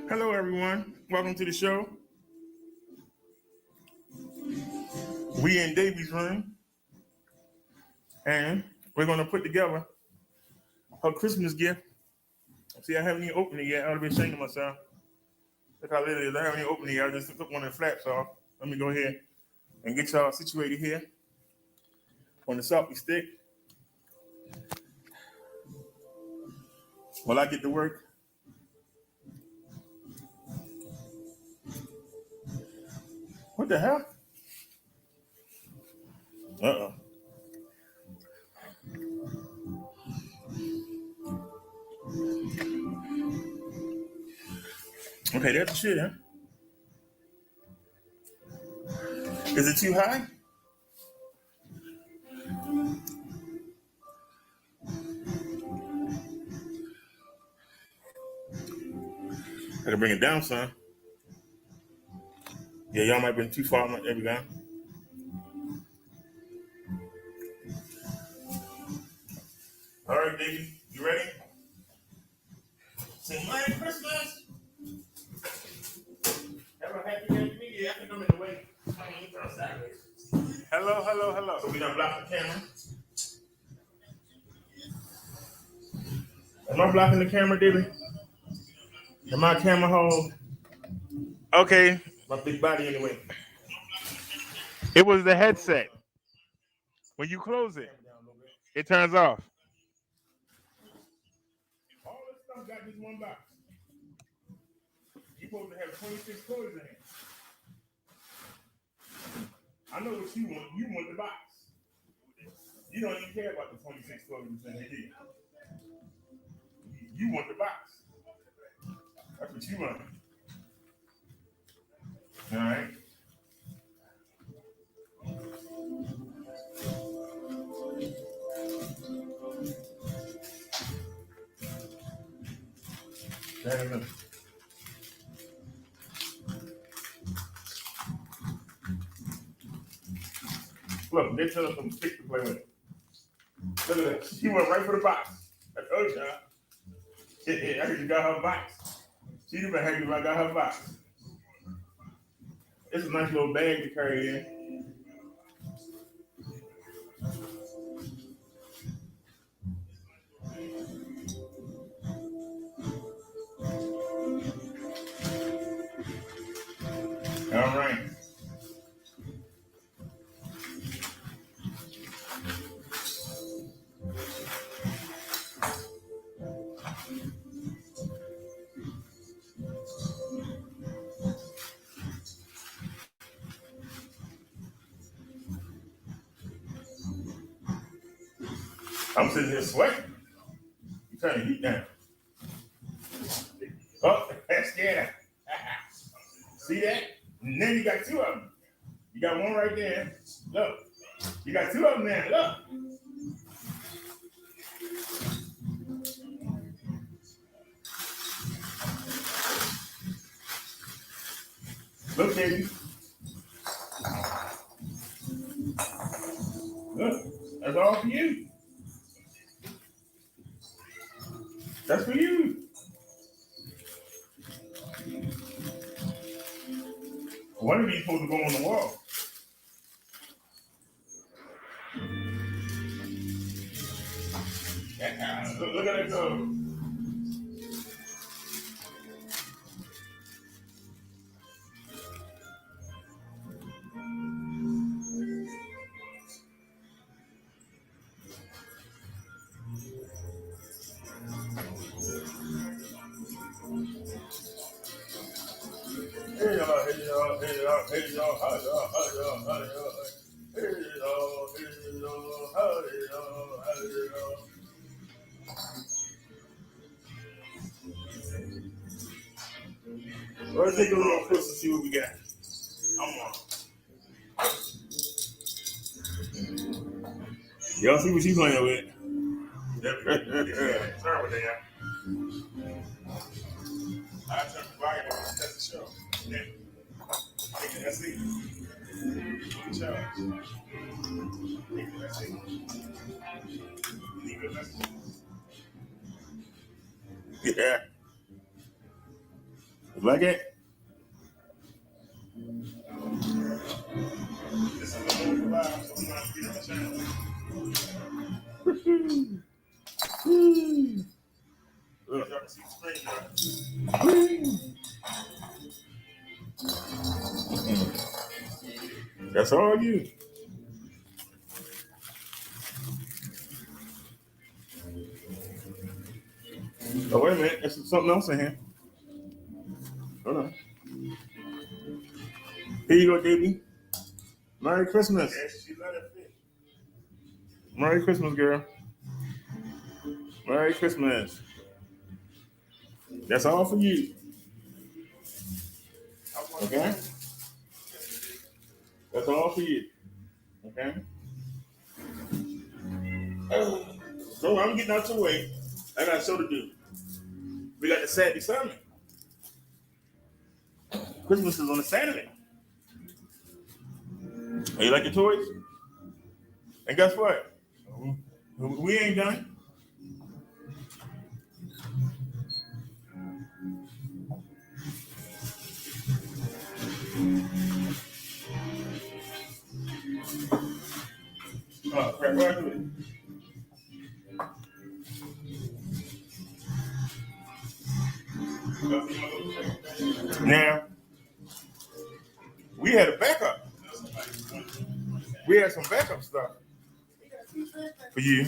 Hello, everyone. Welcome to the show. We in Davy's room, and we're gonna put together her Christmas gift. See, I haven't even opened it yet. I've been ashamed of myself. Look how little it is. I haven't even opened it yet. I just took one of the flaps off. Let me go ahead and get y'all situated here on the selfie stick while I get to work. What the hell? Uh-oh. Okay, that's the shit, huh? Is it too high? I can bring it down, son. Yeah, y'all might have been too far. There we go. All right, baby. You ready? Say Merry Christmas. Have a happy New Year. I think I'm in the way. Hello, hello, hello. So we done blocked the camera. Am I blocking the camera, David? Am my camera hold? Okay. My big body anyway. It was the headset. When you close it, it turns off. All this stuff got this one box. You supposed to have 26 toys in it. I know what you want. You want the box. You don't even care about the 26 toys in it, do you? You want the box. That's what you want. All right. Fair enough. Look, they tell us some sticks to play with. Look at that. She went right for the box. I told y'all. I heard you got her box. She even happy if I got her box. It's a nice little bag to carry in. All right. I'm sitting here sweating. You turn the heat down. Oh, that's scared. See that? And then you got two of them. You got one right there. Look. You got two of them there. Look. Look, baby. Look. That's all for you. That's for you. One of these supposed to go on the wall. Look at that go. Hey y'all, hey y'all, hey y'all, hey y'all, hi y'all, hi y'all, hi y'all. Hey y'all, hey y'all, hi y'all, hi y'all. Let's take a little closer and see what we got. I'm on. Y'all see what she's playing with? Sorry about that. I turn the volume on. That's the show. Yeah. Let's see. Charge. Let's see. Yeah. Like it? That's all you. Oh, wait a minute. There's something else in here. Hold on. Here you go, Davey. Merry Christmas. Merry Christmas, girl. Merry Christmas. That's all for you. Okay? That's all for you. Okay? So I'm getting out your way. I got a show to do. We got the Saturday sermon. Christmas is on a Saturday. Oh, you like your toys? And guess what? We ain't done. Oh, crap, where do it? Now, we had a backup. We had some backup stuff for you.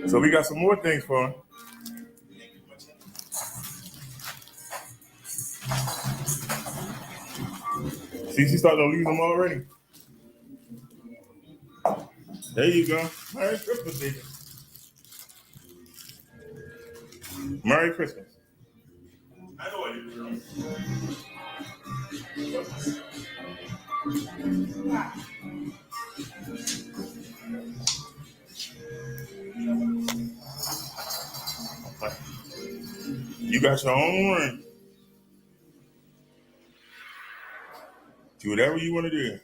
So we got some more things for him. See, she started to leave them already. There you go. Merry Christmas, baby. Merry Christmas. I know what you do. You got your own ring. Do whatever you want to do.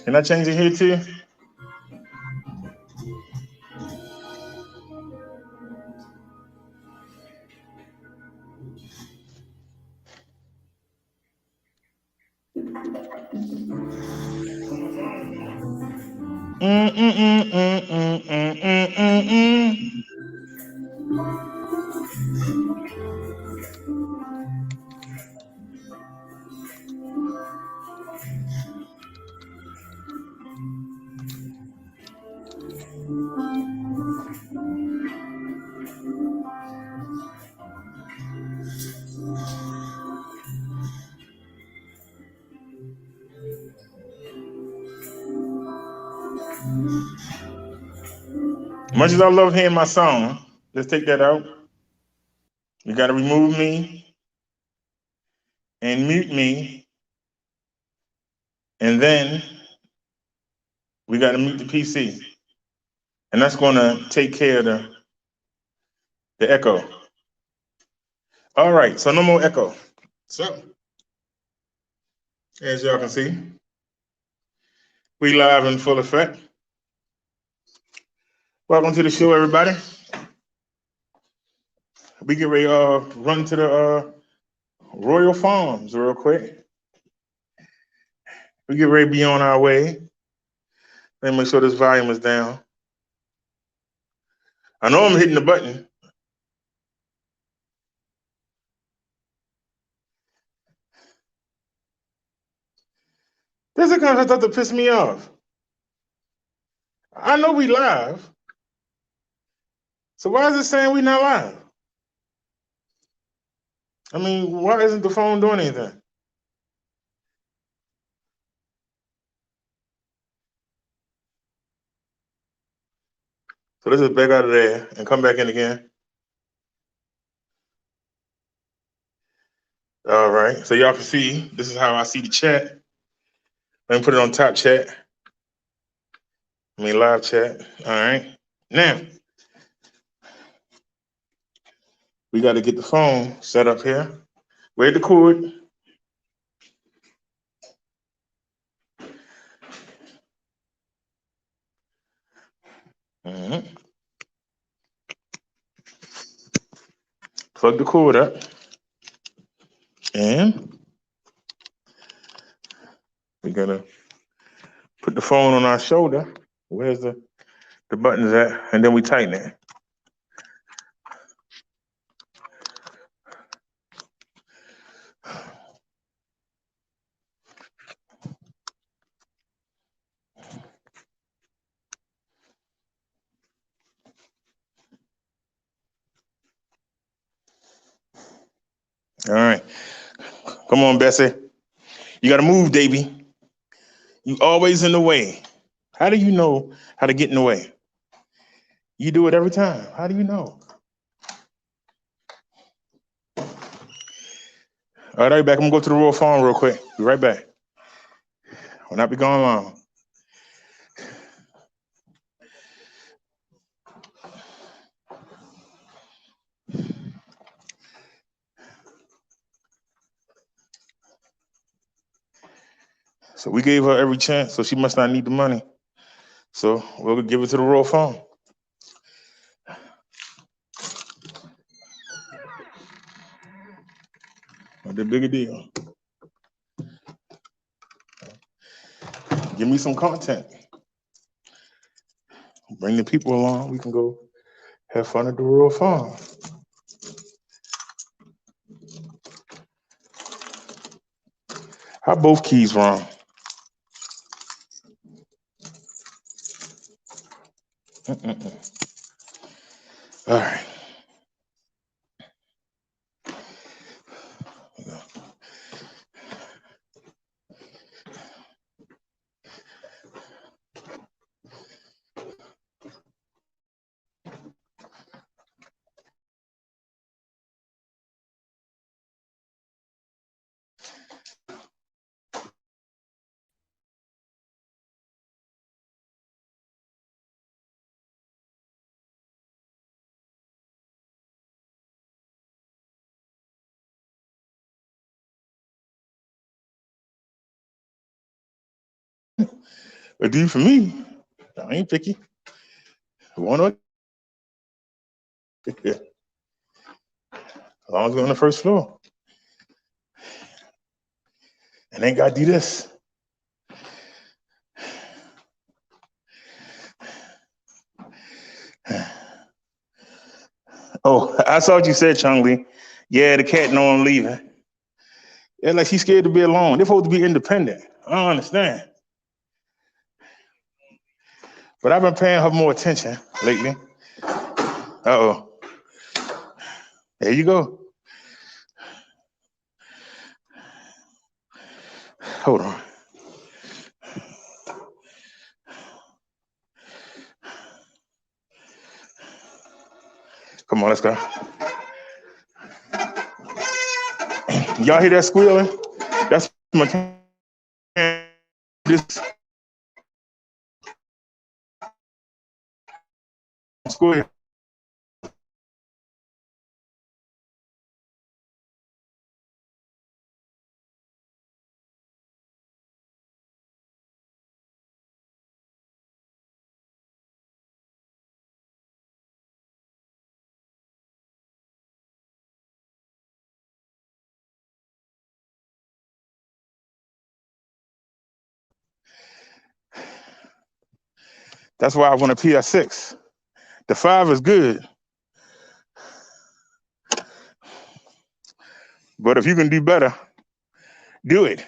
Can I change it here too? Much as I love hearing my song, let's take that out. You got to remove me and mute me, and then we got to mute the PC, and that's going to take care of the echo. All right, so no more echo. So, as y'all can see, we live in full effect. Welcome to the show, everybody. We get ready to run to the Royal Farms real quick. We get ready to be on our way. Let me make sure this volume is down. I know I'm hitting the button. This is the kind of stuff that piss me off. I know we live. So why is it saying we not live? I mean, why isn't the phone doing anything? So let's just back out of there and come back in again. All right, so y'all can see, this is how I see the chat. Let me put it on top chat. I mean, live chat. All right. Now, we got to get the phone set up here. Where's the cord? Mm-hmm. Plug the cord up. And we got to put the phone on our shoulder. Where's the buttons at? And then we tighten it. All right. Come on, Bessie. You got to move, Davey. You always in the way. How do you know how to get in the way? You do it every time. How do you know? All right, I'll be back. I'm going to go to the Royal Farm real quick. Be right back. Will not be gone long. So we gave her every chance, so she must not need the money. So we'll give it to the Royal Farm. Not the bigger deal. Give me some content. Bring the people along. We can go have fun at the Royal Farm. How both keys wrong? All right. A D for me. I ain't picky. One or yeah. As long as we're on the first floor. And ain't gotta do this. Oh, I saw what you said, Chung Lee. Yeah, the cat know I'm leaving. Yeah, like she's scared to be alone. They're supposed to be independent. I don't understand. But I've been paying her more attention lately. Uh-oh. There you go. Hold on. Come on, let's go. Y'all hear that squealing? That's my cat. This squeal. That's why I want a PS6. The 5 is good. But if you can do better, do it.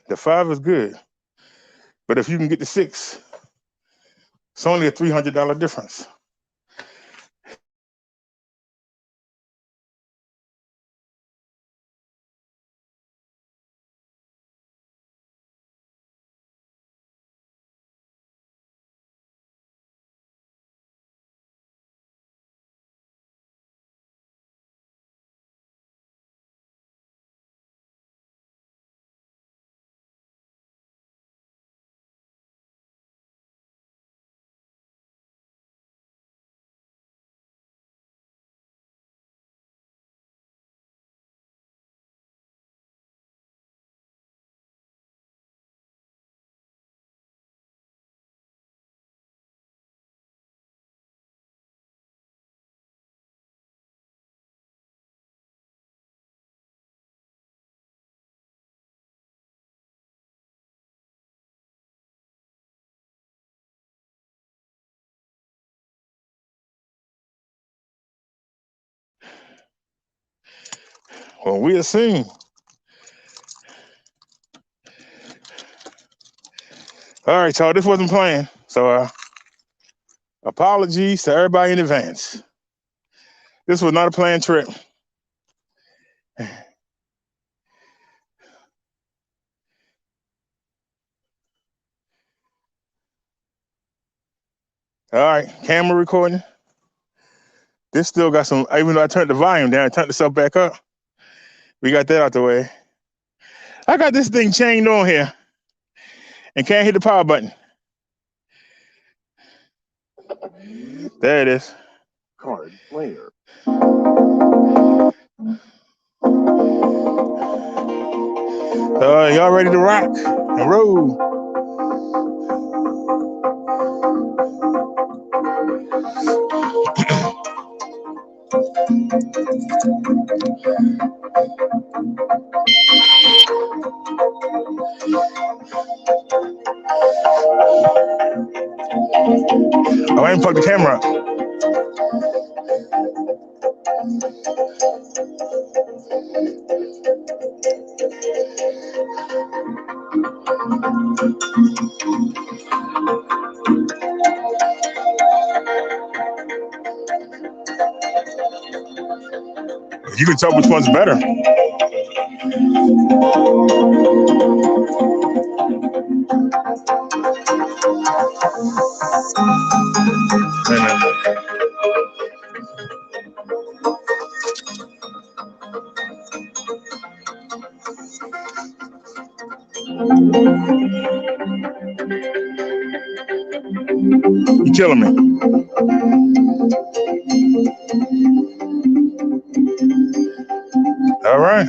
The 5 is good. But if you can get the 6, it's only a $300 difference. Well, we'll see. All right, y'all, this wasn't planned. So apologies to everybody in advance. This was not a planned trip. All right, camera recording. This still got some, even though I turned the volume down, I turned itself back up. We got that out the way. I got this thing chained on here and can't hit the power button. There it is. Card player. Y'all ready to rock and roll? Oh, I didn't plug the camera up. You can tell which one's better. You're killing me. All right.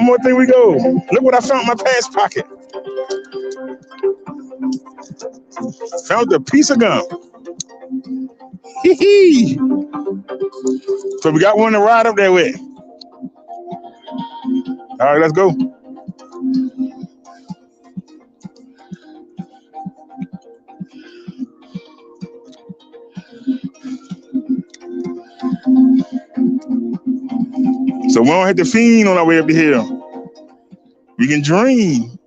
One more thing we go. Look what I found in my pants pocket. Found a piece of gum. Hee hee. So we got one to ride up there with. All right, let's go. So we don't have to fiend on our way up the hill. We can dream.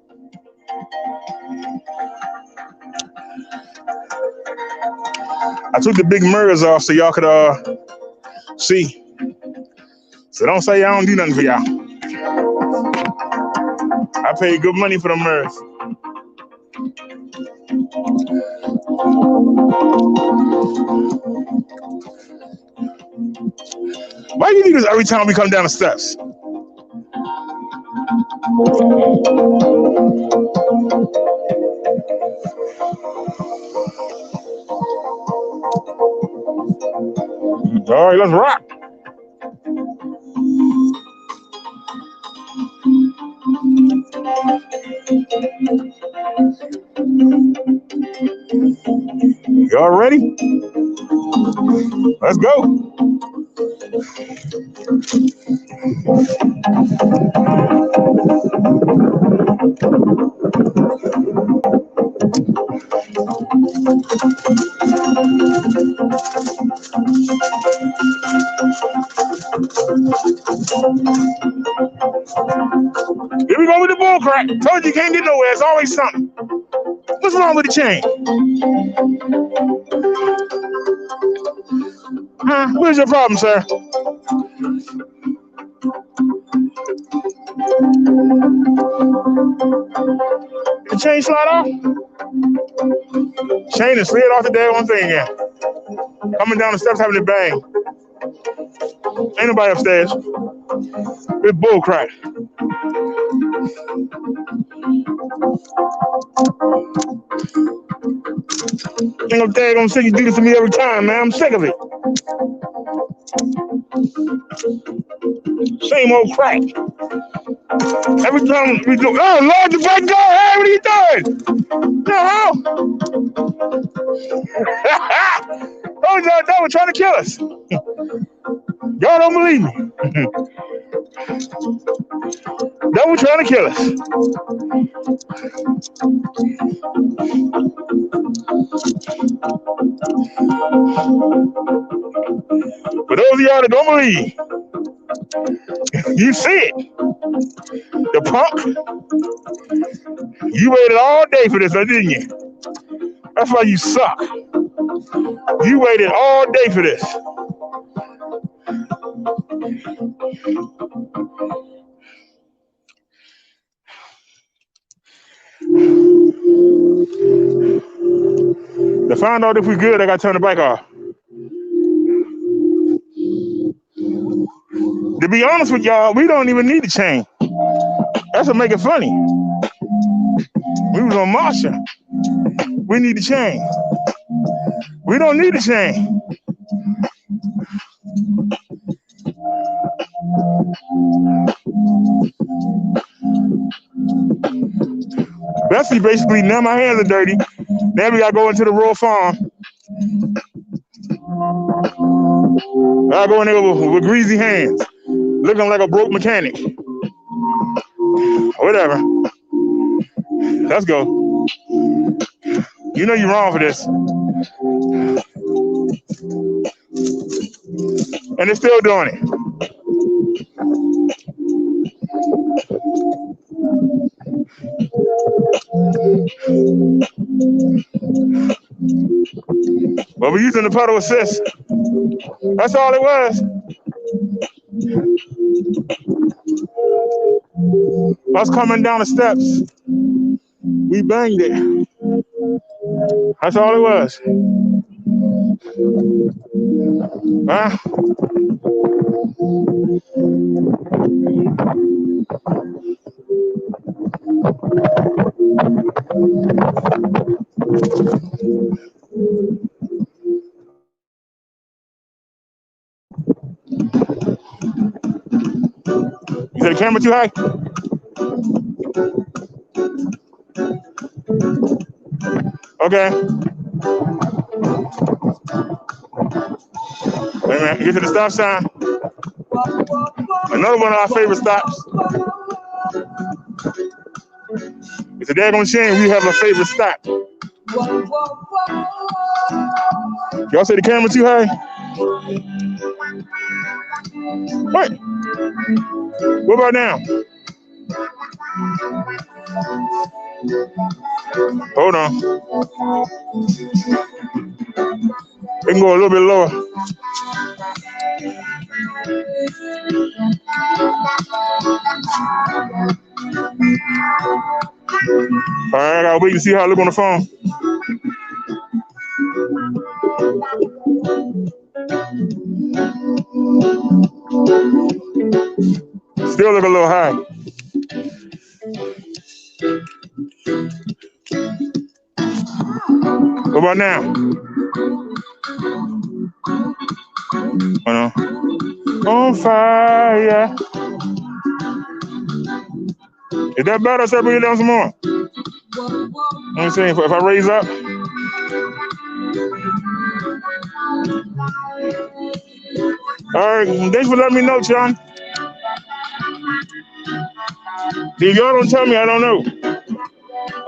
I took the big mirrors off so y'all could see. So don't say I don't do nothing for y'all. I paid good money for the mirrors. Why you do this every time we come down the steps? All right, let's rock. Y'all ready? Let's go. Here we go with the bull crack. Told you can't get nowhere. It's always something. What's wrong with the chain? Huh? Where's your problem, sir? The chain slide off? Chain is slid off the day one thing again. Coming down the steps having to bang. Ain't nobody upstairs. It's bull crap. Ain't no daggone sick you do this to me every time, man. I'm sick of it. Same old crack. Every time we do, oh Lord, the bike go. Hey, what are you doing? No, those y'all were trying to kill us. Y'all don't believe me. They were trying to kill us. For those of y'all that don't believe, you see it. The punk. You waited all day for this, didn't you? That's why you suck. You waited all day for this. To find out if we're good, I gotta turn the bike off. To be honest with y'all, we don't even need to change. That's what make it funny. We was on Marsha. We need to change. We don't need to change. Bessie basically, now my hands are dirty. Now we gotta go into the rural farm. I go in there with greasy hands, looking like a broke mechanic. Whatever. Let's go. You know you're wrong for this. And they're still doing it. But we're using the pedal assist. That's all it was. Us coming down the steps, we banged it. That's all it was. Huh? Is the camera too high? Okay. Wait a minute, get to the stop sign. Another one of our favorite stops. It's a daggone shame we have a favorite stop. Y'all say the camera too high? What? What about now? Hold on. We can go a little bit lower. All right, I gotta wait and see how I look on the phone. Still look a little high. What about now? Hold on. On fire. Is that better? Should I bring it down some more? I'm saying, if I raise up. All right, thanks for letting me know, Sean. If y'all don't tell me, I don't know.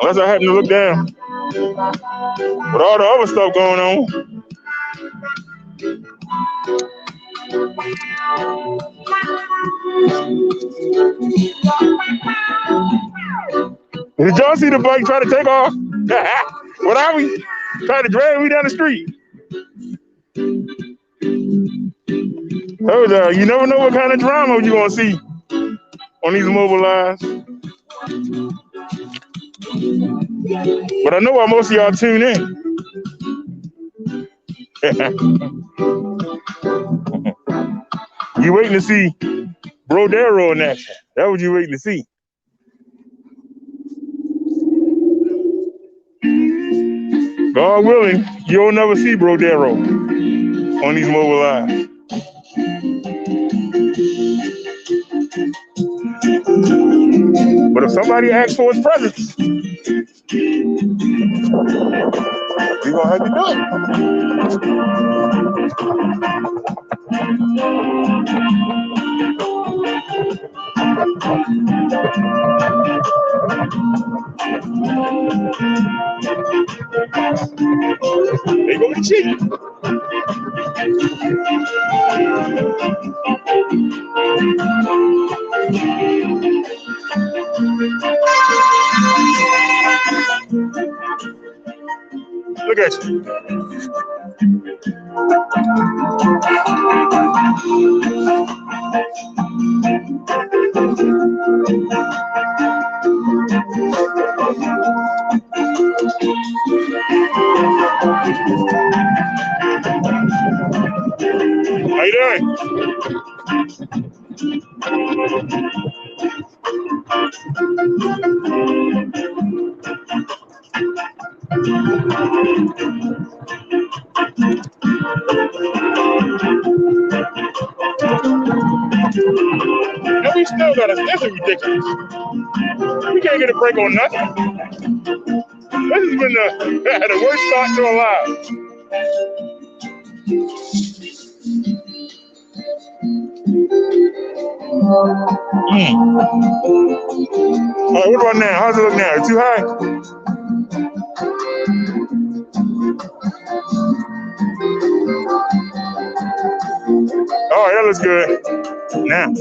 Unless I happen to look down. With all the other stuff going on. Did y'all see the bike try to take off? What are we? Trying to drag me down the street. You never know what kind of drama you're going to see on these mobile lives. But I know why most of y'all tune in. You waiting to see Brodero in action. That's what you waiting to see. God willing, you'll never see Brodero on these mobile lives. But if somebody asks for his presence, we're gonna have to do it. They go to cheat. Look at you. How you doing? And we still got us. This is ridiculous. We can't get a break on nothing. This has been the worst start to our lives. All right, what about now? How's it look now? Too high? All right, that looks good. Now, I'm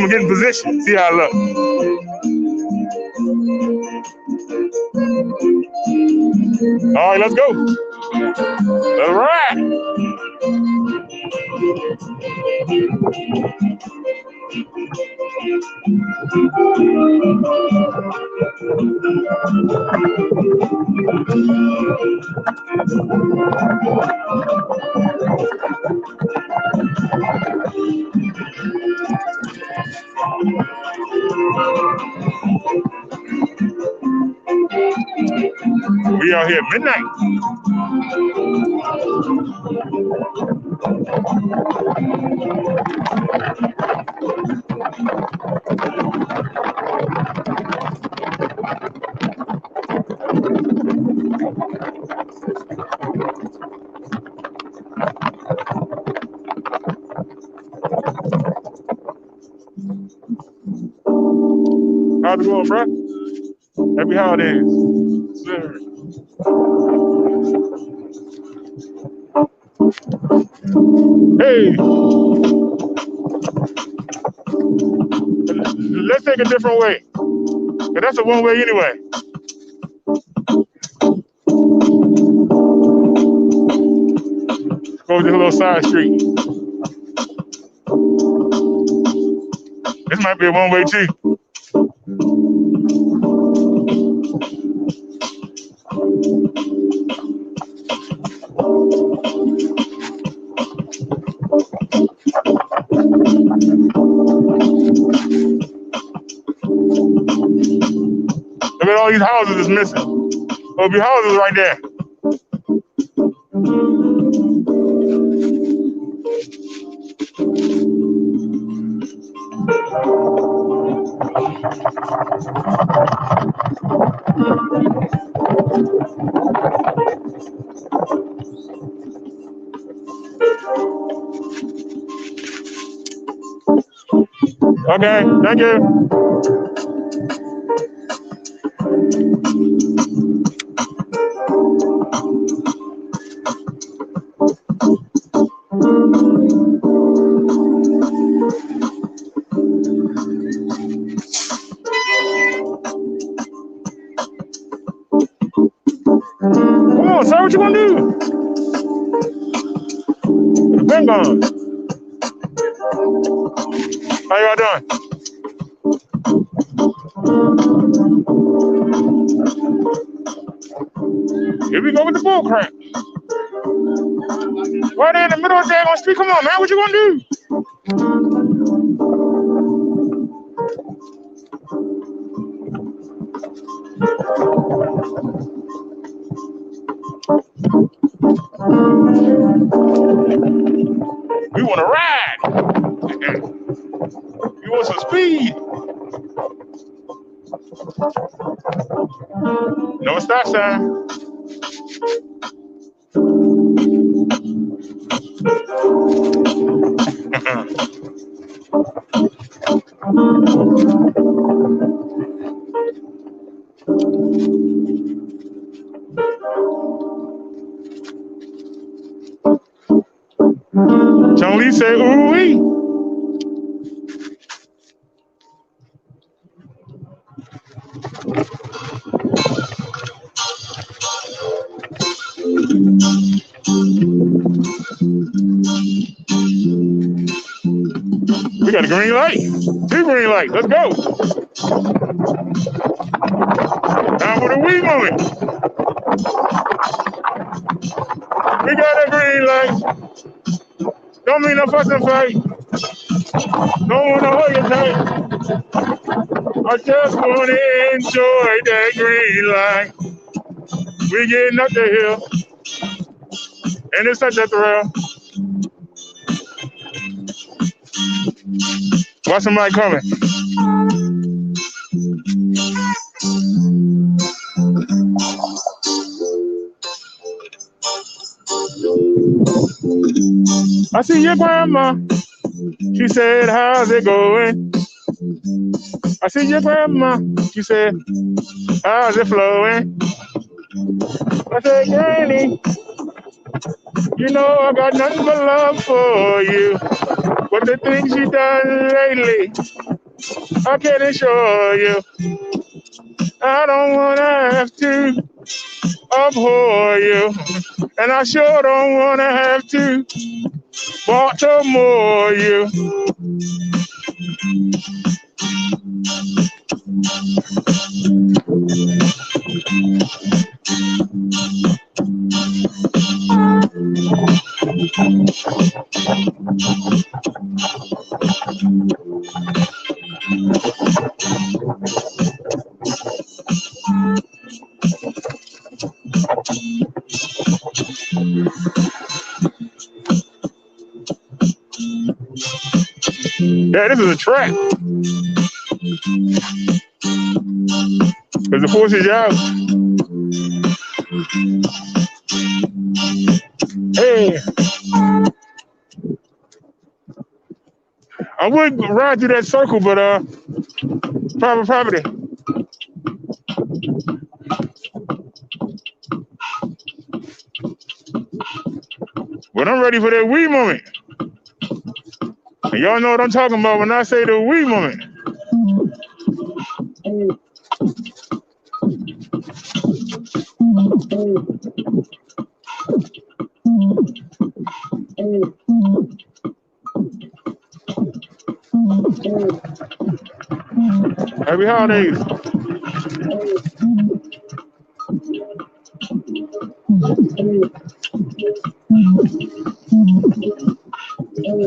gonna get in position, see how I look. All right, let's go. All right. We out here at midnight. How's it going, bro? Happy holidays. Sir. Hey, let's take a different way. Cause that's a one way anyway. Go to this little side street. This might be a one way too. Look at all these houses that's missing. There'll be houses right there. Okay, thank you. Come on, sir, what you gonna do? Been gone. How y'all doing? Here we go with the bull crap. Why they in the middle of the day on the street? Come on, man, what you gonna do? We want to ride. You want some speed? No stop sign. John Lee said, ooh wee. We got a green light. 2 green lights. Let's go. Time for the wee moment. We got a green light. Don't mean no fucking fight. Don't want to hold you tight. I just want to enjoy that green light. We getting up the hill. And it's such a thrill. Watch somebody coming. I see your grandma. She said, how's it going? I see your grandma. She said, how's it flowing? I said, Granny, you know I got nothing but love for you. But the things you done lately, I can't assure you. I don't wanna have to abhor you. And I sure don't wanna have to Baltimore you. Yeah, this is a trap. Because the force is out. Hey. I would ride through that circle, but private property. But I'm ready for that weed moment. And y'all know what I'm talking about when I say the weed moment. Happy holidays.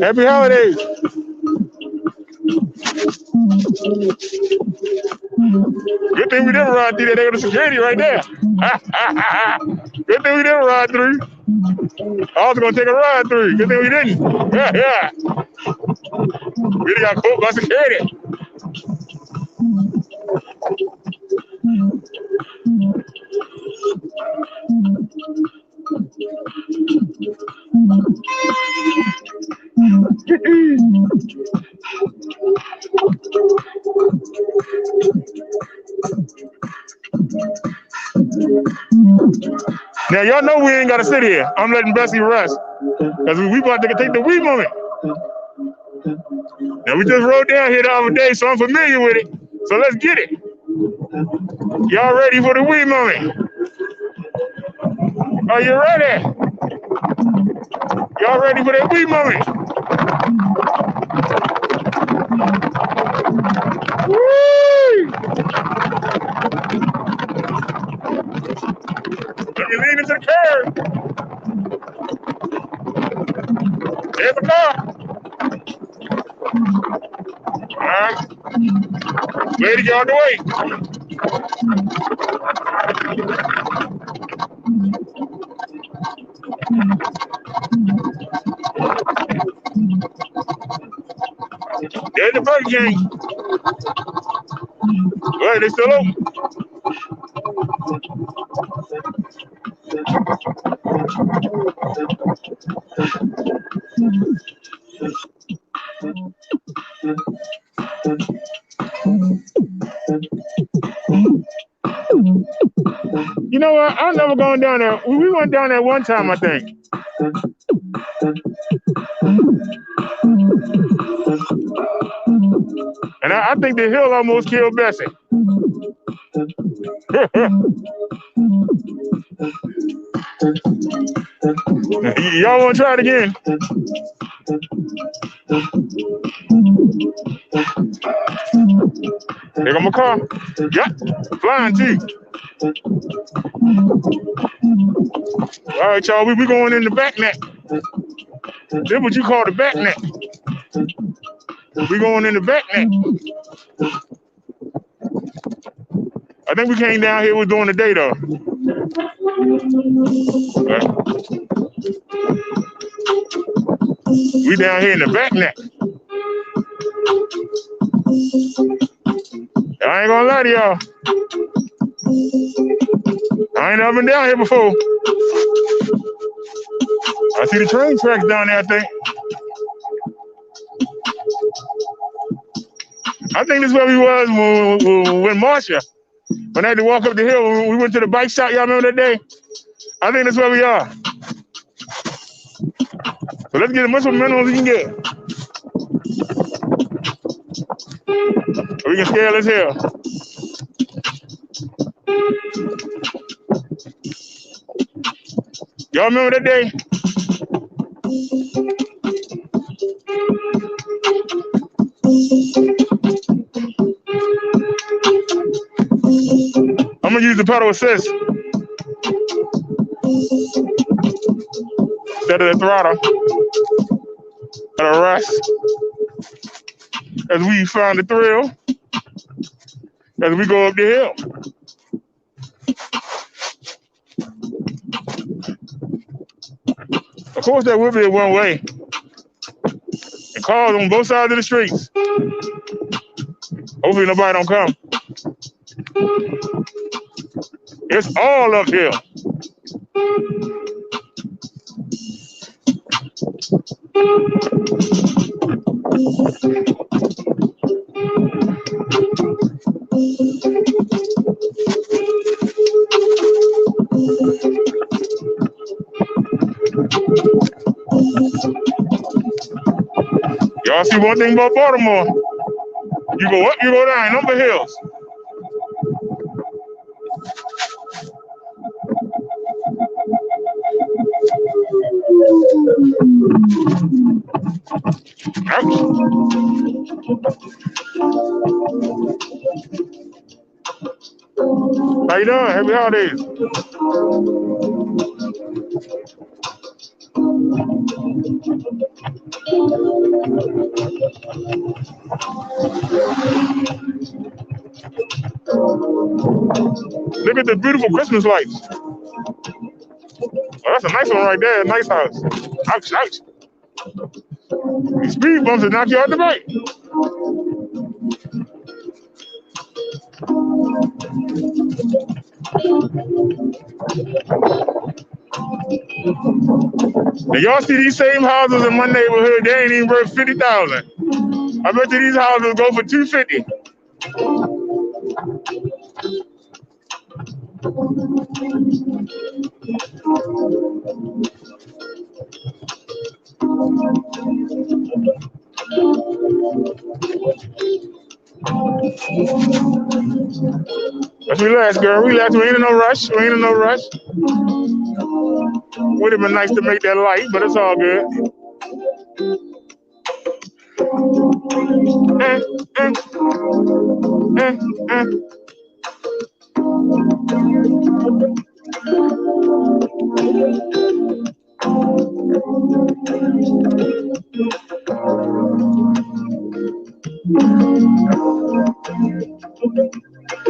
Happy holidays. Good thing we didn't ride through that. They got the security right there. Good thing we didn't ride through. I was gonna take a ride through. Good thing we didn't. Yeah. We got caught by security. Now y'all know we ain't gotta sit here. I'm letting Bessie rest. Cause we about to take the weed moment. Now we just rode down here the other day, so I'm familiar with it. So let's get it. Y'all ready for the weed moment? Are you ready? Y'all ready for that weed moment? Woo! Let me lean into the curb. There's the car. All right. Lady, get on the way. There's the Burger King. Well, they still open. You know what? I'm never going down there. We went down there one time, I think. And I think the hill almost killed Bessie. Y'all want to try it again? Here go my car. Yep, flying too. All right, y'all, we going in the back net. This what you call the back net. We going in the back net. I think we came down here, we're doing the day though. Okay. We down here in the back net. I ain't gonna lie to y'all. I ain't never been down here before. I see the train tracks down there, I think this is where we was when Marsha, when I had to walk up the hill, when we went to the bike shop, y'all remember that day? I think that's where we are. So let's get as much momentum as we can get. We can scale this hill. Y'all remember that day? I'm gonna use the pedal assist instead of the throttle. At a rest. As we find the thrill, as we go up the hill. Of course, that would be a one way. And cars on both sides of the streets. Hopefully nobody don't come. It's all uphill. Y'all see one thing about Baltimore. You go up, you go down, number hills. Ouch. How you doing? Happy holidays. Look at the beautiful Christmas lights. Oh, that's a nice one right there. Nice house. Ouch, ouch. These speed bumps will knock you out the bike. Now y'all see these same houses in my neighborhood, they ain't even worth 50,000. I bet you these houses go for 250. Let's relax, girl. Relax. We ain't in no rush. We ain't in no rush. Would have been nice to make that light, but it's all good.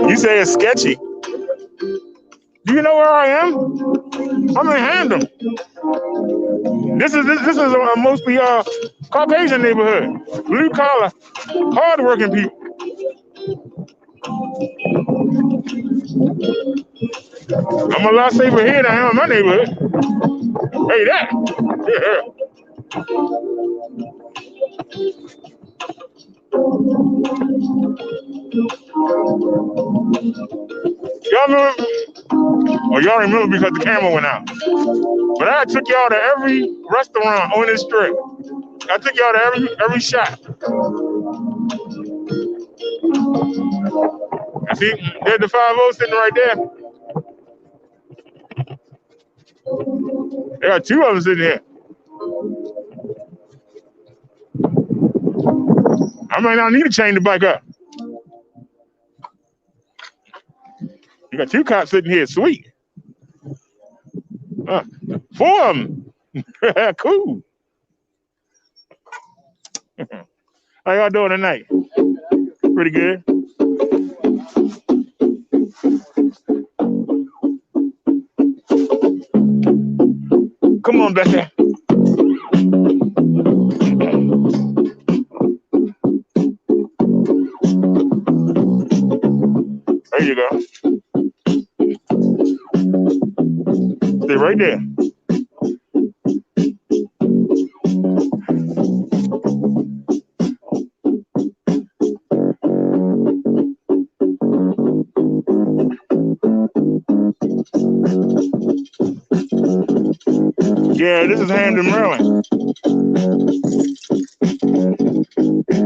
You say it's sketchy. Do you know where I am? I'm in Hamden. This is a mostly Caucasian neighborhood, blue collar, hardworking people. I'm a lot safer here than I am in my neighborhood. Hey, that. Yeah. Y'all remember? Oh, y'all remember because the camera went out. But I took y'all to every restaurant on this strip. I took y'all to every shop. I see, there's the 5-0 sitting right there. There are two of them sitting here. I might not need to chain the bike up. You got two cops sitting here, sweet. 4 of them. Cool. How y'all doing tonight? Pretty good. Come on, Bessie. There you go. Stay right there. Yeah, this is Hamden, Maryland.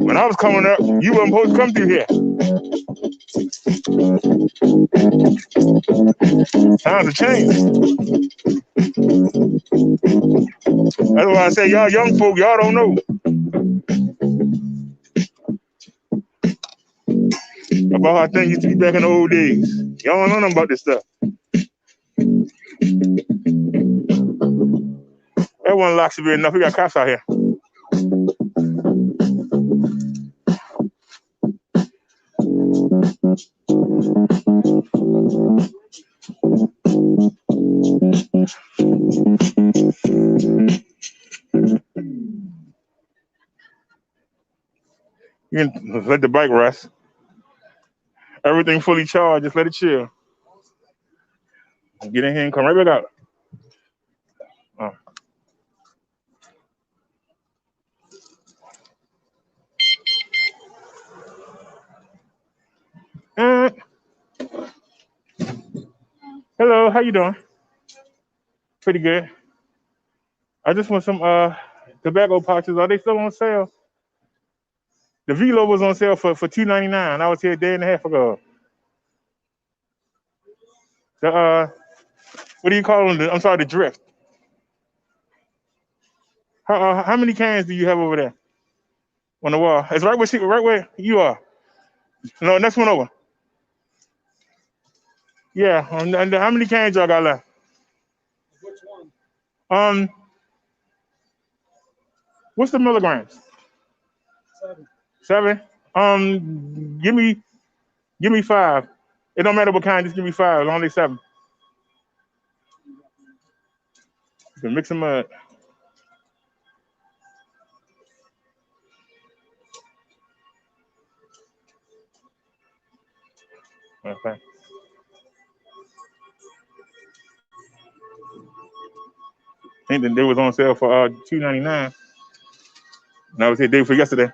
When I was coming up, you weren't supposed to come through here. Times have changed. That's why I say y'all young folk, y'all don't know about how things used to be back in the old days. Y'all don't know nothing about this stuff. That one lock should be enough. We got cops out here. You can let the bike rest. Everything fully charged. Just let it chill. Get in here and come right back out. Hello, how you doing? Pretty good. I just want some tobacco pouches. Are they still on sale? The Velo was on sale for $2.99. I was here a day and a half ago. The what do you call them? I'm sorry, the drift. How many cans do you have over there on the wall? It's right where you are. No, next one over. Yeah. And how many cans y'all got left? Which one? Um, what's the milligrams? 7. 7. Give me 5. It don't matter what kind. Just give me 5. It's only 7. You can mix them up. Okay. I think that they was on sale for $2.99. And I was here day for yesterday.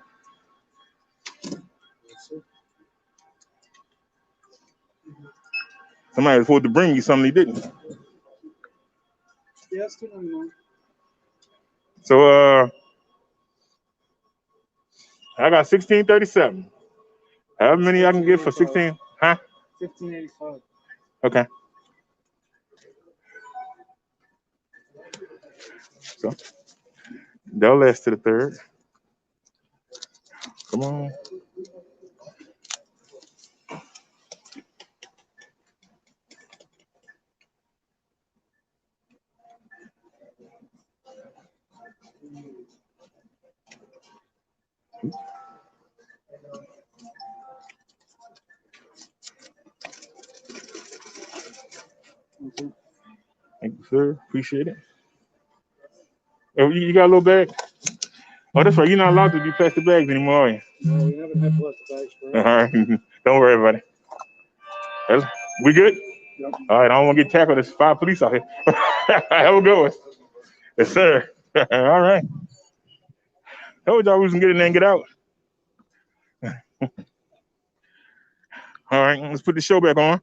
Somebody was supposed to bring me something he didn't. Yeah, it's $2.99. So I got 1637. How many I can get for 16? Huh? $15.85. Okay. So they'll last to the 3rd. Come on. Okay. Thank you, sir. Appreciate it. Oh, you got a little bag? Oh, that's right. You're not allowed to do plastic bags anymore, are you? No, we haven't had plastic bags for All right. Don't worry about it. We good? Yep. All right. I don't want to get tackled. There's 5 police out here. Have a good one. Yes, sir. All right. Told y'all we was going to get in there and get out. All right. Let's put the show back on.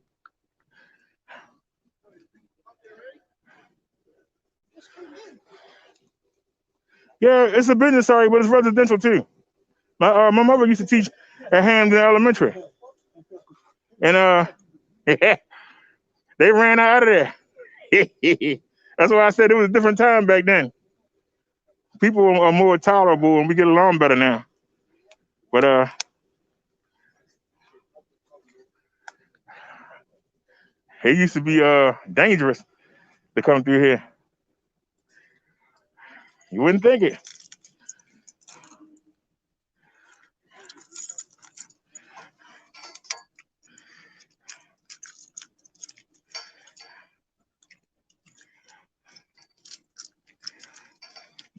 Yeah, it's a business, sorry, but it's residential too. My mother used to teach at Hampden Elementary, and they ran out of there. That's why I said it was a different time back then. People are more tolerable, and we get along better now. But it used to be dangerous to come through here. You wouldn't think it.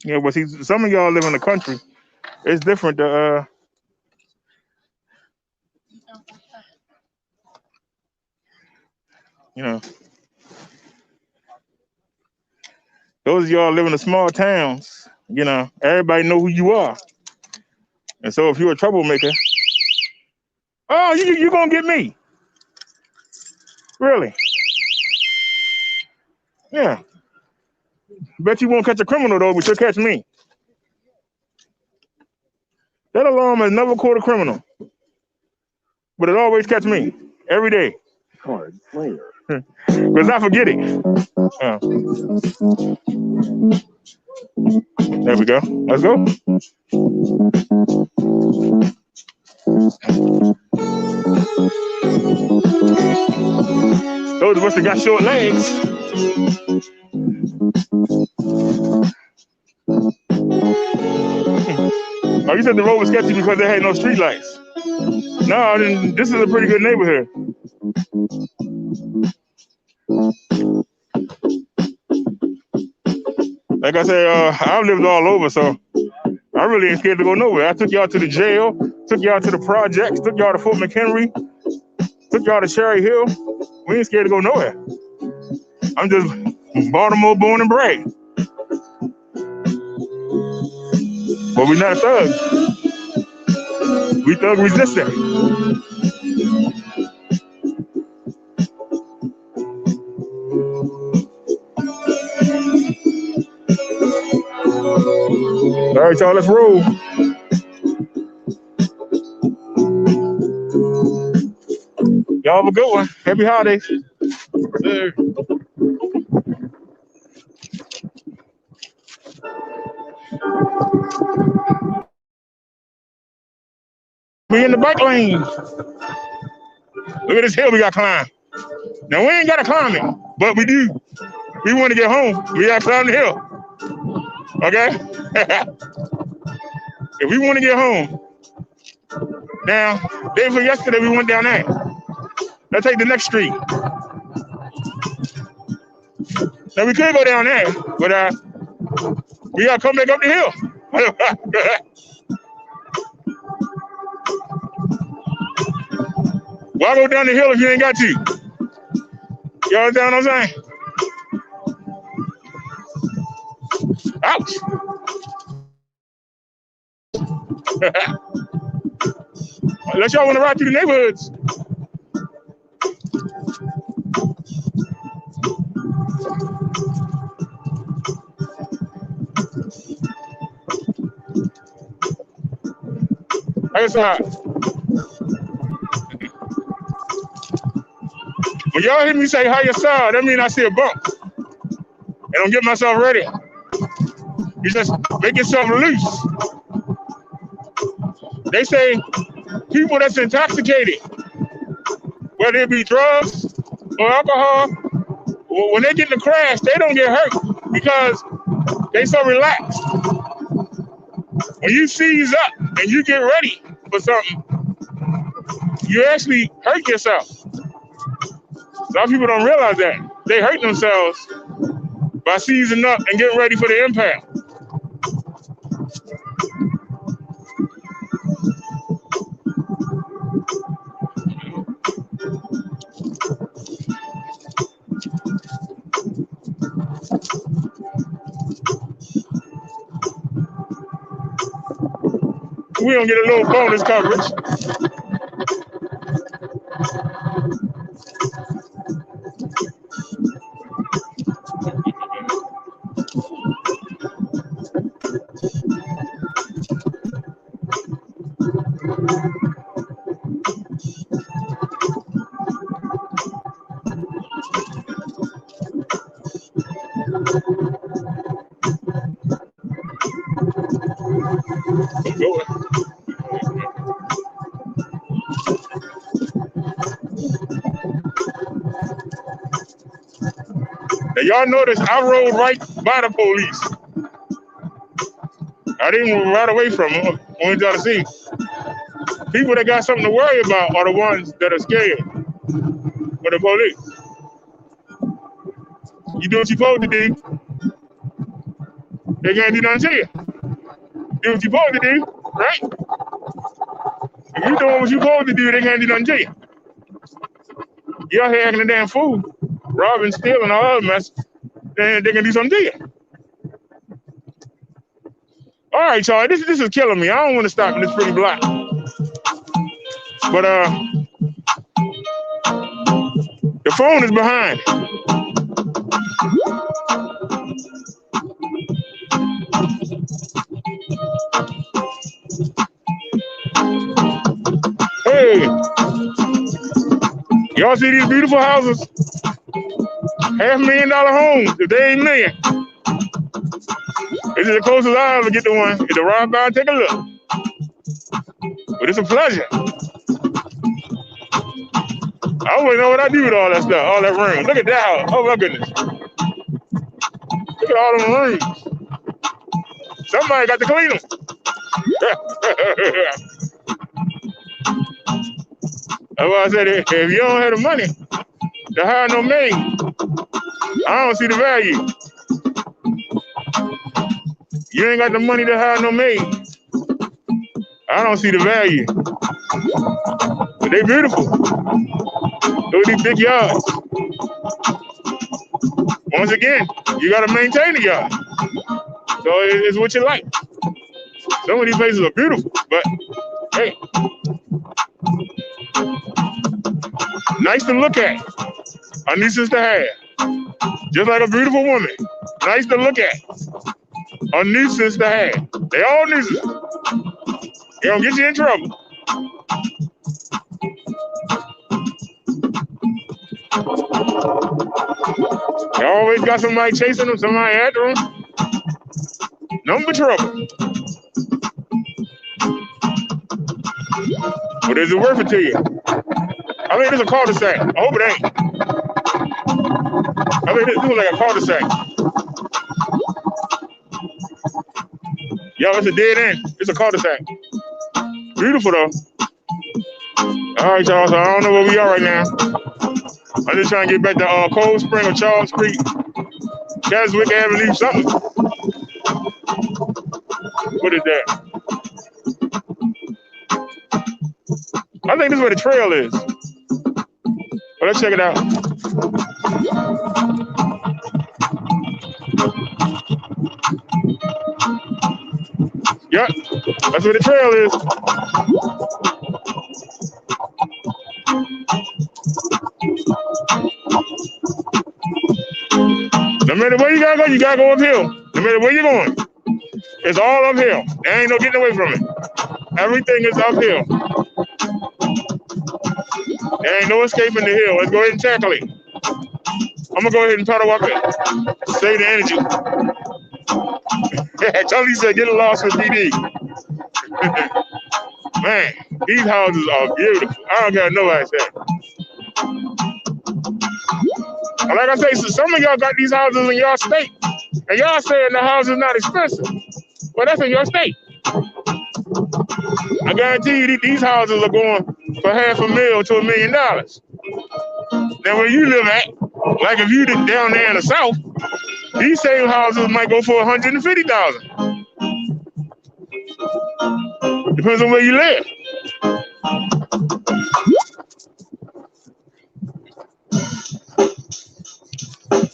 Yeah, but see, some of y'all live in the country. It's different. You know, those of y'all live in the small towns. You know, everybody know who you are, and so if you're a troublemaker, oh, you gonna get me? Really? Yeah. Bet you won't catch a criminal though, but you'll catch me. That alarm has never caught a criminal, but it always catch me every day. Card player. Because I forget it. There we go. Let's go. Those of us that got short legs. Oh, you said the road was sketchy because they had no street lights. No, this is a pretty good neighborhood. Like I said, I've lived all over, so I really ain't scared to go nowhere. I took y'all to the jail, took y'all to the projects, took y'all to Fort McHenry, took y'all to Cherry Hill. We ain't scared to go nowhere. I'm just Baltimore born and bred. But we're not thugs. We thug resistant. All right, y'all, let's roll. Y'all have a good one. Happy holidays. Sir. We in the bike lane. Look at this hill we got to climb. Now, we ain't got to climb it, but we do. We want to get home. We got to climb the hill. Okay? If we want to get home. Now, day before yesterday, we went down there. Let's take the next street. Now, we could go down there, but we got to come back up the hill. Why go down the hill if you ain't got to? You understand what I'm saying? Ouch. Unless y'all want to ride through the neighborhoods. Hey, side. When y'all hear me say hi yourself, that means I see a bump. And I'm getting myself ready. You just make yourself loose. They say people that's intoxicated, whether it be drugs or alcohol, when they get in the crash, they don't get hurt because they so relaxed. When you seize up and you get ready for something, you actually hurt yourself. A lot of people don't realize that. They hurt themselves by seizing up and getting ready for the impact. We don't get a little bonus coverage. Now, y'all notice I rode right by the police. I didn't ride away from them. I wanted y'all to see. People that got something to worry about are the ones that are scared of the police. You do what you're supposed to do, they can't do nothing to you. Do what you're supposed to do, right? If you doing what you're supposed to do, they can't do nothing to you. You're out here acting a damn fool, robbing, stealing, all that mess, then they can do something to you. All right, y'all, this is killing me. I don't want to stop in this pretty block. But the phone is behind. Hey, y'all see these beautiful houses? $500,000 homes, if they ain't million. This is the closest I ever get to one. Get to ride by and take a look. But it's a pleasure. I don't really know what I do with all that stuff, all that room. Look at that house. Oh my goodness. Look at all them rooms. Somebody got to clean them. That's why I said, if you don't have the money to hire no maid, I don't see the value. You ain't got the money to hire no maid, I don't see the value. But they beautiful. Look at these big yards. Once again, you got to maintain the yard. So it's what you like. Some of these places are beautiful, but hey, nice to look at, a nuisance to have. Just like a beautiful woman, nice to look at, a nuisance to have. They all nuisance. They gonna get you in trouble. They always got somebody chasing them, somebody after them. Nothing but trouble. But is it worth it to you? I think it's a cul-de-sac. I hope it ain't. I think this looks like a cul-de-sac. Yo, it's a dead end. It's a cul-de-sac. Beautiful though. All right, y'all. So I don't know where we are right now. I'm just trying to get back to Cold Spring or Charles Creek, Keswick Avenue, something. What is that? I think this is where the trail is. Well, let's check it out. Yep, that's where the trail is. No matter where you gotta go uphill. No matter where you're going, it's all uphill. There ain't no getting away from it. Everything is uphill. There ain't no escaping the hill. Let's go ahead and tackle it. I'm gonna go ahead and paddle walk it. Save the energy. Tony said, get a loss with BD. Man, these houses are beautiful. I don't care what nobody said. Like I say, so some of y'all got these houses in your state, and y'all saying the house is not expensive. Well, that's in your state. I guarantee you these houses are going for $500,000 to $1 million. Now, where you live at, like if you down there in the South, these same houses might go for $150,000. Depends on where you live.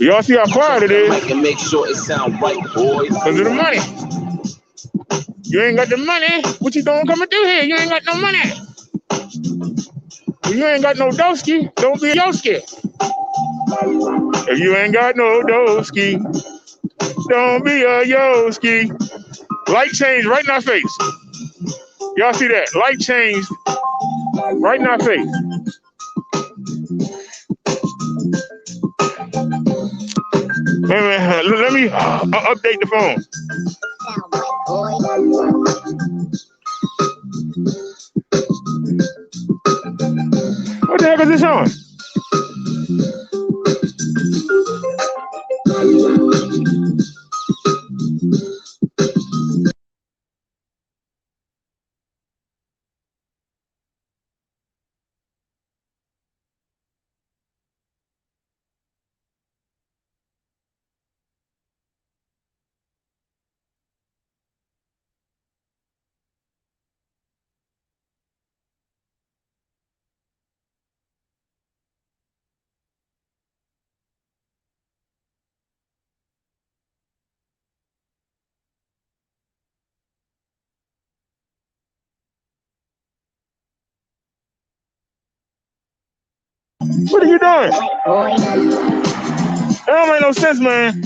Y'all see how quiet it is? And make sure it sound right, boys. Because of the money. You ain't got the money. What you doing coming through here? You ain't got no money. If you ain't got no doski, don't be a yoski. If you ain't got no doski, don't be a yoski. Light change right in our face. Y'all see that? Light change right in our face. Let me update the phone. What the heck is this on? What are you doing? That don't make no sense, man.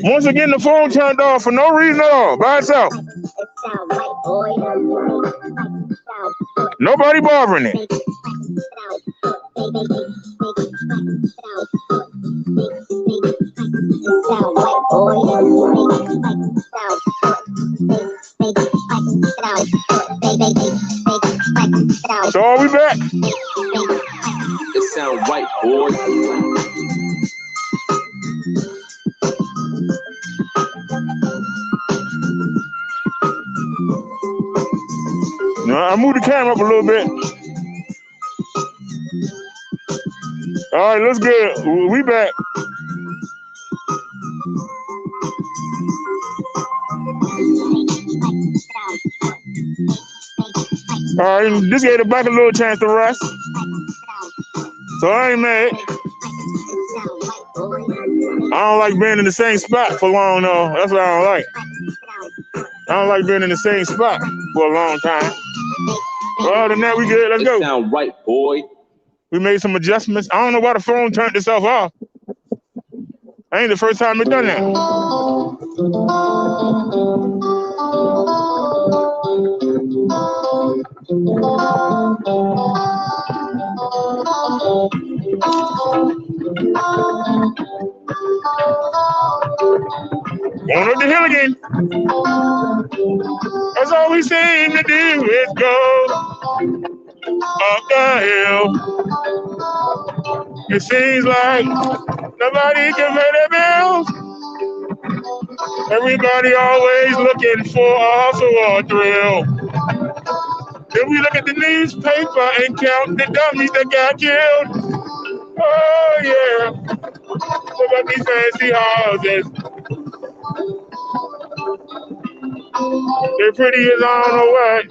Once again, the phone turned off for no reason at all, by itself. Nobody bothering it. So are we back? It sound right, boy. I moved the camera up a little bit. All right, let's get it. We back. All right, this gave the back a little chance to rest. So I ain't mad. I don't like being in the same spot for long, though. That's what I don't like. I don't like being in the same spot for a long time. Well, other than that, we good. Let's go. Sound right, boy. We made some adjustments. I don't know why the phone turned itself off. Ain't the first time it done that. Going up the hill again. That's all we seem to do is go up the hill. It seems like nobody can pay their bills. Everybody always looking for a hustle or a thrill. Then we look at the newspaper and count the dummies that got killed. Oh yeah, look at these fancy houses. They're pretty as I don't know what.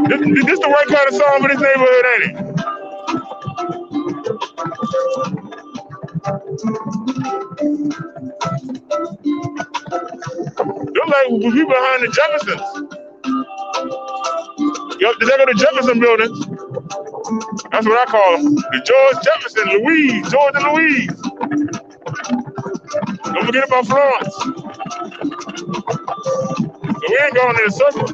This the right kind of song for this neighborhood, ain't it? Look like we behind the Jeffersons. Yup, they go to Jefferson building. That's what I call them. The George Jefferson, Louise, George and Louise. Don't forget about Florence. So we ain't going in a circle.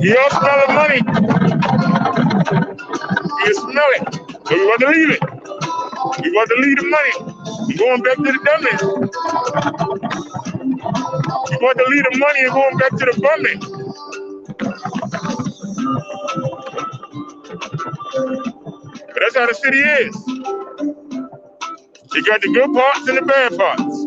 You all smell the money. You smell it. So we want to leave it. We want to leave the money. We're going back to the dummies. We want to leave the money and going back to the bumming. But that's how the city is. You got the good parts and the bad parts.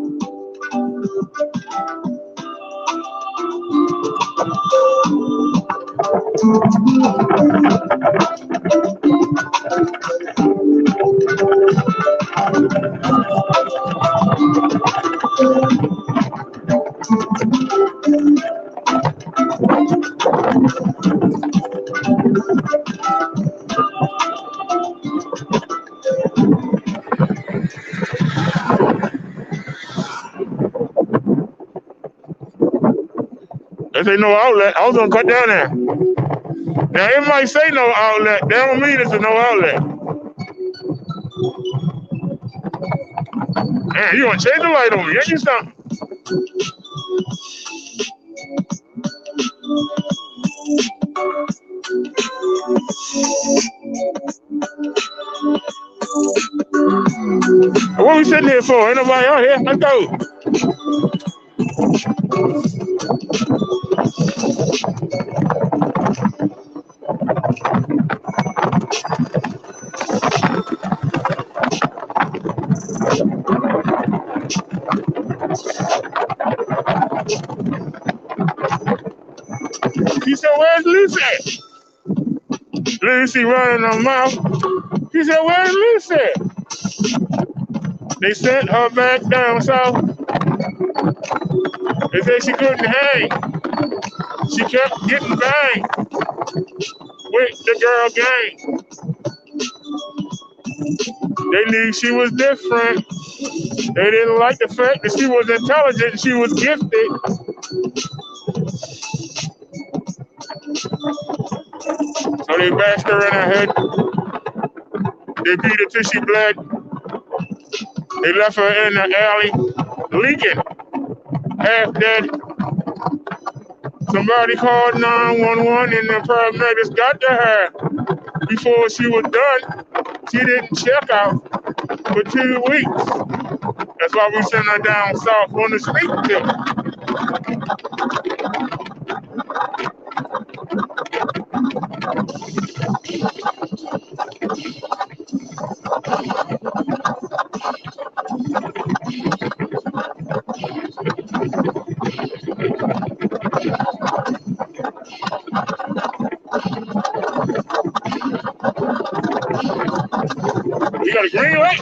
They say no outlet. I was gonna cut down there. Now it might say no outlet. That don't mean it's a no outlet. Man, you gonna change the light on me? Ain't you something? What we sitting here for? Ain't nobody out here. Let's go. He said, "Where's Lucy?" Lucy running her mouth. He said, "Where's Lucy?" They sent her back down south. They said she couldn't hang. She kept getting banged with the girl gang. They knew she was different. They didn't like the fact that she was intelligent, she was gifted. So they bashed her in her head. They beat her till she bled. They left her in the alley, leaking, half dead. Somebody called 911 and the paramedics got to her. Before she was done, she didn't check out for 2 weeks. That's why we sent her down south on the sleep pill. You got a green light?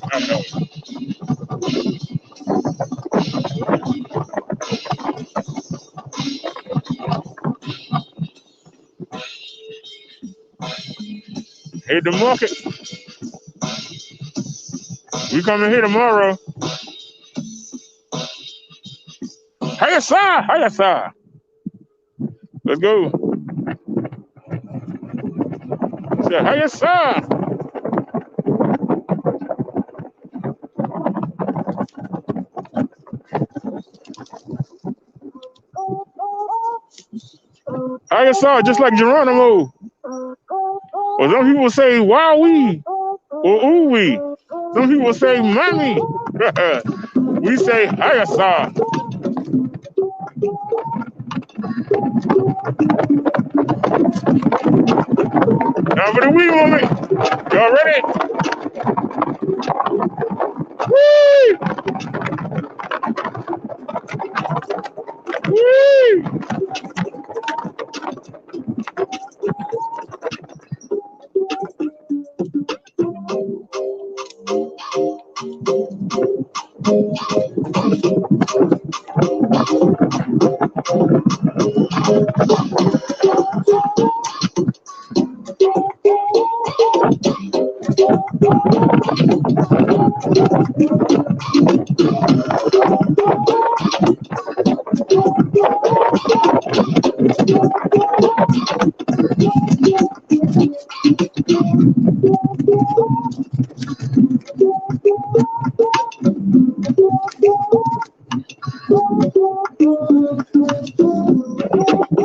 I know. Hit the market. We coming here tomorrow. Hiya, sir. Hiya, sir. Let's go. Say, hiya, sir. Hiya, sir. Just like Geronimo. Or some people say, wowee. Or ooh-wee. Some people say, mommy. We say, hiya, sir. Now for the wee moment. Y'all ready? Woo! Woo!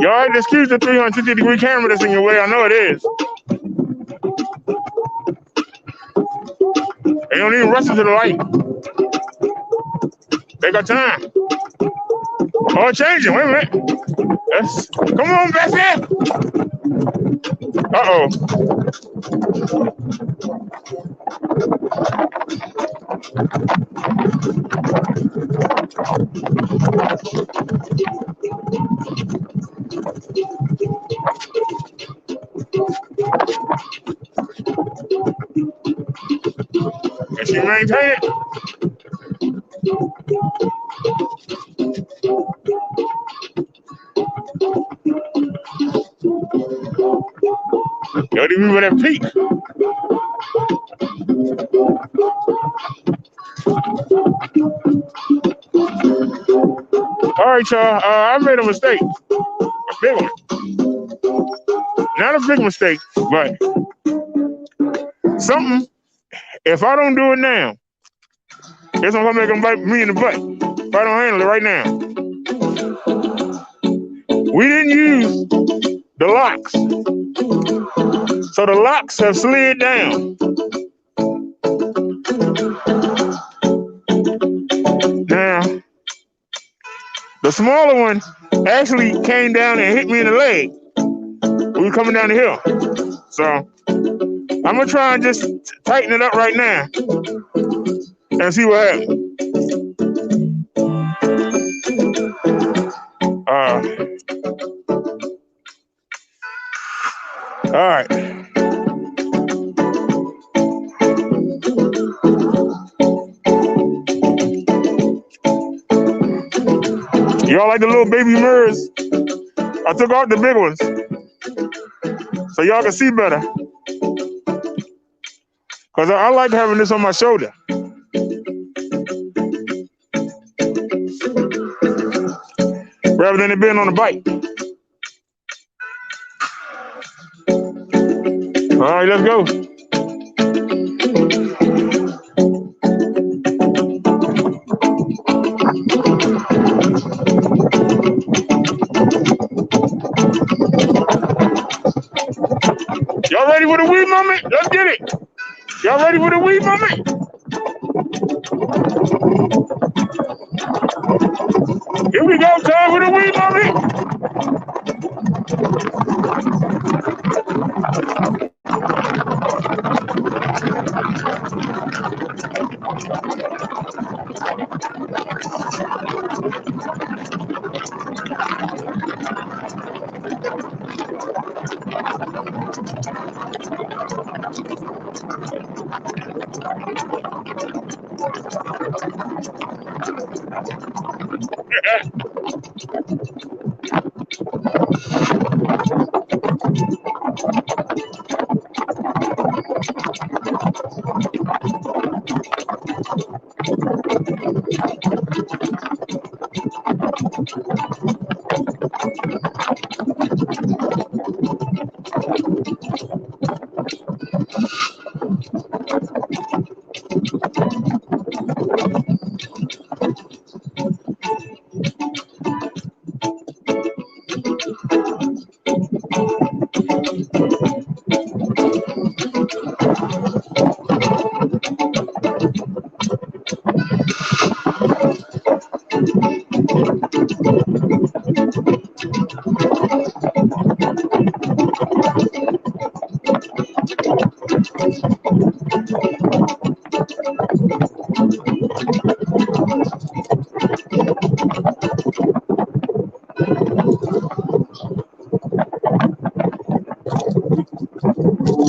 Y'all have to excuse the 360-degree camera that's in your way. I know it is. They don't even rush into the light. They got time. Oh, changing. Wait a minute. Yes. Come on, Bessie. Uh-oh. Can she maintain it? Yo, did we with that peak? All right, y'all. I made a mistake. A big one. Not a big mistake, but something. If I don't do it now, it's gonna make them bite me in the butt. If I don't handle it right now. We didn't use the locks. So the locks have slid down. Now, the smaller one actually came down and hit me in the leg. We were coming down the hill. So I'm gonna try and just tighten it up right now and see what happens. All right. Y'all like the little baby mirrors? I took out the big ones so y'all can see better. Because I like having this on my shoulder. Rather than it being on the bike. All right, let's go. Y'all ready for the wee moment? Let's get it. Y'all ready for the wee moment? time for the week, mommy.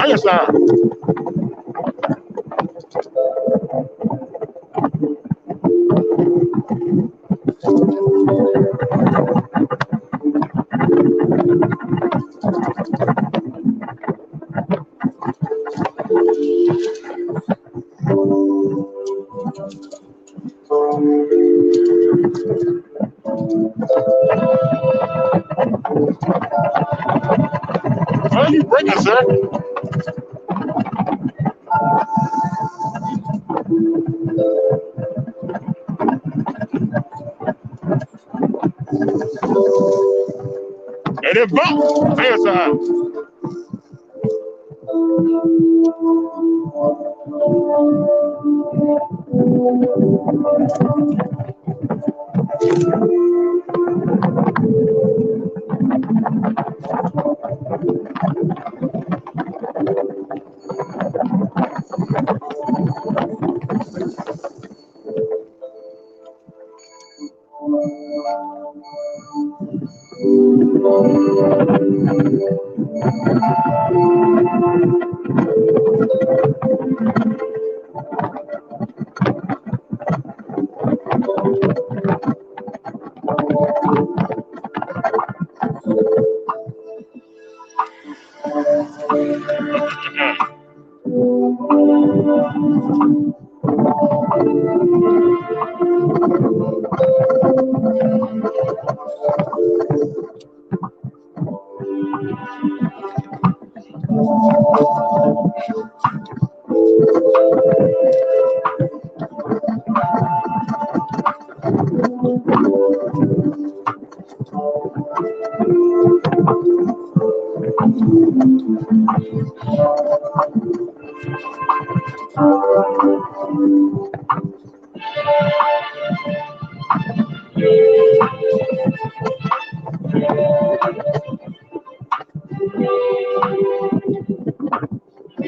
Yes, sir. Are you breaking, sir? And it bump. Yes, sir.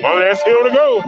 One last hill to go.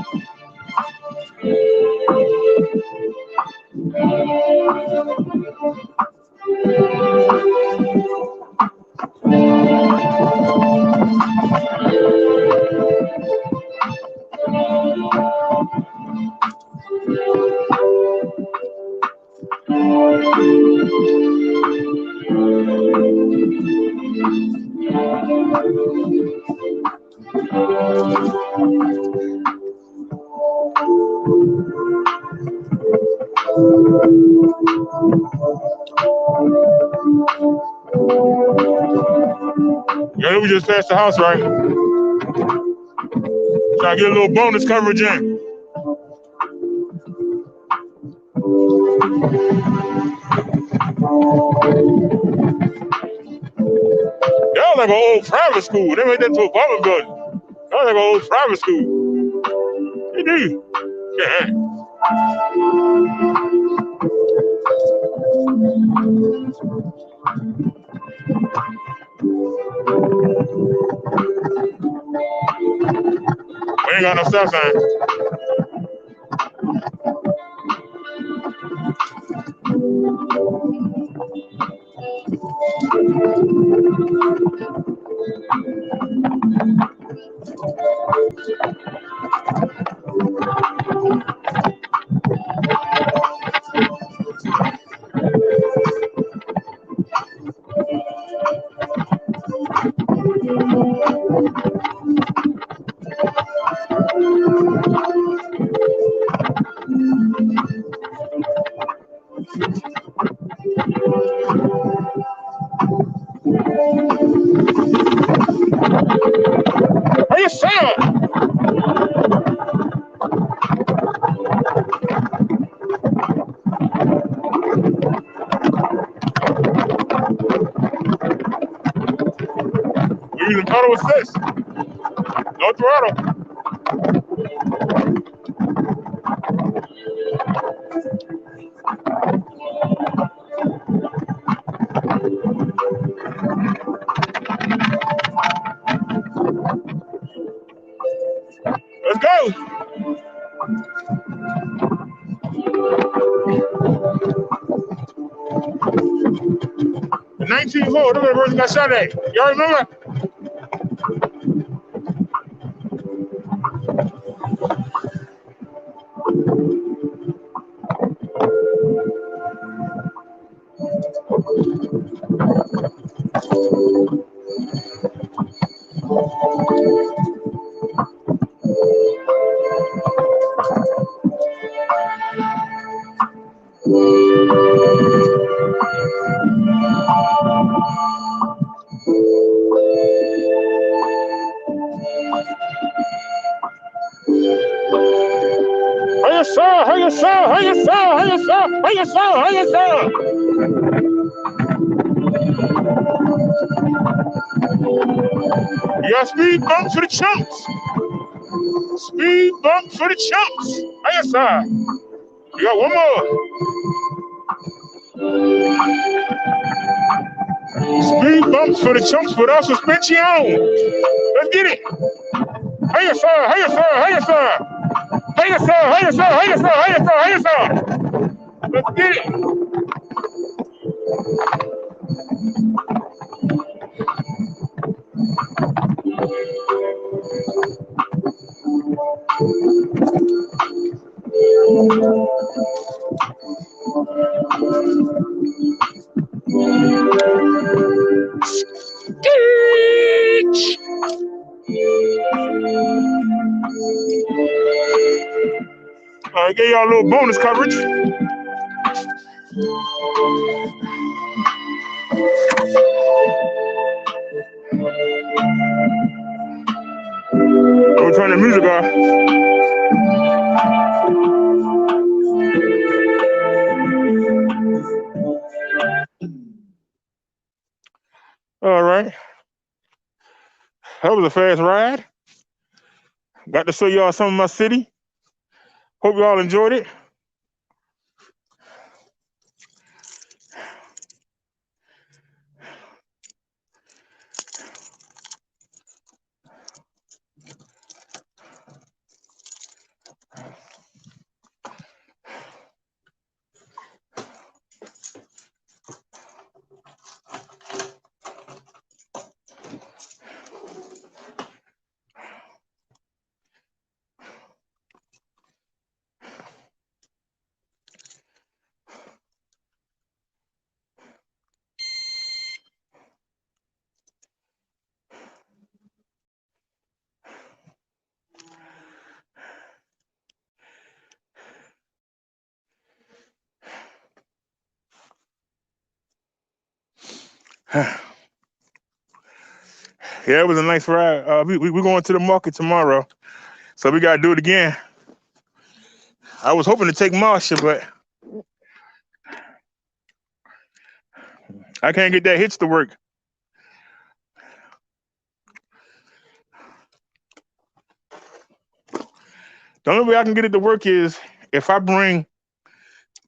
Yeah, we just passed the house, right? Try to get a little bonus coverage in. That was like an old private school. They made that to a apartment building. That was like an old private school. They do. Yeah. We ain't got no stop sign. Hey, you sound. We're using throttle assist. No throttle. Let's go. The 19 hole, look at the person got shot at. Y'all remember? Hey, sir. Hey, sir. Hey, sir. Hey, sir. Hey, sir. Hey, sir. You got speed bump for the chumps. Speed bump for the chumps. Hey, sir. You got one more. Speed bumps for the chumps without suspension. Let's get it. Hey, sir. Hey, sir. Hey, sir. Hey, sir. Hey, sir. Hey, sir. Hey, sir. Hey, sir. Let's get it. I gave y'all a little bonus coverage. We'll turn the music off. All right. That was a fast ride. Got to show y'all some of my city. Hope y'all enjoyed it. Yeah, it was a nice ride. We're going to the market tomorrow, so we got to do it again. I was hoping to take Marsha, but I can't get that hitch to work. The only way I can get it to work is if I bring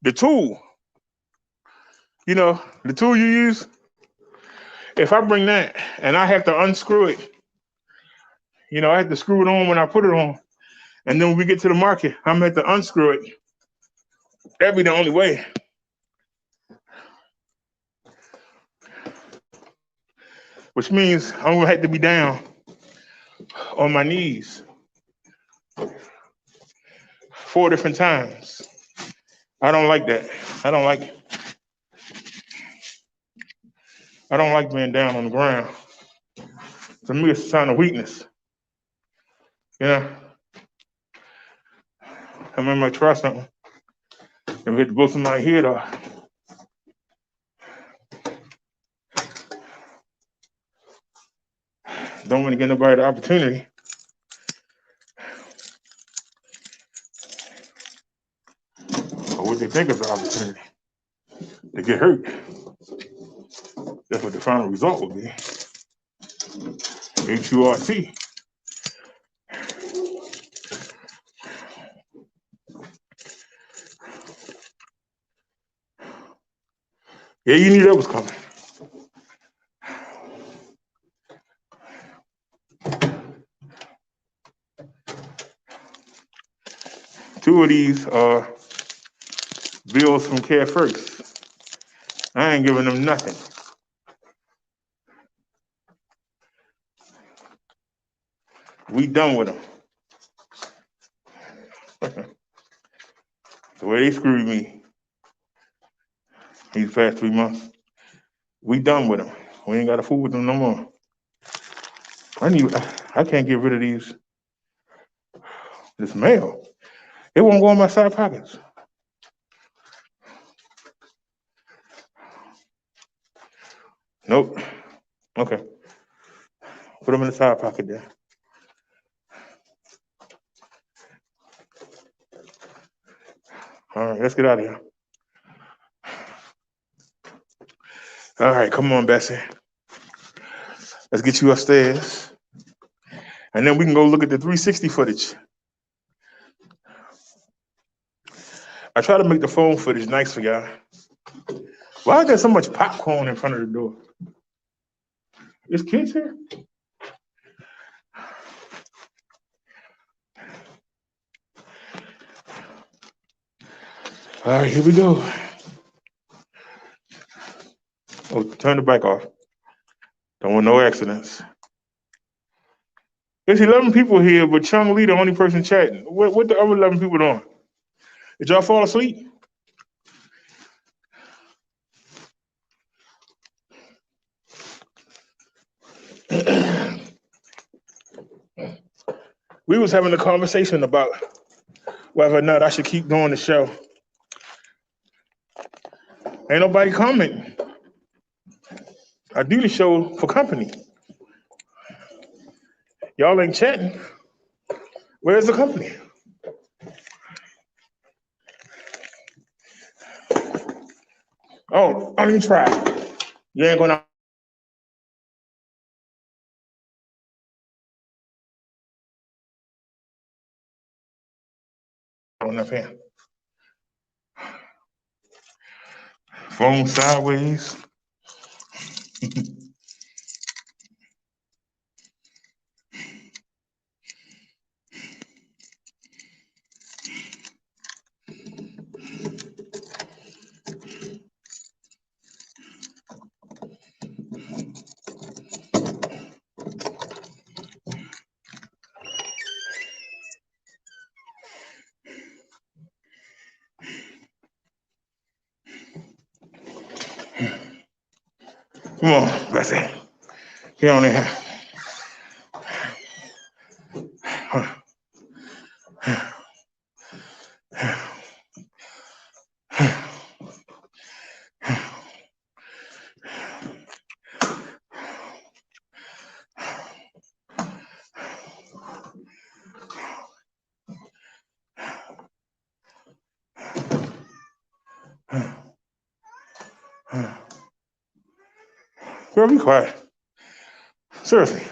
the tool. You know, the tool you use if I bring that and I have to unscrew it, I have to screw it on when I put it on. And then when we get to the market, I'm going to have to unscrew it. That'd be the only way. Which means I'm going to have to be down on my knees 4 different times. I don't like that. I don't like being down on the ground. To me, it's a sign of weakness. I remember I tried something and we had to blow somebody's head off. Don't want to give nobody the opportunity. Or what they think is the opportunity to get hurt. That's what the final result will be. HURT. Yeah, you knew that was coming. Two of these are bills from Care First. I ain't giving them nothing. We done with them. The way they screwed me these past 3 months, we done with them. We ain't got to fool with them no more. I can't get rid of this mail. It won't go in my side pockets. Nope. Okay. Put them in the side pocket there. All right, let's get out of here. All right, come on, Bessie. Let's get you upstairs. And then we can go look at the 360 footage. I try to make the phone footage nice for y'all. Why is there so much popcorn in front of the door? Is kids here? All right, here we go. Oh, turn the bike off. Don't want no accidents. There's 11 people here, but Chung Lee the only person chatting. What the other 11 people doing? Did y'all fall asleep? We was having a conversation about whether or not I should keep doing the show. Ain't nobody commenting. I do the show for company. Y'all ain't chatting. Where's the company? Oh, don't even try. You ain't gonna. Enough here. Phone sideways. Come on, Bessie. Get on there. Girl, be quiet. Seriously.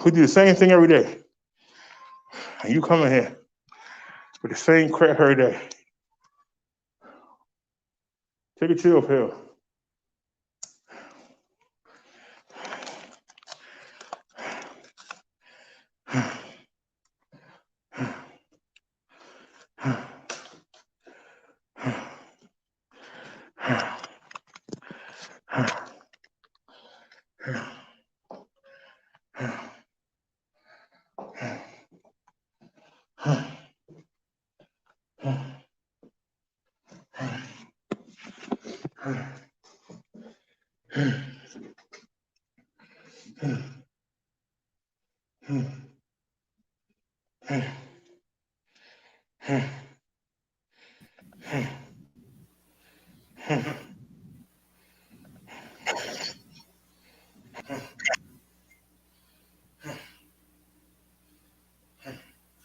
We do the same thing every day. And you come in here with the same crap every day. Take a chill pill.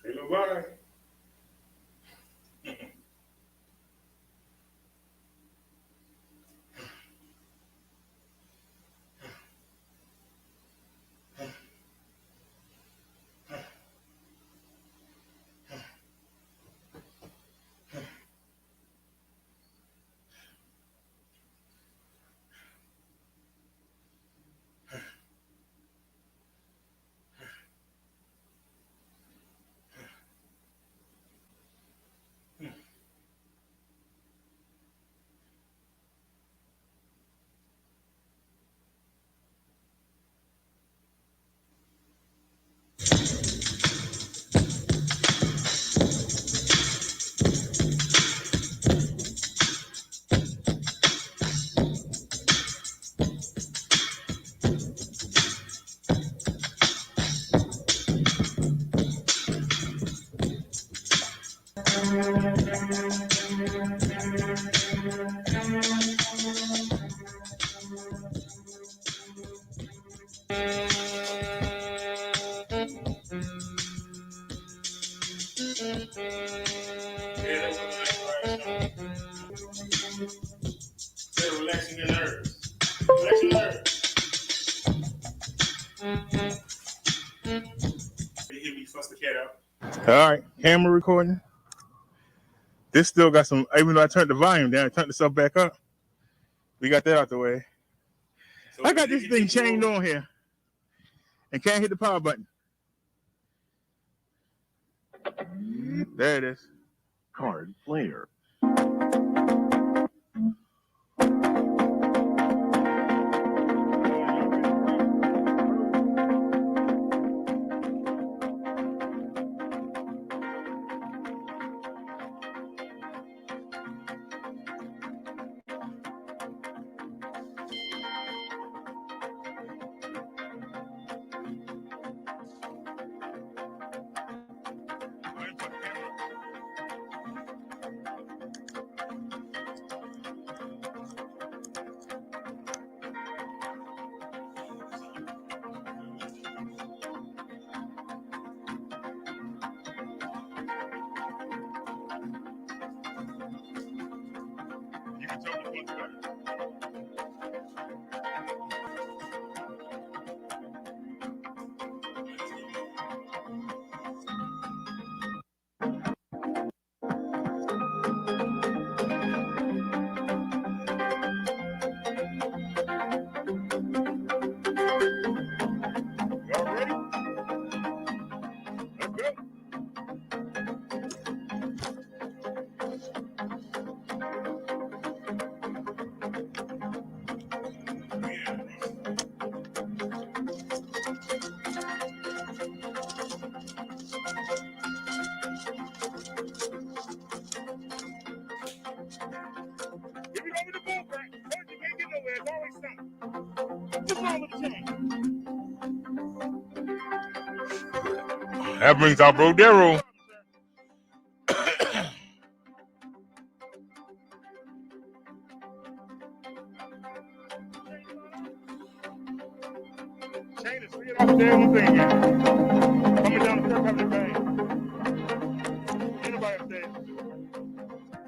Say goodbye. Yeah, that's a nice ride. They're relaxing your nerves. Relax your nerves. You hear me fuss the cat out. All right, camera recording. This still got some, even though I turned the volume down, I turned the stuff back up. We got that out the way. So I got this thing chained on here and can't hit the power button. There it is. Card player. You can tell me what's better. Y'all ready? Let's go. If you go with the bull crack, you can't get nowhere. It's always something. What's wrong with the chain? That brings out Brodero. Chain is slid off the damn thing again. Coming down the curb having a bang. Anybody upstairs?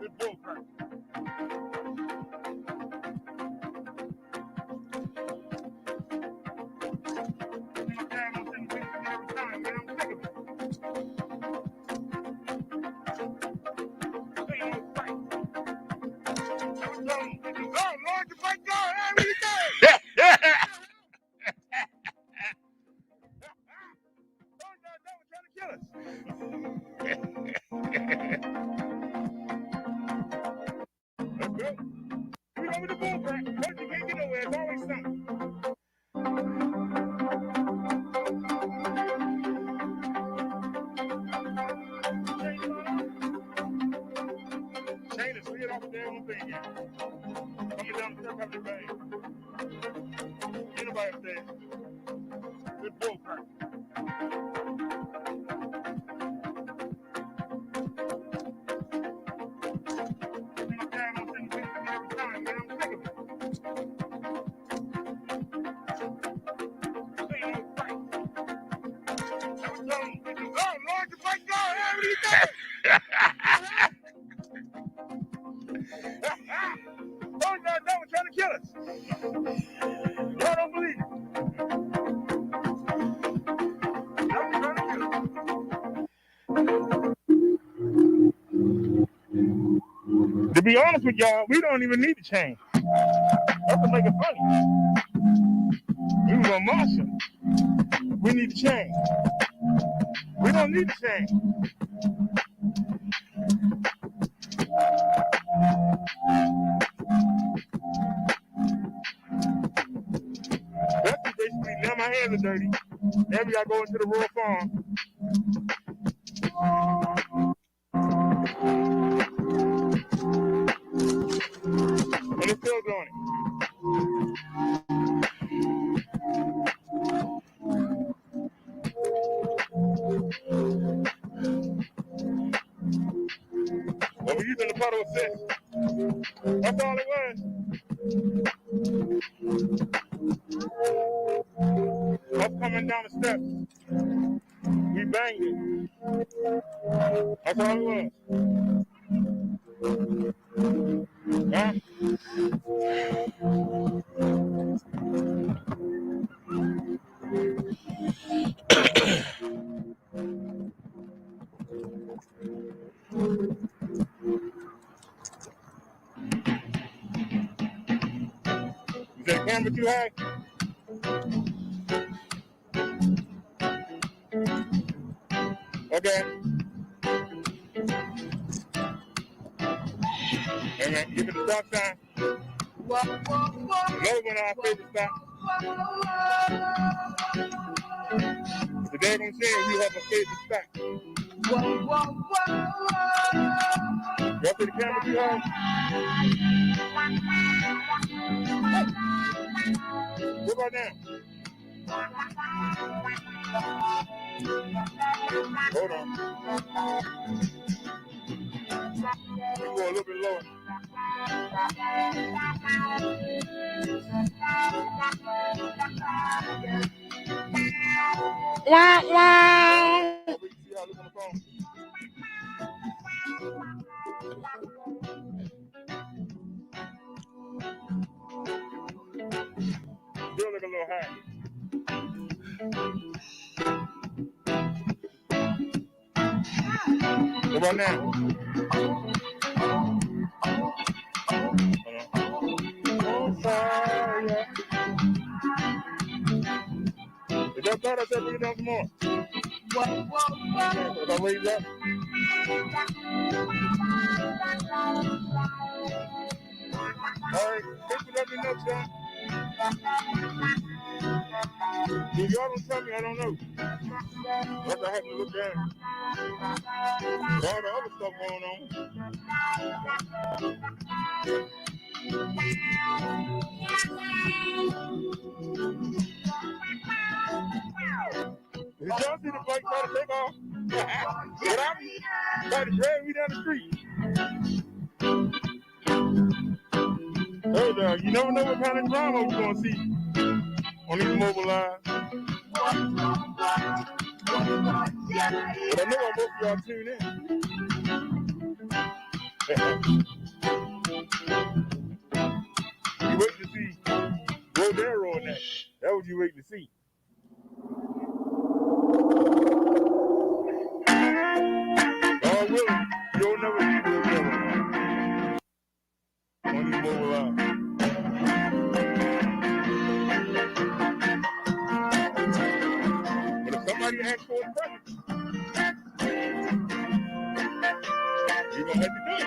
This bull crack. There's always something. Chain is slid off the damn thing again. Coming down the truck up the bank. Anybody upstairs? Good bull crap. Trying to kill us. Y'all don't believe it. Y'all trying to kill us. To be honest with y'all, we don't even need to change. That's to make it funny. We were gonna marshal. We need to change. We don't need to change. That's basically now my hands are dirty. Now we gotta go into the rural farm. And it's still doing it. Well, we're using the puddle assist. That's all it was. Us coming down the steps. We banged it. That's all it was. Huh? Is that camera too high? Okay. Hey man, give it the stop sign. Another one of our favorite stops. Today I'm saying we have a favorite stop. Y'all see the camera too high? What about now? Hold on. Let's go a little bit lower. La la. Oh, we can see how I look on the phone. Still look a little high. What about now? On fire. Is that better? I said bring it down some more. If I raise up. All right, take it up the next time. If y'all don't tell me, I don't know. Unless I have to look down. All the other stuff going on. Did y'all see the bike try to take off? What happened? Tried to drag me down the street. Hey, you never know what kind of drama we're going to see on these mobile lines. But I know most of y'all tune in. You wait to see Rodero on that. That's what you wait to see. Oh, Willie, you'll never see Rodero on these mobile lines. But if somebody asks for a present, you're going to have to do it.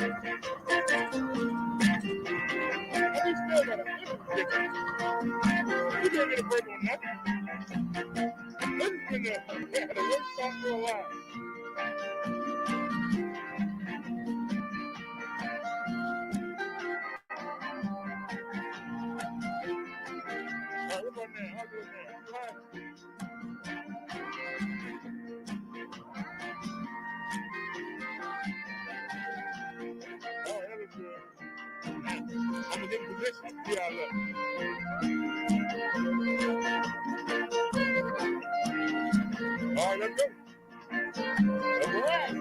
We still got a ridiculous. We can't get a break on nothing. This has been the worst song for a while. All right, what about now? How good now? Fine. All right, that looks good. I'm gonna get in position. See how I look. All right, let's go. Let's go right.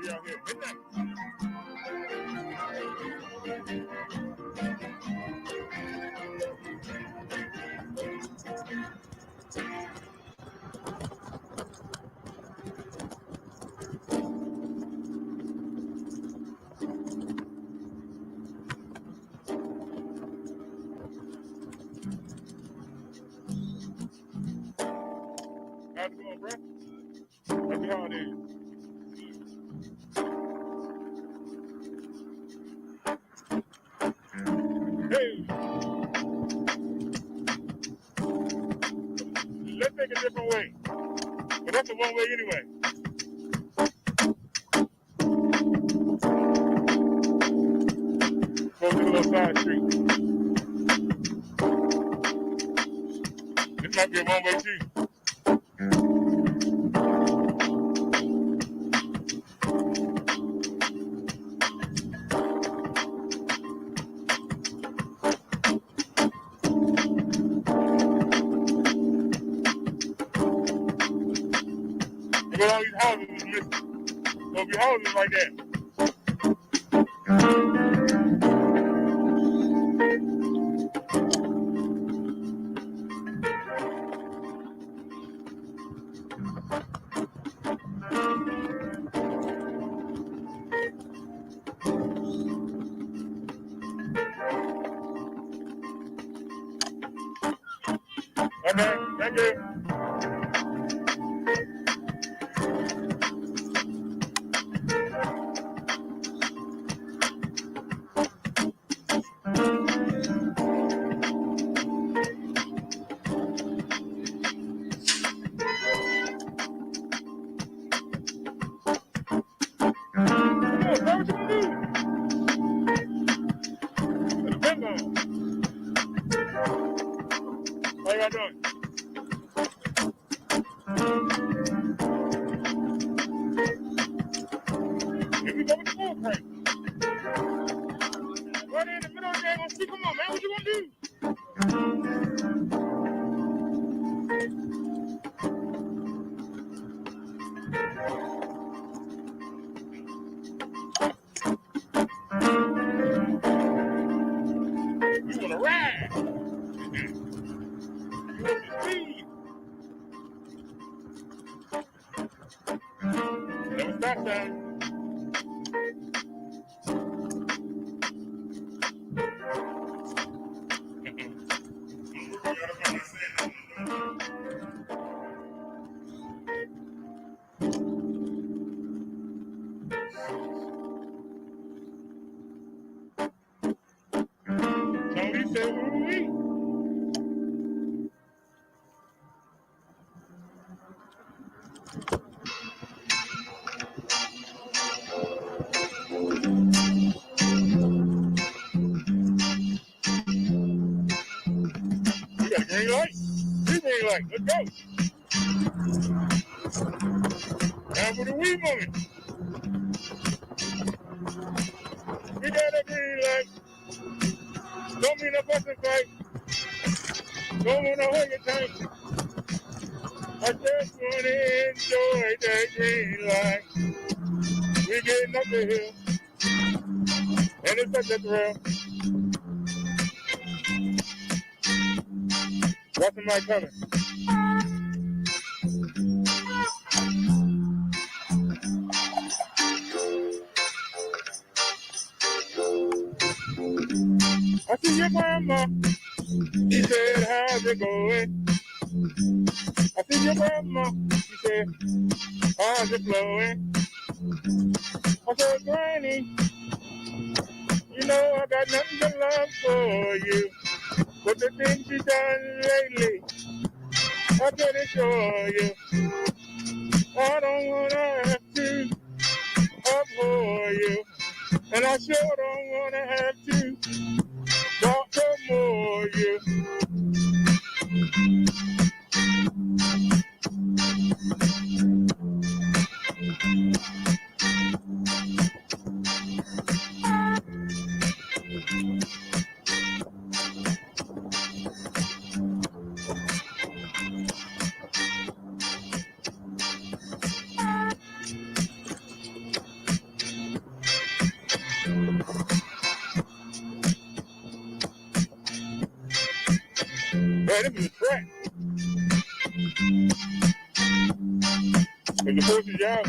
We out here midnight. How's it going, bro? Happy holidays. Hey, let's take a different way. But that's the one way anyway. Go to the little side street. This might be a one way too. Look at all these houses is missing. There'll be houses like that. Okay, thank you. How y'all doing? Here we go with the bull crank. Right in the middle of the day, gonna see, come on, man, what you gonna do? You wanna ride? You want to speed? Never stop sign. Tony said, ooh-wee. We got a green light. Green light. Let's go. Time for the wee moment. We got a green light. Don't mean a fucking fight. Don't wanna hold your tight. I just wanna enjoy that green light. We're getting up the hill. And it's such a thrill. Watch somebody coming. I see your grandma. She said, how's it going? I see your grandma. She said, how's it flowing? I said, Granny, you know I got nothing but love for you. But the things you done lately, I can assure you, I don't wanna have to abhor you. And I sure don't wanna have to talk no more you. Man, this is a track. And the force is out.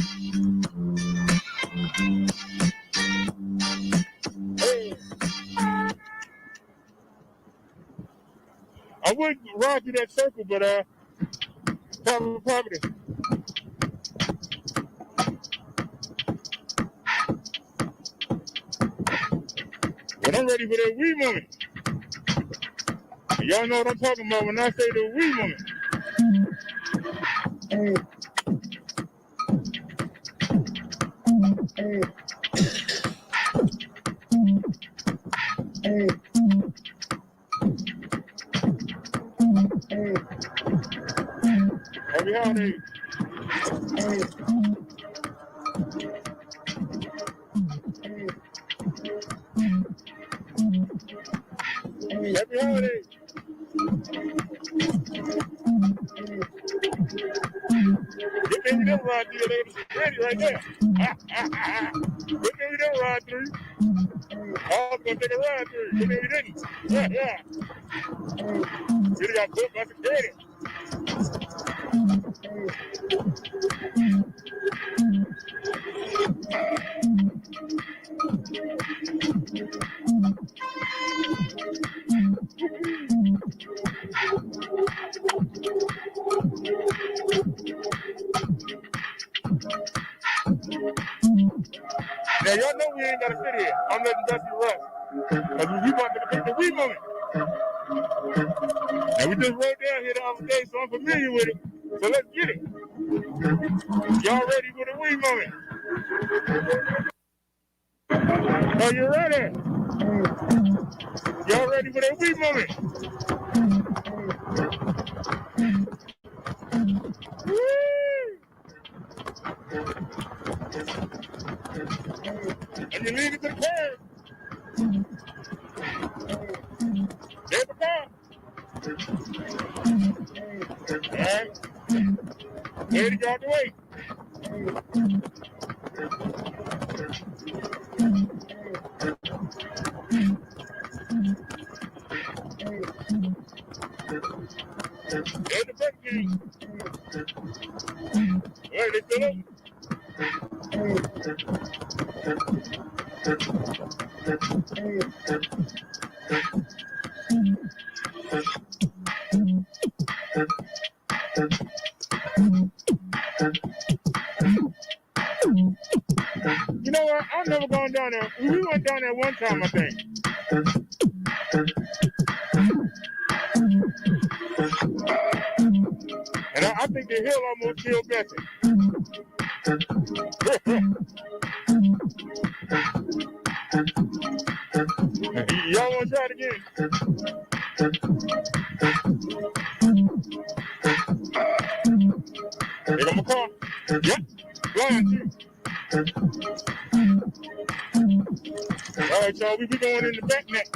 Hey. I would ride through that circle, but top of the property. But I'm ready for that wee moment. Y'all know what I'm talking about when I say the wee moment. Happy holidays. Happy holidays. Good thing we didn't ride through that lady security right there. Good thing we didn't ride through. I was gonna take a ride through. Good thing we didn't. Yeah. Really got booked by security. Now y'all know we ain't gotta sit here. I'm letting Dusty rest. Cause we about to take the wee moment. And we just rode down here the other day, so I'm familiar with it. So let's get it. Y'all ready for the wee moment? Are you ready? Y'all ready for that wee moment? Woo! And you leave it to the curb. There's the car. All right. Ready to go out the way. There's the break game. All right, they still open. You know what? I've never gone down there. We went down there one time, I think. And I think the hill almost killed Bessie. Y'all want to try it again? Here come my car. Yep. Blind too. All right, y'all. We be going in the back net.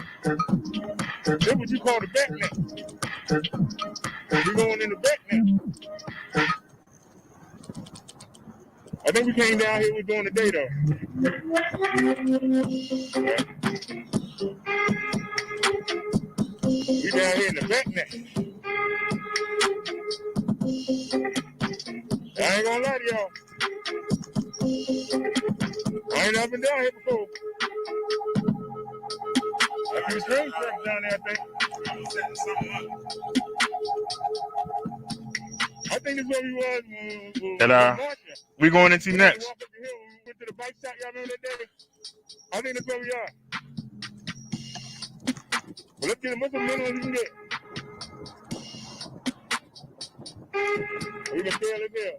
That's what you call the back net. We going in the back net. I think we came down here. We're doing the day though. We down here in the back net. I ain't gonna lie to y'all. I ain't never been down here before. I see the train tracks down there, I think. I think this is where we was that we going into next. Walk up the hill when we went to the bike shop, y'all remember that day? I think that's where we are. Well, let's get as much minimum we can get. We can stay in there.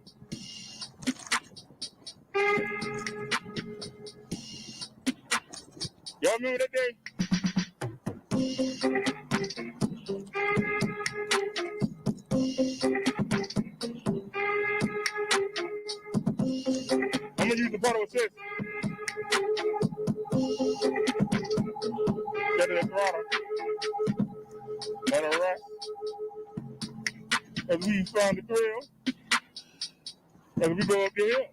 Y'all remember that day? I'm gonna use the bottle assist. Get the throttle. Let her rock. As we found the trail. As we go up the hill.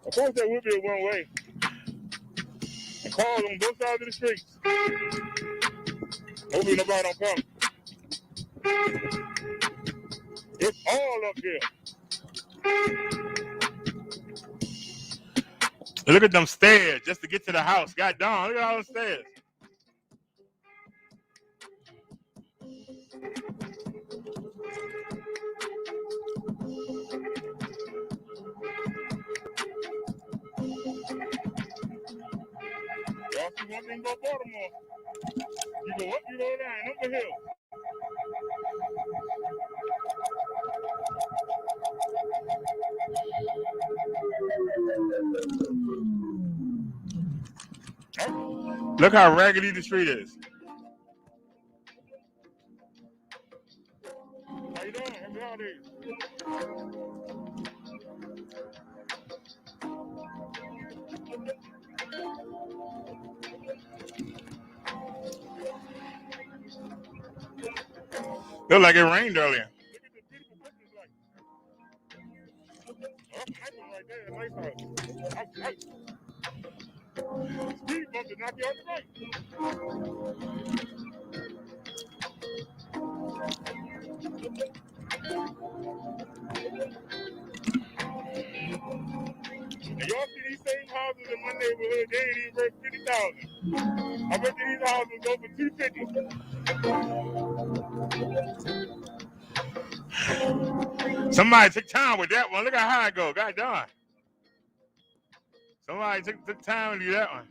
Of course, that would be a one way. And cars on both sides of the street. Hopefully, nobody don't come. It's all up here. Look at them stairs just to get to the house. God darn, look at all the stairs. Y'all see one thing about Baltimore. You go up, you go down, up the hill. Look how raggedy the street is. How you doing? Happy holidays. Looked like it rained earlier. Look at the beautiful Christmas lights. Oh, that's nice one right there. Nice house. That's nice. Speed bump to knock you out the right. And y'all see these same houses in my neighborhood, they ain't even worth 50,000. I bet you these houses go for 250. Somebody took time with that one. Look how high it go. God darn. Somebody took time to do that one.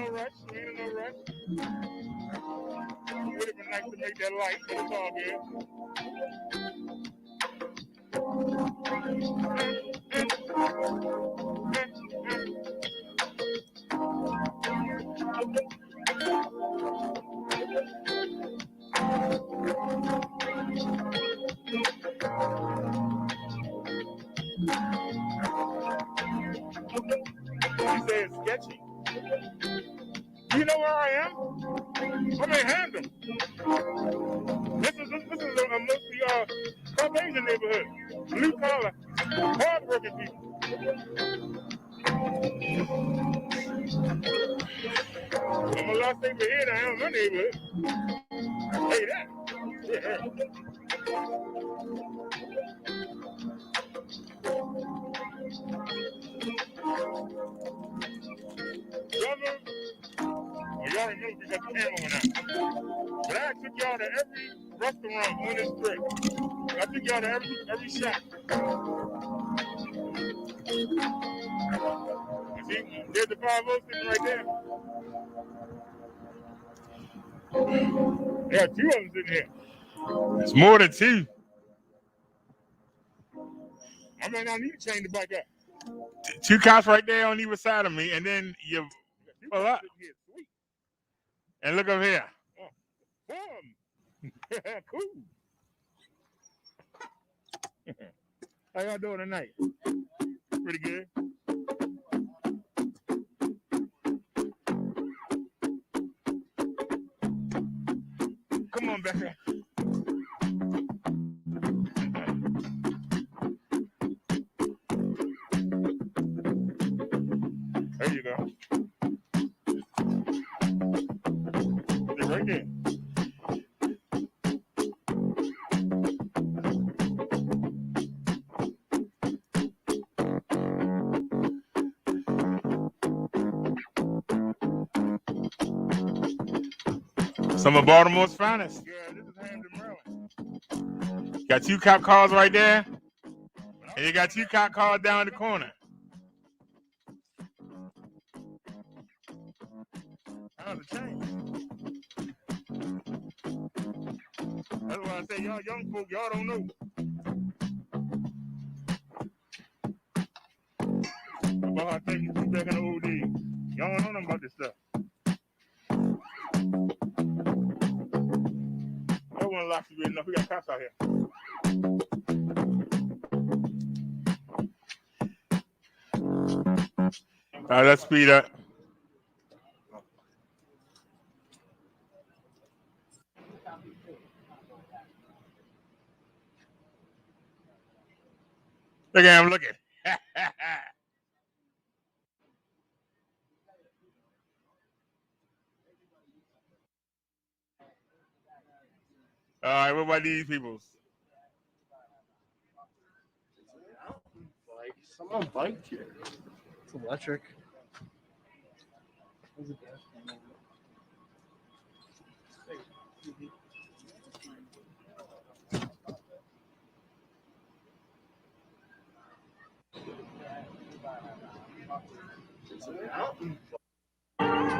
Relax. We ain't in no rush. It would have been nice to make that light, but it's all good. You say it's sketchy. You know where I am? I'm in Hampton. This is a mostly Caucasian neighborhood. Blue collar, hard-working people. I'm a lot safer here than I am in my neighborhood. Hey, that. Yeah. Y'all remember because the camera went out. But I took y'all to every restaurant on this trip. I took y'all to every shop. You see, there's the 5-0 sitting right there. There are 2 of them sitting here. It's more than 2. I may not need to change the bike up. 2 cops right there on either side of me, and then you pull up. And look up here. Oh, cool. How y'all doing tonight? Pretty good. Come on, Becca. There you go. They're right there. Some of Baltimore's finest. Yeah, this is Hampton, Maryland. Got two cop cars right there, and you got two cop cars down the corner. How's the change? That's why I say y'all young folk, y'all don't know. About how things used to be back in the old days. Y'all don't know nothing about this stuff. That one lock you enough. We got cops out here. All right, let's speed up. Look at him looking. All right, what about these peoples? Like someone biked here. It's electric.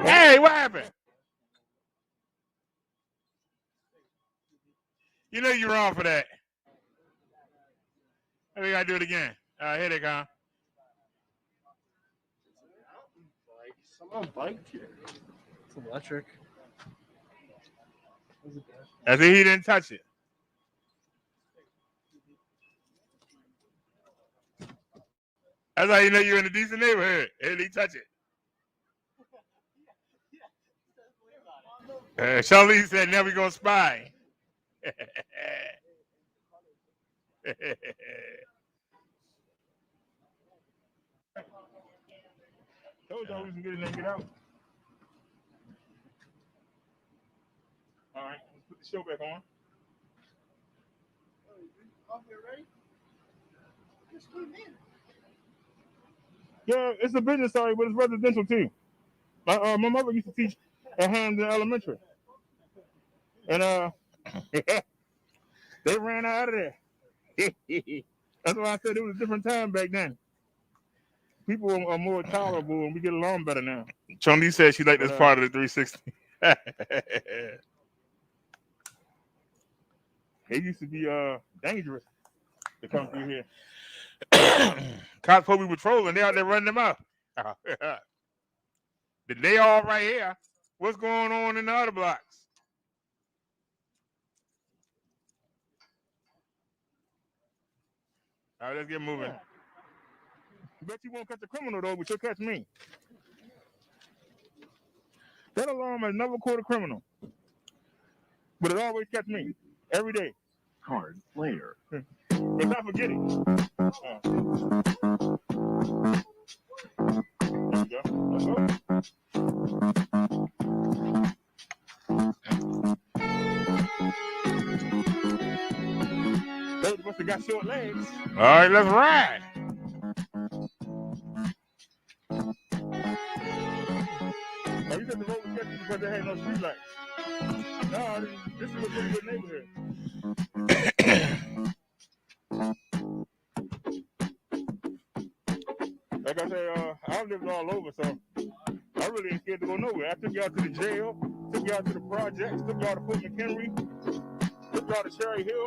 Hey, what happened? You know you're wrong for that. We gotta do it again. Here they come. Like someone biked here. It's electric. As if he didn't touch it. That's how you know you're in a decent neighborhood. And he touch it. Charlie said, now we gonna spy. Told y'all we can get in there and get out. All right, let's put the show back on. Yeah, it's a business, sorry, but it's residential too. My mother used to teach at Hampton Elementary. And they ran out of there. That's why I said it was a different time back then. People are more tolerable and we get along better now. Chondi said she liked this part of the 360. It used to be dangerous to come through here. Cops probably patrolling, they out there running them out. They all right here. What's going on in the other blocks? All right, let's get moving. Yeah. Bet you won't catch a criminal though, but you'll catch me. That alarm has never caught a criminal, but it always catch me every day. Card player. But not forget it. There you go. Let's go. Those must have got short legs. All right, let's ride. Oh, you said the road was catchy because they had no street lights. No, this is a pretty good neighborhood. Like I said, I've lived all over, so I really ain't scared to go nowhere. I took y'all to the jail, took y'all to the projects, took y'all to Fort McHenry, took y'all to Cherry Hill.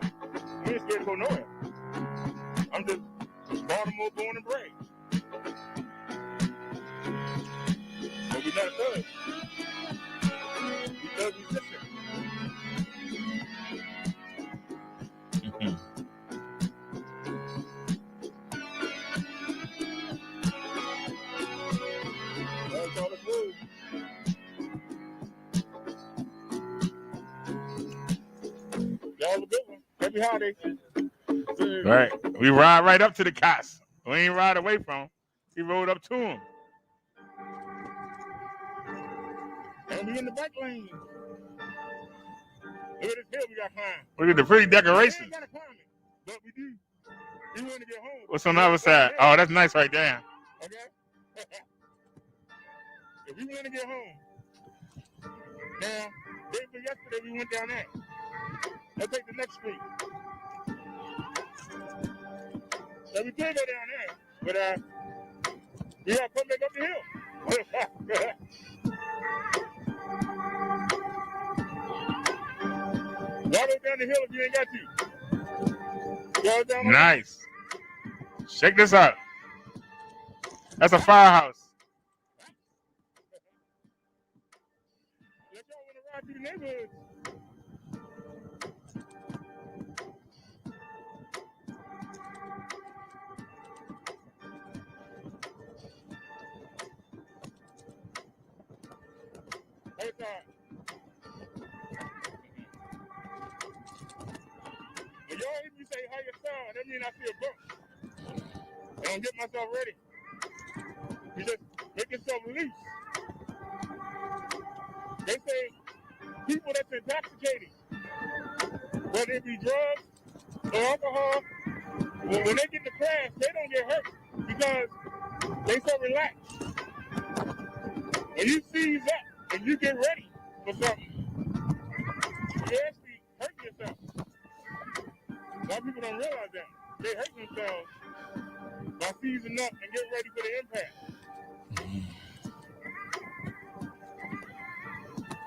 We ain't scared to go nowhere. I'm just Baltimore born and bred. But we not thugs. We thugs resistant. That's all it's moved. Y'all a good one. Happy holiday. Right. We ride right up to the cops. We ain't ride away from them. We rode up to them. Don't be in the back lane. Look at this hill we got climbed. Look at the pretty decorations. We ain't gotta climb it, but we do. We want to get home. What's on the other side? Oh, that's nice right there. Okay. If we want to get home, now, day for yesterday we went down there. Let's take the next street. So we could go down there, but we gotta come back up the hill. Y'all go down the hill if you ain't got to. Y'all down nice. Check this out. That's a firehouse. Let y'all want to ride through the neighborhood. Hey, time. When y'all hear me say how you sound, that means I see a bump. I don't get myself ready. You just make yourself loose. They say people that's intoxicated, whether it be drugs or alcohol, when they get to crash, they don't get hurt because they so relaxed. When you seize up and you get ready for something, you actually hurt yourself. A lot of people don't realize that. They hurt themselves by seizing up and get ready for the impact.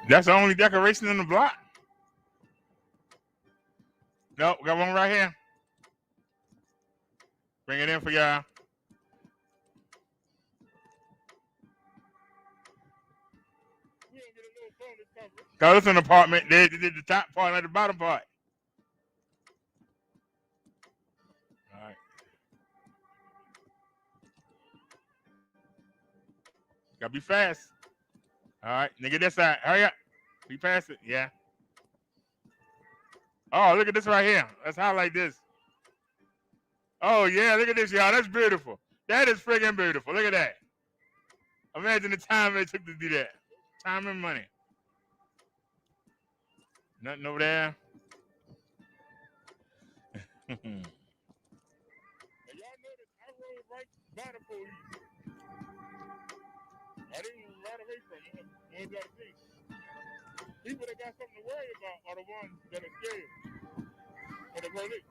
That's the only decoration in the block. No, we got one right here. Bring it in for y'all. We don't get a little bonus coverage. Cause it's an apartment. They did the top part and the bottom part. All right. Gotta be fast. All right, nigga, this side. Hurry up. We passed it. Yeah. Oh, look at this right here. Let's highlight this. Oh, yeah, look at this, y'all. That's beautiful. That is friggin' beautiful. Look at that. Imagine the time it took to do that. Time and money. Nothing over there. And y'all notice I rode right by the police. I didn't ride away from them. Ones that see. People that got something to worry about are the ones that are scared of the police.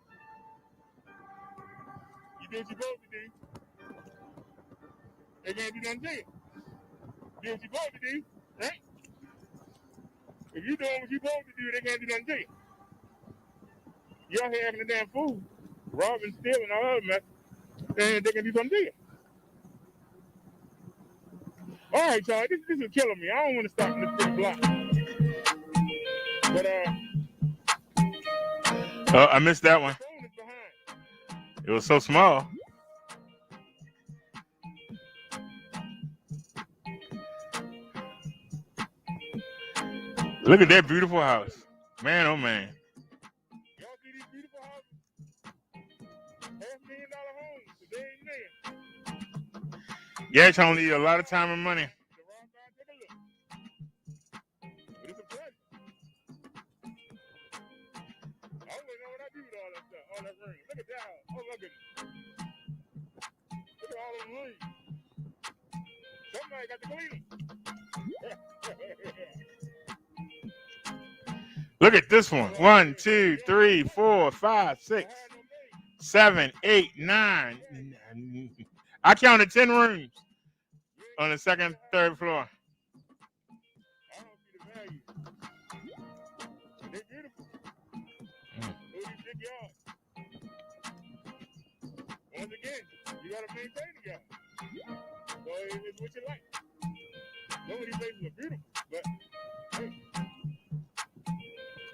You do what you're supposed to do. They can't do nothing to you. Do what you're supposed to do, right? If you're doing what you're supposed to do, they can't do nothing to you. You out here having a damn fool, robbing, stealing, all that mess, and they can do something to you. All right, y'all, this is killing me. I don't want to stop in this big block. But, oh, I missed that one. It was so small. Look at that beautiful house. Man, oh, man. Y'all see these beautiful houses? $500,000 homes, so they ain't there. Yeah, it's only a lot of time and money. All that ring. Look at that house. Oh, look at it. Look at all them rings. Somebody got to clean them. Look at this one. 1, 2, 3, 4, 5, 6, 7, 8, 9. I counted 10 rooms on the second, third floor. I don't see the value. They're beautiful. Look at these big yards. Once again, you gotta maintain the yard. So it's what you like. Some of these places are beautiful, but hey.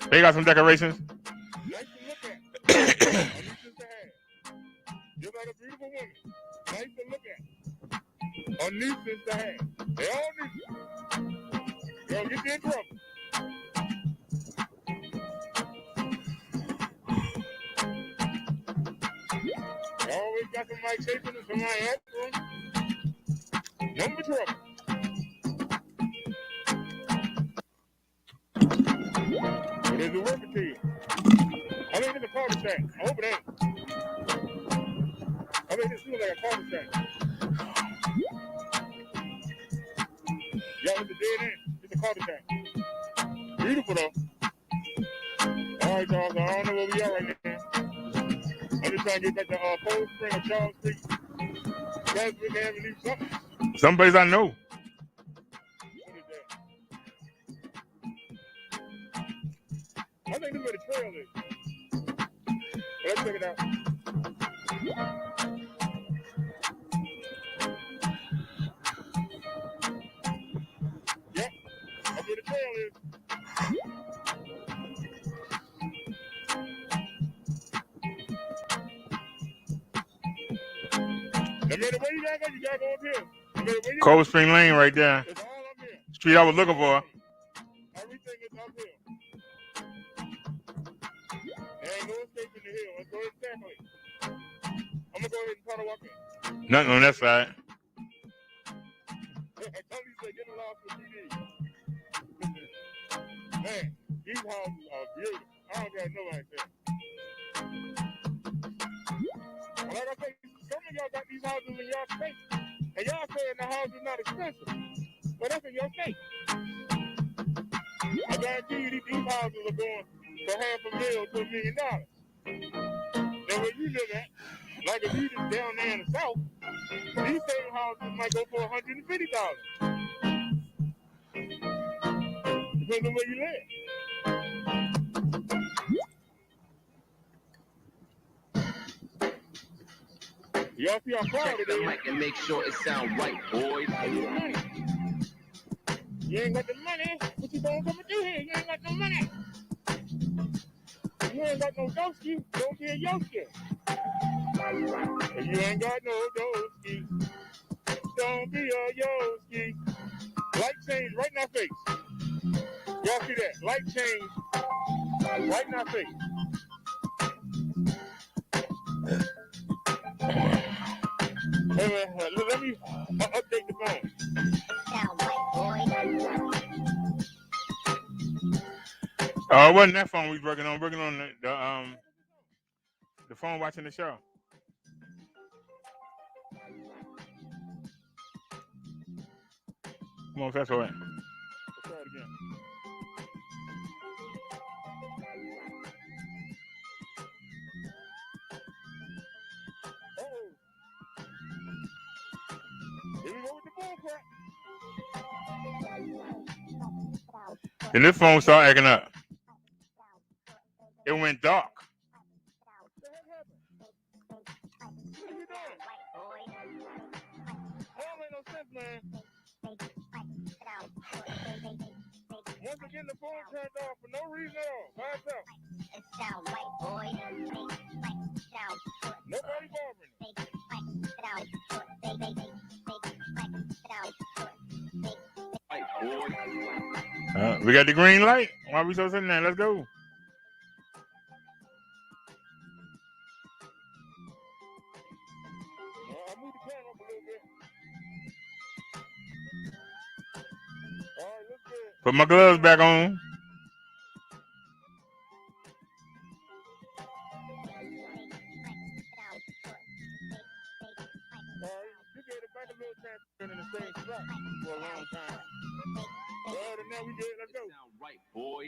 They got some decorations. Nice to look at. A nuisance to have. Just like a beautiful woman. Nice to look at. A nuisance to have. They all nuisance. They'll get you in trouble. Always got somebody chasing and somebody after them. Number trouble. cul-de-sac. I hope it ain't. I mean, this looks like a cul-de-sac. Y'all, it's a dead end. It's a cul-de-sac. Beautiful, though. All right, y'all. So I don't know where we are right now. I'm just trying to get back to Cold Spring or Charles Street. Brunswick Avenue, something. Someplace I know. What is that? I think this is where the trail is. But let's check it out. Yep, that's where the trail is. No matter where you gotta go up here. No matter where you Cold Spring Lane right there. It's all up here. Street I was looking for. Everything is up here. There ain't no escape in the hill. Let's go ahead and tackle it. I'm gonna go ahead and try to walk in. Nothing on that side. Tony said, get lost with PD. Man, these houses are beautiful. I don't got nobody there. Like I said, some of y'all got these houses in y'all state. And y'all saying the house is not expensive. But that's in your state. I guarantee you these houses are going for $500,000 to $1 million. Now where you live at, like if you just down there in the south, these same houses might go for $150,000. Depends on where you live. Y'all see how proud Check it the is? mic and make sure it sound right, boys. You ain't got the money. What you gonna come and do here? You ain't got no money. You ain't got no doski. Don't be a yoski. If you ain't got no doski, don't be a yoski. Light change right in our face. Y'all see that? Light change right in our face. Hey man, let me update the phone. It wasn't that phone we was working on. Working on the phone watching the show. Come on, fast forward. Let's try it again. Here we go with the bullcrap. And this phone started acting up. It went dark. What are you doing? That make no sense, man. Once again, the phone turned off for no reason at all. By itself. It sound white, boy. Nobody bothering. We got the green light. Why are we so sitting there? Let's go. I moved the camera up a little bit. All right, let's go. Put my gloves back on. All right, you gave it back a little time in the same spot for a long time. Well, other than that, we good. Let's go. Sound right, boy.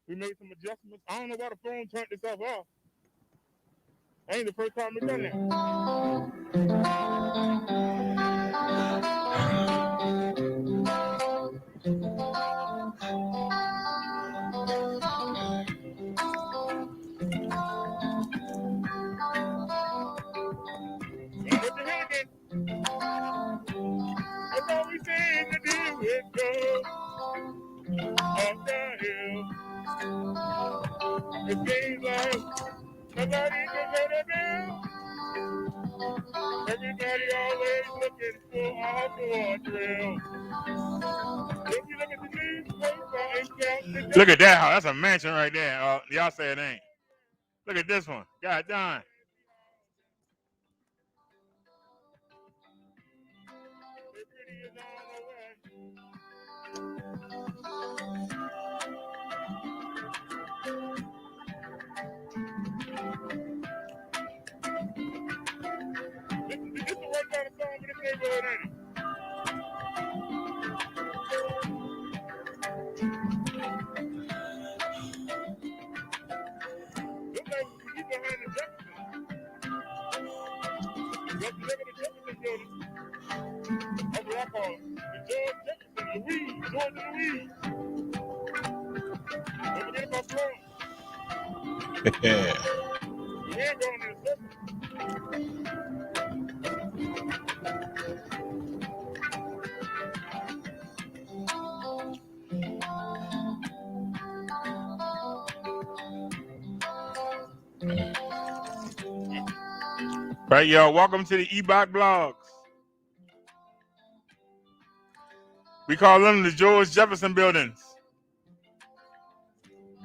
We made some adjustments. I don't know why the phone turned itself off. Ain't the first time we done that. Put your hand in. That's all we seem to do is go up the hill. It seems like nobody can pay the bill. Everybody always looking for a door drill. If you look at the newspaper and count the... Look at that house. That's a mansion right there. Y'all say it ain't. Look at this one. God darn. good, ain't it? Look like you behind the Jefferson. You got to look at the Jefferson building. That's what I call it. The George Jefferson, Louise, Georgia Louise. Don't forget about Florence. Yeah. We ain't going to the circle. Right, y'all. Welcome to the Ebot Blogs. We call them the George Jefferson buildings.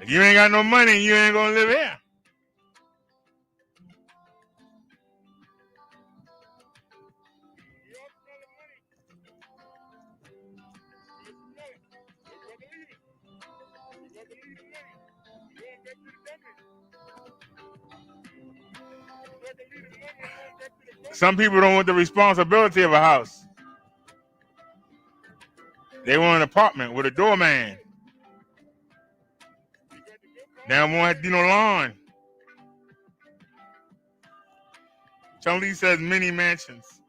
If you ain't got no money, you ain't gonna live here. Some people don't want the responsibility of a house. They want an apartment with a doorman. They don't want to do no lawn. Chun-Li says mini mansions.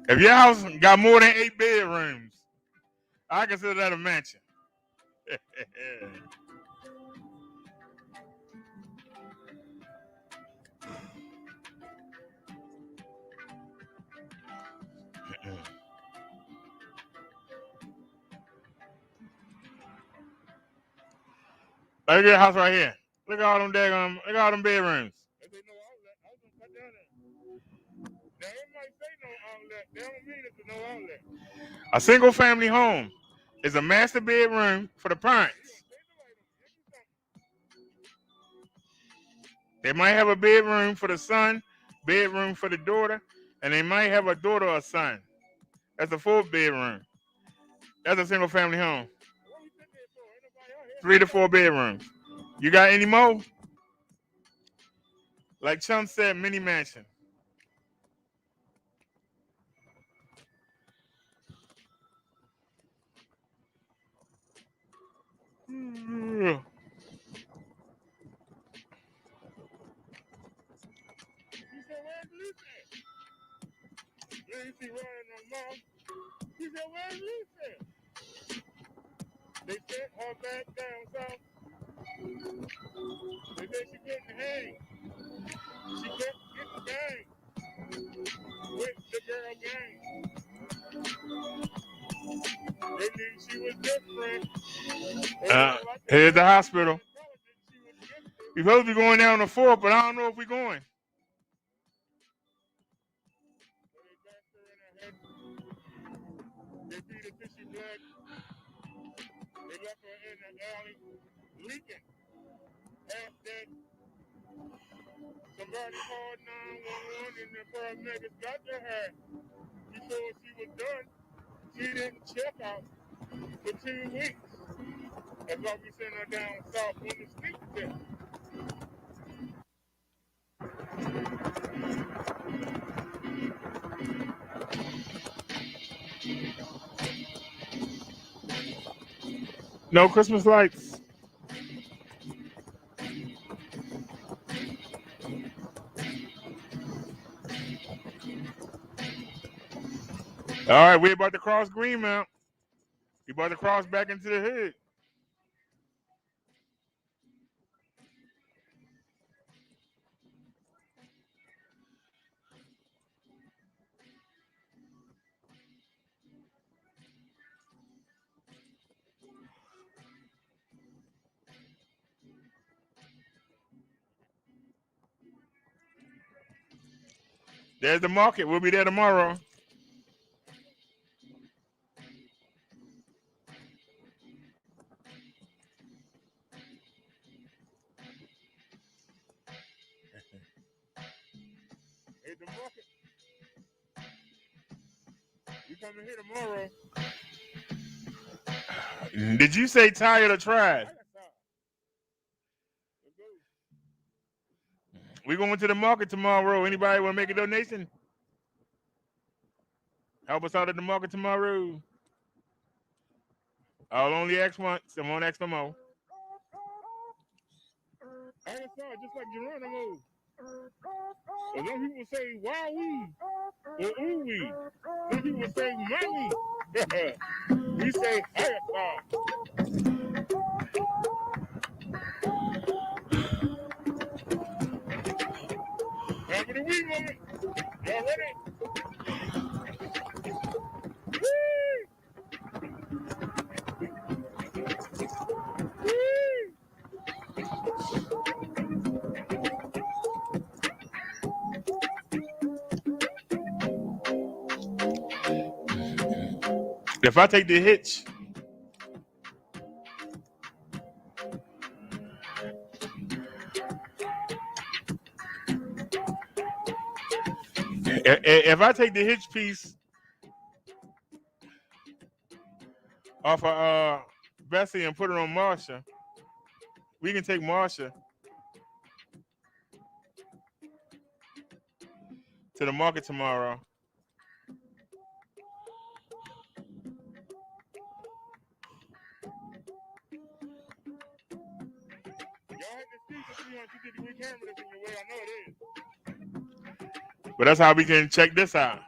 If your house got more than 8 bedrooms, I consider that a mansion. Look at the house right here. Look at all them daggone, look at all them bedrooms. They say no outlet. I was gonna cut down there. Now they might say no outlet. They don't mean it's no outlet. A single family home is a master bedroom for the parents. They might have a bedroom for the son, bedroom for the daughter, and they might have a daughter or a son. That's a full bedroom. That's a single family home. 3 to 4 bedrooms. You got any more? Like Chum said, mini mansion. He said, where's Lucy? They sent her back down south. They said she couldn't hang. She kept getting banged with the girl gang. They knew she was different. Here's the hospital. We're supposed to be going down the 4th, but I don't know if we're going. They beat her till she bled. They left her in the alley leaking. Half dead. Somebody called 911 and the paramedics got to her. Before she was done, she didn't check out for 2 weeks. That's why we sent her down south on the street there. No Christmas lights. All right, we're about to cross Greenmount. We're about to cross back into the hood. There's the market. We'll be there tomorrow. Hey, the market. You coming here tomorrow? Did you say tired or tried? We going to the market tomorrow. Anybody want to make a donation? Help us out at the market tomorrow. I'll only ask once. I won't ask no more. I saw it just like Geronimo. Well, some people say wowee or ooh-wee. Some people say mommy. We say hayasar. Time for the week moment. Y'all ready? Woo! Woo! If I take the hitch, if I take the hitch piece off of Bessie and put it on Marsha, we can take Marsha to the market tomorrow. But that's how we can check this out.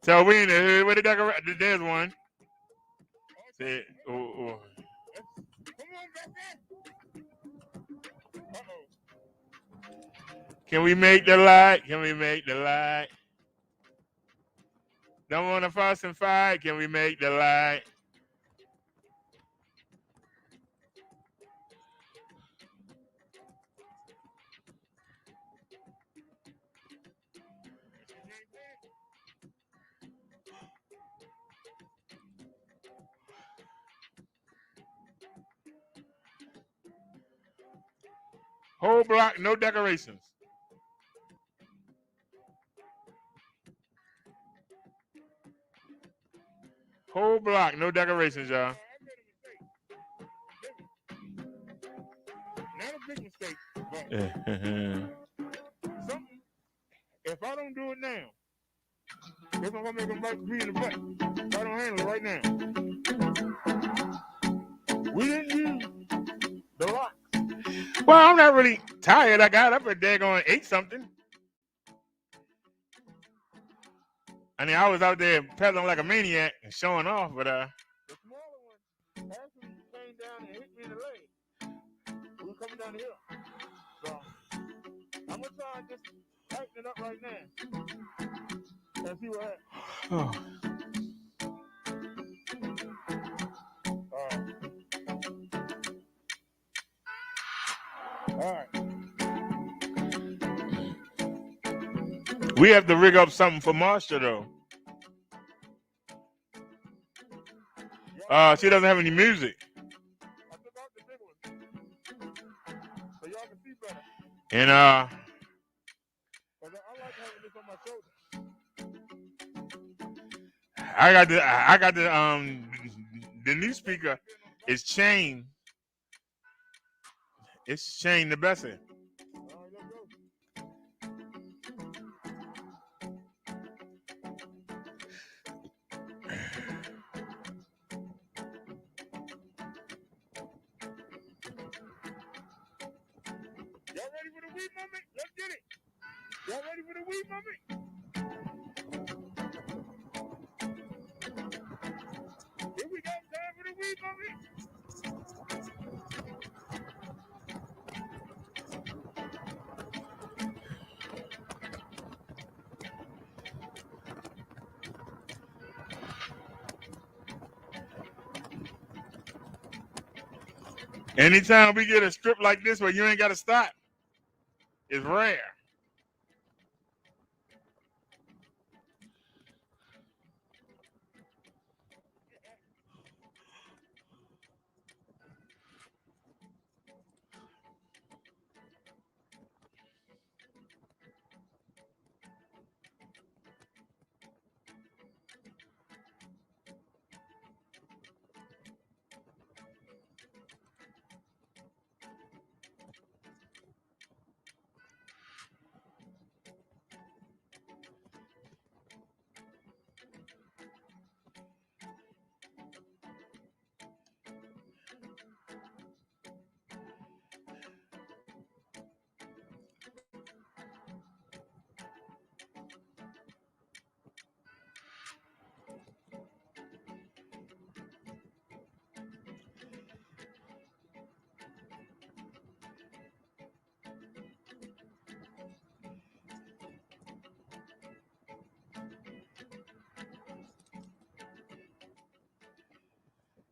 So we in there. Where the decoration? There's one. Say, oh. Can we make the light? Can we make the light? Don't want to fuss and fight. Can we make the light? Whole block, no decorations. Whole block, no decorations, y'all. Not a big mistake, but something. If I don't do it now, they're gonna make them bite me in the butt. If I don't handle it right now. We didn't use the lock. Well, I'm not really tired. I got up a daggone ate something. I mean, I was out there pedaling like a maniac and showing off, but the smaller one actually came down and hit me in the leg. We were coming down the hill. So I'm gonna try and just tighten it up right now and see what happens. All right. We have to rig up something for Marsha though. She doesn't have any music. I took out the big one so y'all can see better. And I like having this on my shoulder. I got the new speaker is chained. It's chained to Bessie. Y'all ready for the weed moment? Let's get it. Y'all ready for the weed moment? Here we go. Time for the weed moment. Anytime we get a strip like this where you ain't got to stop, it's rare.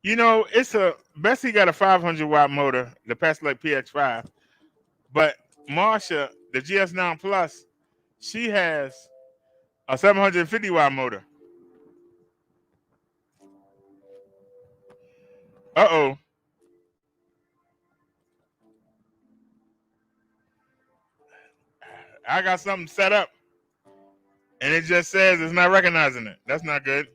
You know, Bessie got a 500-watt motor, the Peslec PX5, but Marsha, the GS9 Plus, she has a 750-watt motor. Uh-oh. I got something set up, and it just says it's not recognizing it. That's not good.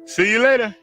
See you later.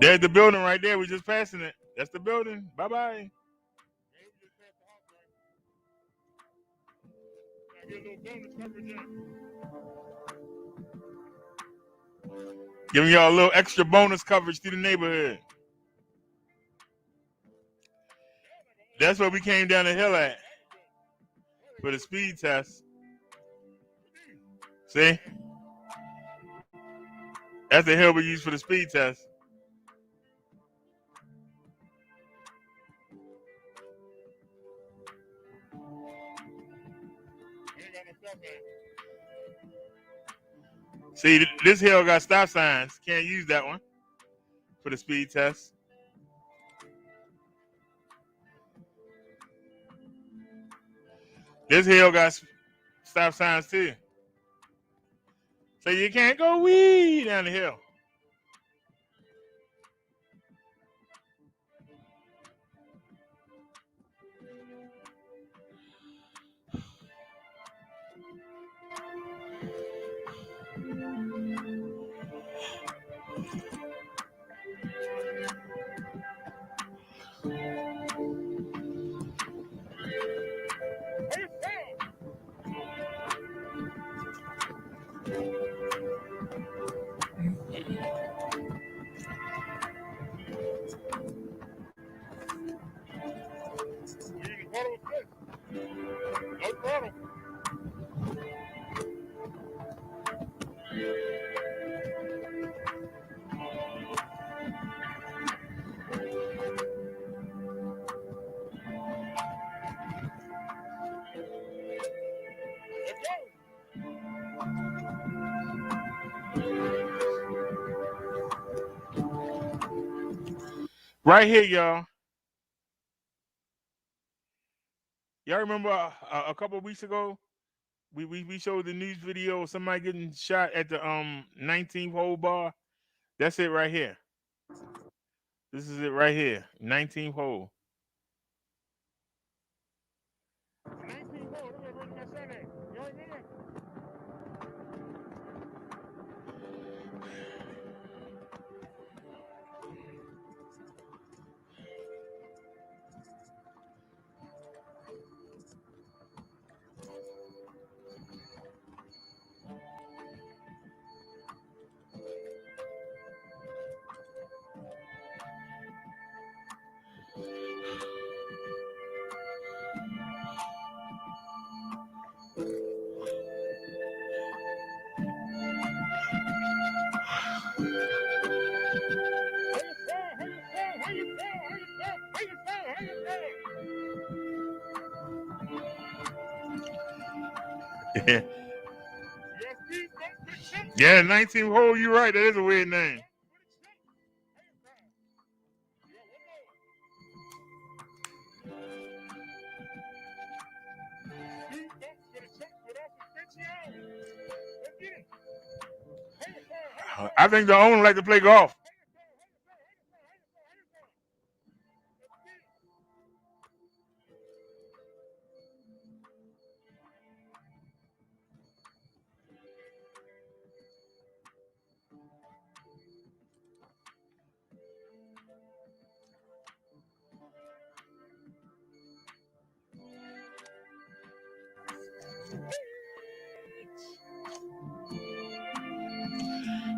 There's the building right there. We're just passing it. That's the building. Bye-bye. Giving y'all a little extra bonus coverage through the neighborhood. That's where we came down the hill at for the speed test. See? That's the hill we use for the speed test. See, this hill got stop signs. Can't use that one for the speed test. This hill got stop signs too. So you can't go wee down the hill. Right here, y'all. Y'all remember a couple of weeks ago, we showed the news video of somebody getting shot at the 19th hole bar. That's it right here. This is it right here. 19th hole. 19th hole. Look at my son at. Y'all remember? Yeah, 19th hole. You're right. That is a weird name. I think the owner like to play golf.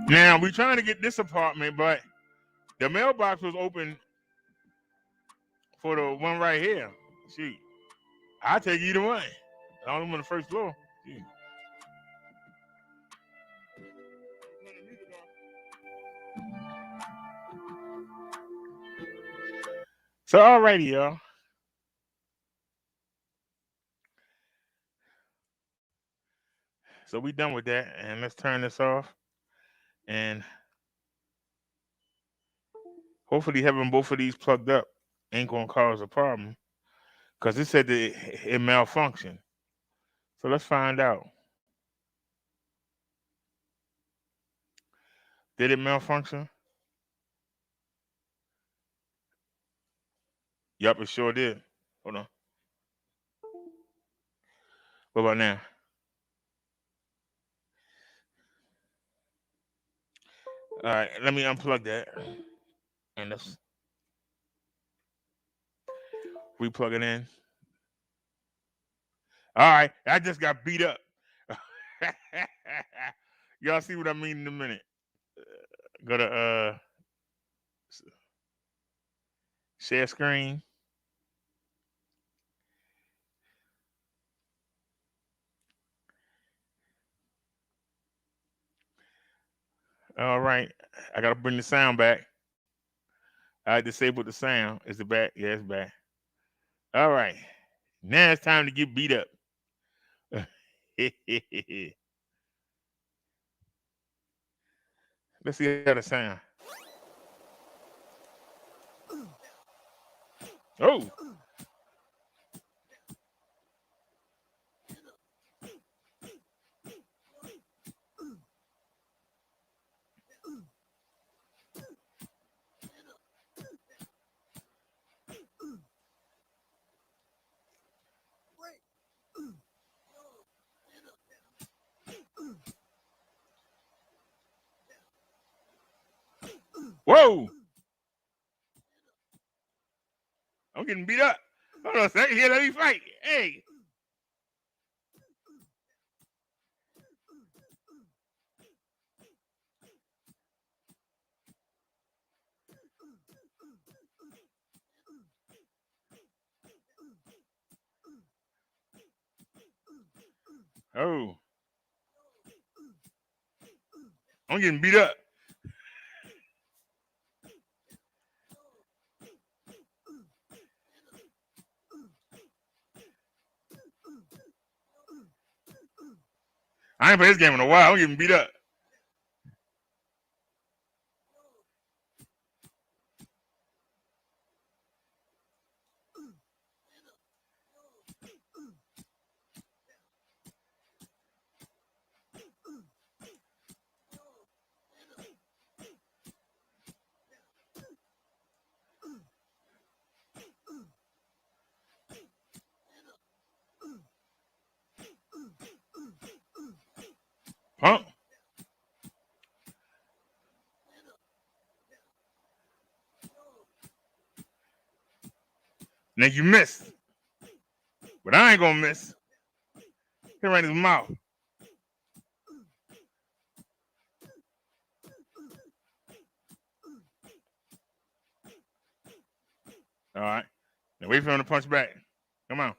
Now we're trying to get this apartment, but the mailbox was open for the one right here. Shoot, I'll take either one. I don't on the first floor. Shoot. So alrighty, y'all. So we done with that, and let's turn this off. And hopefully having both of these plugged up ain't gonna cause a problem, because it said that it malfunctioned. So let's find out. Did it malfunction? Yup, it sure did. Hold on. What about now? All right, let me unplug that. And let's replug it in. All right, I just got beat up. Y'all see what I mean in a minute. Go to share screen. All right, I gotta bring the sound back. I disabled the sound. Is it back? Yeah, it's back. All right, now it's time to get beat up. Let's see how the sound. Oh. Whoa! I'm getting beat up. Hold on a second here. Let me fight. Hey. Oh. I'm getting beat up. I ain't played this game in a while. I'm getting beat up. Pump. Now you missed. But I ain't gonna miss. Hit right in his mouth. All right. Now wait for him to punch back. Come on.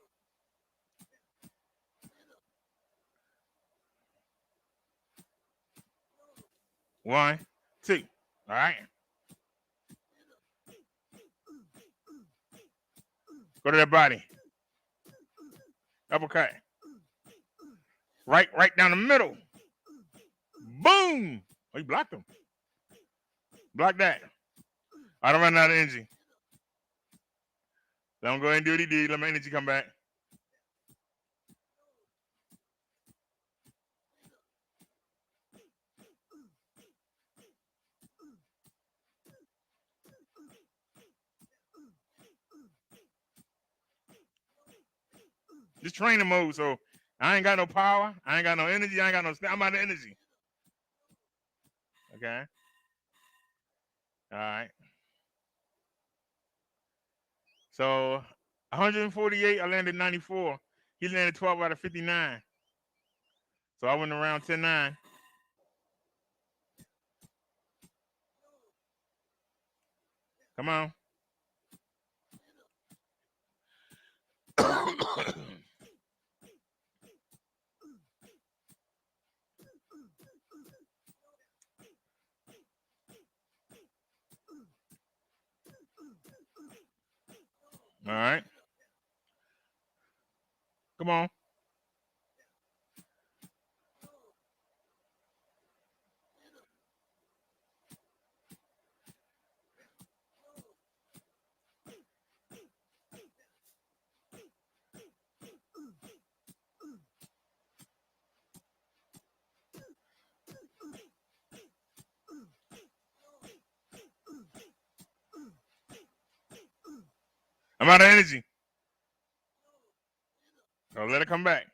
One, two. All right. Go to that body. Uppercut. Right down the middle. Boom. Oh, you blocked him. Block that. I don't run out of energy. Let him go ahead and do what he did. Let my energy come back. Just training mode, so I ain't got no power. I ain't got no energy. I ain't got no. I'm out of energy. Okay. All right. So 148, I landed 94. He landed 12 out of 59. So I went around 10-9. Come on. All right. Come on. I'm out of energy. So let it come back.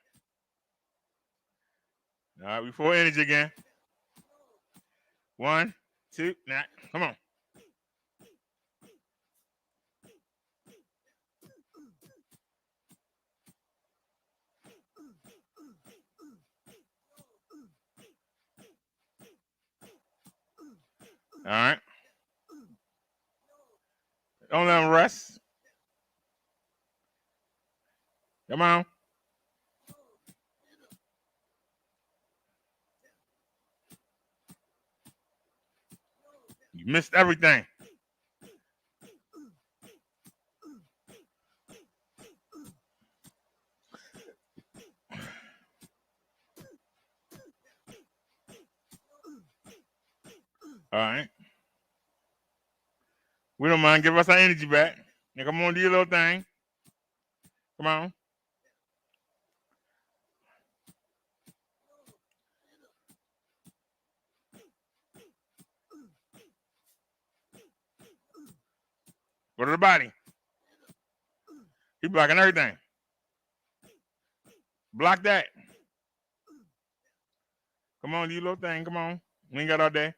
All right, we full energy again. 1, 2, now, come on. All right. Don't let him rest. Come on. You missed everything. All right. We don't mind. Give us our energy back. Now come on, do your little thing. Come on. Go to the body. He blocking everything. Block that. Come on, do your little thing. Come on. We ain't got all day.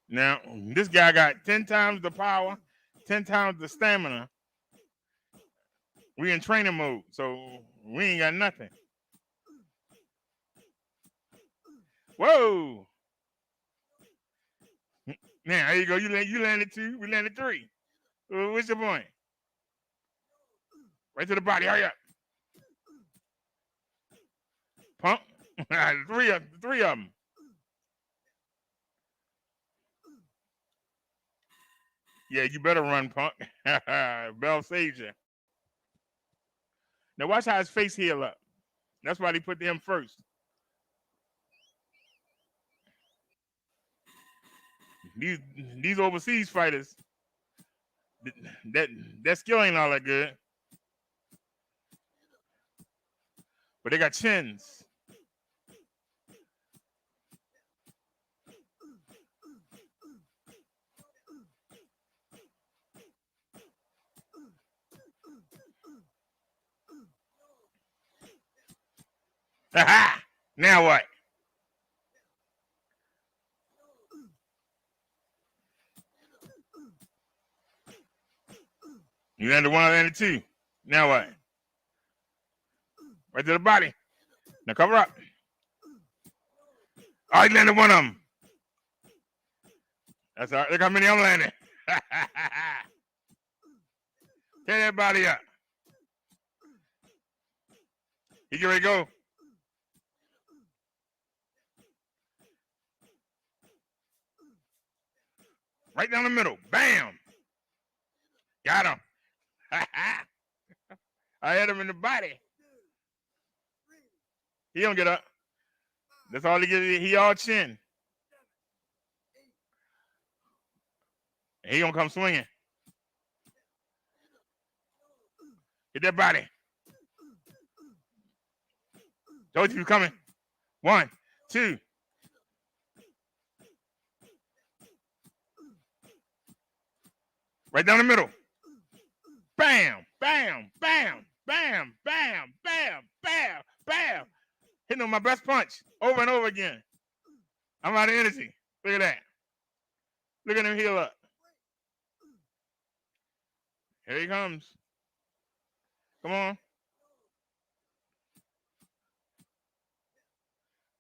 Now, this guy got 10 times the power, 10 times the stamina. We in training mode, so we ain't got nothing. Whoa. Now, there you go. You landed 2. We landed 3. What's your point? Right to the body. Hurry up. Pump. three of them. Yeah, you better run, punk. Bell saves you. Now watch how his face heal up. That's why they put him first. These overseas fighters, that skill ain't all that good. But they got chins. Ha! Now what? You landed one, I landed two. Now what? Right to the body. Now cover up. Oh, he landed one of them. That's all right. Look how many I'm landing. Tear that body up. He get ready to go. Right down the middle. Bam. Got him. I hit him in the body. He don't get up. That's all he gets. He all chin. He gonna come swinging. Hit that body. Told you he was coming. 1, 2. Right down the middle. Bam, bam, bam, bam, bam, bam, bam, bam. Hitting on my best punch over and over again. I'm out of energy. Look at that. Look at him heal up. Here he comes. Come on.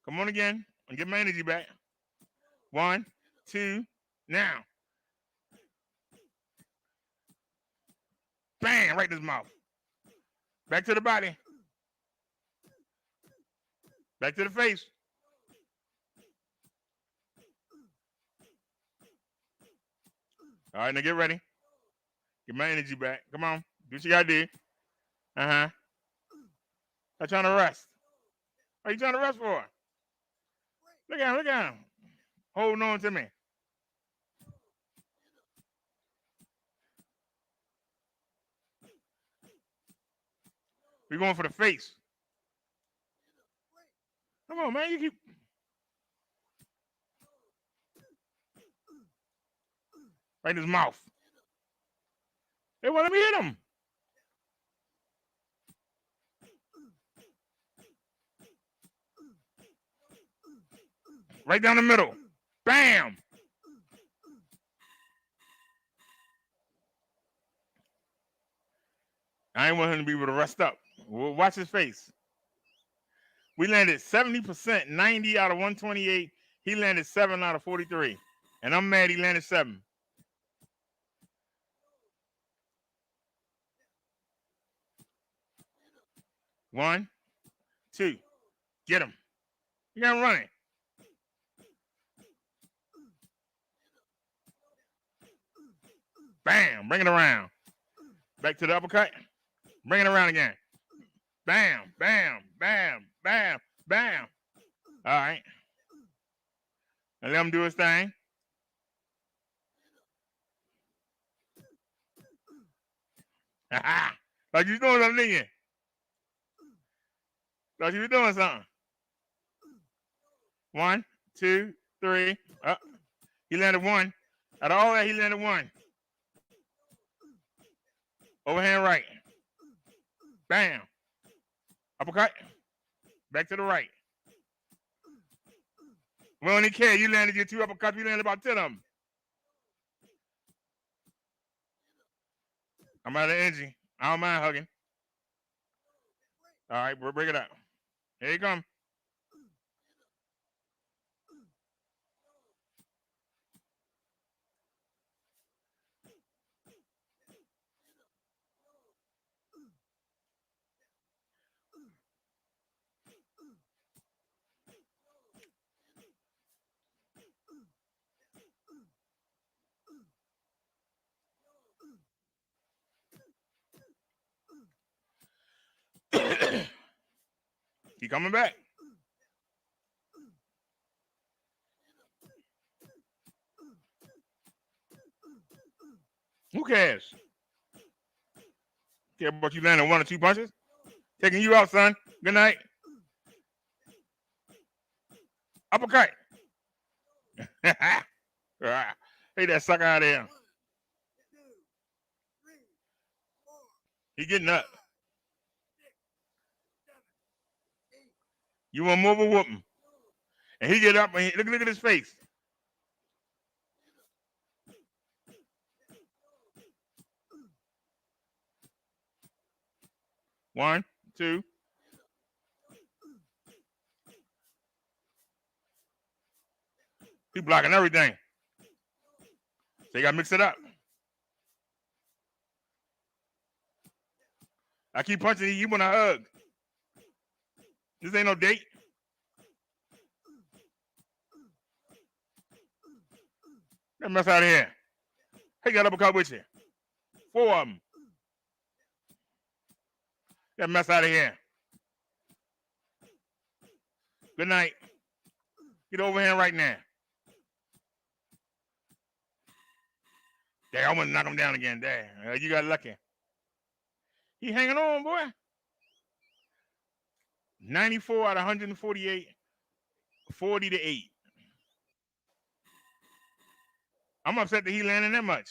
Come on again. And get my energy back. 1, 2, now. Bam, right in his mouth. Back to the body. Back to the face. All right, now get ready. Get my energy back. Come on. Do what you gotta do. I'm trying to rest. What are you trying to rest for? Look at him, look at him. Holding on to me. We're going for the face. Come on, man. You keep. Right in his mouth. Hey, well, let me hit him. Right down the middle. Bam. I ain't want him to be able to rest up. Well, watch his face. We landed 70%, 90 out of 128. He landed 7 out of 43. And I'm mad he landed 7. One, 2. Get him. You got him running. Bam. Bring it around. Back to the uppercut. Bring it around again. Bam, bam, bam, bam, bam. All right. Now let him do his thing. Like you doing something. Like you were doing something. 1, 2, 3. He landed 1. Out of all that, he landed 1. Overhand right. Bam. Uppercut. Back to the right. We don't even care. You landed your 2 uppercuts. We landed about 10 of them. I'm out of energy. I don't mind hugging. All right, we'll break it up. Here you come. He coming back. Who cares? Care about you landing 1 or 2 punches? Taking you out, son. Good night. Uppercut. Hey, that sucker out of there. He getting up. You want more of a whooping. And he get up and look at his face. One, two. He blocking everything. So you gotta mix it up. I keep punching you want a hug. This ain't no date. Get mess out of here. Hey, got uppercut with you. 4 of them. Get mess out of here. Good night. Get over here right now. Dang, I want to knock him down again. Dang, you got lucky. He hanging on, boy. 94 out of 148, 40-8. I'm upset that he landing that much.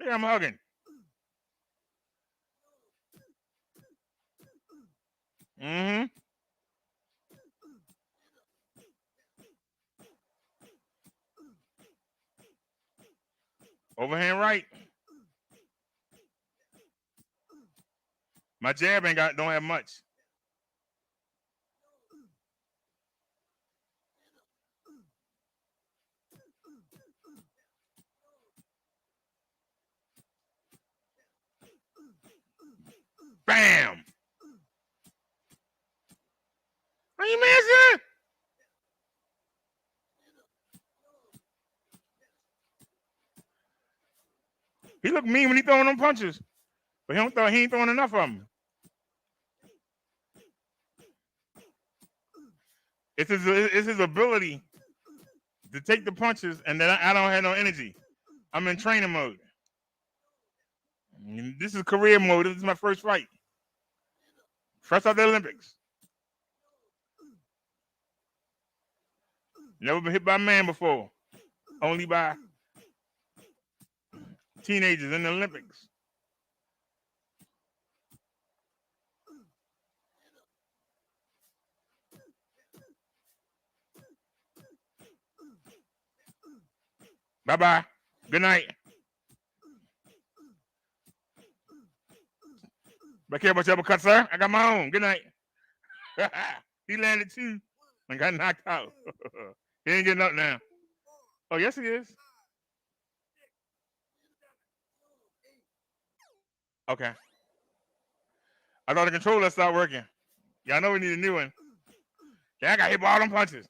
Yeah, I'm hugging. Mm-hmm. Overhand right. My jab don't have much. Bam! Are you missing? He look mean when he throwing them punches, but he ain't throwing enough of them. It's his ability to take the punches, and then I don't have no energy. I'm in training mode. This is career mode. This is my first fight. Fresh out the Olympics. Never been hit by a man before. Only by teenagers in the Olympics. Bye-bye. Good night. Be careful about your uppercut, sir. I got my own. Good night. He landed 2 and got knocked out. He ain't getting up now. Oh, yes, he is. Okay. I thought the controller stopped working. Y'all know we need a new one. Yeah, I got hit by all them punches.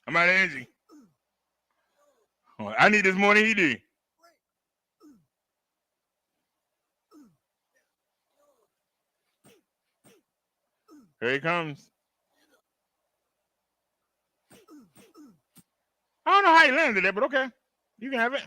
I'm out of energy. I need this more than he did. Here he comes. I don't know how he landed it, but okay. You can have it.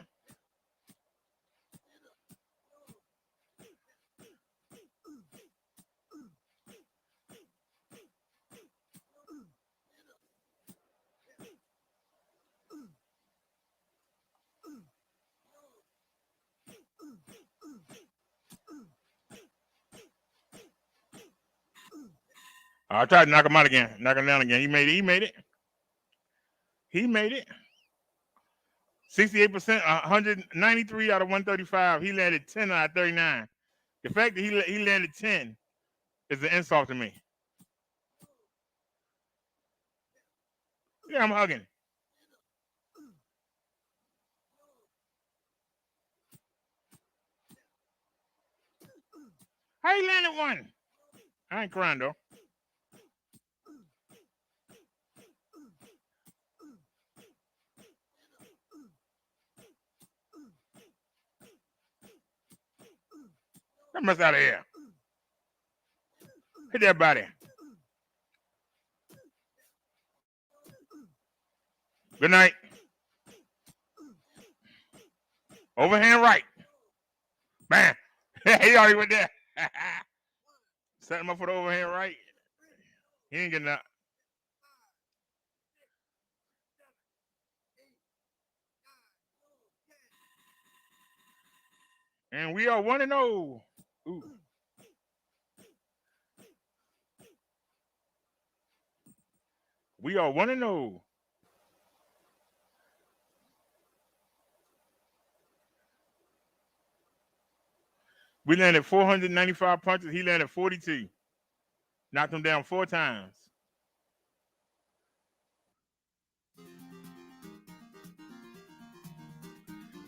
I tried to knock him out again. Knock him down again. He made it. He made it. He made it. 68%, 193 out of 135. He landed 10 out of 39. The fact that he landed 10 is an insult to me. Yeah, I'm hugging. How he landed 1? I ain't crying, though. Get mess out of here. Hit that body. Good night. Overhand right. Bam. He already went there. Set him up for the overhand right. He ain't getting up. And we are 1-0. Ooh. We are 1-0. We landed 495 punches. He landed 42. Knocked him down 4 times.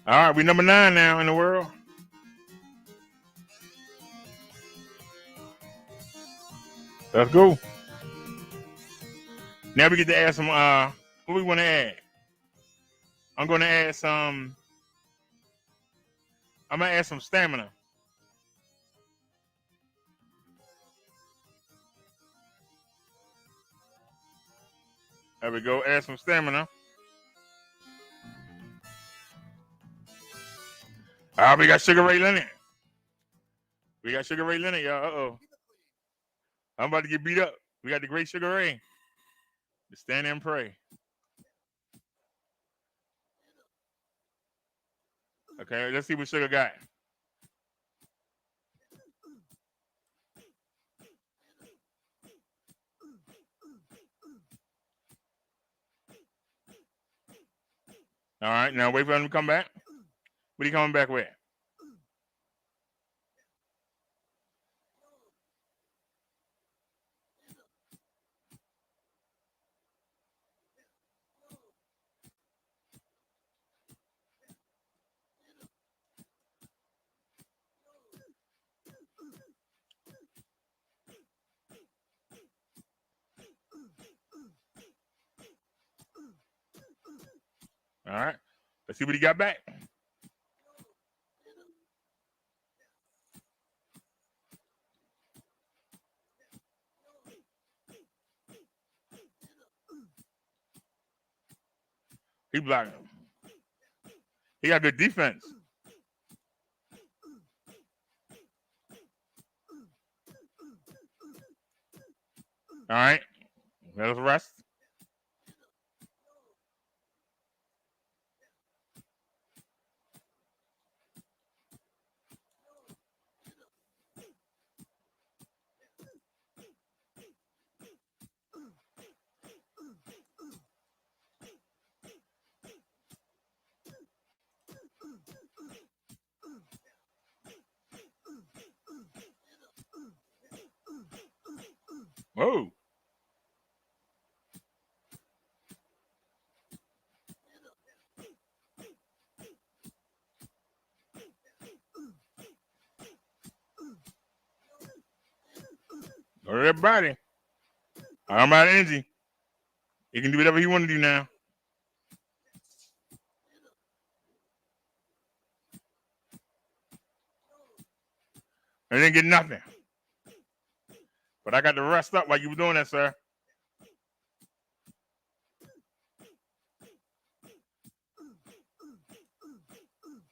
All right, we number 9 now in the world. Let's go. Now we get to add some, what we want to add? I'm going to add some, I'm going to add some stamina. There we go, add some stamina. We got Sugar Ray Leonard. We got Sugar Ray Leonard, y'all. Uh-oh. I'm about to get beat up. We got the great Sugar Ray. Just stand there and pray. Okay, let's see what Sugar got. All right, now wait for him to come back. What are you coming back with? All right, let's see what he got back. He blocked him. He got good defense. All right, let us rest. Whoa. Go to that body. I'm out of energy. He can do whatever he want to do now. I didn't get nothing. But I got to rest up while you were doing that, sir.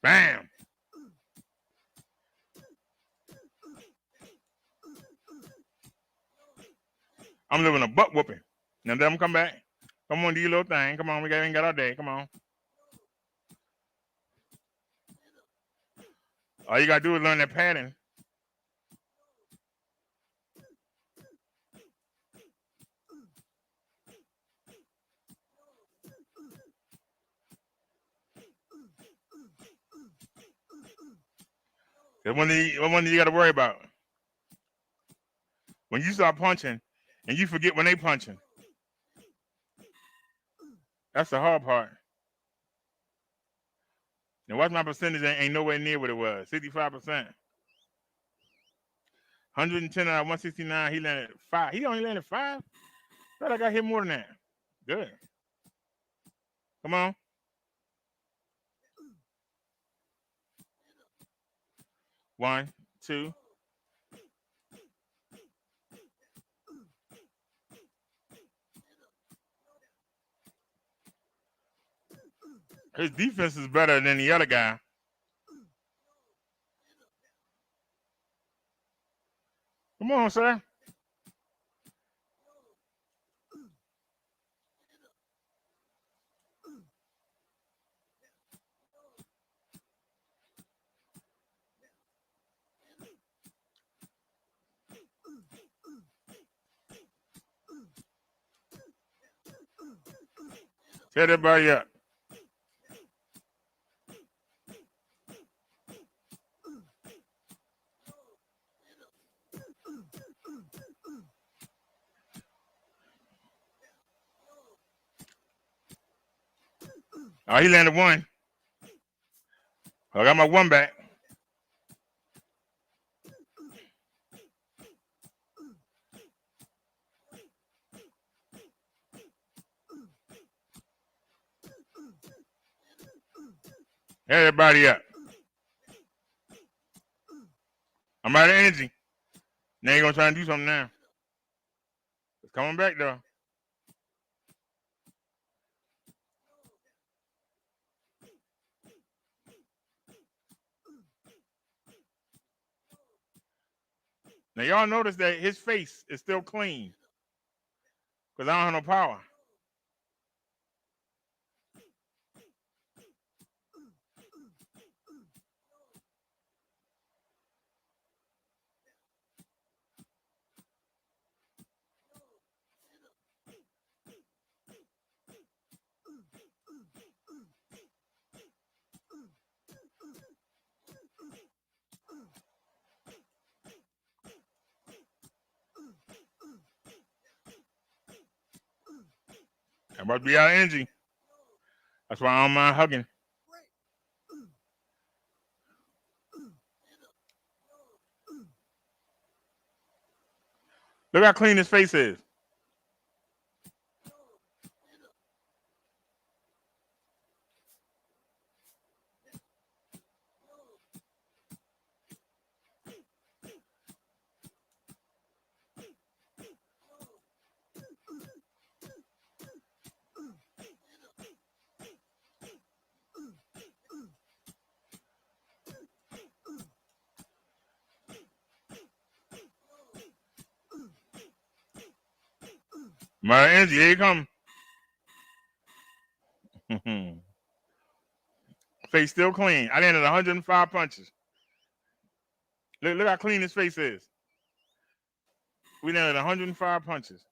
Bam. I'm living a butt whooping. Now let him come back. Come on, do your little thing. Come on, we ain't got our day. Come on. All you got to do is learn that pattern. That's one thing you got to worry about. When you start punching and you forget when they punching. That's the hard part. Now watch my percentage ain't nowhere near what it was. 65%. 110 out of 169. He landed 5. He only landed 5? Thought I got hit more than that. Good. Come on. One, two. His defense is better than the other guy. Come on, sir. Set everybody up. Oh, he landed one. I got my one back. Set everybody up. I'm out of energy. Now you're gonna try and do something now. It's coming back though. Now y'all notice that his face is still clean because I don't have no power. I'm about to be out of energy. That's why I don't mind hugging. Look how clean his face is. My energy, here you come. Face still clean. I landed 105 punches. Look how clean his face is. We landed 105 punches.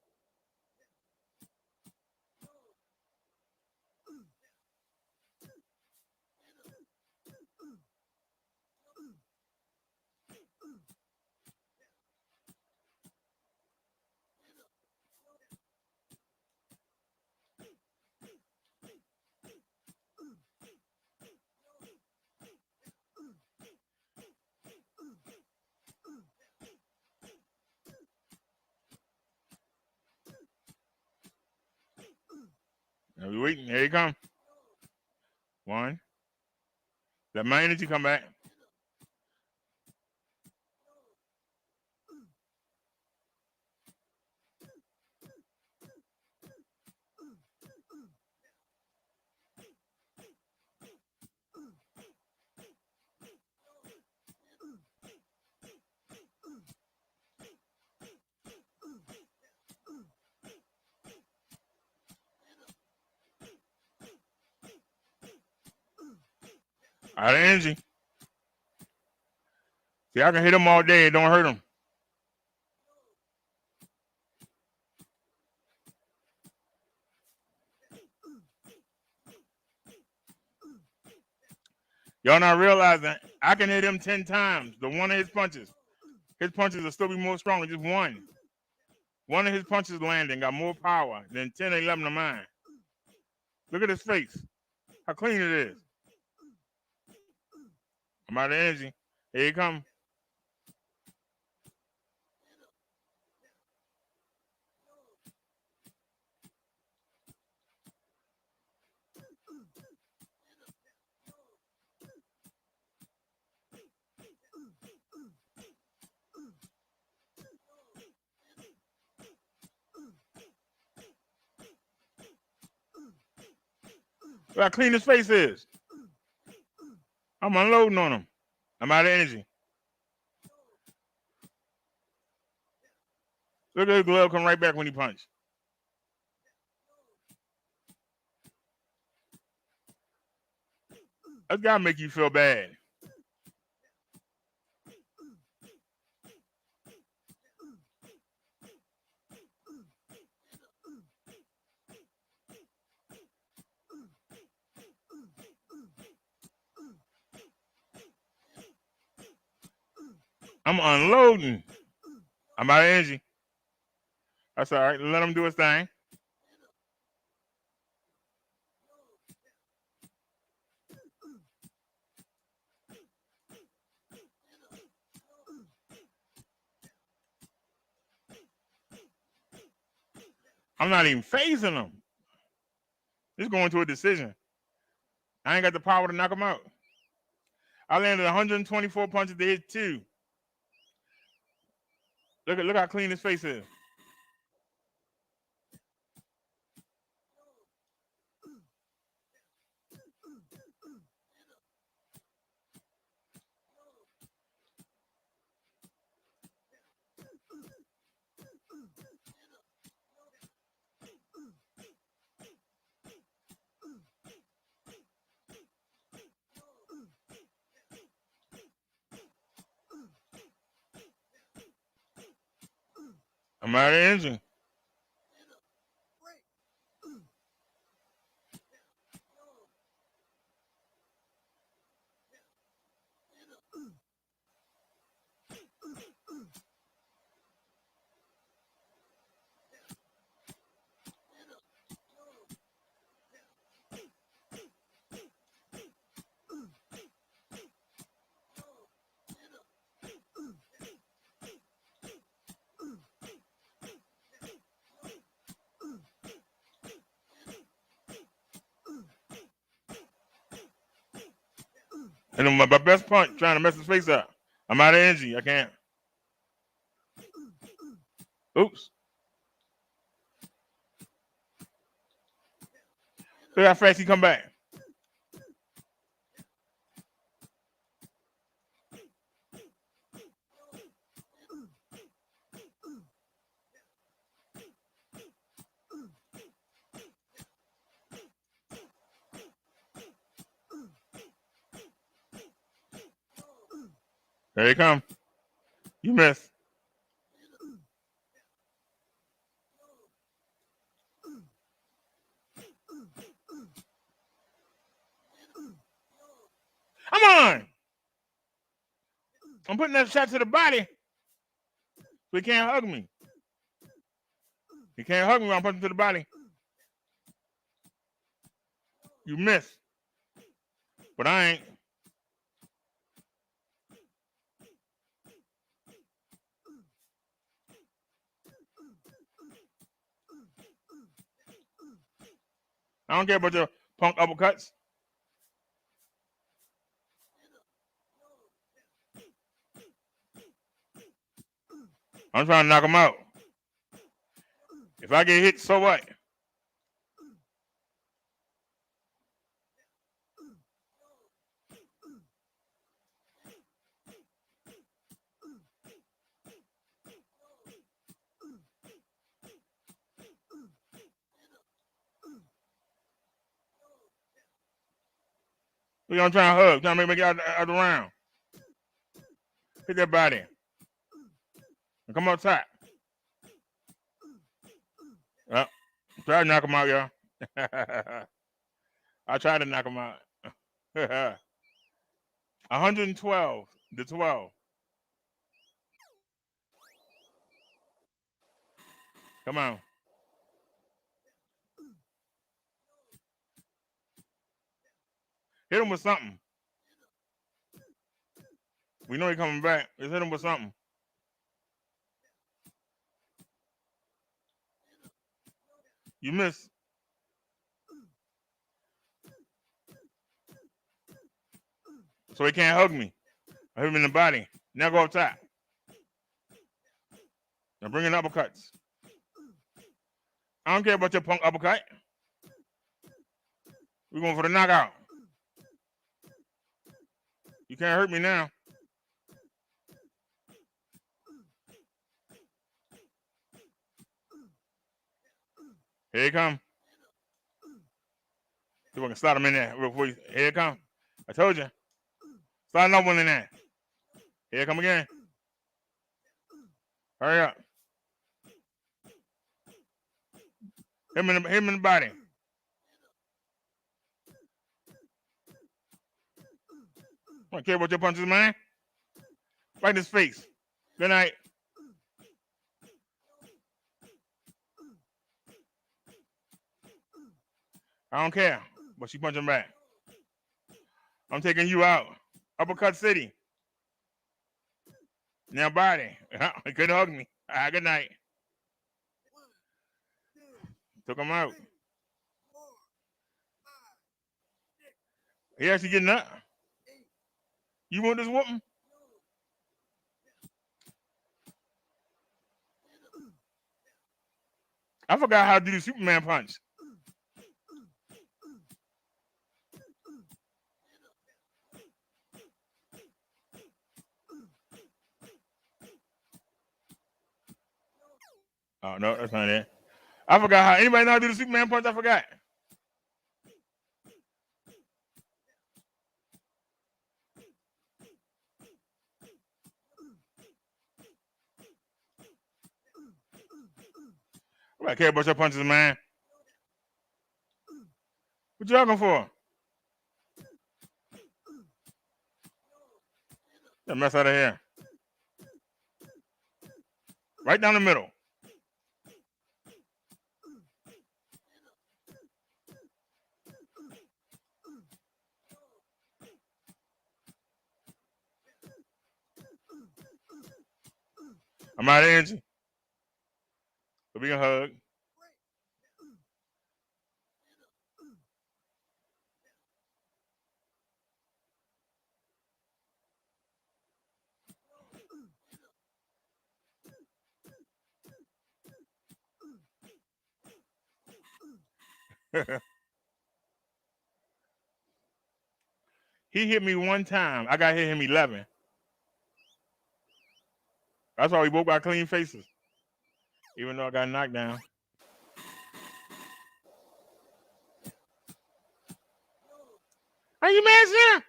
Now we waiting. Here you come. One. Let my energy come back. Out of energy. See, I can hit him all day. It don't hurt him. Y'all not realizing I can hit him 10 times. The one of his punches. His punches will still be more stronger. Just one. One of his punches landing got more power than 10 or 11 of mine. Look at his face. How clean it is. I'm out of energy. Here you come. Look how clean his face is. I'm unloading on him. I'm out of energy. Look at his glove come right back when he punched. That's gotta make you feel bad. I'm unloading. I'm out of energy. That's all right. Let him do his thing. I'm not even phasing him. It's going to a decision. I ain't got the power to knock him out. I landed 124 punches to hit 2. Look how clean his face is. I'm out of energy. And my best punch trying to mess his face up. I'm out of energy. I can't. Oops. Look how fast he come back. There you come. You missed. Come on. I'm putting that shot to the body. So he can't hug me. He can't hug me when I'm putting him to the body. You missed. But I ain't. I don't care about your punk uppercuts. I'm trying to knock him out. If I get hit, so what? I'm trying to hug, trying to make it out of the round. Hit that body. And come on top. Yep. Try to knock him out, y'all. I tried to knock him out. 112 to 12. Come on. Hit him with something. We know he's coming back. Let's hit him with something. You missed. So he can't hug me. I hit him in the body. Now go up top. Now bring in uppercuts. I don't care about your punk uppercut. We're going for the knockout. You can't hurt me now. come. See if we can slide him in there real quick. Here it come. I told you. Slide another one in there. Here it come again. Hurry up. Him in the body. I don't care about your punches, man. Right in his face. Good night. I don't care, but she punching back. I'm taking you out. Uppercut City. Now body. He couldn't hug me. All right, good night. Took him out. He actually getting up. You want this whooping? I forgot how to do the Superman punch. Oh, no, that's not it. I forgot how. Anybody know how to do the Superman punch? I forgot. I care about your punches, man. What you looking for? Get a mess out of here. Right down the middle. I'm out of energy. So we can hug. He hit me one time. I got hit him 11. That's why we both got clean faces. Even though I got knocked down. Are you mad, sir?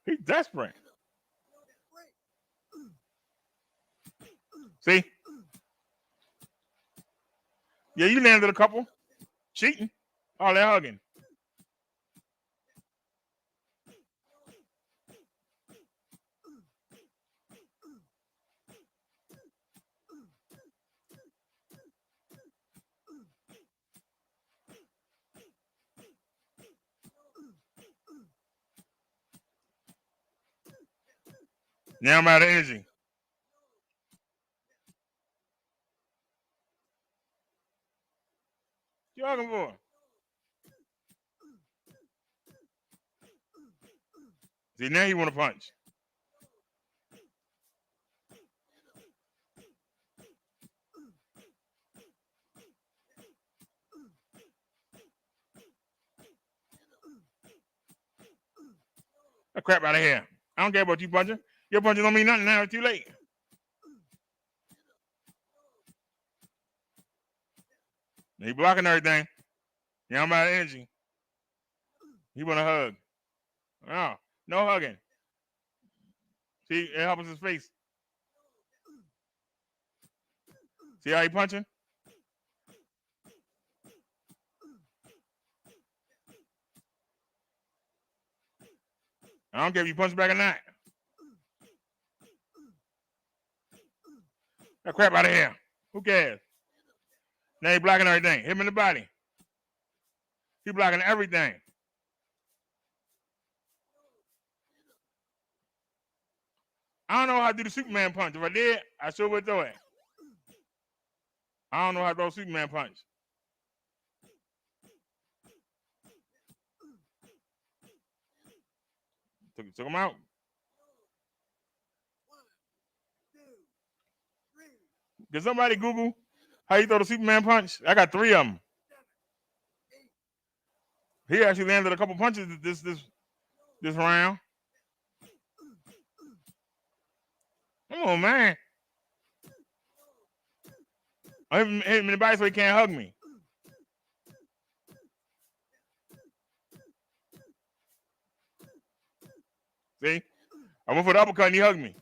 He's desperate. See? Yeah, you landed a couple. Cheating. All that hugging. Now I'm out of energy. What you looking for? See, now you want to punch. That crap out of here. I don't care about you punching. Your punching don't mean nothing now. It's too late. He blocking everything. Yeah, I'm out of energy. He want to hug. Oh, no hugging. See, it helps his face. See how he punching? I don't care if you punch back or not. That crap out of here. Who cares? Now he blocking everything. Hit him in the body. He blocking everything. I don't know how to do the Superman punch. If I did, I sure would throw it. I don't know how to throw a Superman punch. Took him out. 1, 2, 3. Can somebody Google how you throw the Superman punch? I got 3 of them. He actually landed a couple punches this round. Come on, man. I hit him in the body so he can't hug me. See? I went for the uppercut and he hugged me.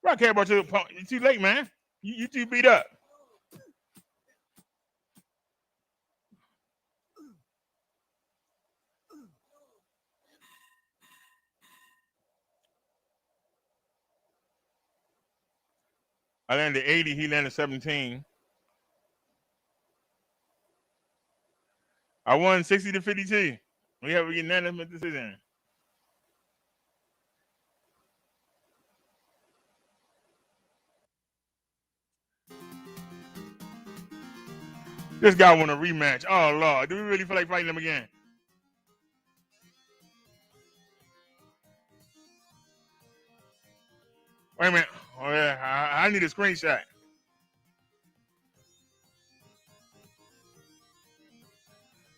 I don't care about you. You're too late, man. You too beat up. I landed 80. He landed 17. I won 60-52. We have a unanimous decision. This guy want a rematch. Oh, Lord. Do we really feel like fighting him again? Wait a minute. Oh, yeah. I need a screenshot.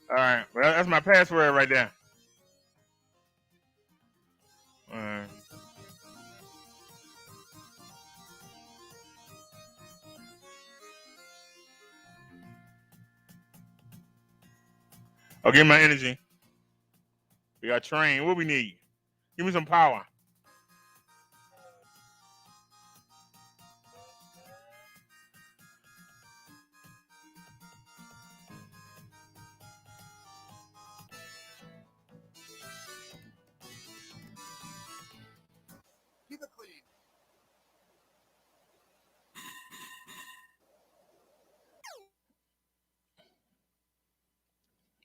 All right. Well, that's my password right there. All right. I'll give my energy. We got train. What we need? Give me some power.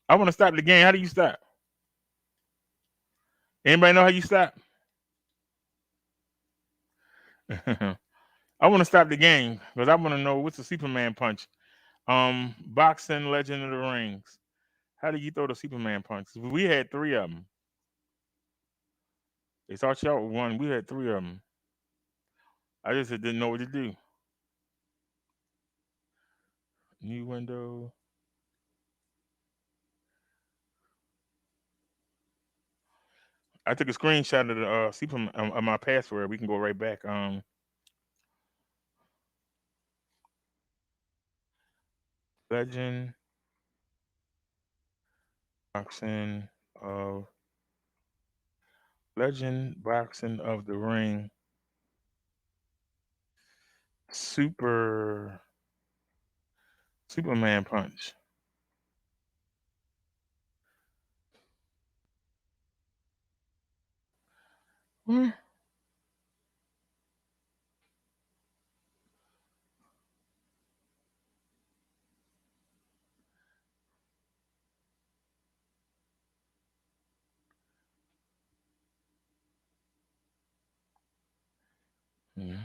I want to stop the game. How do you stop? Anybody know how you stop? I want to stop the game because I want to know what's the Superman punch. Boxing Legend of the Rings. How do you throw the Superman punch? We had 3 of them. They start you out with 1. We had 3 of them. I just didn't know what to do. New window. I took a screenshot of the Superman of my password. We can go right back. Legend boxing of the Ring. Superman punch. Hmm. Yeah. You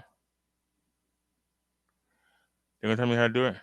gonna tell me how to do it?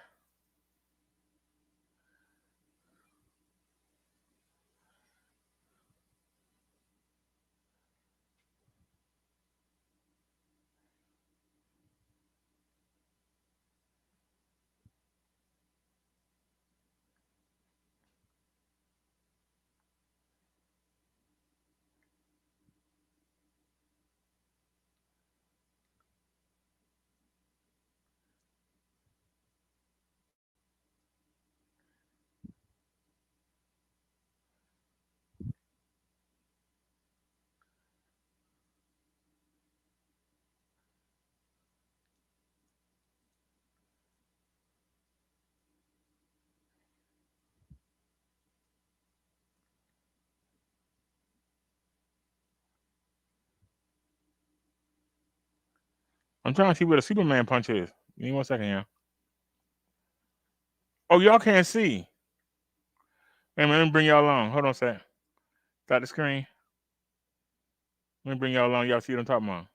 I'm trying to see where the Superman punch is. Give me 1 second, y'all. Oh, y'all can't see. Wait a minute, let me bring y'all along. Hold on a sec. Start the screen. Let me bring y'all along. Y'all see what I'm talking about.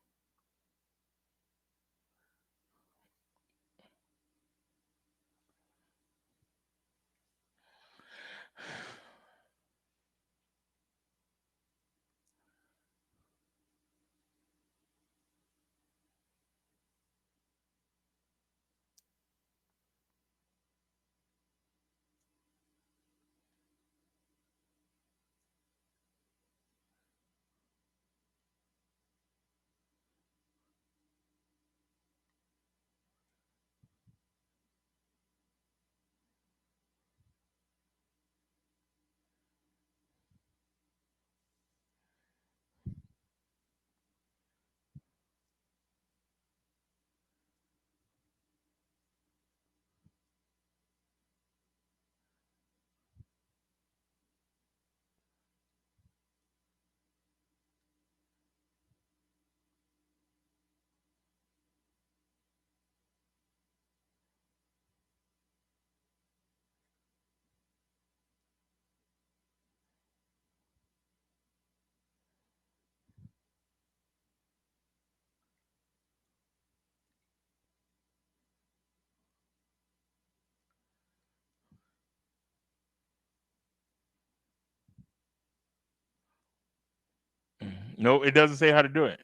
No, it doesn't say how to do it.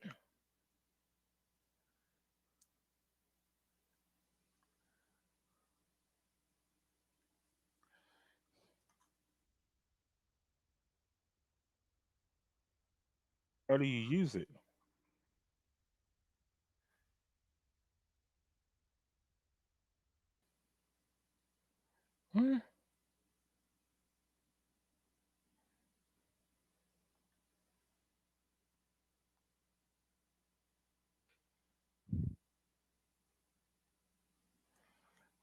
How do you use it? Huh?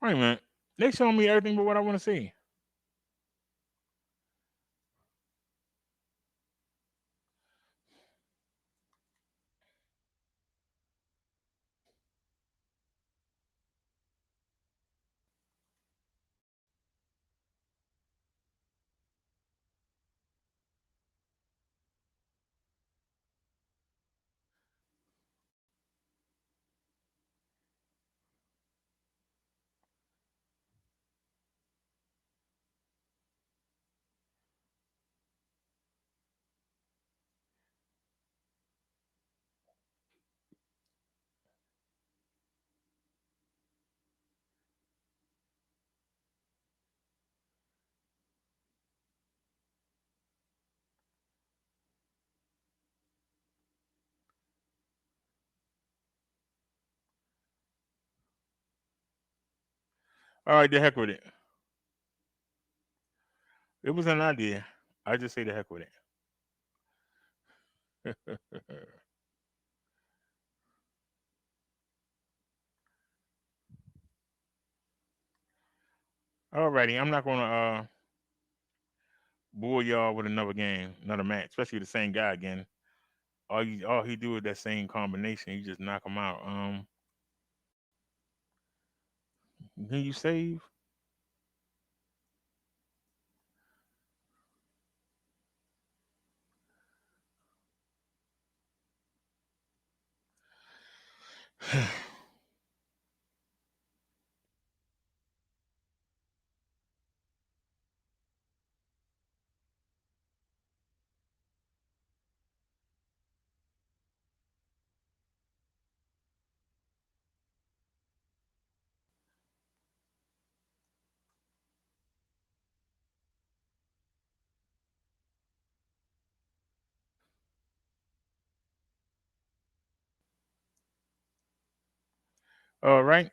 Wait a minute. They showing me everything but what I want to see. All right, the heck with it. It was an idea. I just say the heck with it. Alrighty, I'm not gonna bore y'all with another game, another match, especially the same guy again. All he do is that same combination. You just knock him out. Can you save? All right,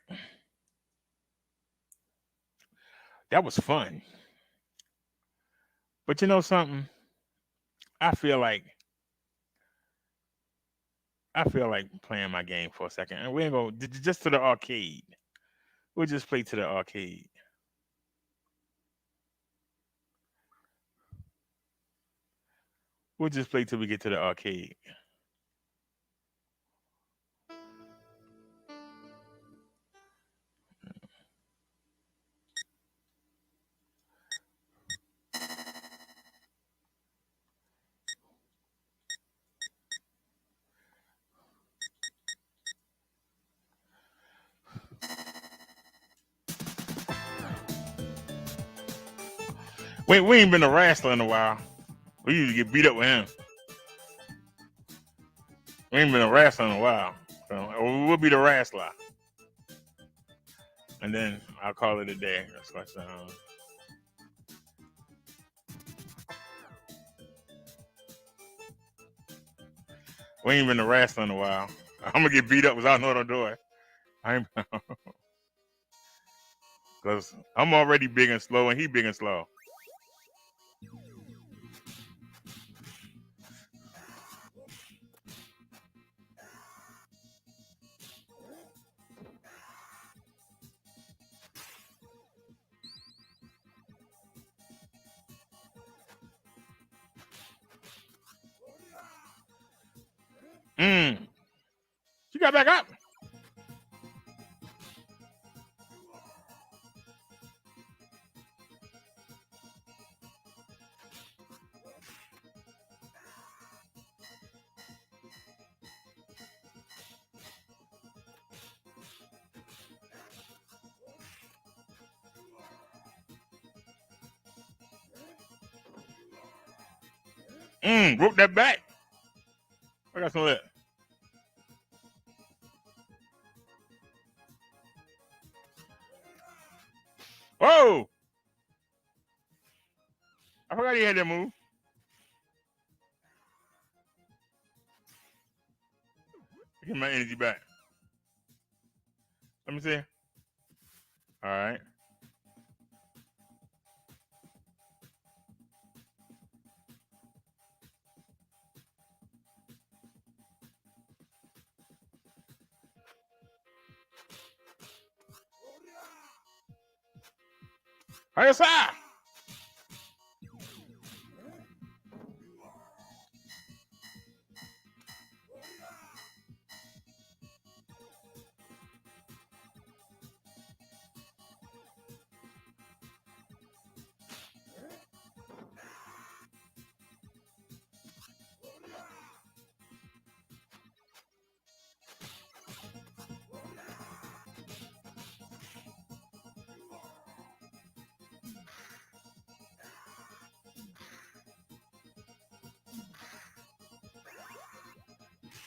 that was fun. But you know something? I feel like playing my game for a second, and we ain't gonna just to the arcade. We'll just play to the arcade. We'll just play till we get to the arcade. We ain't been a wrestler in a while. We used to get beat up with him. We ain't been a wrestler in a while. So we'll be the wrestler. And then I'll call it a day. That's what we ain't been a wrestler in a while. I'm gonna get beat up without knowing I'm doing. I ain't because I'm already big and slow and he big and slow. She got back up. Broke that back. I got some of that. Whoa! I forgot he had that move. Get my energy back. Let me see. All right. Hey, side.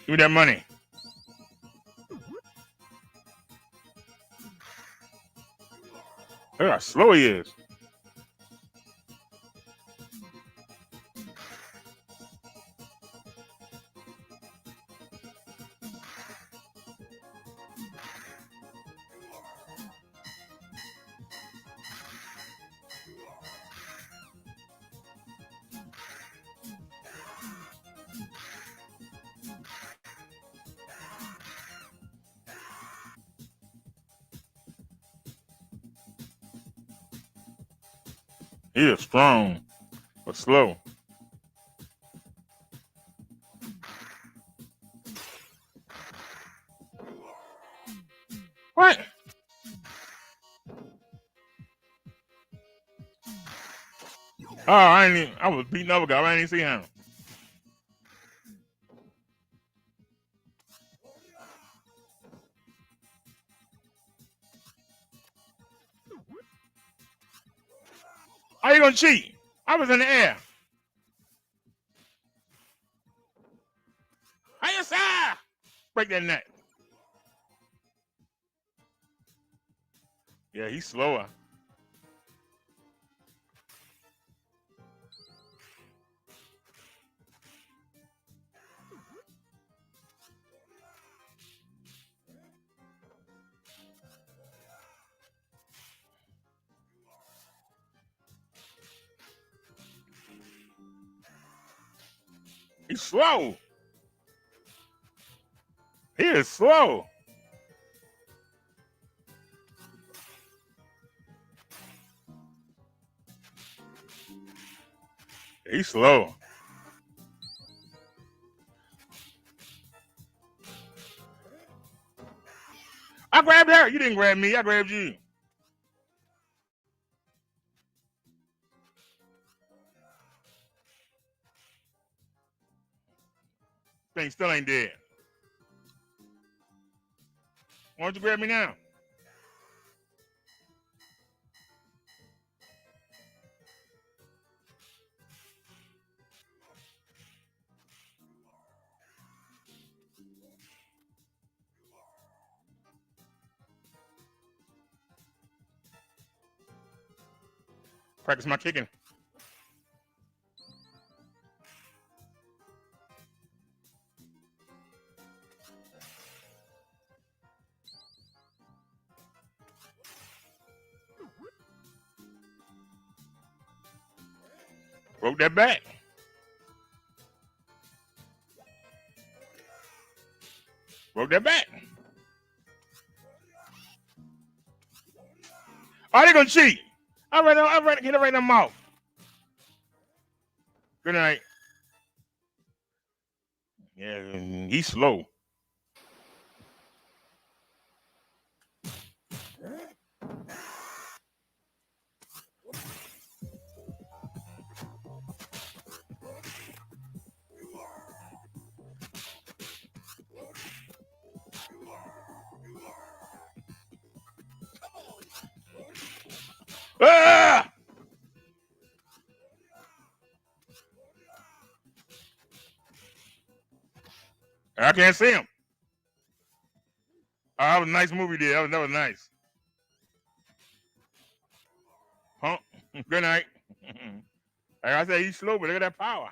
Give me that money. Look how slow he is. He is strong, but slow. What? Oh, I was beating up a guy. I didn't even see him. How you gonna cheat? I was in the air. How you side? Break that neck. Yeah, he's slower. He's slow. He is slow. He's slow. I grabbed her. You didn't grab me. I grabbed you. Thing still ain't dead. Why don't you grab me now? Practice my kicking. Broke that back. Broke that back. Oh, they gonna cheat. I hit it right in the mouth. Good night. Yeah, he's slow. Ah! can't see him. Oh, that was a nice movie there. That was nice. Huh? Good night. Like I said, he's slow, but look at that power.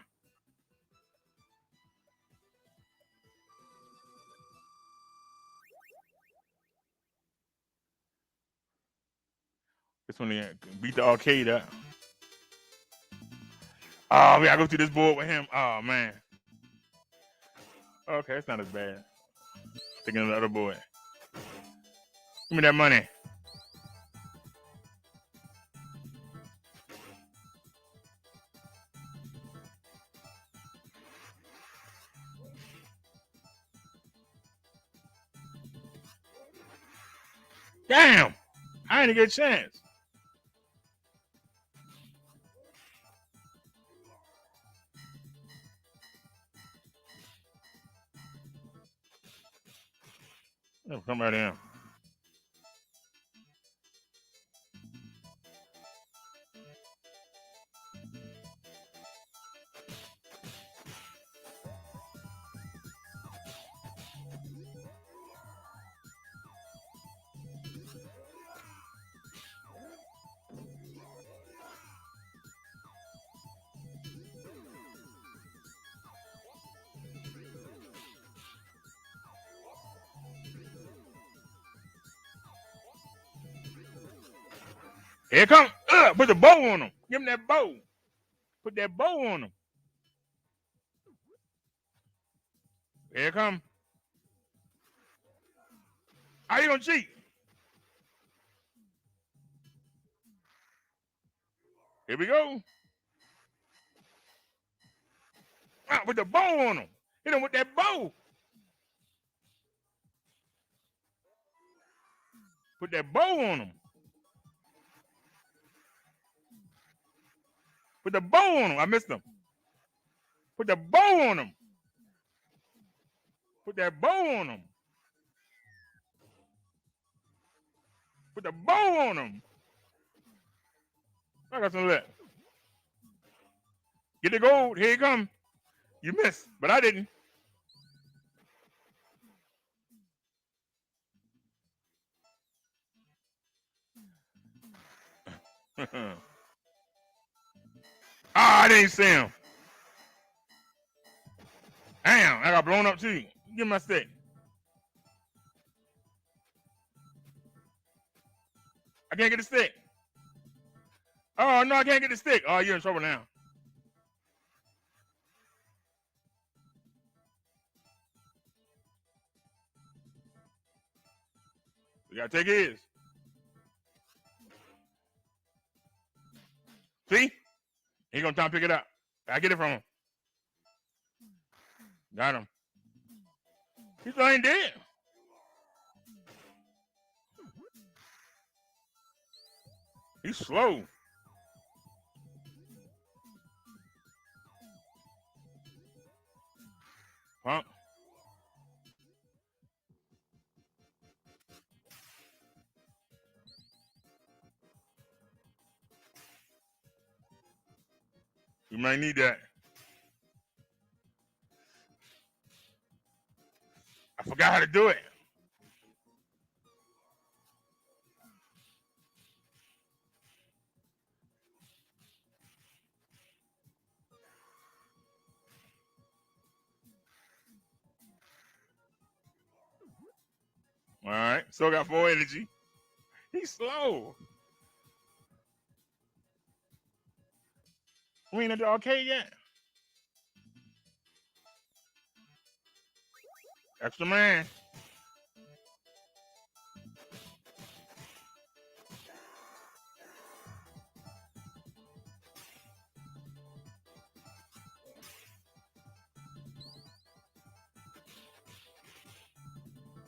This one here beat the arcade up. Oh, we gotta go through this board with him. Oh man. Okay, it's not as bad. Thinking of the other boy. Give me that money. Damn! I didn't get a chance. Oh, come right in. Here come. Put the bow on him. Give him that bow. Put that bow on him. Here come. How you gonna cheat? Here we go. Put the bow on him. Hit him with that bow. Put that bow on him. Put the bow on him. I missed him. Put the bow on him. Put that bow on him. Put the bow on him. I got some left. Get the gold. Here you come. You missed, but I didn't. I didn't see him. Damn, I got blown up too. Give me my stick. I can't get the stick. Oh, no, I can't get the stick. Oh, you're in trouble now. We gotta take his. See? He gonna try to pick it up. I get it from him. Got him. He still ain't dead. He's slow. Punk. You might need that. I forgot how to do it. All right, still got 4 energy. He's slow. We ain't at the arcade yet. Extra man.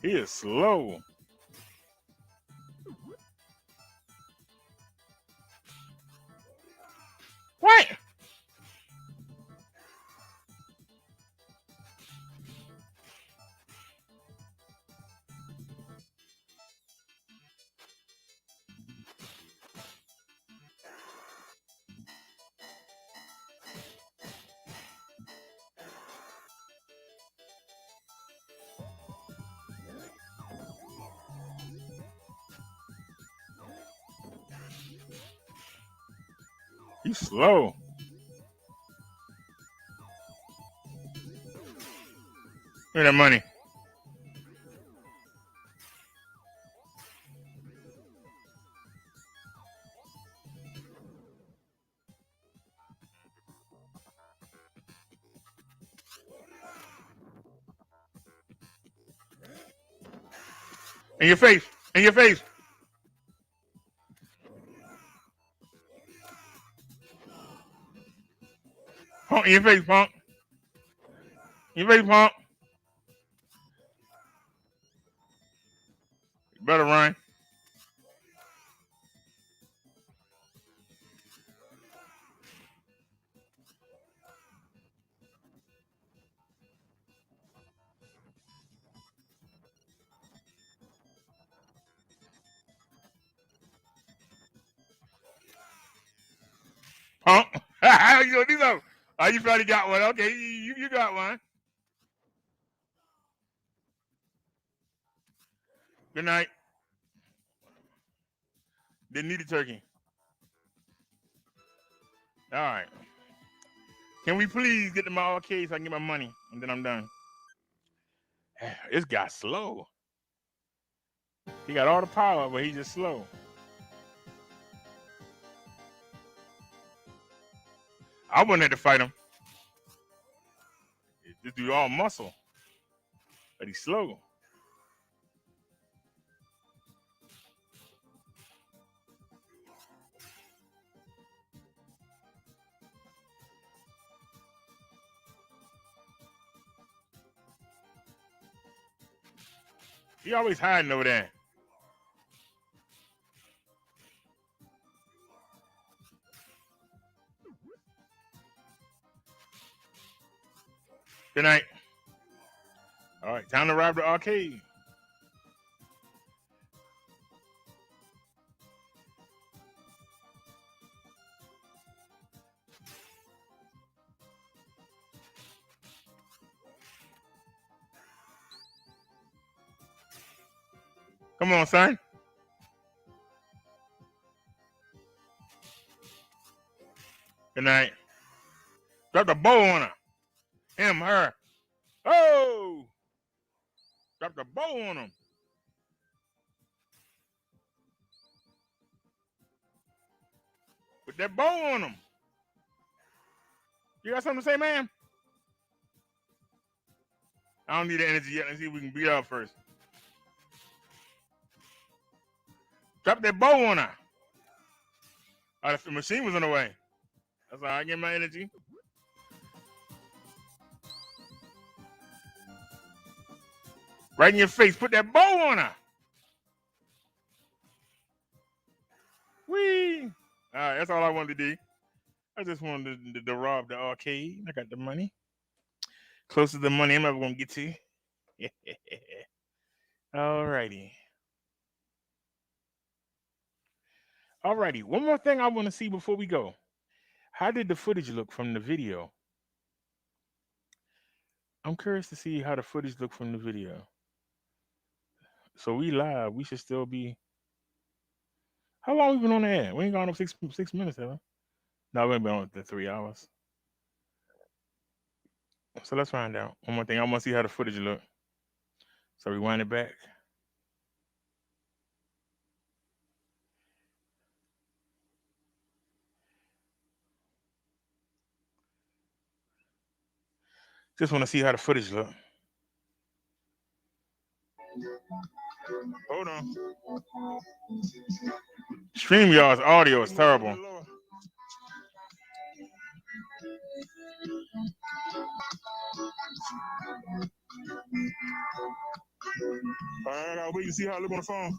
He is slow. What? You slow. Give me that money. In your face. In your face. Punk, in your face, punk. In your face, punk. You better run. Punk. You know, these are, oh, you probably got one. Okay, you got one. Good night. Didn't need a turkey. All right. Can we please get to my arcade so I can get my money? And then I'm done. This guy's slow. He got all the power, but he's just slow. I wouldn't have to fight him. This dude all muscle. But he's slow. He always hiding over there. Good night. All right, time to rob the arcade. Come on, son. Good night. Drop the bow on her. Him, her. Oh! Drop the bow on him. Put that bow on him. You got something to say, man? I don't need the energy yet. Let's see if we can beat her up first. Drop that bow on her. Oh, the machine was in the way. That's all right. I get my energy. Right in your face. Put that bow on her. Whee. All right. That's all I wanted to do. I just wanted to rob the arcade. I got the money. Close to the money I'm ever going to get to. All righty. All righty. One more thing I want to see before we go. How did the footage look from the video? I'm curious to see how the footage looked from the video. So we live. We should still be. How long we been on the air? We ain't gone up six minutes, have we? No, we ain't been on the 3 hours. So let's find out. One more thing. I want to see how the footage look. So rewind it back. Just want to see how the footage look. Hold on. StreamYard's audio is terrible. All right, I gotta wait to see how I look on the phone.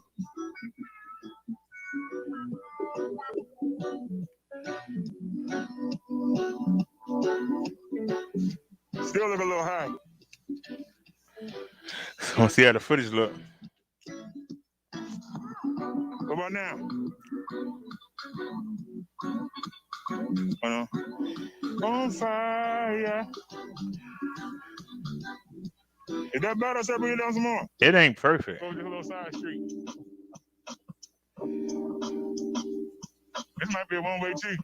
Still look a little high. So I want to see how the footage look. What about now? Hold on. On fire. Is that better? Should I bring it down some more? It ain't perfect. Go just a little side street. This might be a one-way too.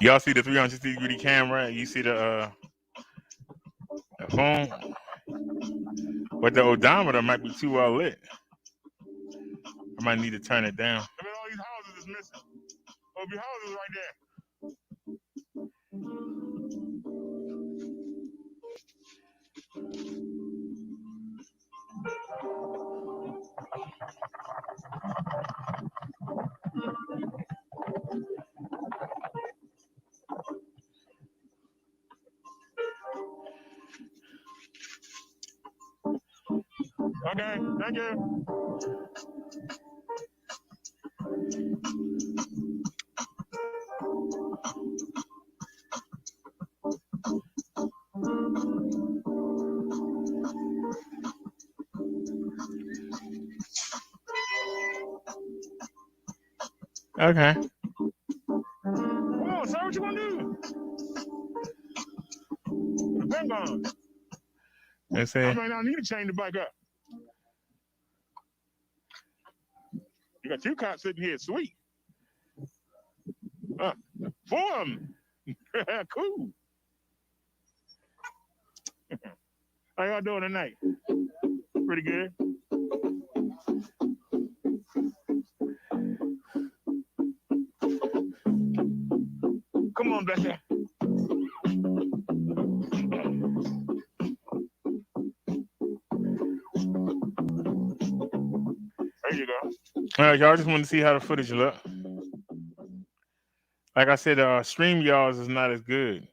Y'all see the 360-degree camera? You see the phone? But the odometer might be too well lit. I might need to turn it down. I mean, all these houses is missing. Oh, your houses right there. Okay, thank you. Okay. Come on, sir, what you gonna do? The pen gone. They say I might not need to change the bike up. You got 2 cops sitting here, sweet. For them. Cool. How y'all doing tonight? Pretty good. Come on, Becca. There you go. All right, y'all. Just want to see how the footage look. Like I said, StreamYards is not as good.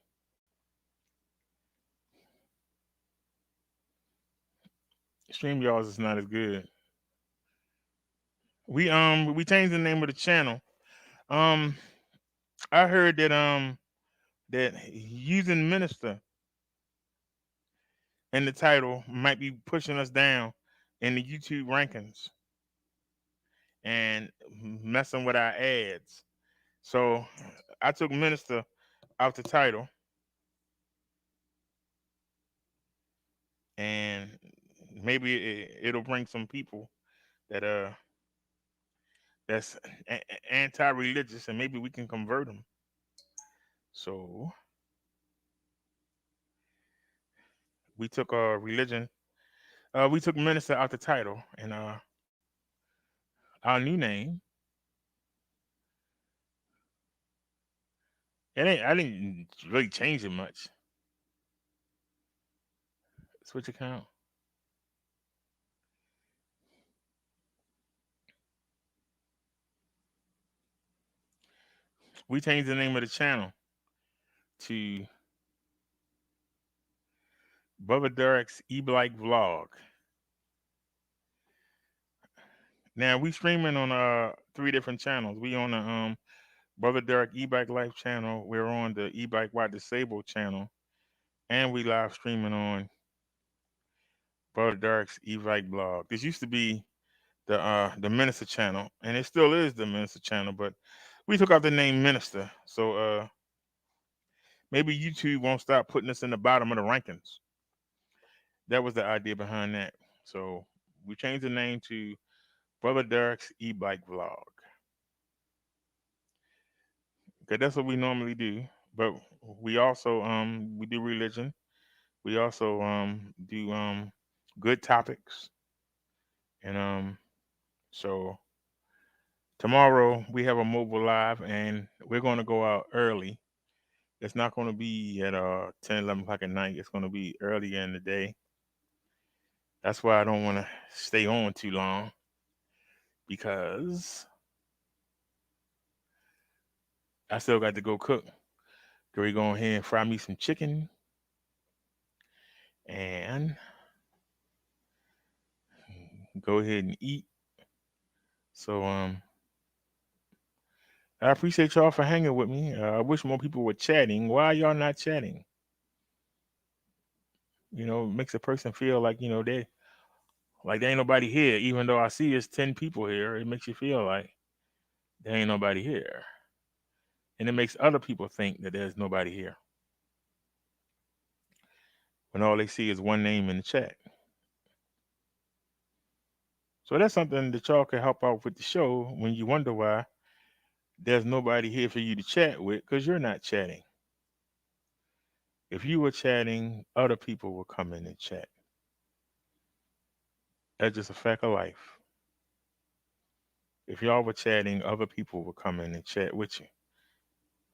StreamYards is not as good. We changed the name of the channel. I heard that that using minister in the title might be pushing us down in the YouTube rankings and messing with our ads. So I took minister out the title, and maybe it'll bring some people that that's anti-religious, and maybe we can convert them. So we took religion. We took minister out the title, and our new name. I didn't really change it much. Switch account. We changed the name of the channel to Bubba Derek's E-Bike Vlog. Now we streaming on 3 different channels. We on the Brother Derek E-Bike Life channel. We're on the E-Bike Why Disabled channel, and we live streaming on Brother Derek's E-Bike Blog. This used to be the Minister channel, and it still is the Minister channel, but we took out the name Minister, so maybe YouTube won't stop putting us in the bottom of the rankings. That was the idea behind that. So we changed the name to Brother Derek's E-Bike Vlog. Okay, that's what we normally do. But we also we do religion. We also do good topics. And so tomorrow we have a mobile live, and we're going to go out early. It's not going to be at 10, 11 o'clock at night. It's going to be earlier in the day. That's why I don't want to stay on too long, because I still got to go cook. So we go ahead and fry me some chicken and go ahead and eat. So I appreciate y'all for hanging with me. I wish more people were chatting. Why are y'all not chatting? You know, it makes a person feel like, you know, there ain't nobody here. Even though I see it's 10 people here, it makes you feel like there ain't nobody here. And it makes other people think that there's nobody here, when all they see is one name in the chat. So that's something that y'all can help out with the show when you wonder why there's nobody here for you to chat with because you're not chatting. If you were chatting, other people will come in and chat. That's just a fact of life. If y'all were chatting, other people will come in and chat with you.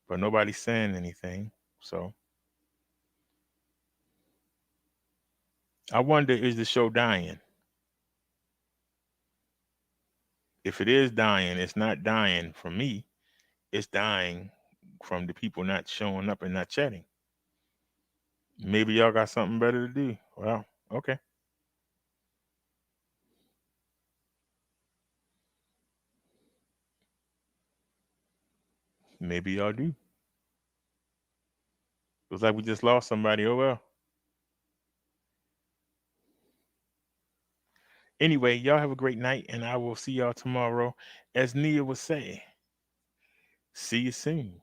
But nobody's saying anything. So I wonder, is the show dying? If it is dying, it's not dying from me. It's dying from the people not showing up and not chatting. Maybe y'all got something better to do. Well, okay. Maybe y'all do. Looks like we just lost somebody. Oh well. Anyway, y'all have a great night, and I will see y'all tomorrow. As Nia would say, see you soon.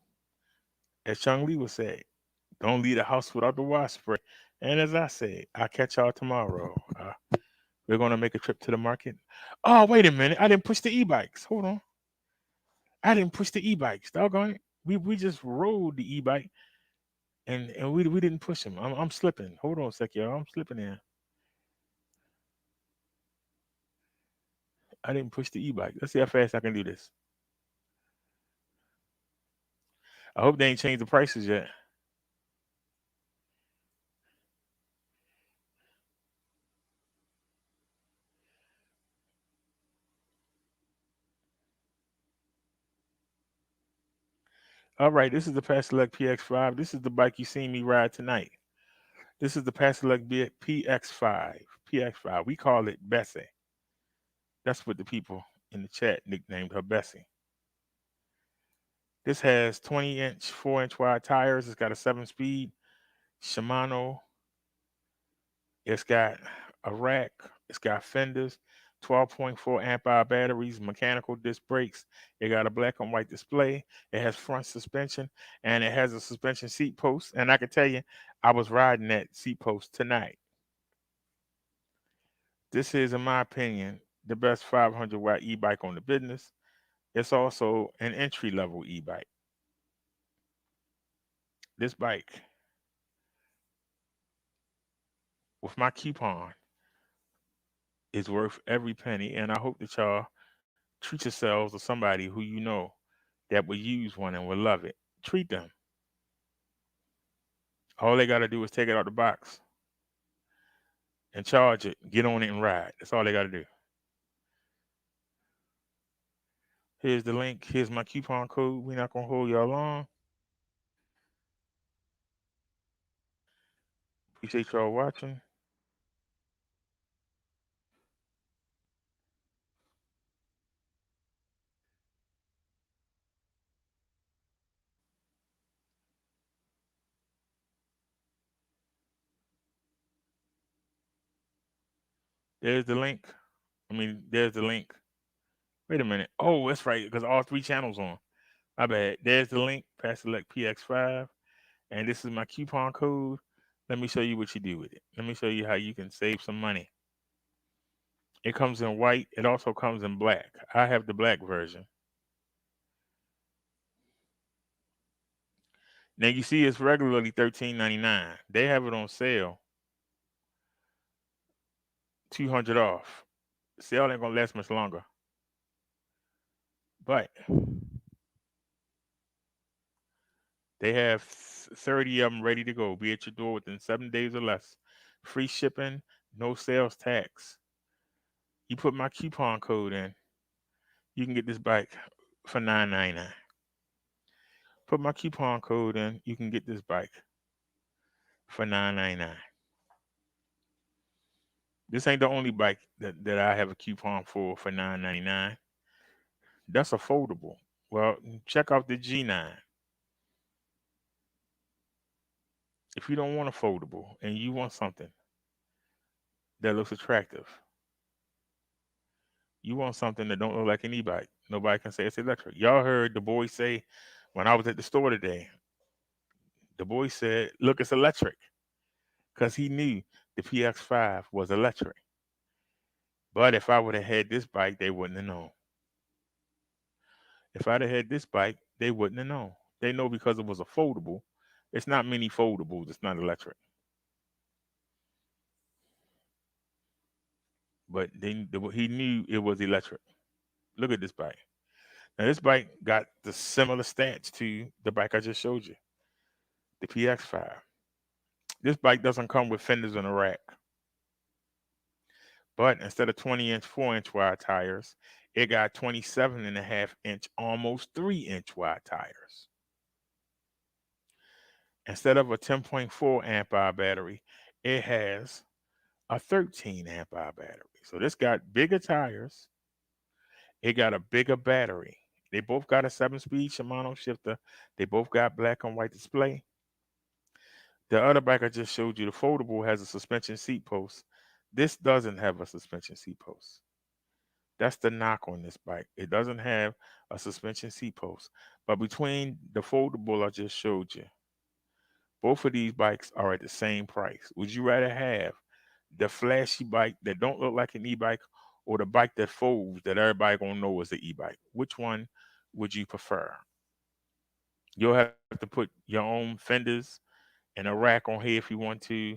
As Chung Lee would say, don't leave the house without the wash spray. And as I say, I'll catch y'all tomorrow. We're going to make a trip to the market. Oh, wait a minute. I didn't push the e-bikes. Hold on. I didn't push the e-bikes. Doggone it. We just rode the e-bike, and we didn't push them. I'm slipping. Hold on a sec, y'all. I'm slipping in. I didn't push the e-bike. Let's see how fast I can do this. I hope they ain't changed the prices yet. All right, this is the Paselec PX5. This is the bike you seen me ride tonight. This is the Paselec PX5. PX5. We call it Bessie. That's what the people in the chat nicknamed her, Bessie. This has 20-inch, 4-inch wide tires. It's got a 7-speed Shimano. It's got a rack. It's got fenders, 12.4 amp hour batteries, mechanical disc brakes. It got a black and white display. It has front suspension, and it has a suspension seat post. And I can tell you, I was riding that seat post tonight. This is, in my opinion, the best 500 watt e-bike on the business. It's also an entry level e-bike. This bike, with my coupon, is worth every penny, and I hope that y'all treat yourselves or somebody who you know that will use one and will love it. Treat them. All they got to do is take it out the box and charge it, get on it and ride. That's all they got to do. Here's the link. Here's my coupon code. We're not going to hold y'all long. Appreciate y'all watching. There's the link. There's the link. Wait a minute. Oh, that's right, because all 3 channels on. My bad. There's the link, Paselec PX5. And this is my coupon code. Let me show you what you do with it. Let me show you how you can save some money. It comes in white. It also comes in black. I have the black version. Now you see it's regularly $13.99. They have it on sale. $200 off. Sale ain't gonna last much longer. But they have 30 of them ready to go. Be at your door within 7 days or less. Free shipping, no sales tax. You put my coupon code in, you can get this bike for $9.99. Put my coupon code in, you can get this bike for $9.99. This ain't the only bike that I have a coupon for $9.99. That's a foldable. Well, check out the G9. If you don't want a foldable and you want something that looks attractive, you want something that don't look like an e-bike, nobody can say it's electric. Y'all heard the boy say when I was at the store today, the boy said, look, it's electric, because he knew the PX5 was electric. But if I would have had this bike, they wouldn't have known. If I'd have had this bike, they wouldn't have known. They know because it was a foldable. It's not many foldables. It's not electric. But he knew it was electric. Look at this bike. Now this bike got the similar stats to the bike I just showed you, the PX5. This bike doesn't come with fenders in a rack. But instead of 20-inch, 4-inch wide tires, it got 27.5-inch, almost 3-inch wide tires. Instead of a 10.4 amp hour battery, it has a 13 amp hour battery. So this got bigger tires. It got a bigger battery. They both got a 7-speed Shimano shifter. They both got black and white display. The other bike I just showed you, the foldable, has a suspension seat post. This doesn't have a suspension seat post. That's the knock on this bike. It doesn't have a suspension seat post. But between the foldable I just showed you, both of these bikes are at the same price. Would you rather have the flashy bike that don't look like an e-bike, or the bike that folds that everybody gonna know is the e-bike? Which one would you prefer? You'll have to put your own fenders and a rack on here if you want to,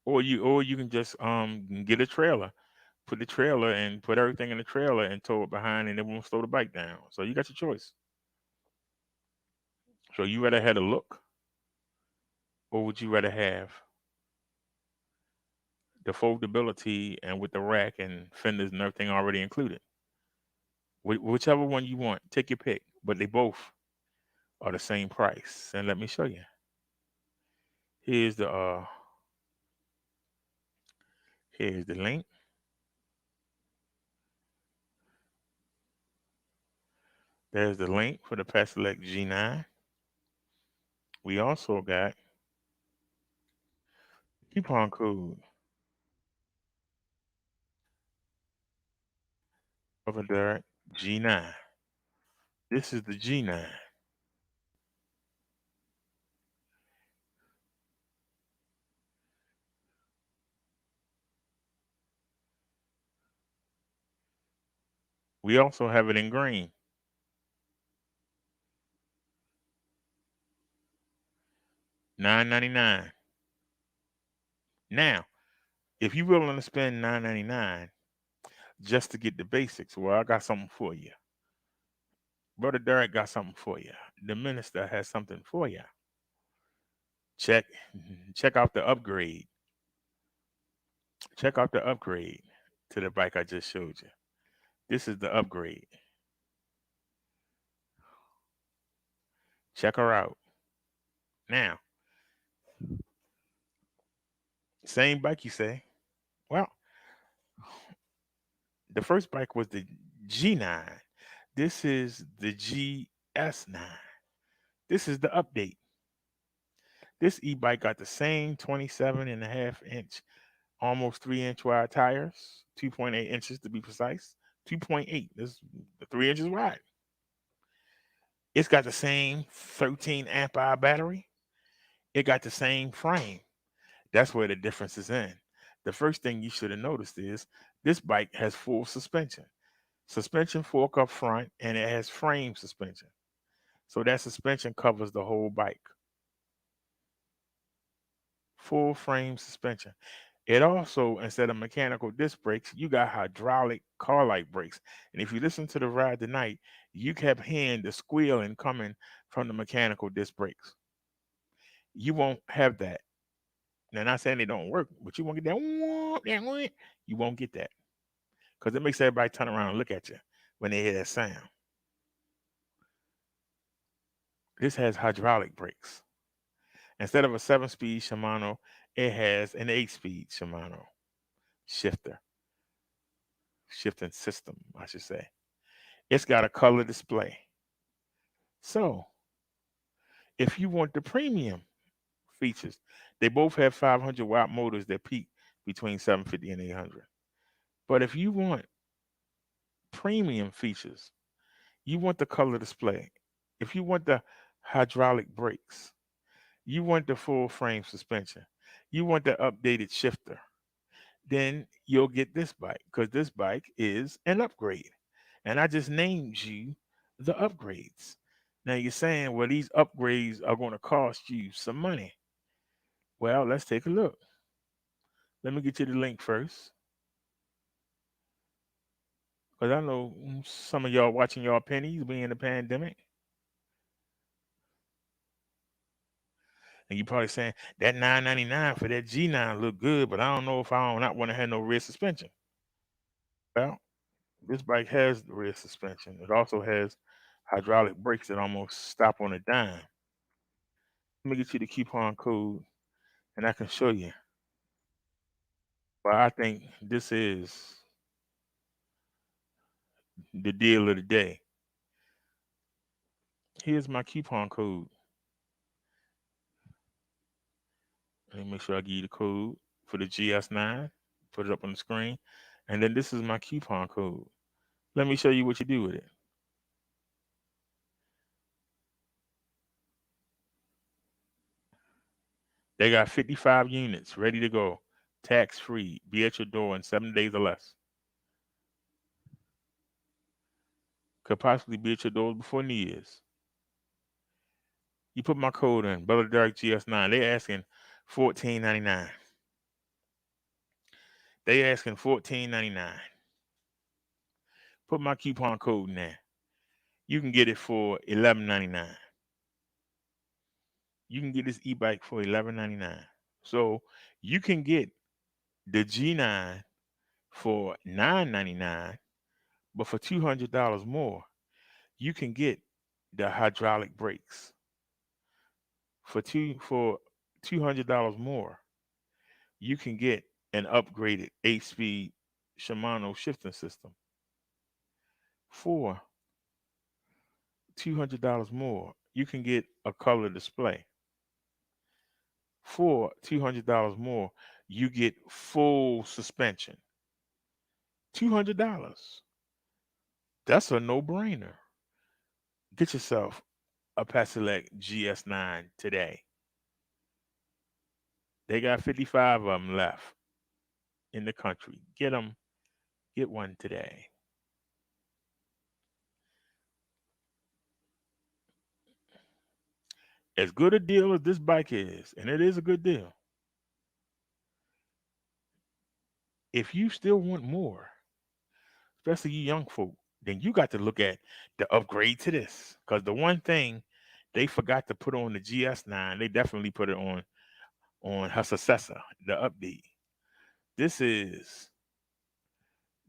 or you can just get a trailer, put the trailer and put everything in the trailer and tow it behind, and it won't slow the bike down. So you got your choice. So you rather have a look, or would you rather have the foldability and with the rack and fenders and everything already included? Whichever one you want, take your pick. But they both are the same price. And let me show you. Here's the link. There's the link for the Pedelec G9. We also got coupon code of a Derek G9. This is the G9. We also have it in green. $9.99. Now, if you're willing to spend $9.99 just to get the basics, well, I got something for you. Brother Derek got something for you. The minister has something for you. Check out the upgrade. Check out the upgrade to the bike I just showed you. This is the upgrade. Check her out. Now, same bike, you say? Well, the first bike was the G9. This is the GS9. This is the update. This e-bike got the same 27.5-inch, almost 3-inch wide tires, 2.8 inches to be precise. 2.8. This is 3 inches wide. It's got the same 13 amp hour battery. It got the same frame. That's where the difference is in. The first thing you should have noticed is this bike has full suspension. Suspension fork up front, and it has frame suspension. So that suspension covers the whole bike. Full frame suspension. It also, instead of mechanical disc brakes, you got hydraulic car-like brakes. And if you listen to the ride tonight, you kept hearing the squealing coming from the mechanical disc brakes. You won't have that. Now, not saying they don't work, but you won't get that. You won't get that. Because it makes everybody turn around and look at you when they hear that sound. This has hydraulic brakes. Instead of a 7-speed Shimano, it has an 8-speed Shimano shifting system, I should say. It's got a color display. So, if you want the premium features, they both have 500-watt motors that peak between 750 and 800. But if you want premium features, you want the color display. If you want the hydraulic brakes, you want the full frame suspension, you want the updated shifter, then you'll get this bike, because this bike is an upgrade. And I just named you the upgrades. Now you're saying, well, these upgrades are going to cost you some money. Well, let's take a look. Let me get you the link first. Because I know some of y'all watching y'all pennies being the pandemic. And you probably saying that $9.99 for that G9 look good, but I don't know if I don't not want to have no rear suspension. Well, this bike has the rear suspension. It also has hydraulic brakes that almost stop on a dime. Let me get you the coupon code and I can show you. But I think this is the deal of the day. Here's my coupon code. Let me make sure I give you the code for the GS9. Put it up on the screen. And then this is my coupon code. Let me show you what you do with it. They got 55 units ready to go, tax free, be at your door in 7 days or less. Could possibly be at your door before New Year's. You put my code in, Brother Derek GS9. They asking $14.99. They asking $14.99. Put my coupon code in there. You can get it for $11.99. You can get this e-bike for $11.99. So you can get the G9 for $9.99, but for $200 more, you can get the hydraulic brakes. For $200 more, you can get an upgraded 8-speed Shimano shifting system. For $200 more, you can get a color display. For $200 more, you get full suspension. $200. That's a no-brainer. Get yourself a Pasilek GS9 today. They got 55 of them left in the country. Get them. Get one today. As good a deal as this bike is, and it is a good deal, if you still want more, especially you young folk, then you got to look at the upgrade to this. Because the one thing they forgot to put on the GS9, they definitely put it on her successor, the update. This is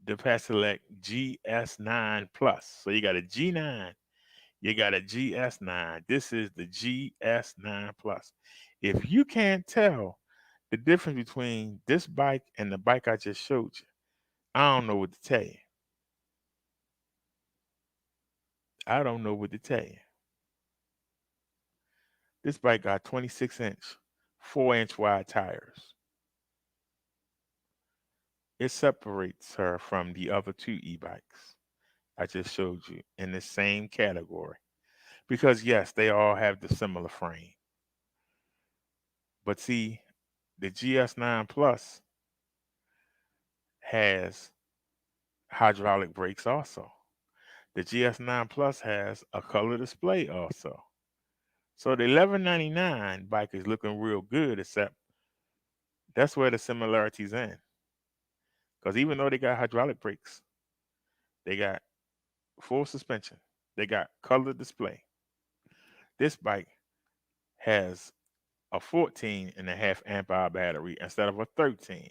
the Pasilek GS9 Plus. So you got a G9, you got a GS9. This is the GS9 Plus. If you can't tell the difference between this bike and the bike I just showed you, I don't know what to tell you. I don't know what to tell you. This bike got 26-inch, 4-inch wide tires. It separates her from the other two e-bikes I just showed you in the same category. Because, yes, they all have the similar frame. But see, the GS9 Plus has hydraulic brakes also. The GS9 Plus has a color display also. So the $11.99 bike is looking real good, except that's where the similarities end. Because even though they got hydraulic brakes, they got full suspension, they got color display. This bike has a 14.5 amp hour battery instead of a 13.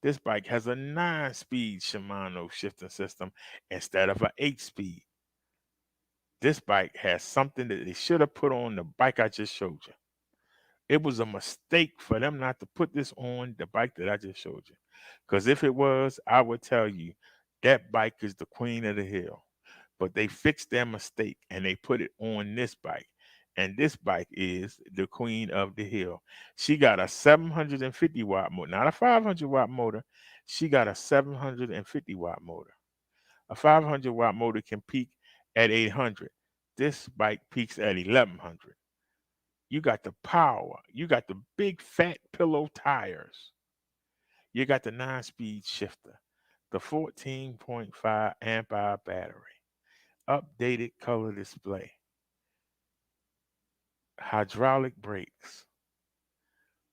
This bike has a 9-speed Shimano shifting system instead of an 8-speed. This bike has something that they should have put on the bike I just showed you. It was a mistake for them not to put this on the bike that I just showed you. Because if it was, I would tell you that bike is the queen of the hill. But they fixed their mistake and they put it on this bike. And this bike is the queen of the hill. She got a 750 watt motor, not a 500 watt motor. She got a 750 watt motor. A 500 watt motor can peak at 800. This bike peaks at 1100. You got the power. You got the big fat pillow tires. You got the 9-speed shifter. the 14.5 amp hour battery, updated color display, hydraulic brakes.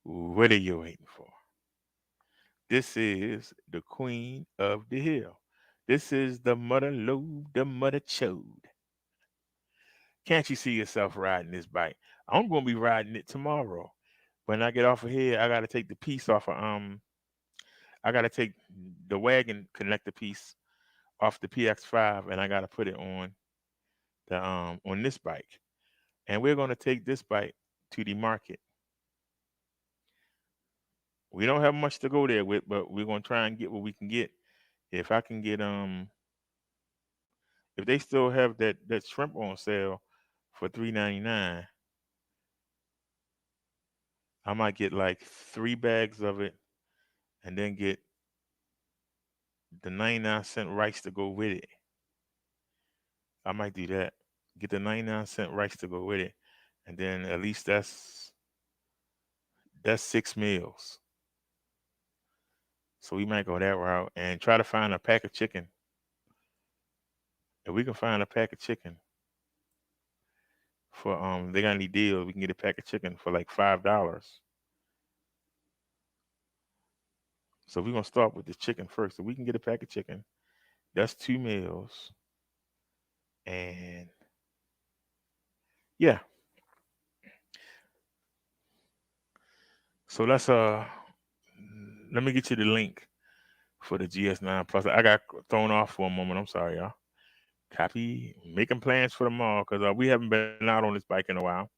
What are you waiting for? This is the queen of the hill. This is the mother lode, the mother chode. Can't you see yourself riding this bike? I'm gonna be riding it tomorrow. When I get off of here, I gotta take the piece off of I gotta take the wagon connector piece off the PX5 and I gotta put it on this bike. And we're gonna take this bike to the market. We don't have much to go there with, but we're gonna try and get what we can get. If I can get if they still have that shrimp on sale for $3.99, I might get like 3 bags of it and then get the 99-cent rice to go with it. I might do that. Get the 99-cent rice to go with it. And then at least that's 6 meals. So we might go that route and try to find a pack of chicken. If we can find a pack of chicken for they got any deals, we can get a pack of chicken for like $5. So we're gonna start with the chicken first. So we can get a pack of chicken. That's 2 meals. And yeah. So let's let me get you the link for the GS9 Plus. I got thrown off for a moment. I'm sorry, y'all. Copy, making plans for tomorrow because we haven't been out on this bike in a while.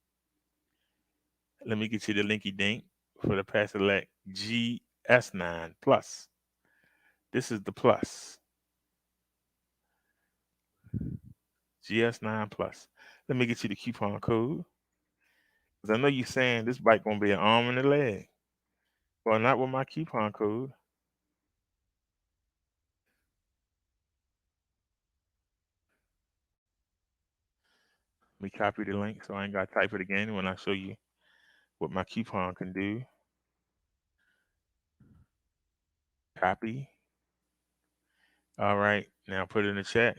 Let me get you the linky dink for the Pasolec GS9 Plus. This is the Plus. GS9 Plus. Let me get you the coupon code. Because I know you're saying this bike gonna be an arm and a leg. Well, not with my coupon code. Let me copy the link so I ain't got to type it again when I show you what my coupon can do. Copy. All right, now put it in the chat.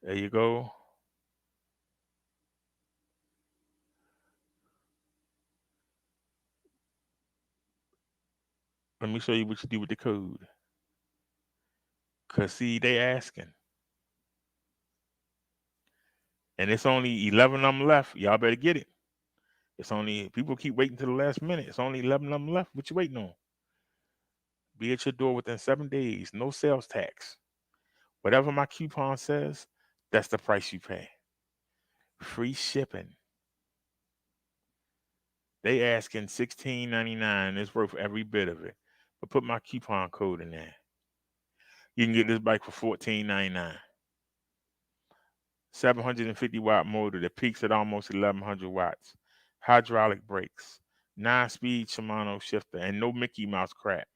There you go. Let me show you what you do with the code. Cause see, they asking. And it's only 11 of them left. Y'all better get it. It's only, people keep waiting to the last minute. It's only 11 of them left. What you waiting on? Be at your door within 7 days. No sales tax. Whatever my coupon says, that's the price you pay. Free shipping. They asking $16.99. It's worth every bit of it. But put my coupon code in there. You can get this bike for $14.99. 750 watt motor that peaks at almost 1100 watts. Hydraulic brakes. 9-speed Shimano shifter. And no Mickey Mouse crap.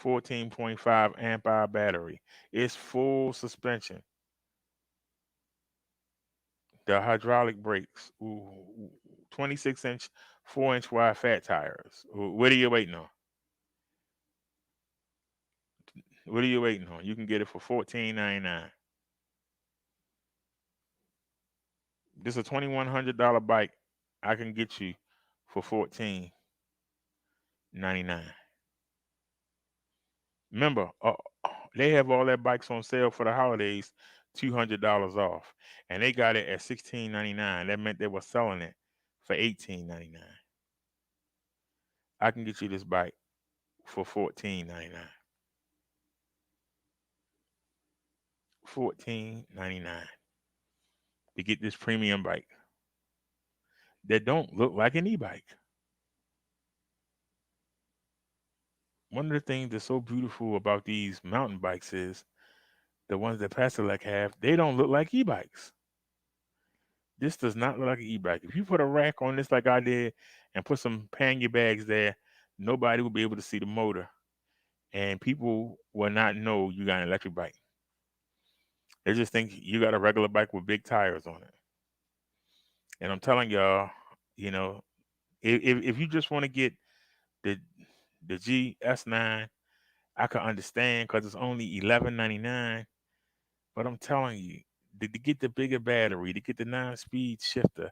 14.5 amp hour battery. It's full suspension. The hydraulic brakes. 26-inch, 4-inch wide fat tires. What are you waiting on? What are you waiting on? You can get it for $14.99. This is a $2,100 bike. I can get you for $14.99. Remember, they have all their bikes on sale for the holidays, $200 off, and they got it at $16.99. That meant they were selling it for $18.99. I can get you this bike for $14.99. $14.99 to get this premium bike that don't look like an e-bike. One of the things that's so beautiful about these mountain bikes is the ones that Pasolec have, they don't look like e-bikes. This does not look like an e-bike. If you put a rack on this like I did and put some pannier bags there, nobody will be able to see the motor. And people will not know you got an electric bike. They just think you got a regular bike with big tires on it. And I'm telling y'all, you know, if you just want to get the The GS9, I can understand because it's only $11.99. But I'm telling you, to get the bigger battery, to get the 9-speed shifter,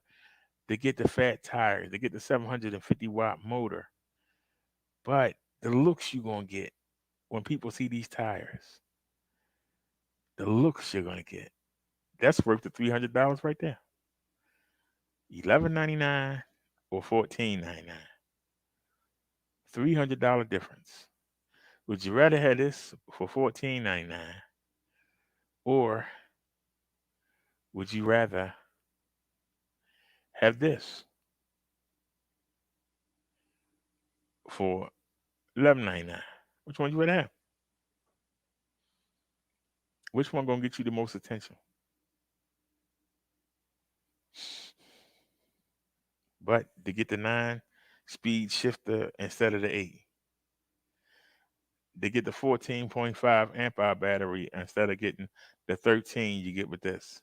to get the fat tires, to get the 750-watt motor. But the looks you're going to get when people see these tires, the looks you're going to get, that's worth the $300 right there. $11.99 or $14.99. $300 difference. Would you rather have this for $14.99, or would you rather have this for $11.99? Which one you rather have? Which one gonna get you the most attention? But to get the 9-speed shifter instead of the 8, to get the 14.5 amp hour battery instead of getting the 13 you get with this,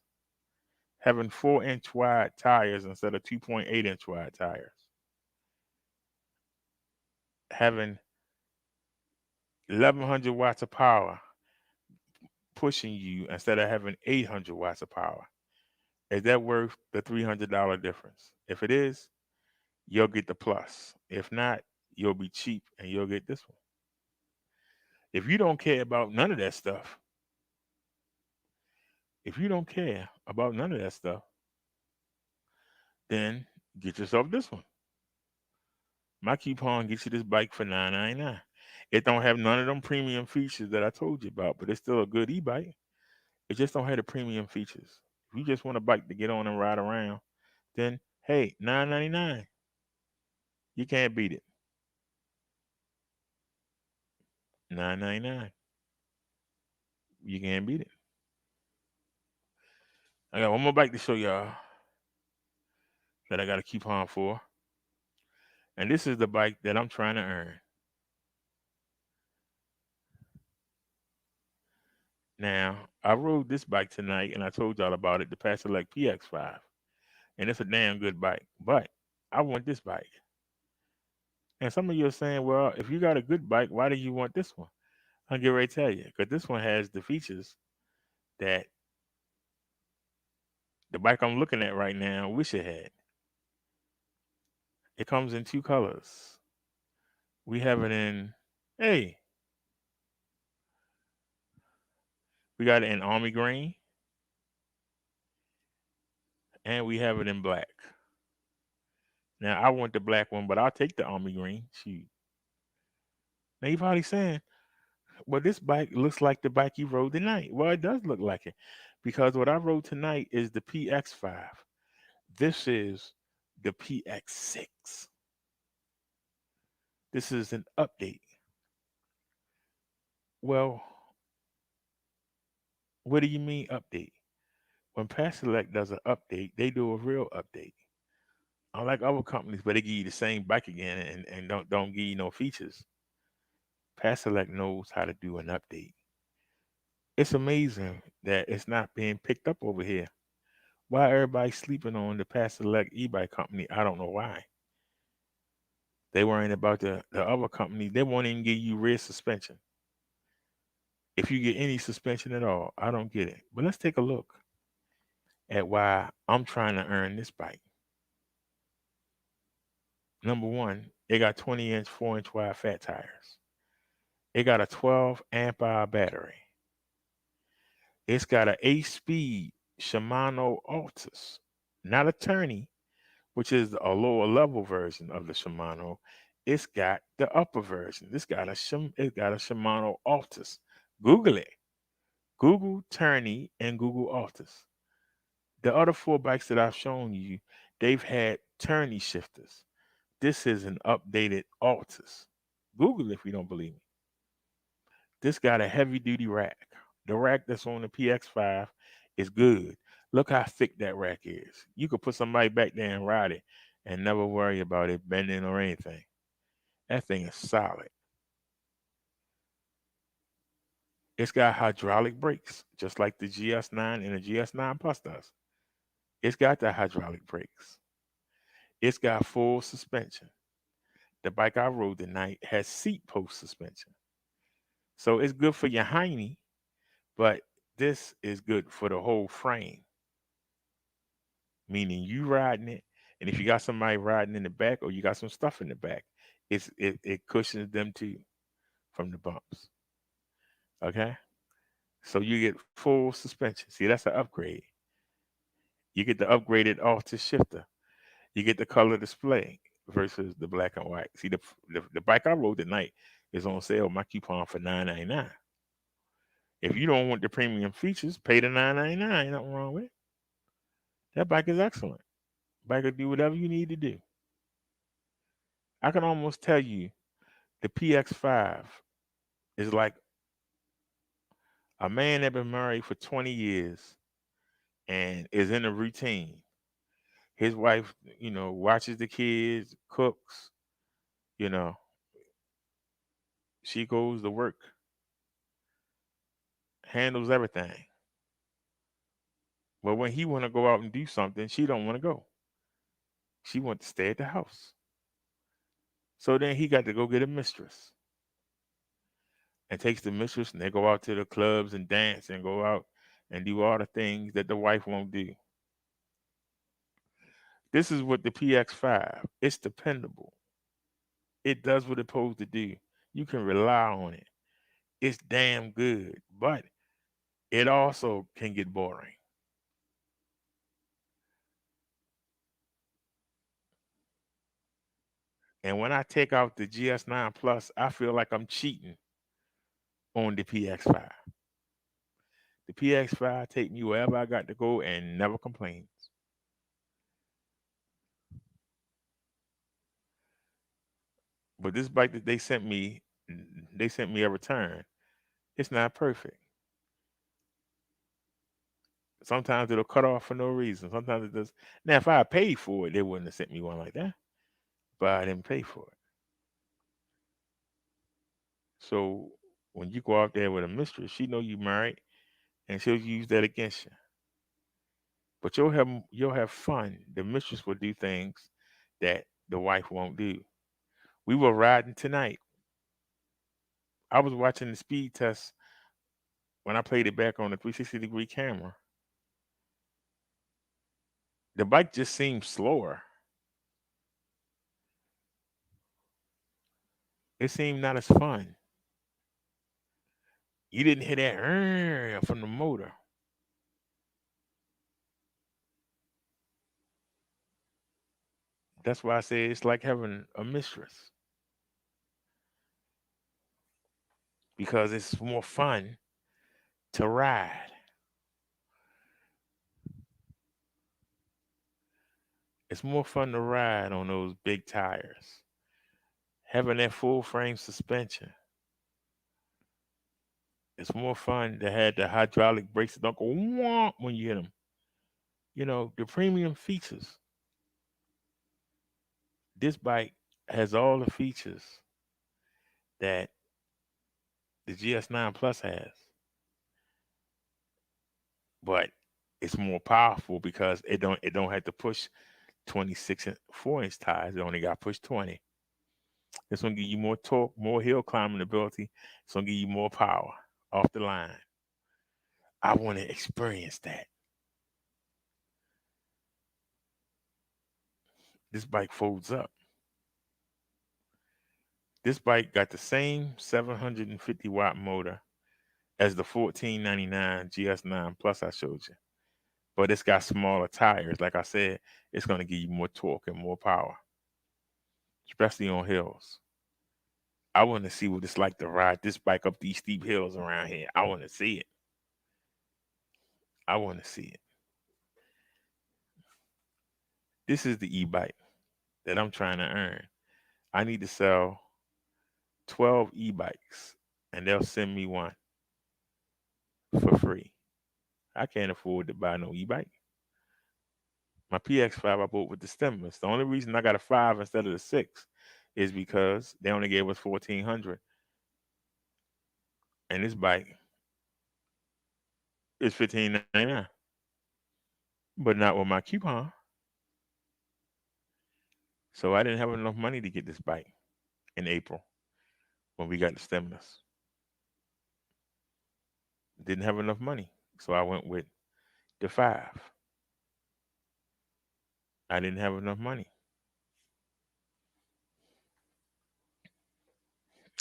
having 4-inch wide tires instead of 2.8-inch wide tires, having 1100 watts of power pushing you instead of having 800 watts of power. Is that worth the $300 difference? If it is, you'll get the plus. If not, you'll be cheap and you'll get this one. If you don't care about none of that stuff, then get yourself this one. My coupon gets you this bike for $9.99. It don't have none of them premium features that I told you about, but it's still a good e-bike. It just don't have the premium features. If you just want a bike to get on and ride around, then hey, $9.99. You can't beat it. $9.99. You can't beat it. I got one more bike to show y'all that I got a coupon for. And this is the bike that I'm trying to earn. Now, I rode this bike tonight and I told y'all about it, the Pasolec PX5. And it's a damn good bike. But I want this bike. And some of you are saying, well, if you got a good bike, why do you want this one? I'll get ready to tell you. Because this one has the features that the bike I'm looking at right now wish it had. It comes in 2 colors. We have it in, we got it in army green. And we have it in black. Now, I want the black one, but I'll take the army green. Shoot. Now, you're probably saying, well, this bike looks like the bike you rode tonight. Well, it does look like it, because what I rode tonight is the PX5. This is the PX6. This is an update. Well, what do you mean update? When Pasolec does an update, they do a real update. Unlike other companies, but they give you the same bike again and don't give you no features. Pasolec knows how to do an update. It's amazing that it's not being picked up over here. Why everybody sleeping on the Pasolec e-bike company? I don't know why. They worrying about the other company. They won't even give you rear suspension. If you get any suspension at all, I don't get it. But let's take a look at why I'm trying to earn this bike. Number one, it got 20-inch, 4-inch wide fat tires. It got a 12 amp hour battery. It's got an 8-speed Shimano Altus, not a Tourney, which is a lower level version of the Shimano. It's got the upper version. It's got a Shimano Altus. Google it. Google Tourney and Google Altus. The other 4 bikes that I've shown you, they've had Tourney shifters. This is an updated Altus. Google it if you don't believe me. This got a heavy duty rack. The rack that's on the PX5 is good. Look how thick that rack is. You could put somebody back there and ride it and never worry about it bending or anything. That thing is solid. It's got hydraulic brakes, just like the GS9 and the GS9 Plus does. It's got the hydraulic brakes. It's got full suspension. the bike I rode tonight has seat post suspension. So it's good for your hiney, but this is good for the whole frame, meaning you riding it. And if you got somebody riding in the back or you got some stuff in the back, it cushions them too from the bumps. Okay? So you get full suspension. See, that's an upgrade. You get the upgraded Altus shifter. You get the color display versus the black and white. See, the bike I rode tonight is on sale. My coupon for $9.99. If you don't want the premium features, pay the $9.99. Ain't nothing wrong with it. That bike is excellent. Bike will do whatever you need to do. I can almost tell you the PX5 is like a man that been married for 20 years and is in a routine. His wife, watches the kids, cooks, you know, she goes to work, handles everything. But when he want to go out and do something, she don't want to go. She want to stay at the house. So then he got to go get a mistress and takes the mistress and they go out to the clubs and dance and go out and do all the things that the wife won't do. This is what the PX5, it's dependable. It does what it's supposed to do. You can rely on it. It's damn good, but it also can get boring. And when I take out the GS9 Plus, I feel like I'm cheating on the PX5. The PX5 take me wherever I got to go and never complains. But this bike that they sent me a return. It's not perfect. Sometimes it'll cut off for no reason. Sometimes it does. Now, if I had paid for it, they wouldn't have sent me one like that. But I didn't pay for it. So when you go out there with a mistress, she know you married, and she'll use that against you. But you'll have fun. The mistress will do things that the wife won't do. We were riding tonight. I was watching the speed test when I played it back on the 360-degree camera. The bike just seemed slower. It seemed not as fun. You didn't hear that from the motor. That's why I say it's like having a mistress. Because it's more fun to ride. It's more fun to ride on those big tires. Having that full frame suspension. It's more fun to have the hydraulic brakes that don't go womp when you hit them. The premium features. This bike has all the features that the GS9 Plus has. But it's more powerful because it don't have to push 26 and 4-inch tires. It only got to push 20. It's gonna give you more torque, more hill climbing ability. It's gonna give you more power off the line. I want to experience that. This bike folds up. This bike got the same 750 watt motor as the $1,499 GS9 Plus I showed you. But it's got smaller tires. Like I said, it's going to give you more torque and more power, especially on hills. I want to see what it's like to ride this bike up these steep hills around here. I want to see it. I want to see it. This is the e-bike that I'm trying to earn. I need to sell 12 e-bikes, and they'll send me one for free. I can't afford to buy no e-bike. My PX5 I bought with the stimulus. The only reason I got a 5 instead of the 6 is because they only gave us $1,400. And this bike is $1,599. But not with my coupon. So I didn't have enough money to get this bike. in April when we got the stimulus. Didn't have enough money, so I went with the 5. I didn't have enough money.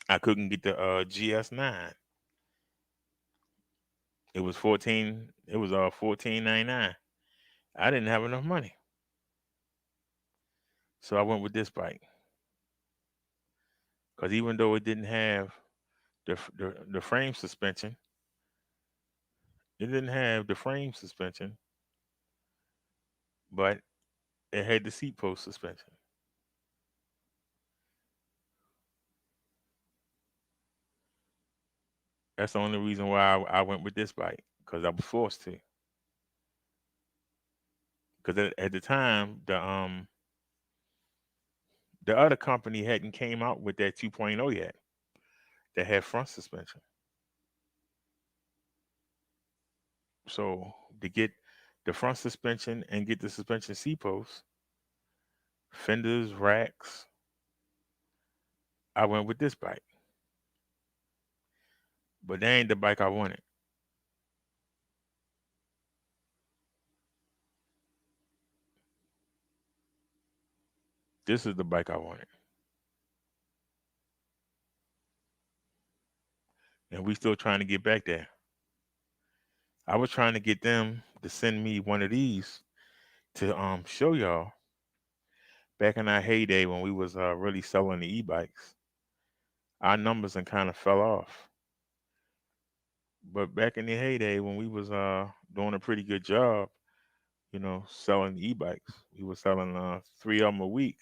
I couldn't get the GS9. It was 14. It was $14.99. I didn't have enough money, so I went with this bike. Because even though it didn't have the frame suspension, but it had the seat post suspension. That's the only reason why I went with this bike, because I was forced to. Because at the time, the other company hadn't came out with that 2.0 yet that had front suspension. So to get the front suspension and get the suspension seat posts, fenders, racks, I went with this bike. But that ain't the bike I wanted. This is the bike I wanted. And we still trying to get back there. I was trying to get them to send me one of these to show y'all back in our heyday when we was really selling the e-bikes. Our numbers and kind of fell off. But back in the heyday when we was doing a pretty good job, you know, selling e-bikes, we were selling 3 of them a week.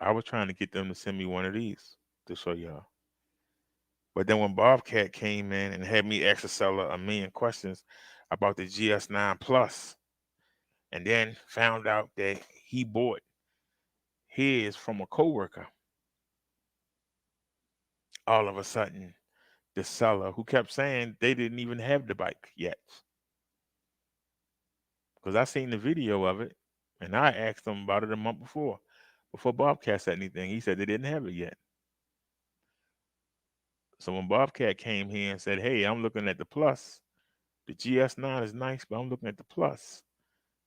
I was trying to get them to send me one of these to show y'all. But then when Bobcat came in and had me ask the seller a million questions about the GS9 Plus, and then found out that he bought his from a coworker, all of a sudden, the seller, who kept saying they didn't even have the bike yet, because I seen the video of it, and I asked him about it a month before Bobcat said anything. He said they didn't have it yet. So when Bobcat came here and said, "Hey, I'm looking at the Plus. The GS9 is nice, but I'm looking at the Plus,"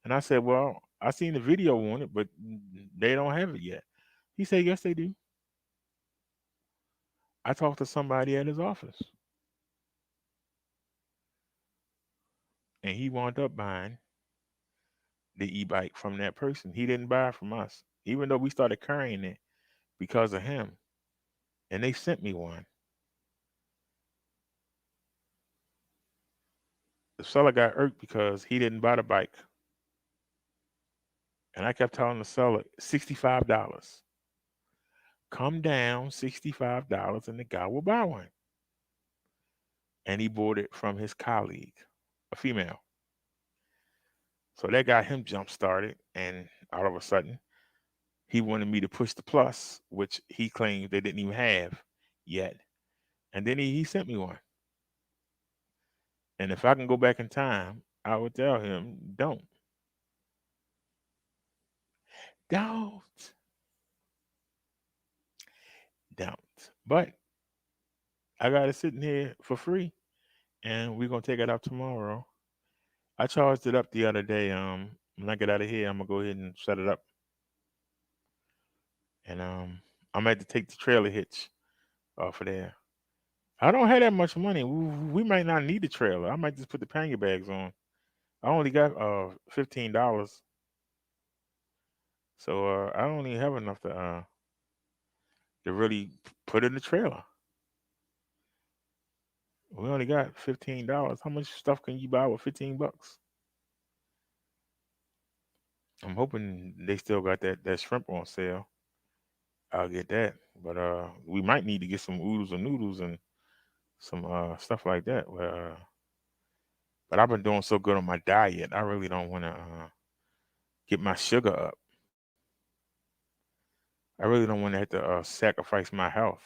and I said, "Well, I seen the video on it, but they don't have it yet." He said, "Yes, they do. I talked to somebody at his office." And he wound up buying the e-bike from that person. He didn't buy it from us, even though we started carrying it because of him. And they sent me one. The seller got irked because he didn't buy the bike. And I kept telling the seller, $65. Come down, $65, and the guy will buy one. And he bought it from his colleague, a female. So that got him jump started. And all of a sudden, he wanted me to push the Plus, which he claimed they didn't even have yet. And then he sent me one. And if I can go back in time, I would tell him, don't. But I got it sitting here for free, and we're going to take it out tomorrow. I charged it up the other day. When I get out of here, I'm going to go ahead and set it up. And I'm going to have to take the trailer hitch off of there. I don't have that much money. We might not need the trailer. I might just put the pannier bags on. I only got $15. So I don't even have enough to really put in the trailer. We only got $15. How much stuff can you buy with $15? I'm hoping they still got that shrimp on sale. I'll get that. But we might need to get some oodles and noodles and some stuff like that. But I've been doing so good on my diet, I really don't want to get my sugar up. I really don't want to have to sacrifice my health.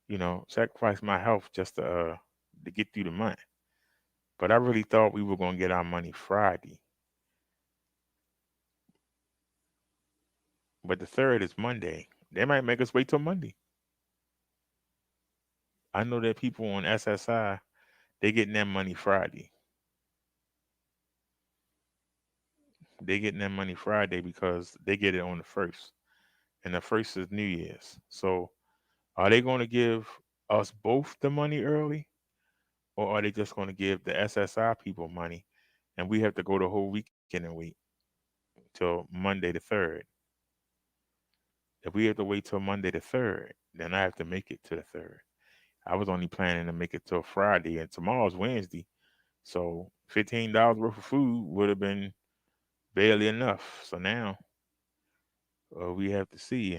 You know, sacrifice my health just to get through the month. But I really thought we were going to get our money Friday. but the 3rd is Monday. They might make us wait till Monday. I know that people on SSI, they getting their money Friday. They getting their money Friday because they get it on the 1st, and the 1st is New Year's. So are they going to give us both the money early, or are they just going to give the SSI people money, and we have to go the whole weekend and wait till Monday the 3rd? If we have to wait till Monday the 3rd, then I have to make it to the 3rd. I was only planning to make it till Friday, and tomorrow's Wednesday. So $15 worth of food would have been barely enough. So now we have to see.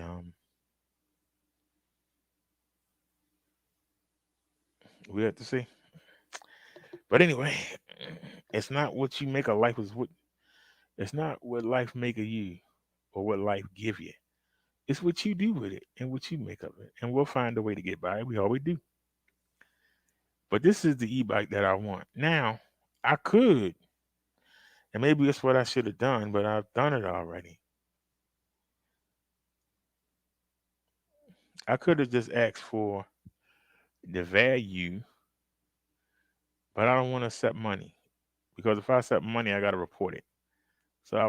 We have to see. But anyway, it's not what you make of life. It's not what life make of you or what life give you. It's what you do with it and what you make of it. And we'll find a way to get by. We always do. But this is the e-bike that I want. Now, I could, and maybe it's what I should have done, but I've done it already. I could have just asked for the value, but I don't want to accept money, because if I accept money, I got to report it. So I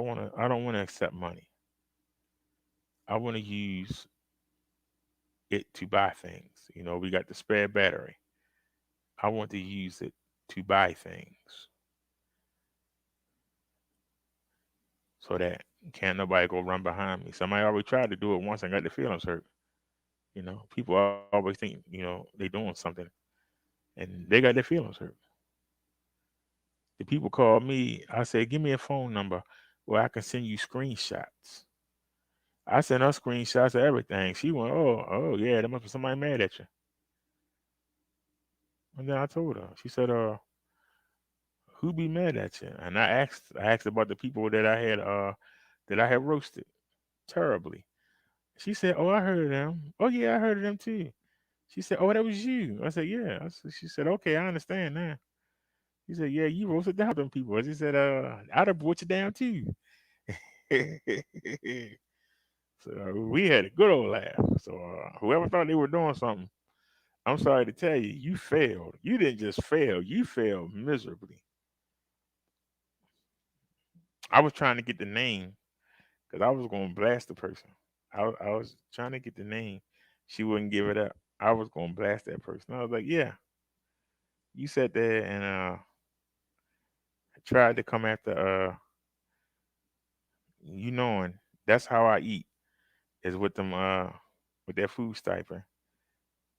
don't want to accept money. I want to use it to buy things. You know, we got the spare battery. I want to use it to buy things so that can't nobody go run behind me. Somebody already tried to do it once and got their feelings hurt. You know, people always think, you know, they doing something and they got their feelings hurt. The people called me. I said, give me a phone number where I can send you screenshots. I sent her screenshots of everything. She went, oh yeah, there must be somebody mad at you. And then I told her. She said, who be mad at you? And I asked about the people that I had roasted terribly. She said, oh, I heard of them. Oh yeah, I heard of them too. She said, oh, that was you. I said, yeah. She said, okay, I understand now. He said, yeah, you roasted down them people. She said, I'd have brought you down too. So we had a good old laugh. So whoever thought they were doing something, I'm sorry to tell you, you failed. You didn't just fail, you failed miserably. I was trying to get the name because I was going to blast the person. I was trying to get the name. She wouldn't give it up. I was going to blast that person. I was like, yeah, you sat there and tried to come after you knowing that's how I eat is with them with that food stipend,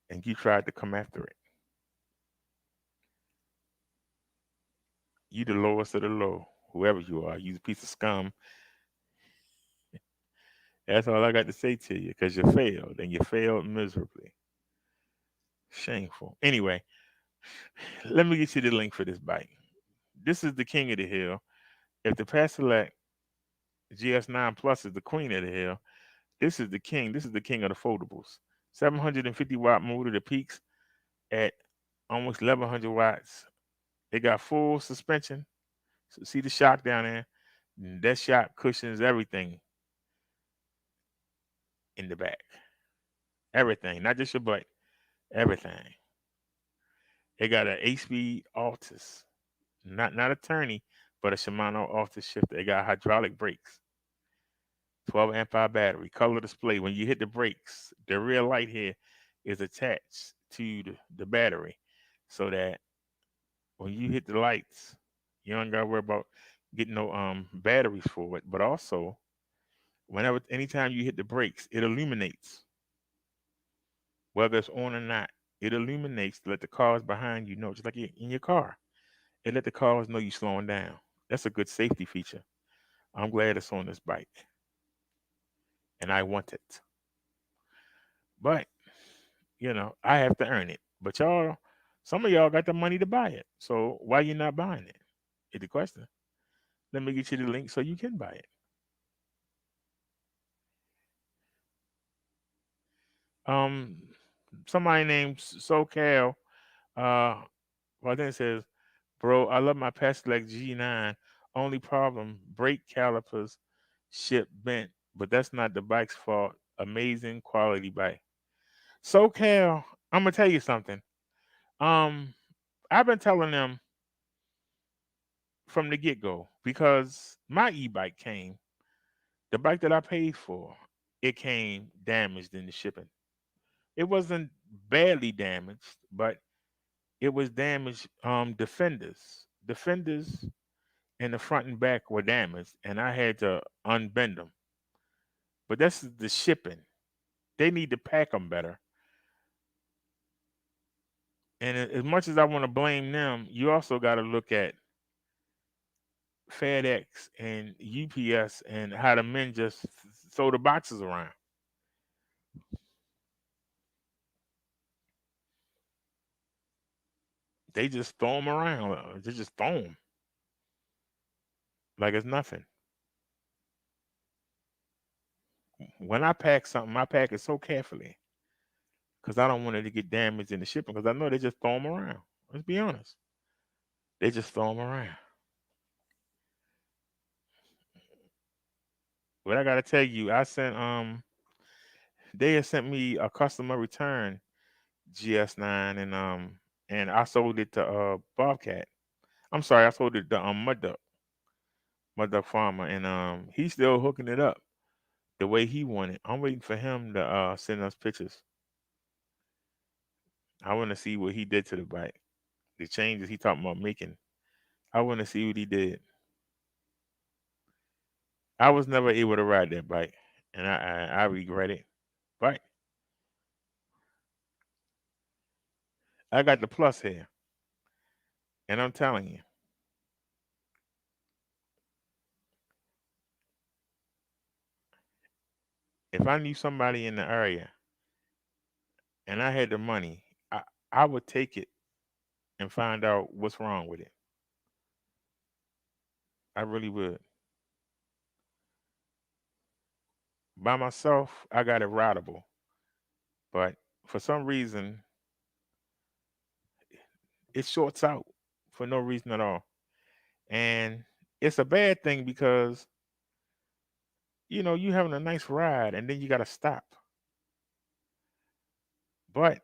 and you tried to come after it. You the lowest of the low, whoever you are. You a piece of scum. That's all I got to say to you, because you failed, and you failed miserably. Shameful. Anyway, let me get you the link for this bike. This is the king of the hill. If the Pasolak GS9 Plus is the queen of the hill, this is the king. This is the king of the foldables. 750 watt motor that peaks at almost 1100 watts. It got full suspension. So see the shock down there? That shock cushions everything in the back. Everything, not just your butt. Everything. It got an 8-speed Altus, not a Tourney, but a Shimano Altus shifter. It got hydraulic brakes, 12 amp hour battery, color display. When you hit the brakes, the rear light here is attached to the battery, so that when you hit the lights, you don't gotta worry about getting no batteries for it. But also, anytime you hit the brakes, it illuminates, whether it's on or not. It illuminates to let the cars behind you know, just like in your car. It let the cars know you're slowing down. That's a good safety feature. I'm glad it's on this bike, and I want it. But you know, I have to earn it. But y'all, some of y'all got the money to buy it. So why you not buying it? Is the question. Let me get you the link so you can buy it. Somebody named SoCal, well then it says, bro, I love my Pasolak G9. Only problem, brake calipers ship bent, but that's not the bike's fault. Amazing quality bike. SoCal, I'm gonna tell you something. Um, I've been telling them from the get go because my e-bike came, the bike that I paid for, it came damaged in the shipping. It wasn't badly damaged, but it was damaged. Defenders in the front and back were damaged, and I had to unbend them. But that's the shipping. They need to pack them better. And as much as I want to blame them, you also got to look at FedEx and UPS and how the men just throw the boxes around. They just throw them around. They just throw them like it's nothing. When I pack something, I pack it so carefully because I don't want it to get damaged in the shipping because I know they just throw them around. Let's be honest. They just throw them around. But I gotta tell you, they had sent me a customer return GS9 and I sold it to Bobcat. I'm sorry, I sold it to Mud Duck Farmer, and he's still hooking it up the way he wanted. I'm waiting for him to send us pictures. I want to see what he did to the bike, the changes he talking about making. I want to see what he did. I was never able to ride that bike, and I regret it. But I got the plus here, and I'm telling you, if I knew somebody in the area and I had the money, I would take it and find out what's wrong with it. I really would. By myself, I got it rideable, but for some reason, it shorts out for no reason at all. And it's a bad thing because, you having a nice ride and then you got to stop. But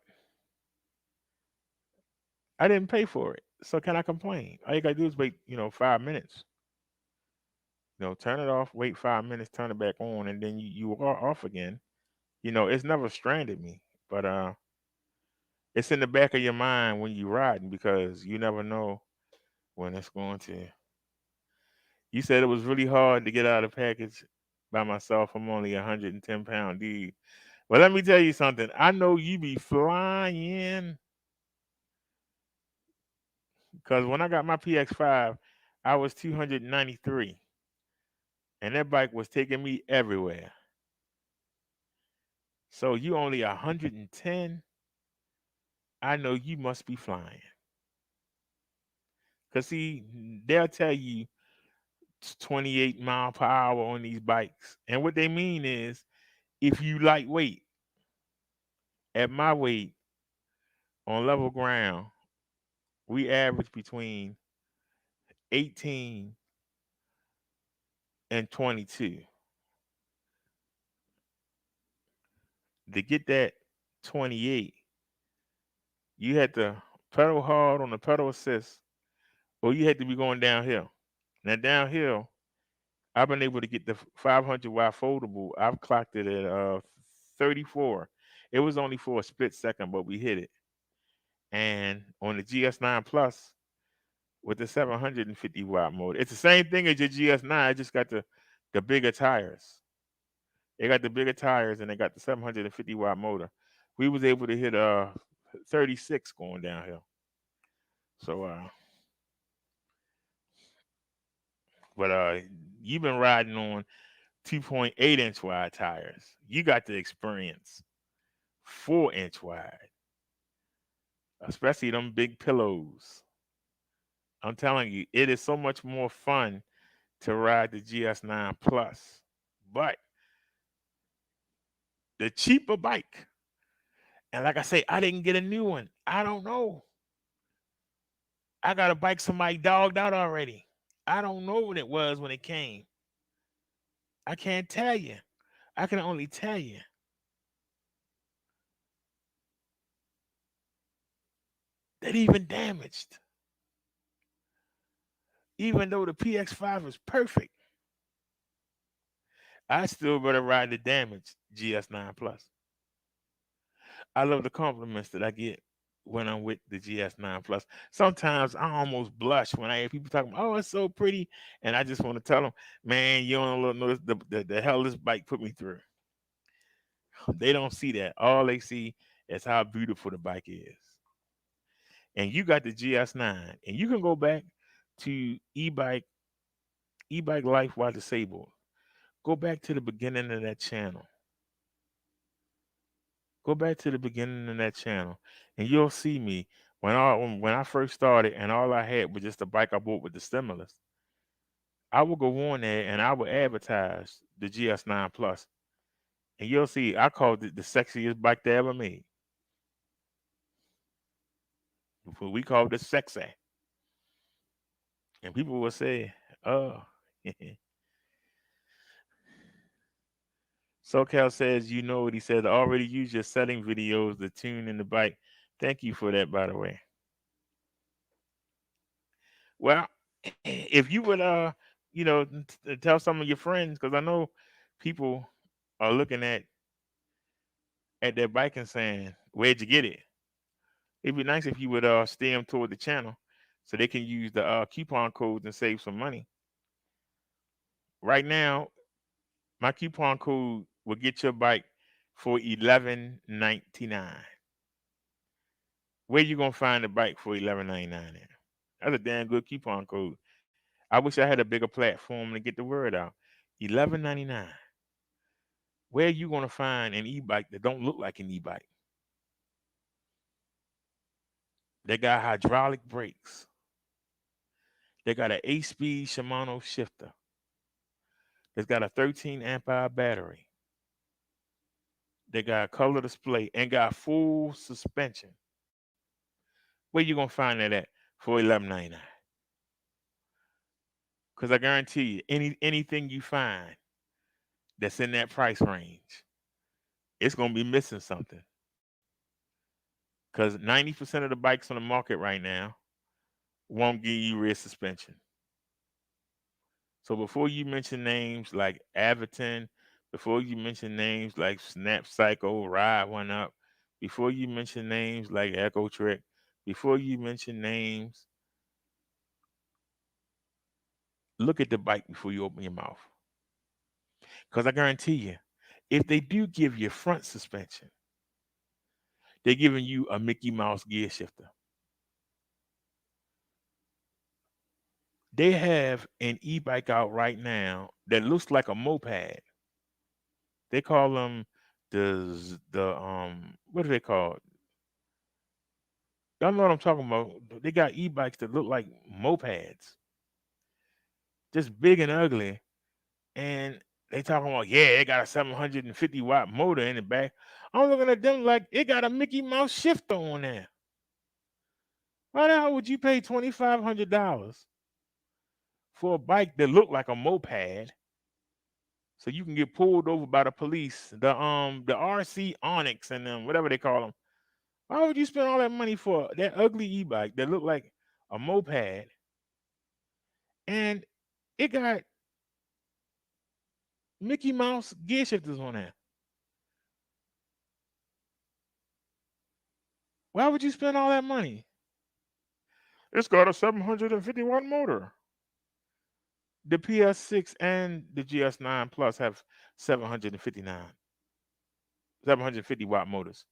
I didn't pay for it. So can I complain? All you got to do is wait, 5 minutes. Turn it off, wait 5 minutes, turn it back on, and then you are off again. It's never stranded me, but it's in the back of your mind when you're riding because you never know when it's going to. You said it was really hard to get out of the package by myself. I'm only 110-pound dude. But let me tell you something. I know you be flying because when I got my PX5, I was 293, and that bike was taking me everywhere. So you only 110. I know you must be flying. Because, see, they'll tell you 28 mile per hour on these bikes. And what they mean is if you lightweight, at my weight, on level ground, we average between 18 and 22. To get that 28, you had to pedal hard on the pedal assist, or you had to be going downhill. Now, downhill, I've been able to get the 500 watt foldable. I've clocked it at 34. It was only for a split second, but we hit it. And on the GS9 Plus with the 750 watt motor, it's the same thing as your GS9. I just got the bigger tires. They got the bigger tires and they got the 750 watt motor. We was able to hit 36 going downhill. So but you've been riding on 2.8 inch wide tires. You got the experience. 4-inch wide. Especially them big pillows. I'm telling you, it is so much more fun to ride the GS9 Plus. But the cheaper bike, and like I say, I didn't get a new one. I don't know. I got a bike somebody dogged out already. I don't know what it was when it came. I can't tell you. I can only tell you that even damaged, even though the PX5 is perfect, I still better ride the damaged GS9 Plus. I love the compliments that I get when I'm with the GS9 Plus. Sometimes I almost blush when I hear people talking, "Oh, it's so pretty," and I just want to tell them, "Man, you don't know the hell this bike put me through." They don't see that. All they see is how beautiful the bike is. And you got the GS9, and you can go back to e-bike life while disabled. Go back to the beginning of that channel. Go back to the beginning of that channel, and you'll see me when I first started, and all I had was just a bike I bought with the stimulus. I will go on there and I will advertise the GS9 Plus, and you'll see I called it the sexiest bike they ever made. We called it sexy, and people will say, "Oh." SoCal says, you know what he said. I already use your setting videos to tune in the bike. Thank you for that, by the way. Well, if you would, tell some of your friends, because I know people are looking at their bike and saying, "Where'd you get it?" It'd be nice if you would steer them toward the channel so they can use the coupon codes and save some money. Right now, my coupon code will get your bike for $11.99. Where you gonna find a bike for $11.99 at? That's a damn good coupon code. I wish I had a bigger platform to get the word out. $11.99. Where you gonna find an e-bike that don't look like an e-bike? They got hydraulic brakes. They got an 8-speed Shimano shifter. It's got a 13 amp hour battery. They got a color display and got full suspension. Where you gonna find that at for $11.99? Because I guarantee you, anything you find that's in that price range, it's gonna be missing something. Because 90% of the bikes on the market right now won't give you rear suspension. So before you mention names like Averton, before you mention names like Snap Cycle, Ride One Up, before you mention names like Echo Trick, before you mention names, look at the bike before you open your mouth. Because I guarantee you, if they do give you front suspension, they're giving you a Mickey Mouse gear shifter. They have an e-bike out right now that looks like a moped. They call them the what do they call it? Y'all know what I'm talking about. They got e-bikes that look like mopeds, just big and ugly. And they talking about, yeah, it got a 750 watt motor in the back. I'm looking at them like it got a Mickey Mouse shifter on there. Why the hell would you pay $2,500 for a bike that looked like a moped so you can get pulled over by the police? The RC Onyx and them, whatever they call them. Why would you spend all that money for that ugly e-bike that looked like a moped? And it got Mickey Mouse gear shifters on there. Why would you spend all that money? It's got a 750 watt motor. The PS6 and the GS9 Plus have 750 watt motors.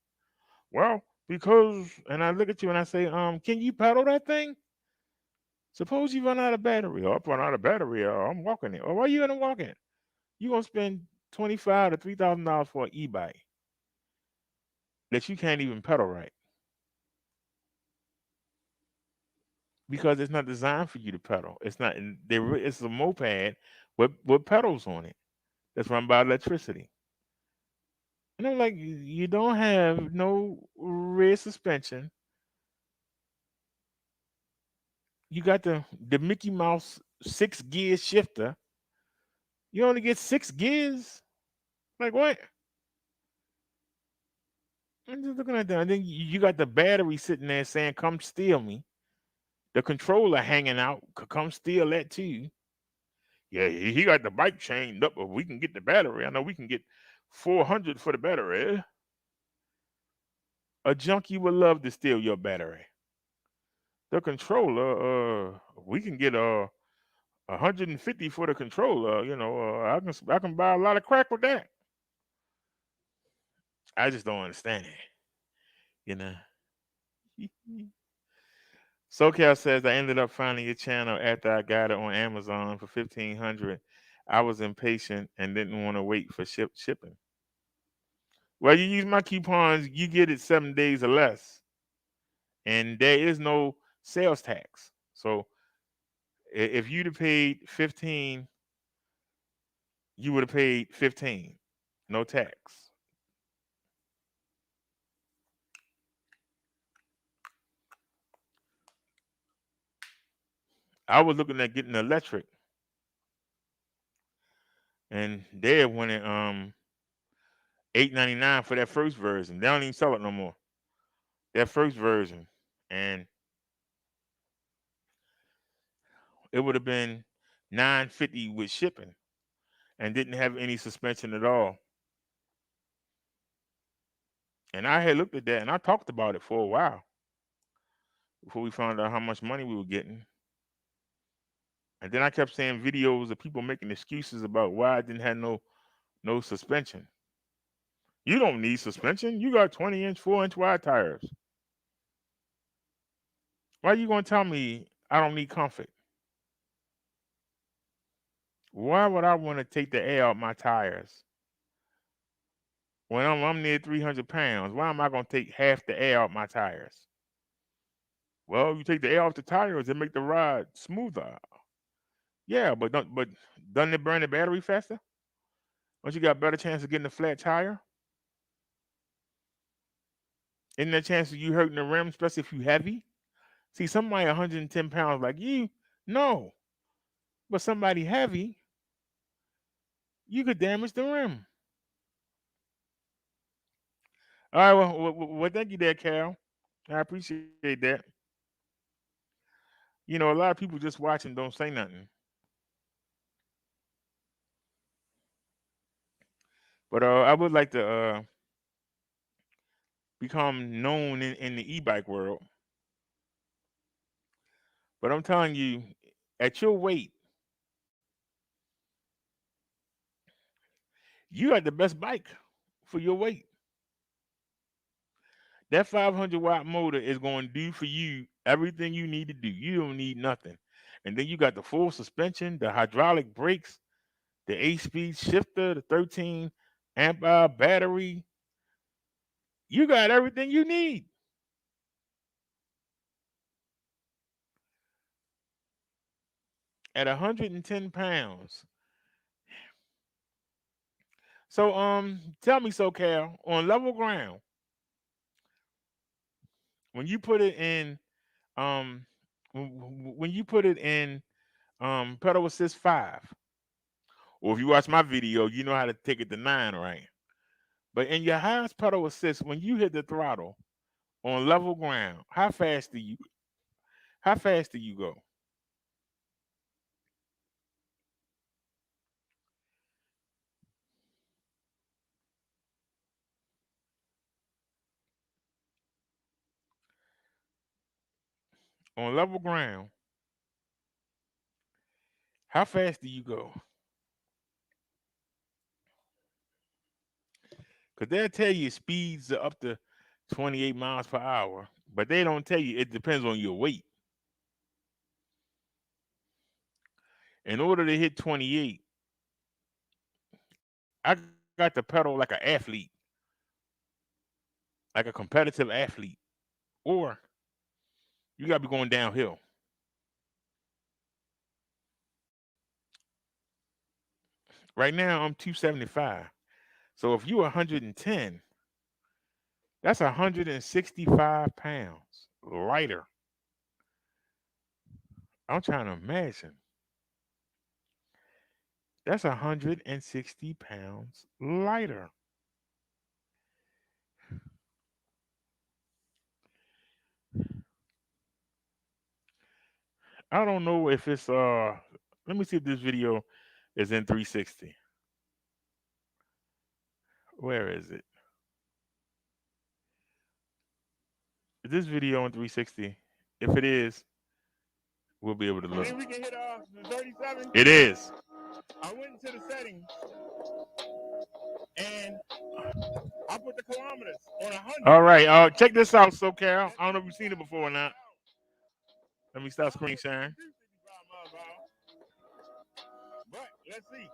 Well, because, and I look at you and I say, can you pedal that thing? Suppose you run out of battery, or I run out of battery, or I'm walking it. Or why are you gonna walk it? You're gonna spend $2,500 to $3,000 for an e-bike that you can't even pedal right. Because it's not designed for you to pedal. It's not. It's a moped with pedals on it that's run by electricity. And I'm like, you don't have no rear suspension. You got the Mickey Mouse 6-gear shifter. You only get 6 gears. Like what? I'm just looking at that. And then you got the battery sitting there saying, "Come steal me." The controller hanging out. Come steal that too. Yeah, he got the bike chained up, but we can get the battery. I know we can get 400 for the battery. A junkie would love to steal your battery. The controller, we can get 150 for the controller. I can buy a lot of crack with that. I just don't understand it. You know. SoCal says I ended up finding your channel after I got it on Amazon for $1,500. I was impatient and didn't want to wait for shipping. Well, you use my coupons, you get it 7 days or less, and there is no sales tax. So if you'd have paid 15, you would have paid 15, no tax. I was looking at getting electric, and they went at $8.99 for that first version. They don't even sell it no more. That first version, and it would have been $9.50 with shipping, and didn't have any suspension at all. And I had looked at that, and I talked about it for a while before we found out how much money we were getting. And then I kept seeing videos of people making excuses about why I didn't have no suspension. You don't need suspension. You got 20-inch, 4-inch wide tires. Why are you going to tell me I don't need comfort? Why would I want to take the air out my tires? When I'm near 300 pounds, why am I going to take half the air out my tires? Well, you take the air off the tires and make the ride smoother. Yeah, but doesn't it burn the battery faster? Don't you got a better chance of getting a flat tire? Isn't there a chance of you hurting the rim, especially if you're heavy? See, somebody 110 pounds like you, no. But somebody heavy, you could damage the rim. All right, well, thank you there, Cal. I appreciate that. A lot of people just watching don't say nothing. But I would like to become known in the e-bike world. But I'm telling you, at your weight, you got the best bike for your weight. That 500-watt motor is going to do for you everything you need to do. You don't need nothing. And then you got the full suspension, the hydraulic brakes, the 8-speed shifter, the 13 amp hour battery. You got everything you need. At 110 pounds. So tell me, SoCal, on level ground, when you put it in pedal assist 5, or if you watch my video, you know how to take it to 9, right? But in your highest pedal assist, when you hit the throttle on level ground, how fast do you go? On level ground, how fast do you go? Because they'll tell you speeds are up to 28 miles per hour, but they don't tell you it depends on your weight. In order to hit 28, I got to pedal like an athlete, like a competitive athlete, or you got to be going downhill. Right now, I'm 275. So if you're 110, that's 165 pounds lighter. I'm trying to imagine. That's 160 pounds lighter. I don't know if it's let me see if this video is in 360. Where is it? Is this video in 360? If it is, we'll be able to look. Then we can hit the 37. It is. I went into the settings and I put the kilometers on 100. All right. Check this out, SoCal. I don't know if you've seen it before or not. Let me stop screen sharing. But let's see.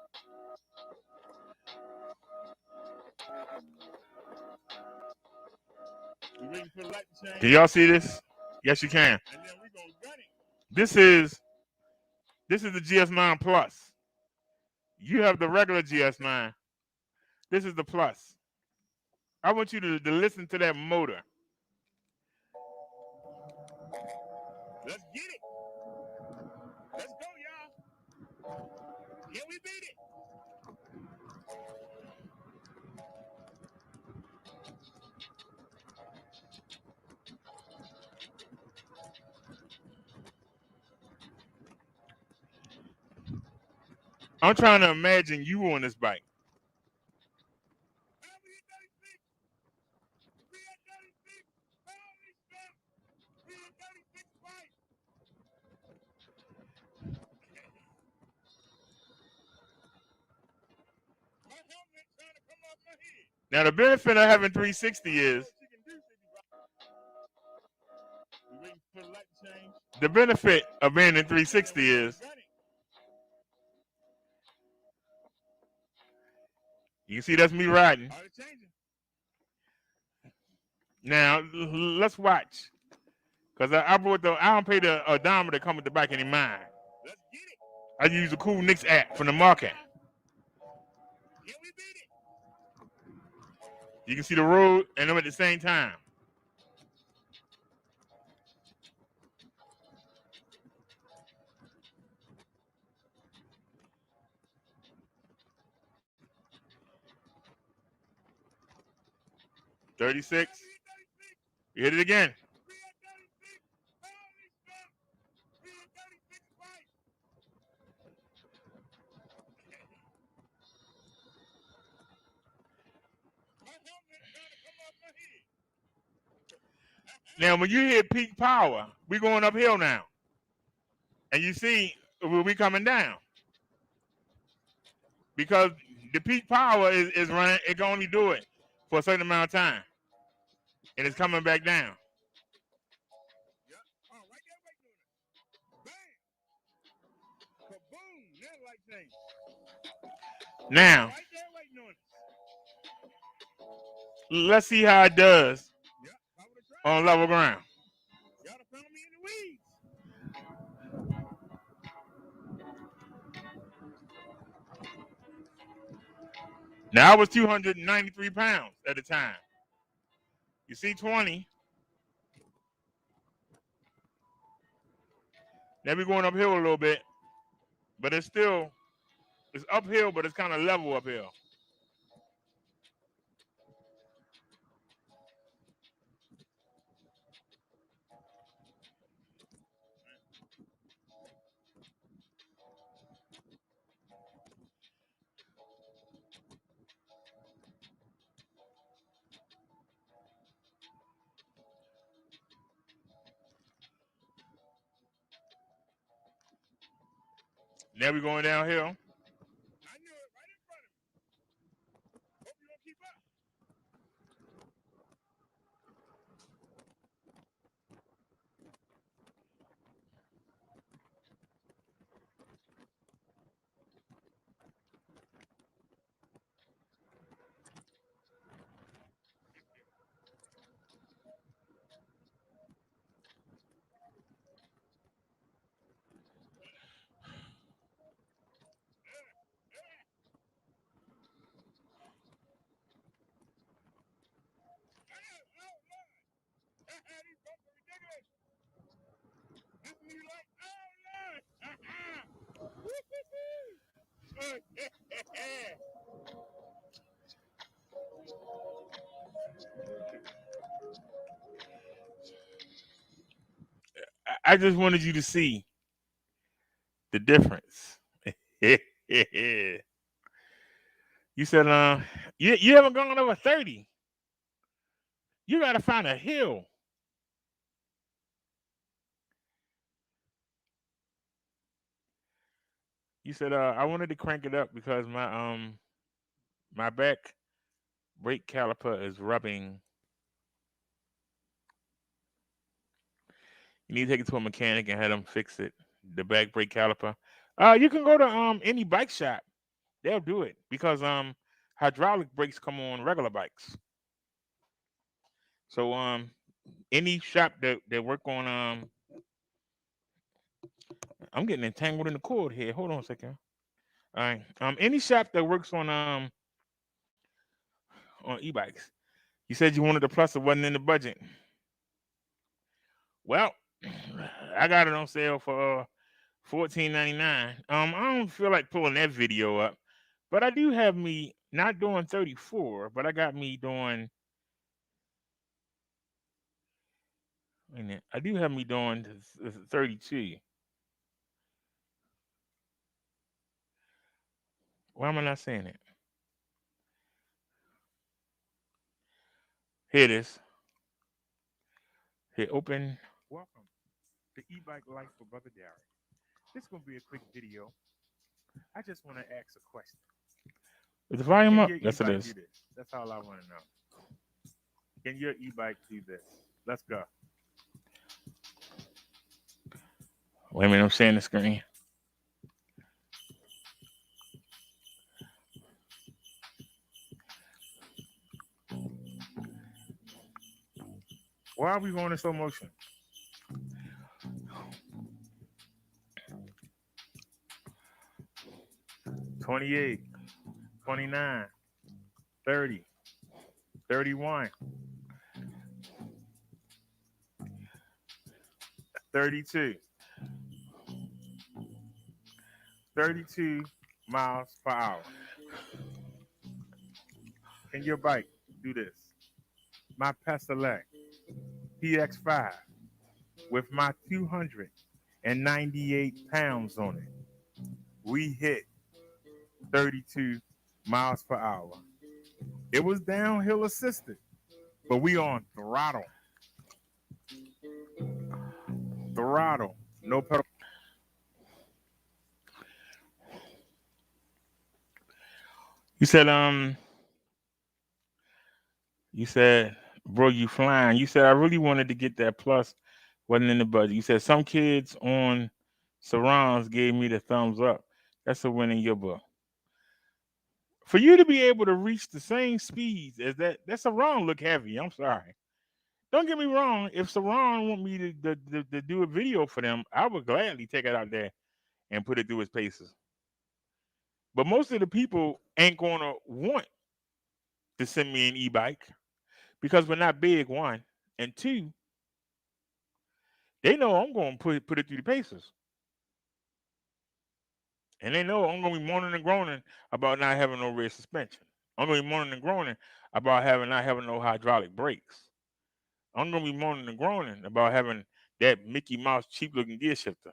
We waiting for the light to change. Can y'all see this? Yes, you can. And then we gonna gun it. This is the GS9 Plus. You have the regular GS9. This is the Plus. I want you to listen to that motor. Let's get it. Let's go, y'all. Yeah, we beat it. I'm trying to imagine you on this bike. Now the benefit of having 360 is the benefit of being in 360 is you can see that's me riding. Now let's watch, cause I don't pay the odometer to come with the bike any mind. I use the Cool Nix app from the market. You can see the road and them at the same time. $36. You hit it again. Now, when you hit peak power, we going uphill now. And you see, we coming down. Because the peak power is running, it can only do it for a certain amount of time. And it's coming back down. Now, let's see how it does on level ground. Now I was 293 pounds at the time. You see 20. Now we're going uphill a little bit, but it's uphill, but it's kind of level uphill. Now we're going downhill. I just wanted you to see the difference. You said, you haven't gone over 30. You got to find a hill. You said, I wanted to crank it up because my back brake caliper is rubbing. You need to take it to a mechanic and have them fix it. The back brake caliper. You can go to any bike shop. They'll do it because hydraulic brakes come on regular bikes. So any shop that work on I'm getting entangled in the cord here. Hold on a second. All right. Any shop that works on e-bikes. You said you wanted the plus, it wasn't in the budget. Well, I got it on sale for $14.99. I don't feel like pulling that video up, but I do have me not doing 34, but I got me doing. I do have me doing 32. Why am I not saying it? Here it is. Here, open. Welcome to E-Bike Life for Brother Derek. This is going to be a quick video. I just want to ask a question. Is the volume up? Yes, it is. That's all I want to know. Can your e-bike do this? Let's go. Wait a minute, I'm sharing the screen. Why are we going in slow motion? $28, $29, $30, $31, $32, 32 miles per hour. Can your bike do this? My Pedelec PX5 with my 298 pounds on it, we hit 32 miles per hour. It was downhill assisted, but we on throttle. Throttle, no pedal. You said, bro, you flying. You said, I really wanted to get that plus, wasn't in the budget. You said, some kids on Surrounds gave me the thumbs up. That's a win in your book. For you to be able to reach the same speeds as that Surround look heavy. I'm sorry. Don't get me wrong. If Surround want me to do a video for them, I would gladly take it out there and put it through its paces. But most of the people ain't going to want to send me an e-bike because we're not big, one. And two, they know I'm going to put it through the paces. And they know I'm going to be moaning and groaning about not having no rear suspension. I'm going to be moaning and groaning about not having no hydraulic brakes. I'm going to be moaning and groaning about having that Mickey Mouse cheap-looking gear shifter.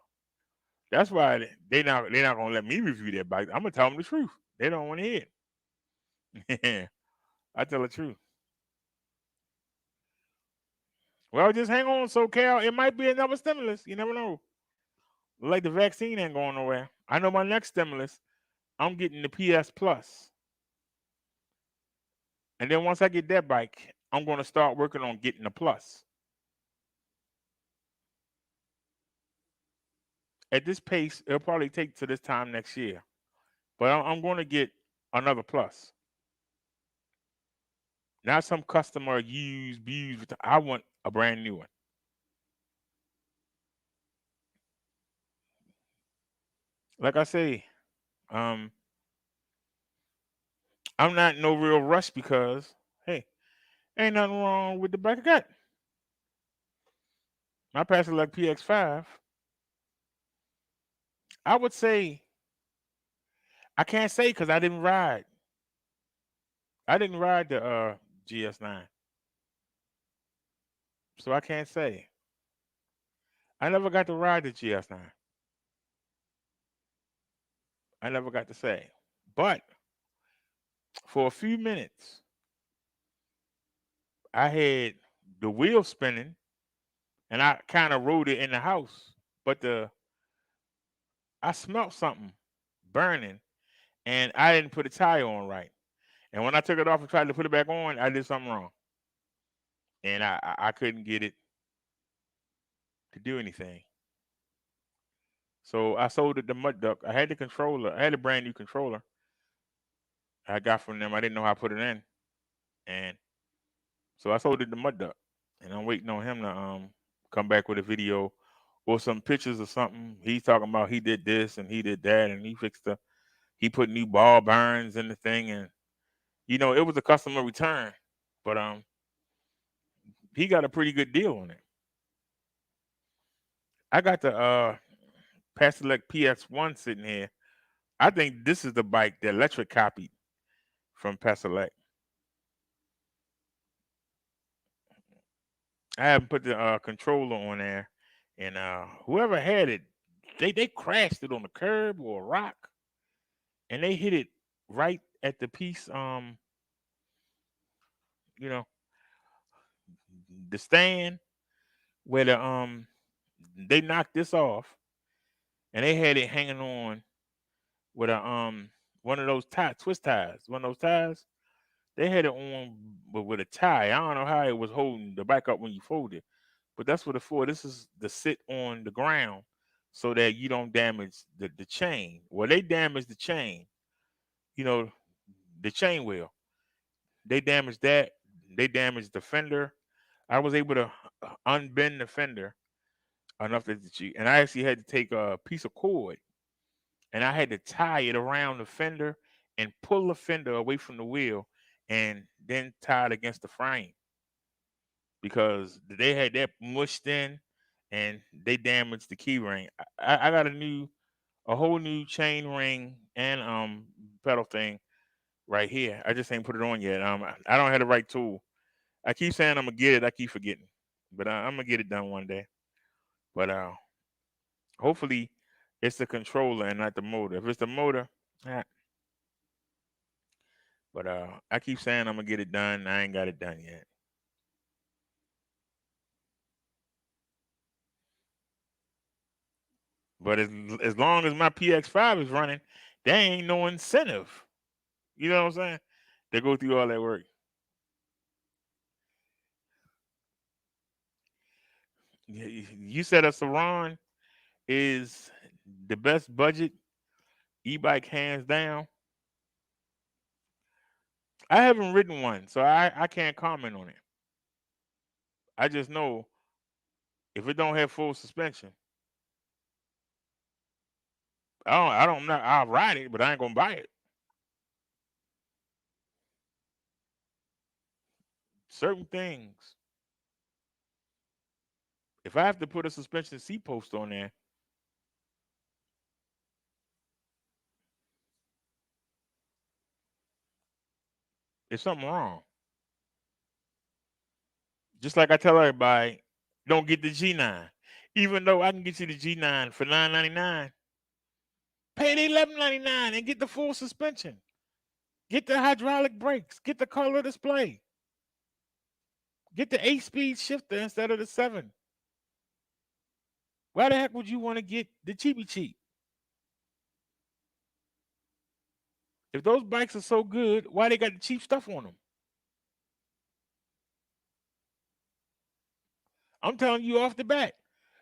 That's why they're not going to let me review that bike. I'm going to tell them the truth. They don't want to hear it. I tell the truth. Well, just hang on, SoCal. It might be another stimulus. You never know. Like the vaccine ain't going nowhere. I know my next stimulus, I'm getting the PS Plus. And then once I get that bike, I'm going to start working on getting the Plus. At this pace, it'll probably take to this time next year. But I'm going to get another Plus. Not some customer used. I want a brand new one. Like I say, I'm not in no real rush because, hey, ain't nothing wrong with the bike I got. My Pedelec PX5, I would say, I can't say because I didn't ride. I didn't ride the GS9. So I can't say. I never got to ride the GS9. I never got to say. But for a few minutes, I had the wheel spinning and I kind of rode it in the house. But I smelt something burning and I didn't put the tire on right. And when I took it off and tried to put it back on, I did something wrong. And I couldn't get it to do anything. So I sold it to Mud Duck. I had the controller. I had a brand new controller I got from them. I didn't know how to put it in. And so I sold it to Mud Duck. And I'm waiting on him to come back with a video or some pictures or something. He's talking about he did this and he did that and he put new ball bearings in the thing, and it was a customer return. But he got a pretty good deal on it. I got the Pedelec PX1 sitting here. I think this is the bike that Electric copied from Pedelec. I haven't put the controller on there, and whoever had it, they crashed it on the curb or a rock, and they hit it right at the piece. The stand where they knocked this off, and they had it hanging on with a one of those twist ties. One of those ties. They had it on with a tie. I don't know how it was holding the bike up when you fold it, but that's what it's for. This is to sit on the ground so that you don't damage the chain. Well, they damaged the chain, the chain wheel. They damaged that. They damaged the fender. I was able to unbend the fender enough that and I actually had to take a piece of cord and I had to tie it around the fender and pull the fender away from the wheel and then tie it against the frame because they had that mushed in and they damaged the key ring. I got a whole new chain ring and pedal thing right here. I just ain't put it on yet. I don't have the right tool. I keep saying I'm gonna get it. I keep forgetting, but I'm gonna get it done one day. But hopefully it's the controller and not the motor. If it's the motor, but I keep saying I'm gonna get it done. I ain't got it done yet. But as long as my PX5 is running, there ain't no incentive. You know what I'm saying? To go through all that work. You said a Saran is the best budget e-bike hands down. I haven't ridden one, so I can't comment on it. I just know if it don't have full suspension, I'll ride it, but I ain't gonna buy it. Certain things, if I have to put a suspension seat post on there, there's something wrong. Just like I tell everybody, don't get the G9. Even though I can get you the G9 for $9.99, pay the $11.99 and get the full suspension. Get the hydraulic brakes. Get the color display. Get the 8-speed shifter instead of the 7. Why the heck would you want to get the cheapy cheap? If those bikes are so good, why they got the cheap stuff on them? I'm telling you off the bat,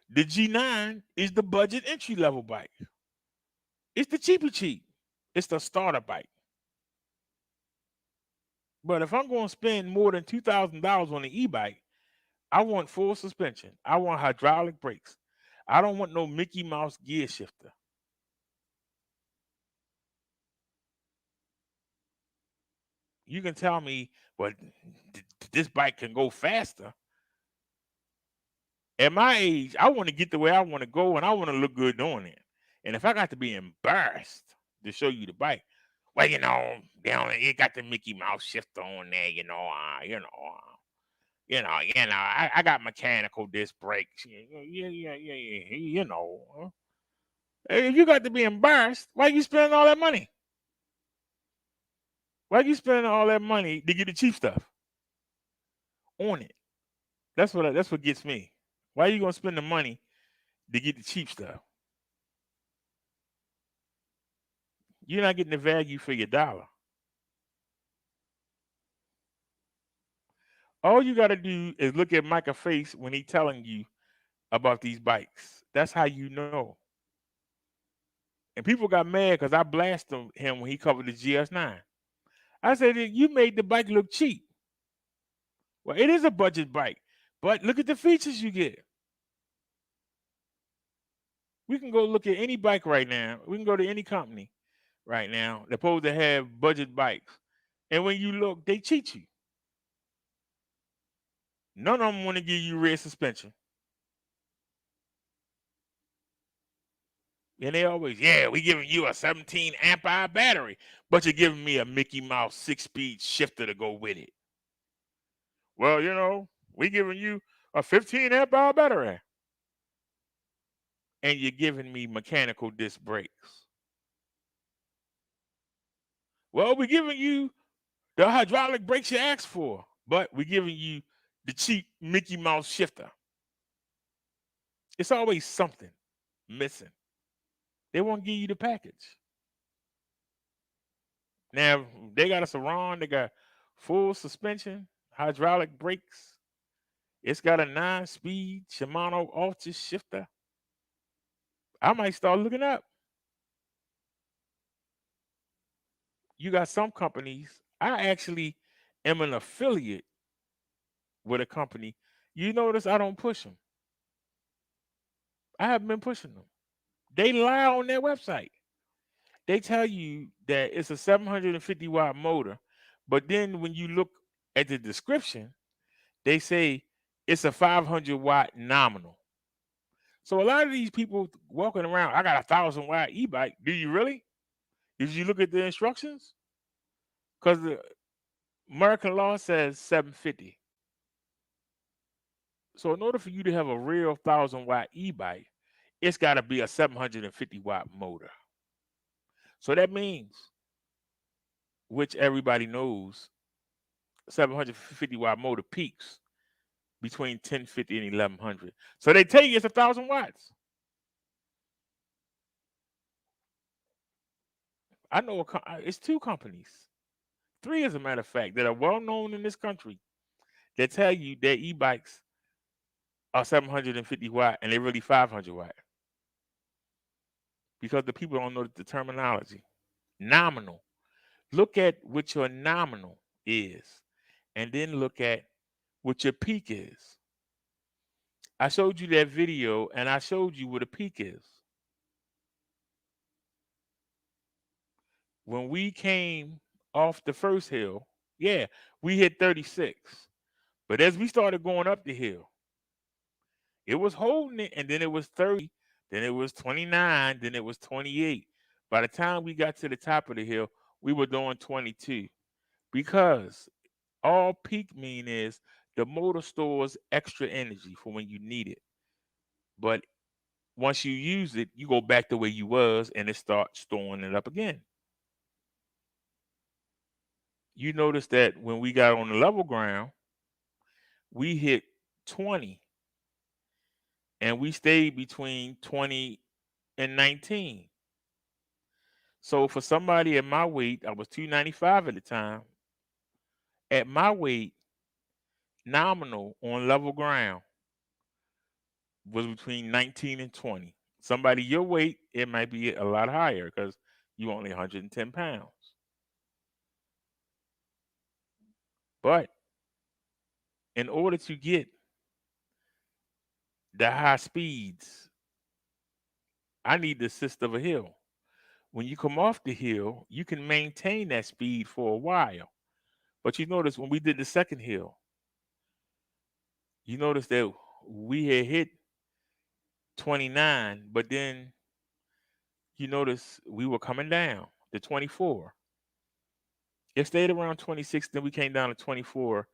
the G9 is the budget entry level bike. It's the cheapy cheap. It's the starter bike. But if I'm going to spend more than $2,000 on an e-bike, I want full suspension. I want hydraulic brakes. I don't want no Mickey Mouse gear shifter. You can tell me, but this bike can go faster. At my age, I want to get the way I want to go, and I want to look good doing it. And if I got to be embarrassed to show you the bike, well, it got the Mickey Mouse shifter on there, I got mechanical disc brakes. Hey, if you got to be embarrassed, why you spending all that money? Why you spending all that money to get the cheap stuff on it? That's what gets me. Why you gonna spend the money to get the cheap stuff? You're not getting the value for your dollar. All you got to do is look at Micah face when he telling you about these bikes. That's how you know. And people got mad because I blasted him when he covered the GS9. I said, you made the bike look cheap. Well, it is a budget bike, but look at the features you get. We can go look at any bike right now. We can go to any company right now. They're supposed to have budget bikes. And when you look, they cheat you. None of them want to give you rear suspension. And they always, we giving you a 17 amp hour battery, but you're giving me a Mickey Mouse 6-speed shifter to go with it. Well, we giving you a 15 amp hour battery. And you're giving me mechanical disc brakes. Well, we're giving you the hydraulic brakes you asked for, but we're giving you the cheap Mickey Mouse shifter. It's always something missing. They won't give you the package. Now, they got a Saran, they got full suspension, hydraulic brakes. It's got a 9-speed Shimano Ultra shifter. I might start looking up. You got some companies. I actually am an affiliate with a company. You notice I don't push them. I haven't been pushing them. They lie on their website. They tell you that it's a 750 watt motor, but then when you look at the description, they say it's a 500 watt nominal. So a lot of these people walking around, I got a 1,000 watt e-bike. Do you really? Did you look at the instructions? Because the American law says 750. So in order for you to have a real 1,000 watt e-bike, it's got to be a 750 watt motor. So that means, which everybody knows, 750 watt motor peaks between 1050 and 1100. So they tell you it's 1,000 watts. I know it's 2 companies, 3 as a matter of fact, that are well known in this country that tell you their e-bikes are 750 watt and they're really 500 watt. Because the people don't know the terminology. Nominal. Look at what your nominal is, and then look at what your peak is. I showed you that video, and I showed you what a peak is. When we came off the first hill, we hit 36. But as we started going up the hill, it was holding it, and then it was 30, then it was 29, then it was 28. By the time we got to the top of the hill, we were doing 22. Because all peak mean is the motor stores extra energy for when you need it. But once you use it, you go back the way you was, and it starts storing it up again. You notice that when we got on the level ground, we hit 20. And we stayed between 20 and 19. So for somebody at my weight, I was 295 at the time. At my weight, nominal on level ground was between 19 and 20. Somebody your weight, it might be a lot higher because you only 110 pounds. But in order to get the high speeds, I need the assist of a hill. When you come off the hill, you can maintain that speed for a while. But you notice when we did the second hill, you notice that we had hit 29, but then you notice we were coming down to 24. It stayed around 26, then we came down to 24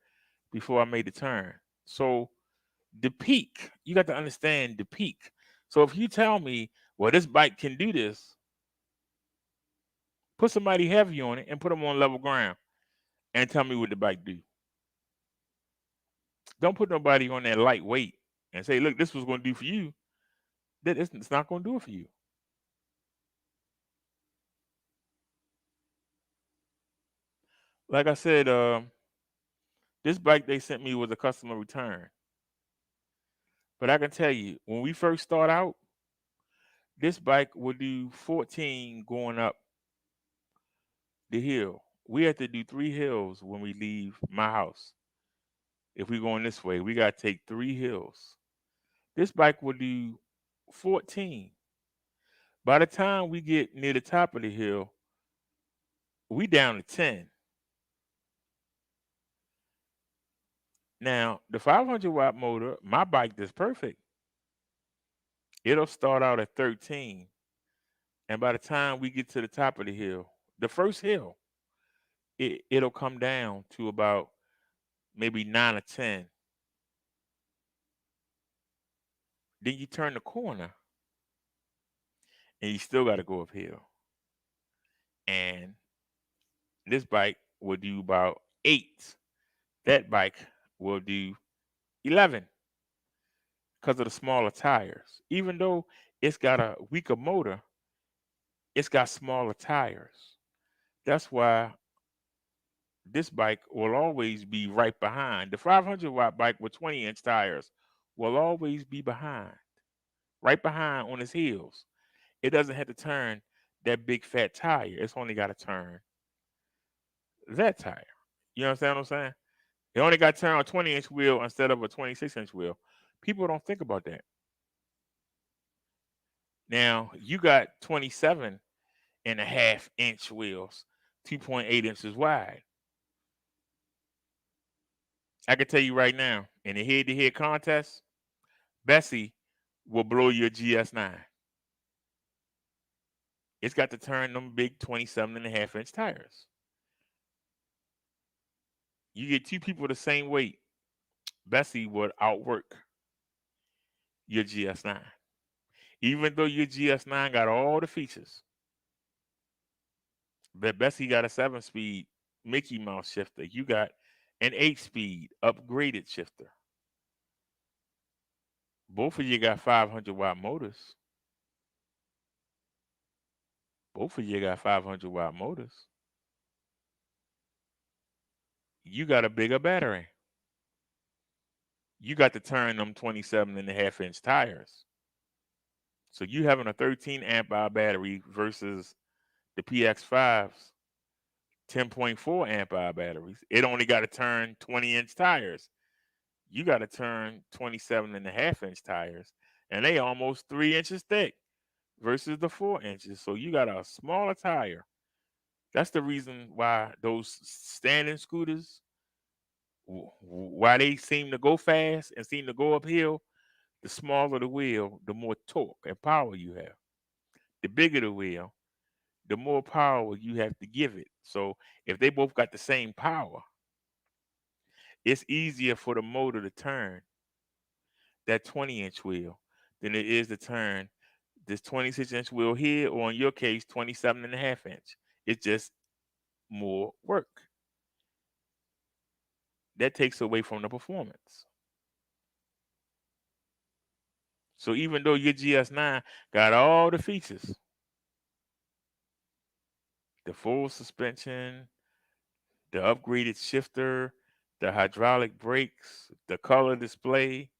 before I made the turn. So the peak, you got to understand the peak. So if you tell me, well, this bike can do this, put somebody heavy on it and put them on level ground and tell me what the bike do. Don't put nobody on that lightweight and say, look, this was going to do for you. That it's not going to do it for you. Like I said, this bike they sent me was a customer return. But I can tell you, when we first start out, this bike will do 14 going up the hill. We have to do 3 hills when we leave my house. If we're going this way, we got to take 3 hills. This bike will do 14. By the time we get near the top of the hill, we down to 10. Now, the 500-watt motor, my bike is perfect. It'll start out at 13. And by the time we get to the top of the hill, the first hill, it'll come down to about maybe 9 or 10. Then you turn the corner and you still got to go uphill. And this bike will do about 8. That bike will do 11 because of the smaller tires. Even though it's got a weaker motor, it's got smaller tires. That's why this bike will always be right behind. The 500-watt bike with 20-inch tires will always be behind, right behind on its heels. It doesn't have to turn that big fat tire. It's only got to turn that tire. You understand what I'm saying? It only got to turn a 20-inch wheel instead of a 26-inch wheel. People don't think about that. Now, you got 27.5-inch wheels, 2.8 inches wide. I can tell you right now, in a head-to-head contest, Bessie will blow your GS9. It's got to turn them big 27.5-inch tires. You get 2 people the same weight, Bessie would outwork your GS9. Even though your GS9 got all the features. But Bessie got a 7-speed Mickey Mouse shifter. You got an 8-speed upgraded shifter. Both of you got 500-watt motors. Both of you got 500-watt motors. You got a bigger battery. You got to turn them 27.5-inch tires. So you having a 13 amp hour battery versus the PX5's 10.4 amp hour batteries. It only got to turn 20-inch tires. You got to turn 27.5-inch tires, and they almost 3 inches thick versus the 4 inches. So you got a smaller tire. That's the reason why those standing scooters, why they seem to go fast and seem to go uphill. The smaller the wheel, the more torque and power you have. The bigger the wheel, the more power you have to give it. So if they both got the same power, it's easier for the motor to turn that 20-inch wheel than it is to turn this 26-inch wheel here, or in your case, 27.5-inch. It's just more work. That takes away from the performance. So even though your GS9 got all the features, the full suspension, the upgraded shifter, the hydraulic brakes, the color display,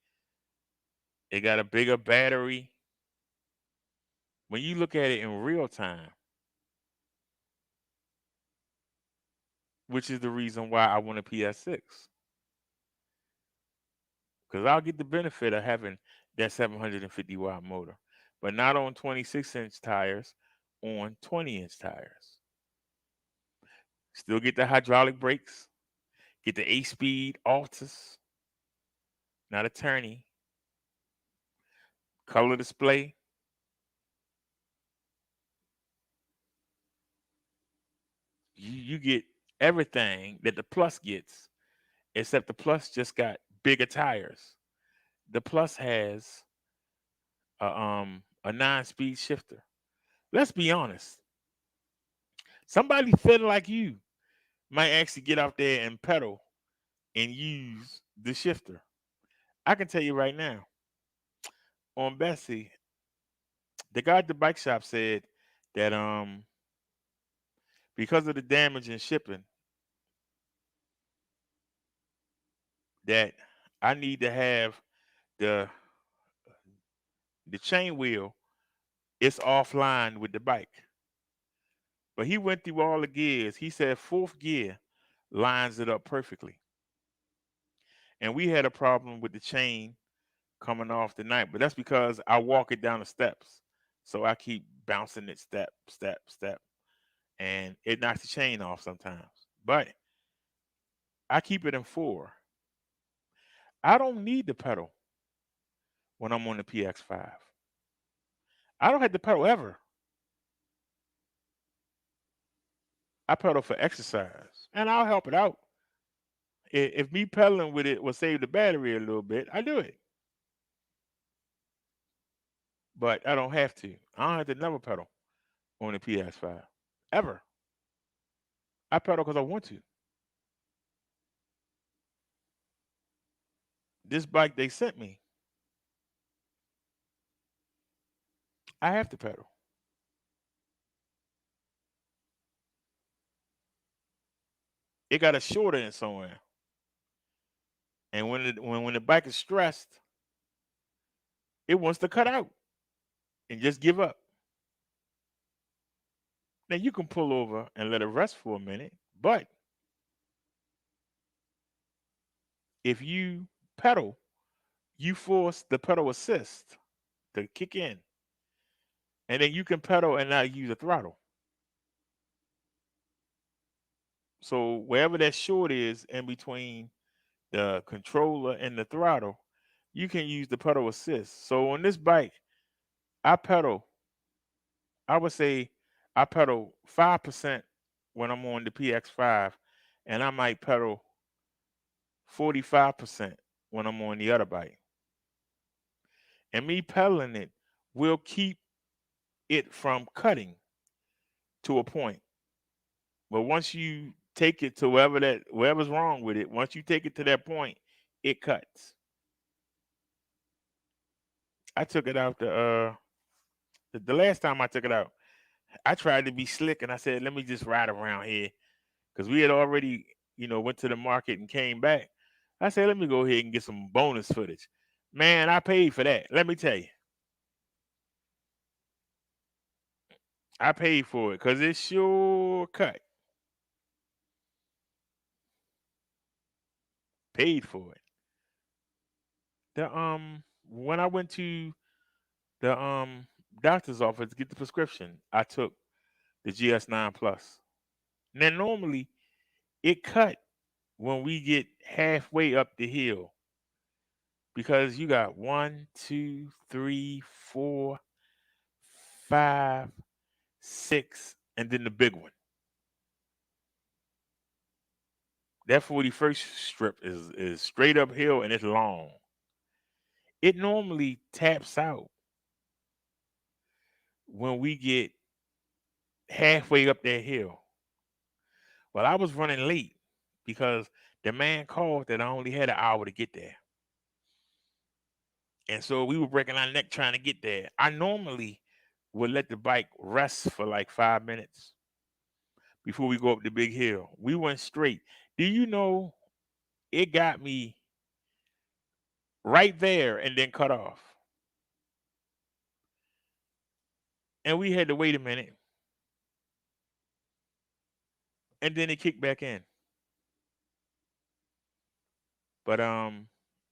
it got a bigger battery. When you look at it in real time, which is the reason why I want a PS6, because I'll get the benefit of having that 750-watt motor, but not on 26-inch tires, on 20-inch tires. Still get the hydraulic brakes, get the 8-speed Altus, not a tourney, color display. You get everything that the Plus gets, except the Plus just got bigger tires. The Plus has a 9-speed shifter. Let's be honest. Somebody feeling like you might actually get out there and pedal and use the shifter. I can tell you right now, on Bessie, the guy at the bike shop said that because of the damage in shipping, that I need to have the chain wheel. It's offline with the bike. But he went through all the gears. He said fourth gear lines it up perfectly. And we had a problem with the chain coming off the night, but that's because I walk it down the steps. So I keep bouncing it step, step, step. And it knocks the chain off sometimes. But I keep it in 4. I don't need the pedal when I'm on the PX5. I don't have to pedal ever. I pedal for exercise, and I'll help it out. If me pedaling with it will save the battery a little bit, I do it. But I don't have to. I don't have to never pedal on the PS5 ever. I pedal because I want to. This bike they sent me, I have to pedal. It got a shorter in somewhere, and when the bike is stressed, it wants to cut out and just give up. Now you can pull over and let it rest for a minute, but if you pedal, you force the pedal assist to kick in, and then you can pedal and not use a throttle. So wherever that short is in between the controller and the throttle, you can use the pedal assist. So on this bike, I would say I pedal 5% when I'm on the PX5, and I might pedal 45% when I'm on the other bike. And me pedaling it will keep it from cutting to a point. But once you take it to wherever's wrong with it, once you take it to that point, it cuts. I took it out the last time I took it out, I tried to be slick and I said, let me just ride around here. Because we had already, went to the market and came back. I said, let me go ahead and get some bonus footage. Man, I paid for that. Let me tell you. I paid for it because it sure cut. Paid for it. When I went to the doctor's office to get the prescription, I took the GS9 Plus. Now normally it cut when we get halfway up the hill because you got 1, 2, 3, 4, 5, 6, and then the big one. That 41st strip is straight uphill and it's long. It normally taps out when we get halfway up that hill. Well, I was running late because the man called that I only had an hour to get there. And so we were breaking our neck trying to get there. I normally would let the bike rest for like 5 minutes before we go up the big hill. We went straight. Do you know it got me right there and then cut off? And we had to wait a minute. And then it kicked back in. But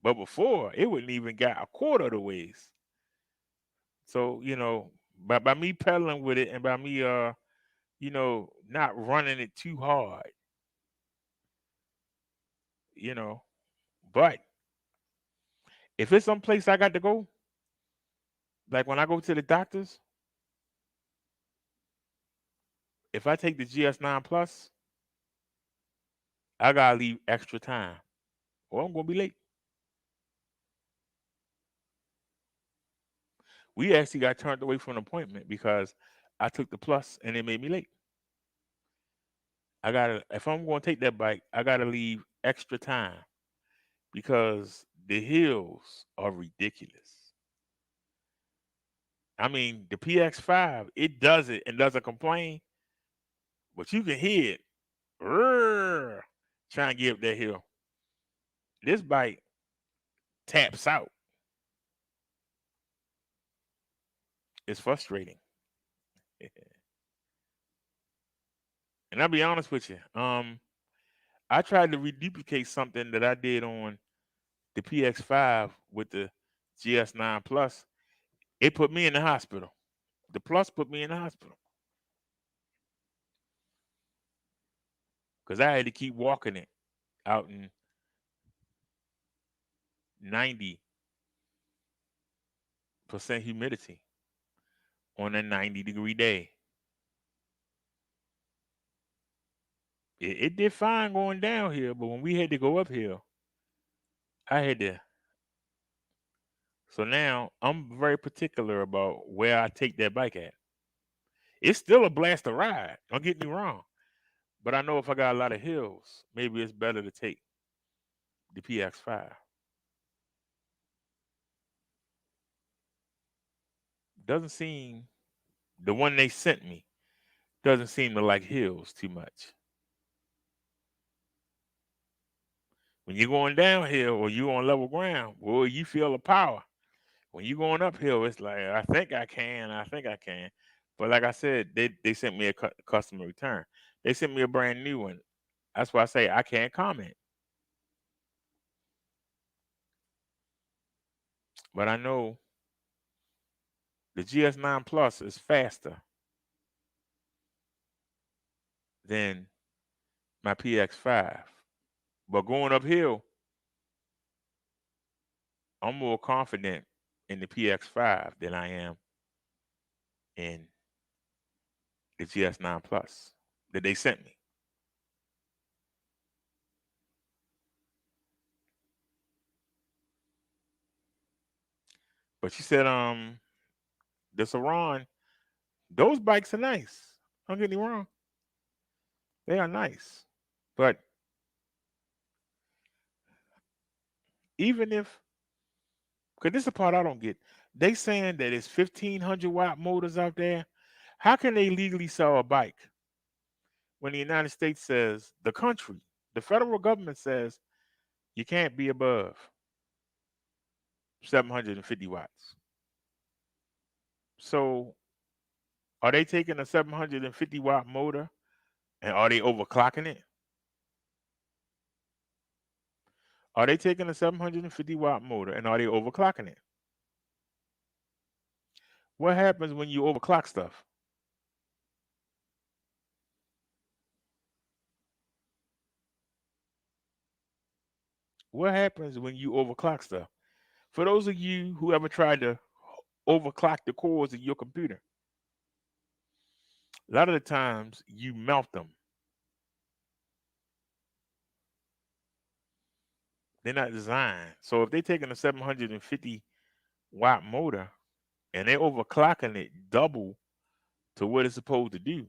before it wouldn't even got a quarter of the ways. So, by me pedaling with it and by me not running it too hard, but if it's someplace I got to go, like when I go to the doctors, if I take the GS9 Plus, I gotta leave extra time or I'm gonna be late. We actually got turned away from an appointment because I took the plus and it made me late. If I'm going to take that bike, I gotta leave extra time because the hills are ridiculous. I mean, the PX5, it does it and doesn't complain, but you can hear it trying to get up that hill. This bike taps out. It's frustrating. And I'll be honest with you. I tried to reduplicate something that I did on the PX5 with the GS9 Plus. It put me in the hospital. The Plus put me in the hospital because I had to keep walking it out in 90% humidity on a 90-degree day. It did fine going downhill, but when we had to go uphill, I had to. So now I'm very particular about where I take that bike at. It's still a blast to ride. Don't get me wrong. But I know if I got a lot of hills, maybe it's better to take the PX5. Doesn't seem, the one they sent me doesn't seem to like hills too much. When you're going downhill or you're on level ground, boy, you feel the power. When you're going uphill, it's like, I think I can. But like I said, they sent me a customer return. They sent me a brand new one. That's why I say I can't comment. But I know the GS9 Plus is faster than my PX5. But going uphill, I'm more confident in the PX5 than I am in the GS9 Plus that they sent me. But she said, the Saran, those bikes are nice. Don't get me wrong. They are nice. But even if, because this is the part I don't get, they saying that it's 1,500 watt motors out there. How can they legally sell a bike when the United States says, the country, the federal government says, you can't be above 750 watts? So are they taking a 750 watt motor and are they overclocking it? Are they taking a 750 watt motor and are they overclocking it? What happens when you overclock stuff? What happens when you overclock stuff? For those of you who ever tried to overclock the cores of your computer, a lot of the times you melt them. They're not designed. So if they're taking a 750 watt motor and they're overclocking it double to what it's supposed to do,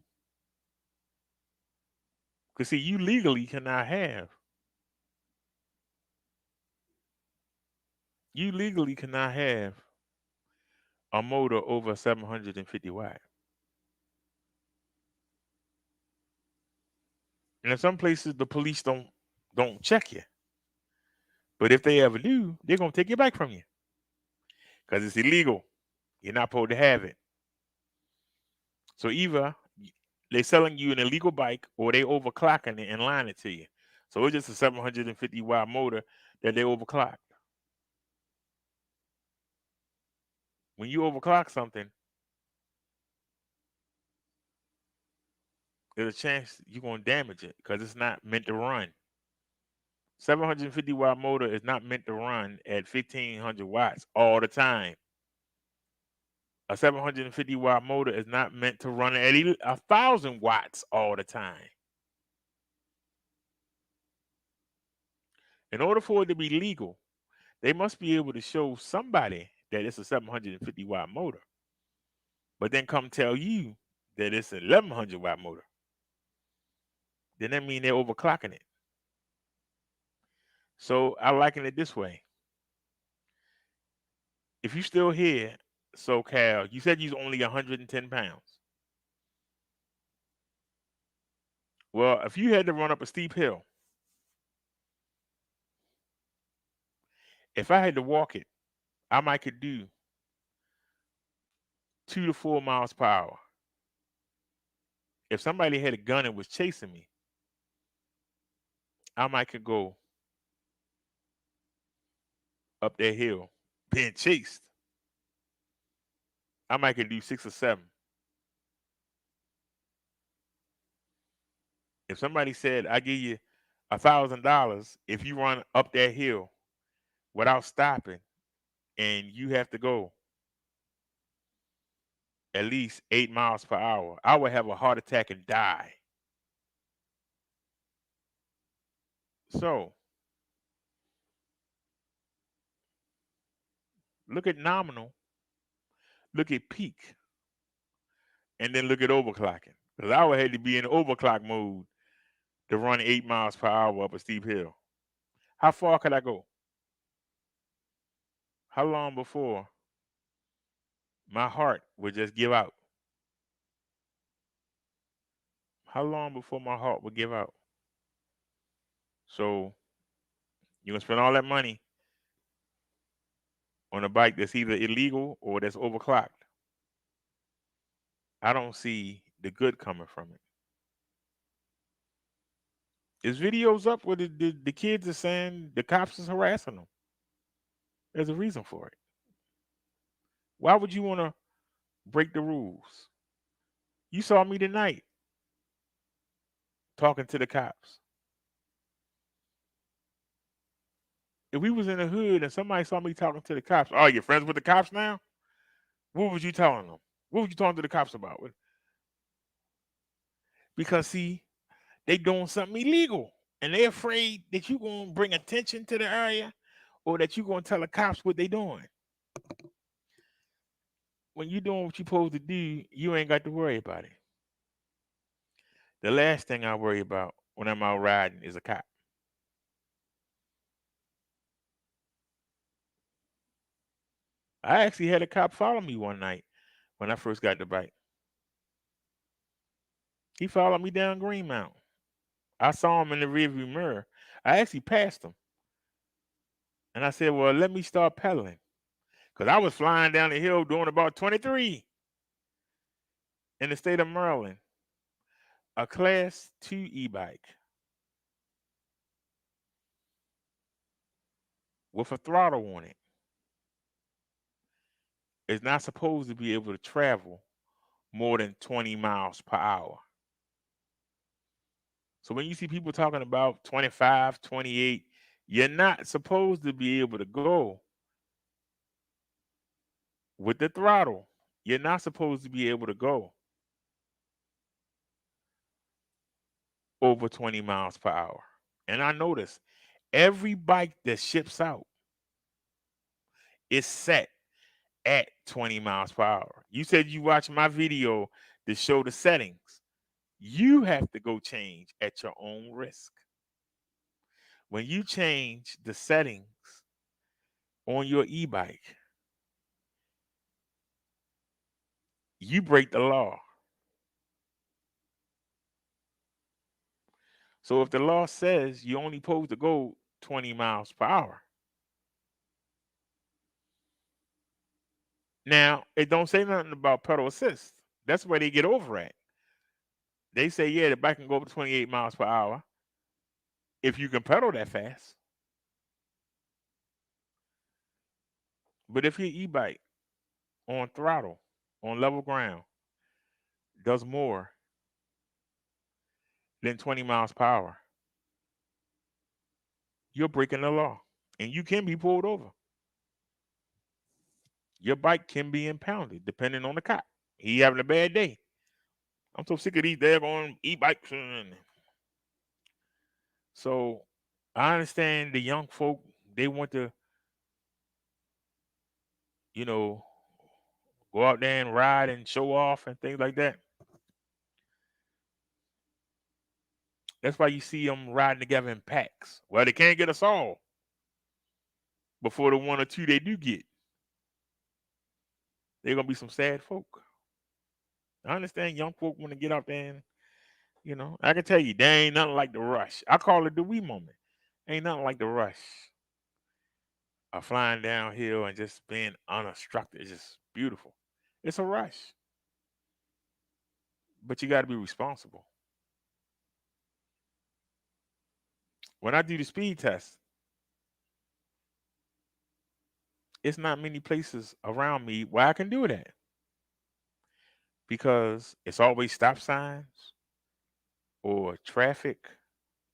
because see, you legally cannot have a motor over 750 watt. And in some places, the police don't check you. But if they ever do, they're gonna take your bike from you because it's illegal. You're not supposed to have it. So either they're selling you an illegal bike or they overclocking it and lying it to you. So it's just a 750 watt motor that they overclocked. When you overclock something, there's a chance you're going to damage it because it's not meant to run. 750 watt motor is not meant to run at 1,500 watts all the time. A 750 watt motor is not meant to run at 1,000 watts all the time. In order for it to be legal, they must be able to show somebody that it's a 750 watt motor, but then come tell you that it's an 1100 watt motor, then that means they're overclocking it. So I liken it this way. If you still here, SoCal, you said you're only 110 pounds. Well, if you had to run up a steep hill, if I had to walk it, I might could do 2 to 4 miles per hour. If somebody had a gun and was chasing me, I might could go up that hill being chased. I might could do 6 or 7. If somebody said, I give you $1,000 if you run up that hill without stopping, and you have to go at least 8 miles per hour, I would have a heart attack and die. So look at nominal, look at peak, and then look at overclocking. Because I would have to be in overclock mode to run 8 miles per hour up a steep hill. How far could I go? How long before my heart would just give out? How long before my heart would give out? So you're gonna spend all that money on a bike that's either illegal or that's overclocked. I don't see the good coming from it. There's videos up where the kids are saying the cops is harassing them. There's a reason for it. Why would you want to break the rules? You saw me tonight talking to the cops. If we was in the hood and somebody saw me talking to the cops, oh, you're friends with the cops now? What was you telling them? What was you talking to the cops about? Because see, they doing something illegal and they're afraid that you're going to bring attention to the area or that you're going to tell the cops what they doing. When you're doing what you're supposed to do, you ain't got to worry about it. The last thing I worry about when I'm out riding is a cop. I actually had a cop follow me one night when I first got the bike. He followed me down Greenmount. I saw him in the rearview mirror. I actually passed him. And I said, well, let me start pedaling. Because I was flying down the hill doing about 23 in the state of Maryland. A Class 2 e-bike with a throttle on it is not supposed to be able to travel more than 20 miles per hour. So when you see people talking about 25, 28, you're not supposed to be able to go with the throttle. You're not supposed to be able to go over 20 miles per hour. And I notice every bike that ships out is set at 20 miles per hour. You said you watched my video to show the settings. You have to go change at your own risk. When you change the settings on your e-bike, you break the law. So if the law says you're only supposed to go 20 miles per hour, now it don't say nothing about pedal assist. That's where they get over at. They say, yeah, the bike can go up to 28 miles per hour if you can pedal that fast. But if your e-bike on throttle, on level ground, does more than 20 miles per hour, you're breaking the law and you can be pulled over. Your bike can be impounded depending on the cop. He having a bad day. I'm so sick of these daggone e-bikes. So I understand the young folk, they want to you know, go out there and ride and show off and things like that. That's why you see them riding together in packs. Well, they can't get us all before the one or two they do get. They're gonna be some sad folk. I understand young folk want to get out there and, you know, I can tell you, there ain't nothing like the rush. I call it the wee moment. Ain't nothing like the rush of flying downhill and just being unobstructed. It's just beautiful. It's a rush, but you got to be responsible. When I do the speed test, it's not many places around me where I can do that because it's always stop signs or traffic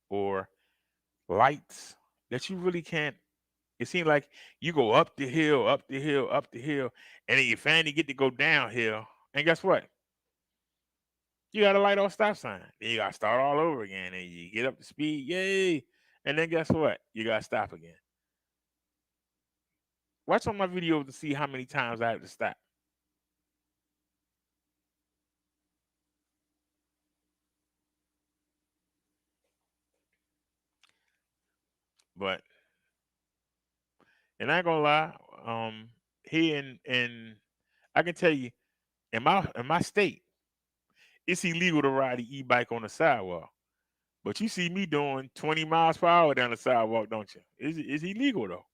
or lights that you really can't. It seems like you go up the hill, up the hill, up the hill, and then you finally get to go downhill. And guess what? You got to light off stop sign. Then you got to start all over again. And you get up to speed, yay. And then guess what? You got to stop again. Watch on my videos to see how many times I have to stop. But, and I ain't gonna lie, here in I can tell you, in my state, it's illegal to ride the e-bike on the sidewalk. But you see me doing 20 miles per hour down the sidewalk, don't you? It's illegal though.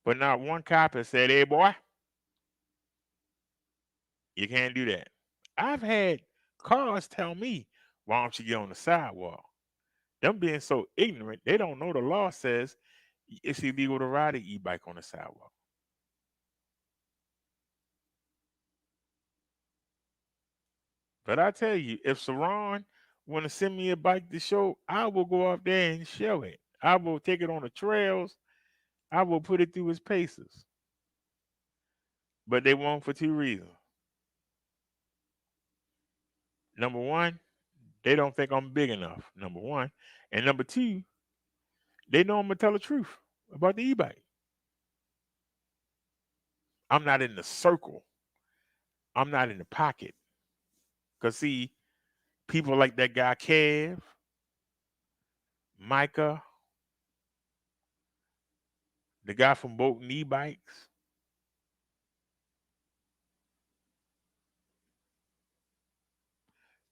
But not one cop has said, "Hey boy, you can't do that." I've had cars tell me, "Why don't you get on the sidewalk?" Them being so ignorant, they don't know the law says it's illegal to ride an e-bike on the sidewalk. But I tell you, if Saran want to send me a bike to show, I will go up there and show it. I will take it on the trails. I will put it through his paces. But they won't for two reasons. Number one, they don't think I'm big enough. Number one. And number two, they know I'm going to tell the truth about the e-bike. I'm not in the circle. I'm not in the pocket. Because, see, people like that guy Kev, Micah, the guy from Bolton e-bikes,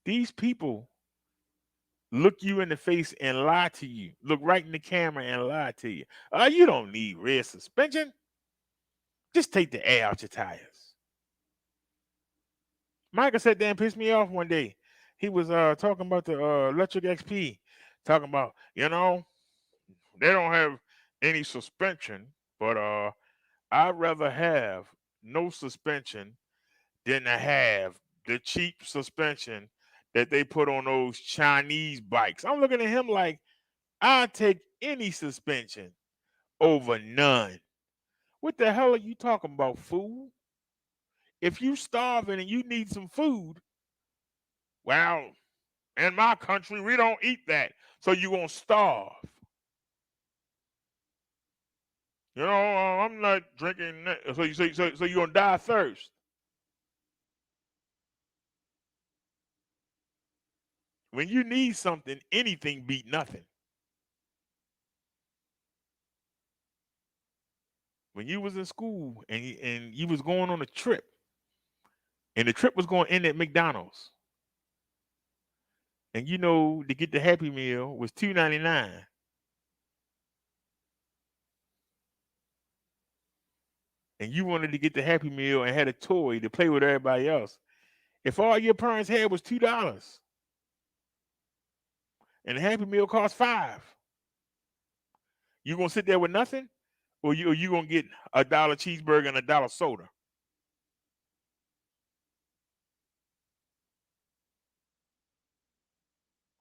these people look you in the face and lie to you. Look right in the camera and lie to you. You don't need rear suspension. Just take the air out your tires. Micah sat there and pissed me off one day. He was talking about the electric XP, talking about, you know, they don't have any suspension, but I'd rather have no suspension than to have the cheap suspension that they put on those Chinese bikes. I'm looking at him like, I'd take any suspension over none. What the hell are you talking about, fool? If you starving and you need some food, well, in my country, we don't eat that. So you're going to starve. You know, I'm not drinking that. So you're going to die of thirst. When you need something, anything beat nothing. When you was in school and you was going on a trip, and the trip was going to end at McDonald's, and you know to get the Happy Meal was $2.99. And you wanted to get the Happy Meal and had a toy to play with everybody else. If all your parents had was $2 and the Happy Meal cost $5, you gonna sit there with nothing, or you gonna get $1 cheeseburger and $1 soda?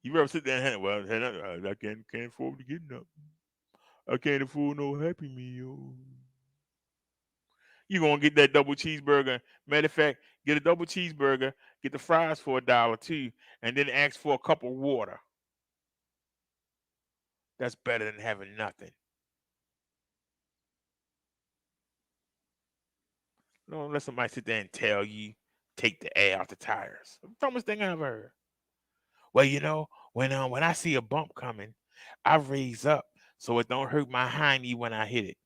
You ever sit there and I can't afford to get nothing. I can't afford no Happy Meal. You gonna get that double cheeseburger. Matter of fact, get a double cheeseburger, get the fries for $1 too, and then ask for a cup of water. That's better than having nothing. Don't let somebody sit there and tell you take the air out the tires. Dumbest thing I ever heard. Well, when I see a bump coming, I raise up so it don't hurt my hiney when I hit it.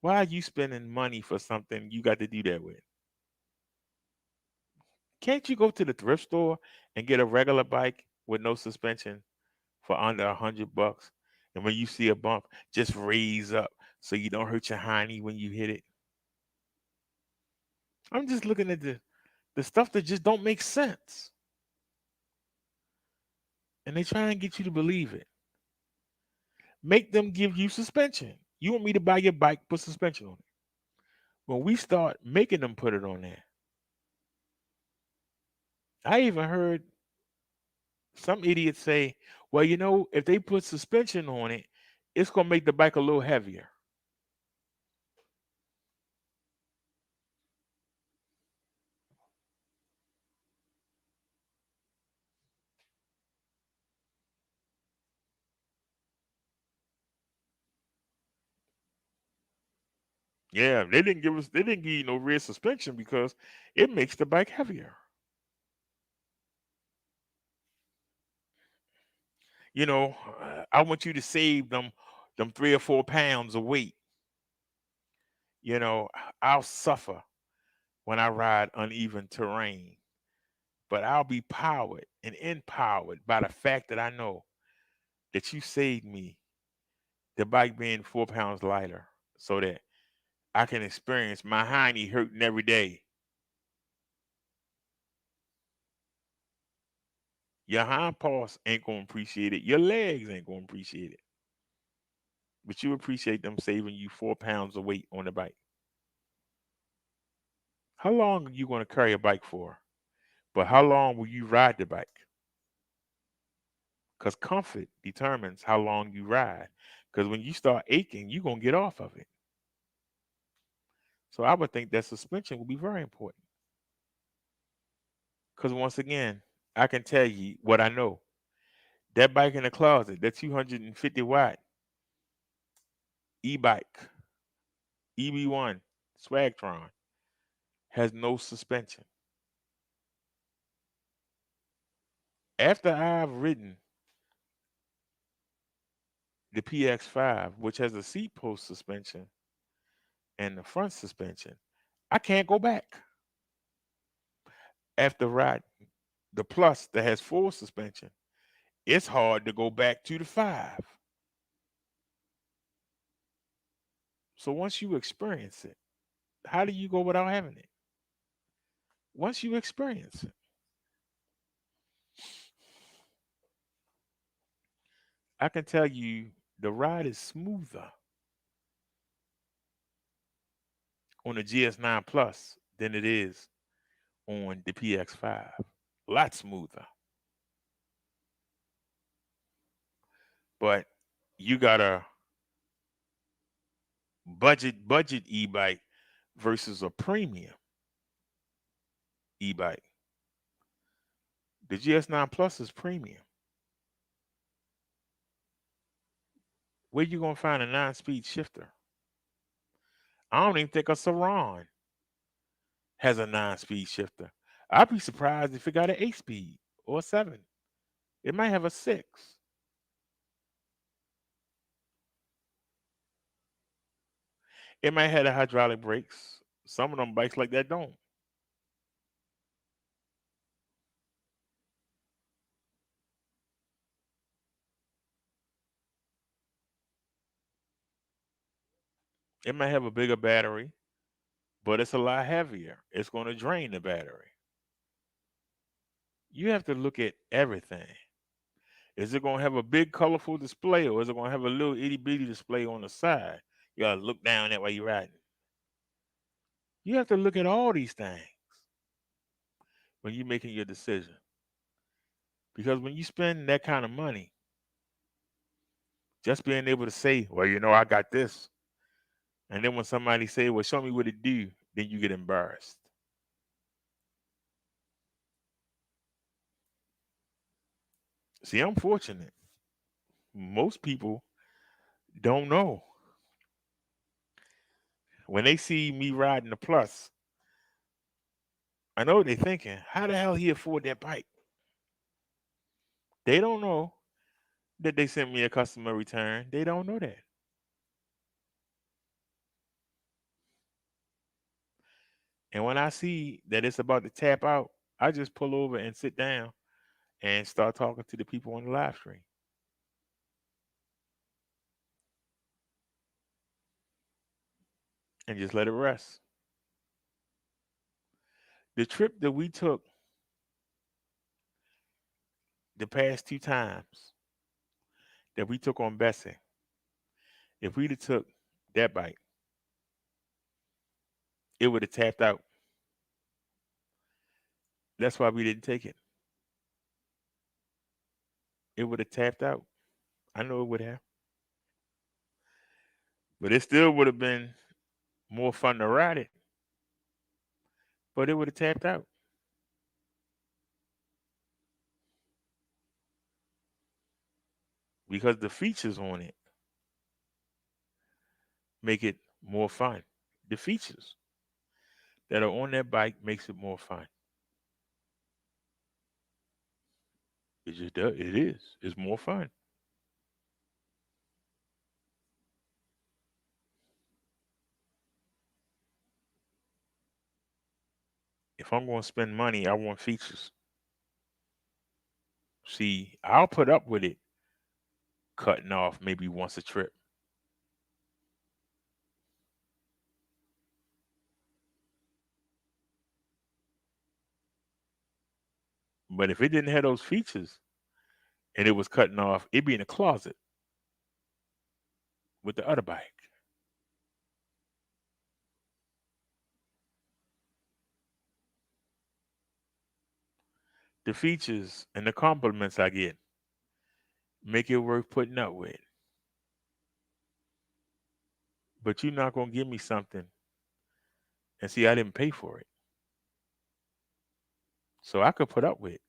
Why are you spending money for something you got to do that with? Can't you go to the thrift store and get a regular bike with no suspension for under $100? And when you see a bump, just raise up so you don't hurt your hiney when you hit it. I'm just looking at the stuff that just don't make sense. And they try and get you to believe it. Make them give you suspension. You want me to buy your bike, put suspension on it. When we start making them put it on there. I even heard some idiots say, well, if they put suspension on it, it's going to make the bike a little heavier. Yeah, they didn't give you no rear suspension because it makes the bike heavier. I want you to save them 3 or 4 pounds of weight. I'll suffer when I ride uneven terrain, but I'll be powered and empowered by the fact that I know that you saved me the bike being 4 pounds lighter so that I can experience my hiney hurting every day. Your hind paws ain't going to appreciate it. Your legs ain't going to appreciate it. But you appreciate them saving you 4 pounds of weight on the bike. How long are you going to carry a bike for? But how long will you ride the bike? Because comfort determines how long you ride. Because when you start aching, you're going to get off of it. So I would think that suspension will be very important. Because once again, I can tell you what I know. That bike in the closet, that 250 watt e-bike, EB1 Swagtron, has no suspension. After I've ridden the PX5, which has a seat post suspension and the front suspension, I can't go back. After riding the Plus that has full suspension, it's hard to go back to the 5. So once you experience it, how do you go without having it? Once you experience it, I can tell you the ride is smoother on the GS9 Plus than it is on the PX5. A lot smoother. But you got a budget e-bike versus a premium e-bike. The GS9 Plus is premium. Where you gonna find a 9-speed shifter? I don't even think a Saron has a 9-speed shifter. I'd be surprised if it got an 8-speed or a 7. It might have a 6. It might have the hydraulic brakes. Some of them bikes like that don't. It might have a bigger battery, but it's a lot heavier. It's going to drain the battery. You have to look at everything. Is it going to have a big, colorful display, or is it going to have a little itty-bitty display on the side? You got to look down at while you're riding. You have to look at all these things when you're making your decision. Because when you spend that kind of money, just being able to say, well, I got this. And then when somebody say, well, show me what it do, then you get embarrassed. See, I'm fortunate. most people don't know. When they see me riding the Plus, I know what they're thinking. How the hell he afford that bike? They don't know that they sent me a customer return. They don't know that. And when I see that it's about to tap out, I just pull over and sit down and start talking to the people on the live stream. And just let it rest. The trip that we took the past 2 times that we took on Bessie, if we'd have took that bike, it would have tapped out. That's why we didn't take it. It would have tapped out. I know it would have. But it still would have been more fun to ride it. But it would have tapped out. Because the features on it make it more fun. The features that are on that bike makes it more fun. It just does. It is. It's more fun. If I'm going to spend money, I want features. See, I'll put up with it cutting off maybe once a trip. But if it didn't have those features and it was cutting off, it'd be in the closet with the other bike. The features and the compliments I get make it worth putting up with. But you're not going to give me something and see I didn't pay for it. So I could put up with it.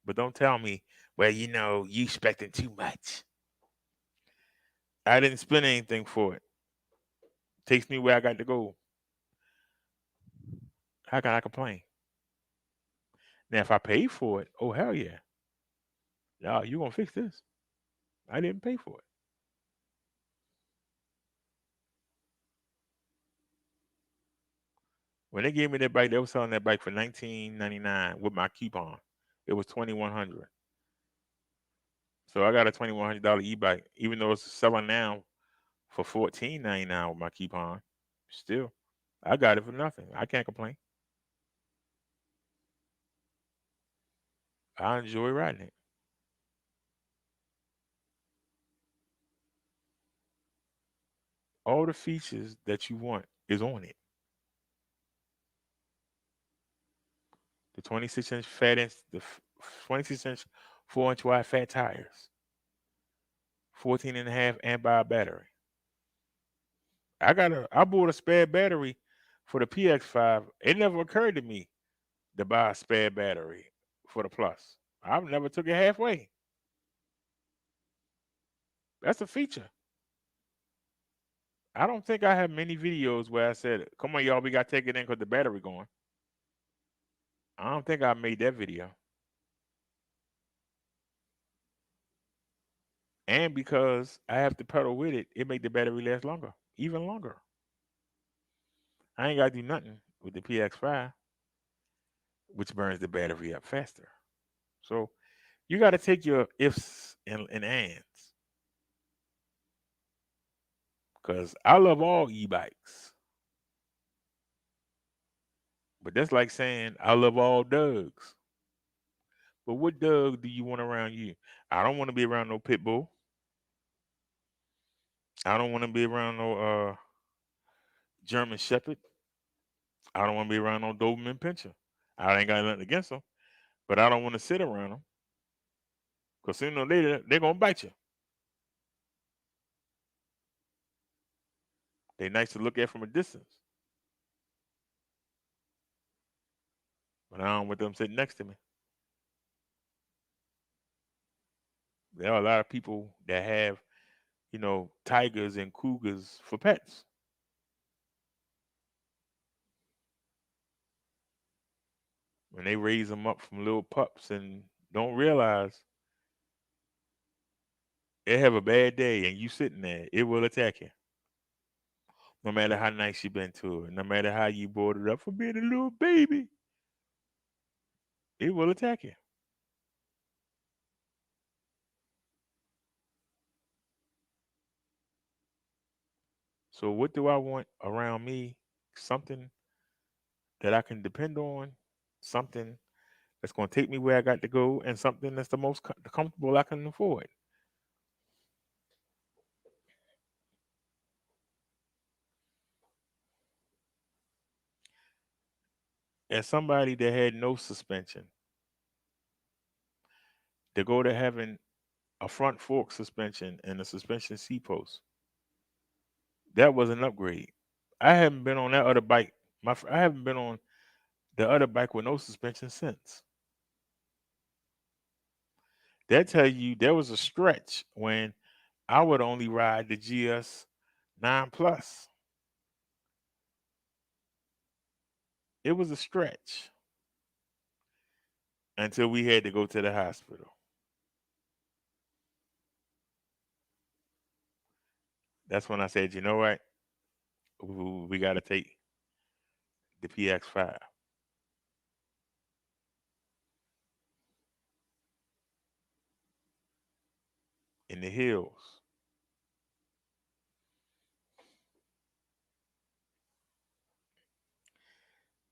But don't tell me, well, you expecting too much. I didn't spend anything for it. Takes me where I got to go. How can I complain? Now, if I paid for it, oh, hell yeah. No, you going to fix this. I didn't pay for it. When they gave me that bike, they were selling that bike for $19.99 with my coupon. It was $2,100. So I got a $2,100 e-bike, even though it's selling now for $14.99 with my coupon. Still, I got it for nothing. I can't complain. I enjoy riding it. All the features that you want is on it. The 26-inch fat inch, the 26-inch 4-inch wide fat tires, 14.5 amp hour battery. I bought a spare battery for the PX5. It never occurred to me to buy a spare battery for the Plus. I've never took it halfway. That's a feature. I don't think I have many videos where I said, come on, y'all, we got to take it in because the battery going. I don't think I made that video. And because I have to pedal with it, it make the battery last longer, even longer. I ain't got to do nothing with the PX5, which burns the battery up faster. So you got to take your ifs and ands. Because I love all e-bikes. But that's like saying I love all Dougs. But what Doug do you want around you? I don't want to be around no pit bull. I don't want to be around no German Shepherd. I don't want to be around no Doberman Pinscher. I ain't got nothing against them, but I don't want to sit around them because sooner or later they're gonna bite you. They're nice to look at from a distance, but I don't want them sitting next to me. There are a lot of people that have, tigers and cougars for pets. When they raise them up from little pups and don't realize they have a bad day and you sitting there, it will attack you. No matter how nice you've been to it, no matter how you brought it up for being a little baby, it will attack you. So what do I want around me? Something that I can depend on, something that's going to take me where I got to go, and something that's the most comfortable I can afford. As somebody that had no suspension, to go to having a front fork suspension and a suspension seat post, that was an upgrade. I haven't been on that other bike. I haven't been on the other bike with no suspension since. That tell you there was a stretch when I would only ride the GS 9 Plus. It was a stretch until we had to go to the hospital. That's when I said, you know what? We got to take the PX5. In the hills.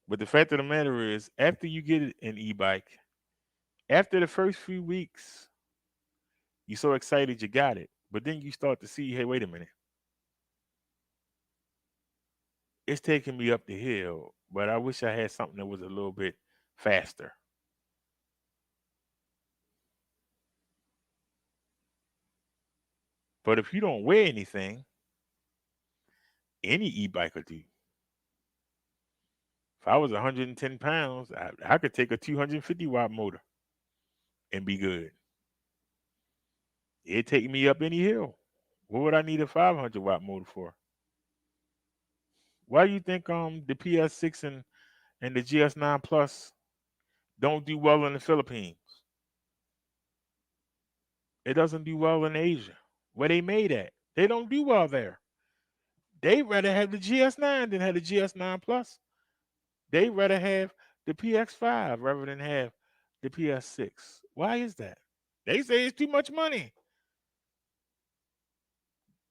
But the fact of the matter is, after you get an e-bike, after the first few weeks, you're so excited you got it. But then you start to see, hey, wait a minute. It's taking me up the hill, but I wish I had something that was a little bit faster. But if you don't weigh anything, any e-bike will do. If I was 110 pounds, I could take a 250 watt motor and be good. It'd take me up any hill. What would I need a 500 watt motor for? Why do you think the PS6 and the GS9 Plus don't do well in the Philippines? It doesn't do well in Asia, where they made at. They don't do well there. They rather have the GS9 than have the GS9 Plus. They rather have the PX5 rather than have the PS6. Why is that? They say it's too much money.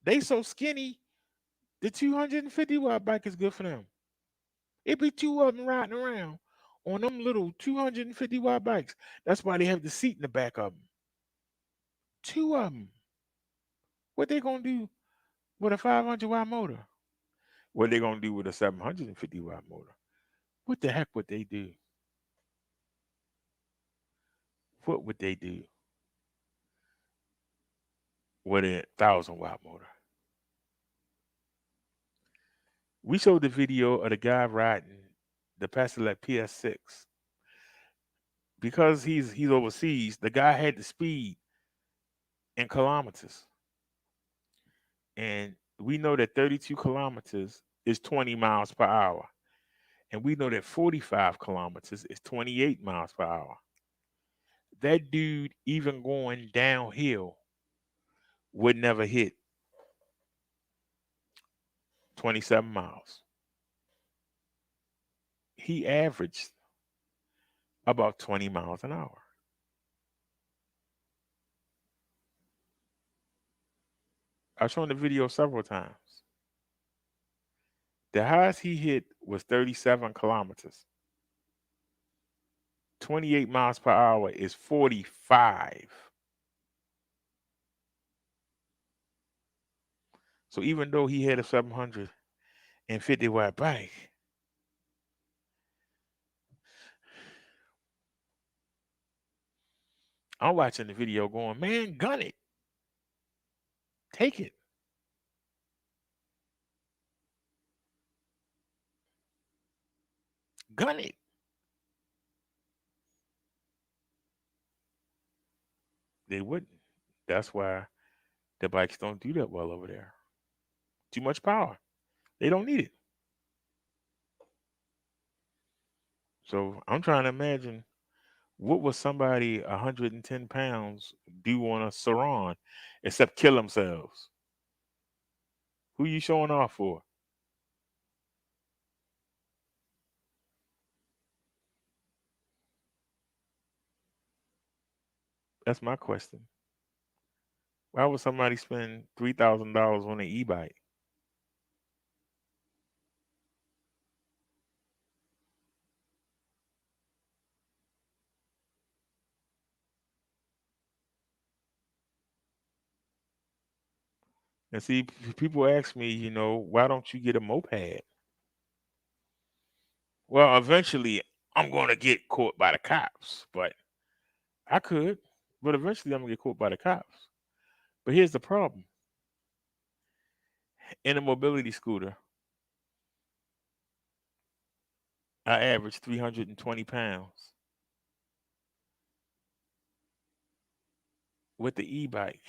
They so skinny, the 250 watt bike is good for them. It be two of them riding around on them little 250 watt bikes. That's why they have the seat in the back of them. Two of them. What they gonna do with a 500 watt motor? What they gonna do with a 750 watt motor? What the heck would they do? What would they do with a 1,000 watt motor? We showed the video of the guy riding the Pedelec PS6. Because he's overseas, the guy had the speed in kilometers. And we know that 32 kilometers is 20 miles per hour. And we know that 45 kilometers is 28 miles per hour. That dude, even going downhill, would never hit 27 miles. He averaged about 20 miles an hour. I've shown the video several times. The highest he hit was 37 kilometers. 28 miles per hour is 45. So even though he had a 750 watt bike, I'm watching the video going, man, gun it. Take it. Gun it. They wouldn't. That's why the bikes don't do that well over there. Too much power. They don't need it. So I'm trying to imagine what would somebody 110 pounds do on a Saran except kill themselves? Who you showing off for? That's my question. Why would somebody spend $3,000 on an e-bike? And see, people ask me, why don't you get a moped? Well, eventually I'm going to get caught by the cops, but I could, but eventually I'm going to get caught by the cops. But here's the problem. In a mobility scooter, I average 320 pounds. With the e-bike,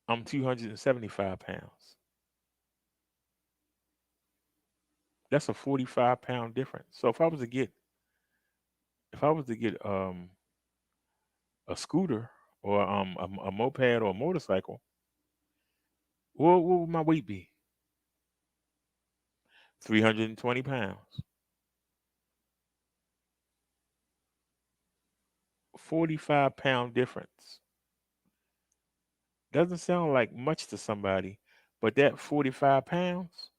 I'm 275 pounds. That's a 45-pound difference. So if I was to get a scooter or a moped or a motorcycle, what would my weight be? 320 pounds. 45-pound difference. Doesn't sound like much to somebody, but that 45 pounds,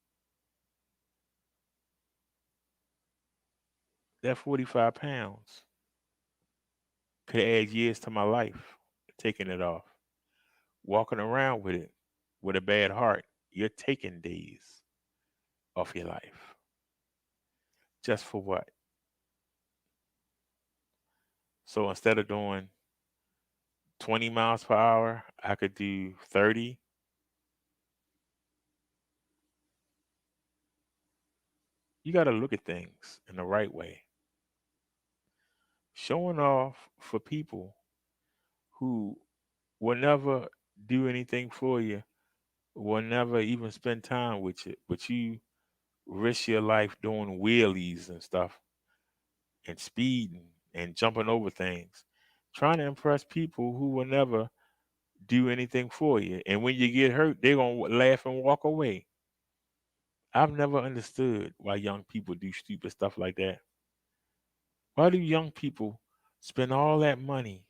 that 45 pounds could add years to my life, taking it off. Walking around with it with a bad heart, you're taking days off your life. Just for what? So instead of doing 20 miles per hour, I could do 30. You got to look at things in the right way. Showing off for people who will never do anything for you, will never even spend time with you, but you risk your life doing wheelies and stuff and speeding and jumping over things, trying to impress people who will never do anything for you. And when you get hurt, they're going to laugh and walk away. I've never understood why young people do stupid stuff like that. Why do young people spend all that money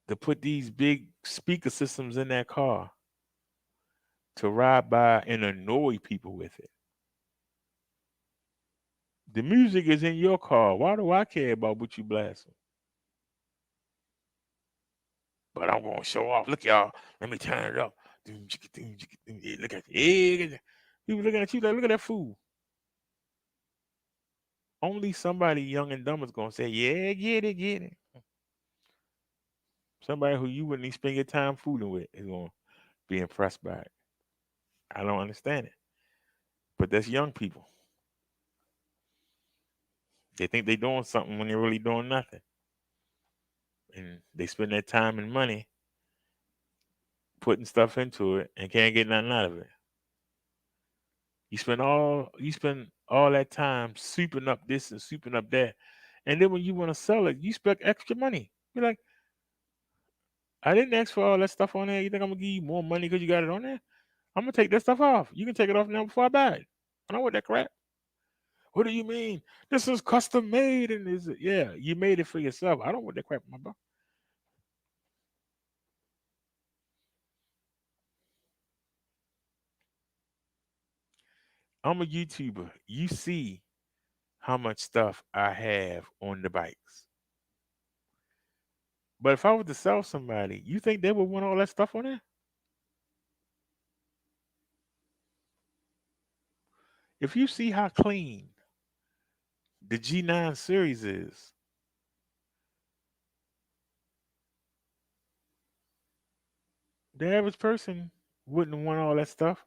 to put these big speaker systems in their car to ride by and annoy people with it? The music is in your car. Why do I care about what you blasting? But I'm going to show off. Look, y'all. Let me turn it up. Look at you. People looking at you like, look at that fool. Only somebody young and dumb is going to say, yeah, get it. Somebody who you wouldn't even spend your time fooling with is going to be impressed by it. I don't understand it. But that's young people. They think they're doing something when they're really doing nothing. And they spend their time and money putting stuff into it and can't get nothing out of it. You spend all that time souping up this and souping up that. And then when you want to sell it, you expect extra money. You're like, I didn't ask for all that stuff on there. You think I'm gonna give you more money because you got it on there? I'm gonna take that stuff off. You can take it off now before I buy it. I don't want that crap. What do you mean? This is custom made and is it? Yeah, you made it for yourself. I don't want that crap in my box. I'm a YouTuber. You see how much stuff I have on the bikes. But if I was to sell somebody, you think they would want all that stuff on there? If you see how clean the G9 series is, the average person wouldn't want all that stuff.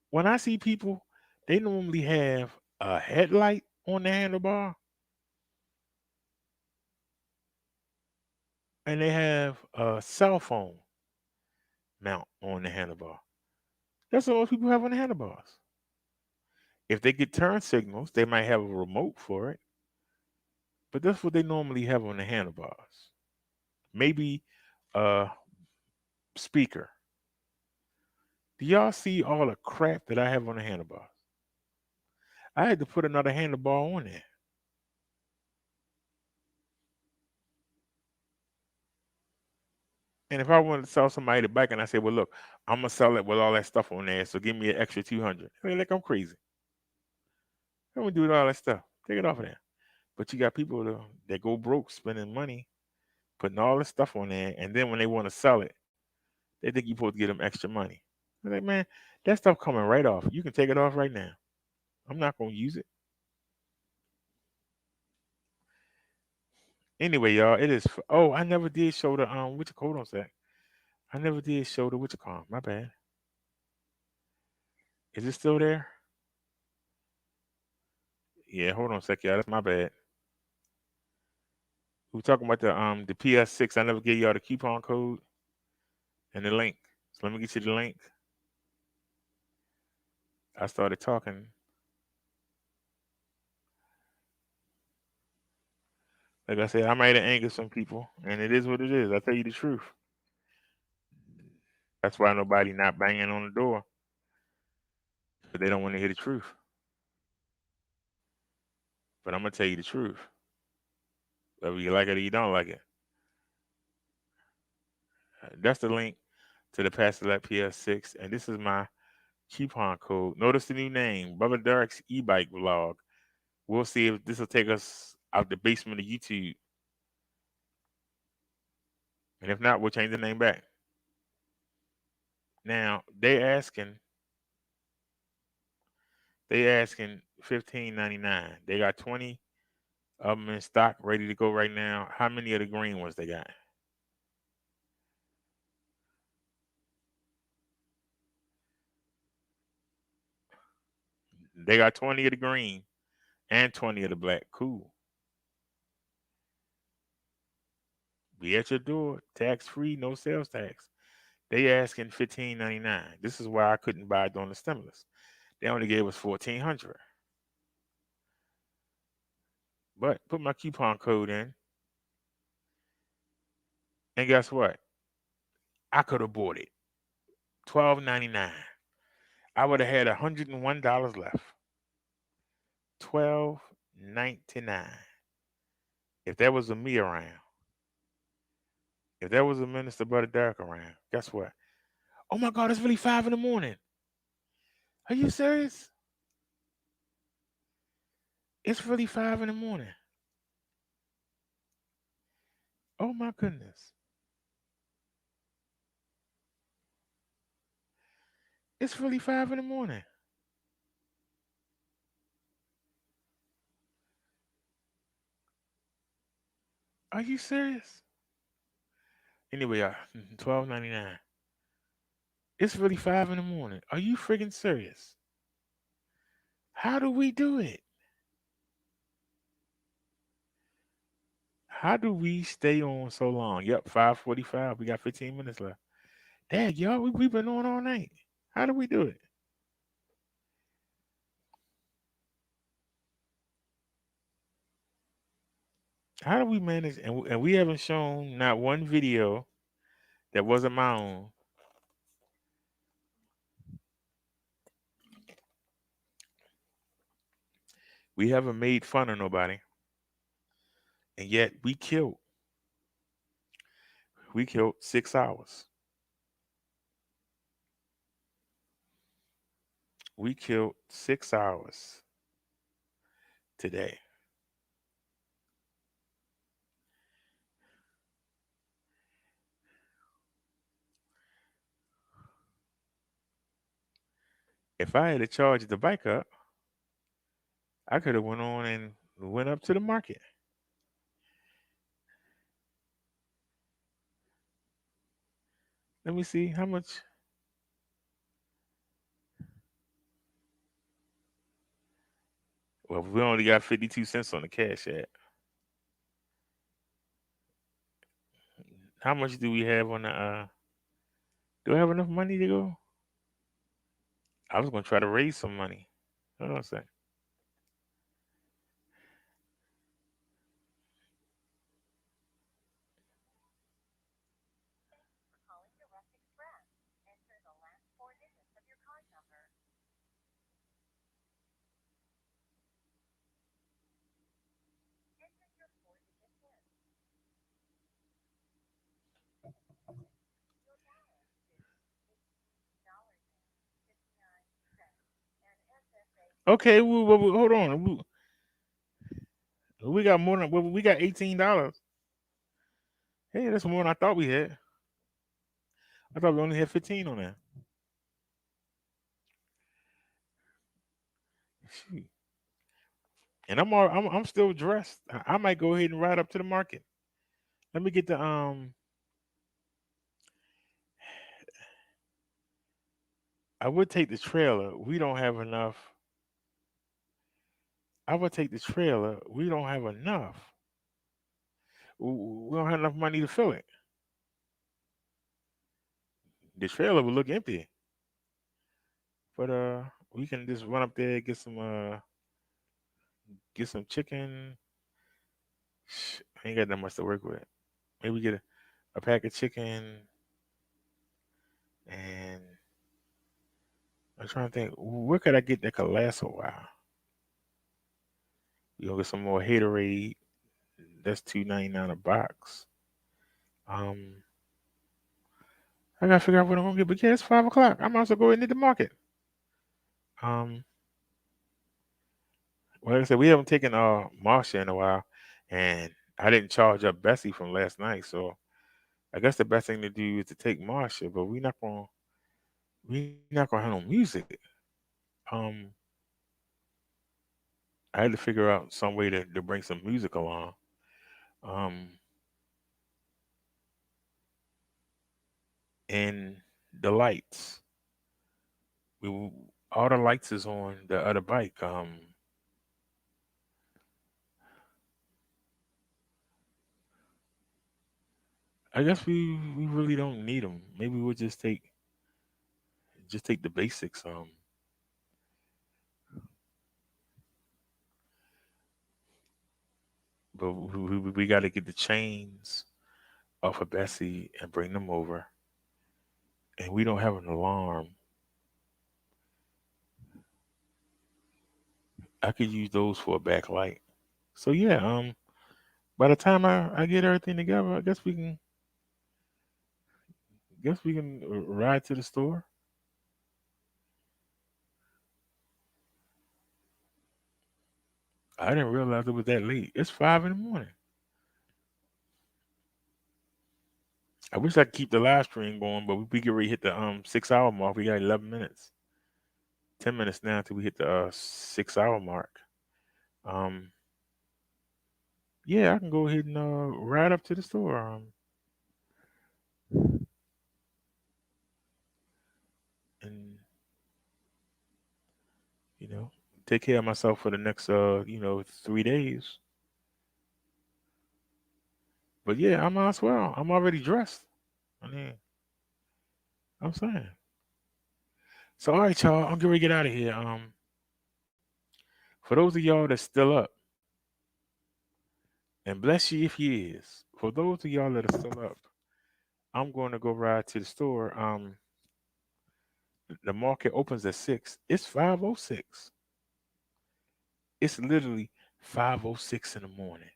When I see people, they normally have a headlight on the handlebar and they have a cell phone mount on the handlebar. That's what most people have on the handlebars. If they get turn signals, they might have a remote for it, but that's what they normally have on the handlebars. Maybe a speaker. Do y'all see all the crap that I have on the handlebars? I had to put another handlebar on there. And if I wanted to sell somebody the bike and I say, well, look, I'm going to sell it with all that stuff on there, so give me an extra 200. They're like, I'm crazy. I'm going to do with all that stuff. Take it off of there. But you got people that go broke spending money, putting all this stuff on there, and then when they want to sell it, they think you're supposed to give them extra money. I'm like, man, that stuff coming right off. You can take it off right now. I'm not going to use it. Anyway, y'all, it is. Oh, I never did show the hold on a sec. I never did show the WitcherCon. My bad. Is it still there? Yeah, hold on a sec, y'all. That's my bad. We were talking about the PS6. I never gave y'all the coupon code and the link. So let me get you the link. I started talking. Like I said, I might have angered some people, and it is what it is. I tell you the truth. That's why nobody not banging on the door. But they don't want to hear the truth. But I'm gonna tell you the truth. Whether you like it or you don't like it. That's the link to the Past Select PS6, and this is my coupon code. Notice the new name, Brother Derek's e-bike vlog. We'll see if this will take us out the basement of YouTube. And if not, we'll change the name back. Now, they asking $15.99. They got 20 of them in stock, ready to go right now. How many of the green ones they got? They got 20 of the green and 20 of the black. Cool. Be at your door, tax free, no sales tax. They asking $15.99. This is why I couldn't buy it during the stimulus. They only gave us $1,400. But put my coupon code in, and guess what? I could have bought it. $12.99. I would have had $101 left. $12.99. If there was a me around, if there was a Minister Brother Derek around, guess what? Oh my God, it's really 5 a.m. Are you serious? It's really 5 a.m. Oh my goodness. It's really 5 a.m. Are you serious? Anyway, $12.99. It's really 5 a.m. Are you freaking serious? How do we do it? How do we stay on so long? Yep, 5:45. We got 15 minutes left. Dad, y'all, we've been on all night. How do we do it? How do we manage? And we haven't shown not one video that wasn't my own. We haven't made fun of nobody. And yet we killed 6 hours. We killed 6 hours today. If I had to charge the bike up, I could have went on and went up to the market. Let me see how much. Well, we only got 52 cents on the cash app. How much do we have on the? Do I have enough money to go? I was gonna try to raise some money. Hold on a second. Okay, hold on. We got more than we got $18. Hey, that's more than I thought we had. I thought we only had 15 on there. Shoot. And I'm still dressed. I might go ahead and ride up to the market. Let me get the I would take the trailer. We don't have enough. I would take the trailer. We don't have enough. We don't have enough money to fill it. The trailer will look empty. But we can just run up there, get some chicken. I ain't got that much to work with. Maybe get a pack of chicken, and I'm trying to think where could I get that could last a while. You gonna get some more Haterade. That's $2.99 a box. I gotta figure out what I'm gonna get. But yeah, it's 5 o'clock. I might as well go ahead and hit the market. Well, like I said, we haven't taken Marsha in a while, and I didn't charge up Bessie from last night, so I guess the best thing to do is to take Marsha, but we're not gonna have no music. Um, I had to figure out some way to bring some music along. And the lights, all the lights is on the other bike. I guess we really don't need them. Maybe we'll just take the basics. But we got to get the chains off of Bessie and bring them over. And we don't have an alarm. I could use those for a backlight. So yeah, by the time I get everything together, I guess we can ride to the store. I didn't realize it was that late. It's 5 in the morning. I wish I could keep the live stream going, but we get ready to hit the 6 hour mark. We got 11 minutes. 10 minutes now till we hit the 6 hour mark. Yeah, I can go ahead and ride up to the store. And take care of myself for the next 3 days. But yeah, I might as well. I'm already dressed. I mean, I'm saying. So all right, y'all. I'm gonna get out of here. For those of y'all that's still up, and bless you if you is. For those of y'all that are still up, I'm going to go ride to the store. The market opens at 6. It's 5:06. It's literally 5:06 in the morning.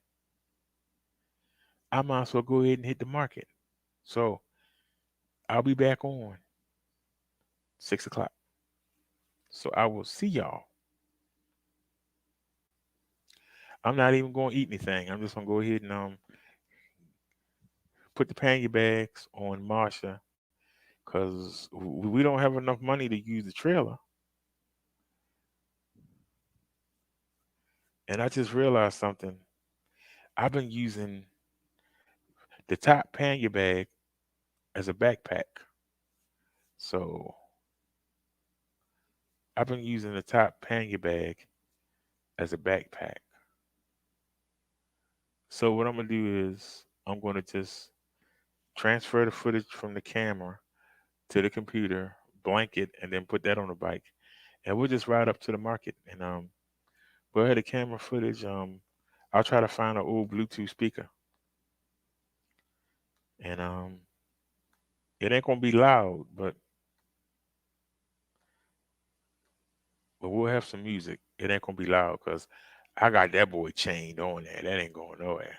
I might as well go ahead and hit the market. So I'll be back on 6 o'clock. So I will see y'all. I'm not even going to eat anything. I'm just going to go ahead and put the pannier bags on Marsha because we don't have enough money to use the trailer. And I just realized something. I've been using the top pannier bag as a backpack. So I've been using the top pannier bag as a backpack. So what I'm gonna do is I'm gonna just transfer the footage from the camera to the computer, blanket, and then put that on the bike. And we'll just ride up to the market and we'll have the camera footage. I'll try to find an old Bluetooth speaker. And it ain't gonna be loud, but we'll have some music. It ain't gonna be loud because I got that boy chained on there. That ain't going nowhere.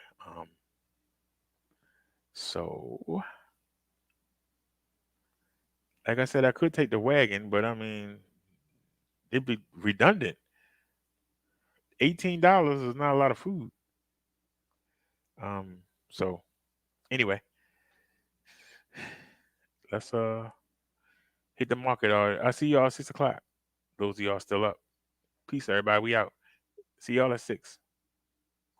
So like I said, I could take the wagon, but I mean, it'd be redundant. $18 is not a lot of food. So anyway, let's hit the market. I see y'all at 6 o'clock. Those of y'all still up. Peace, everybody. We out. See y'all at 6.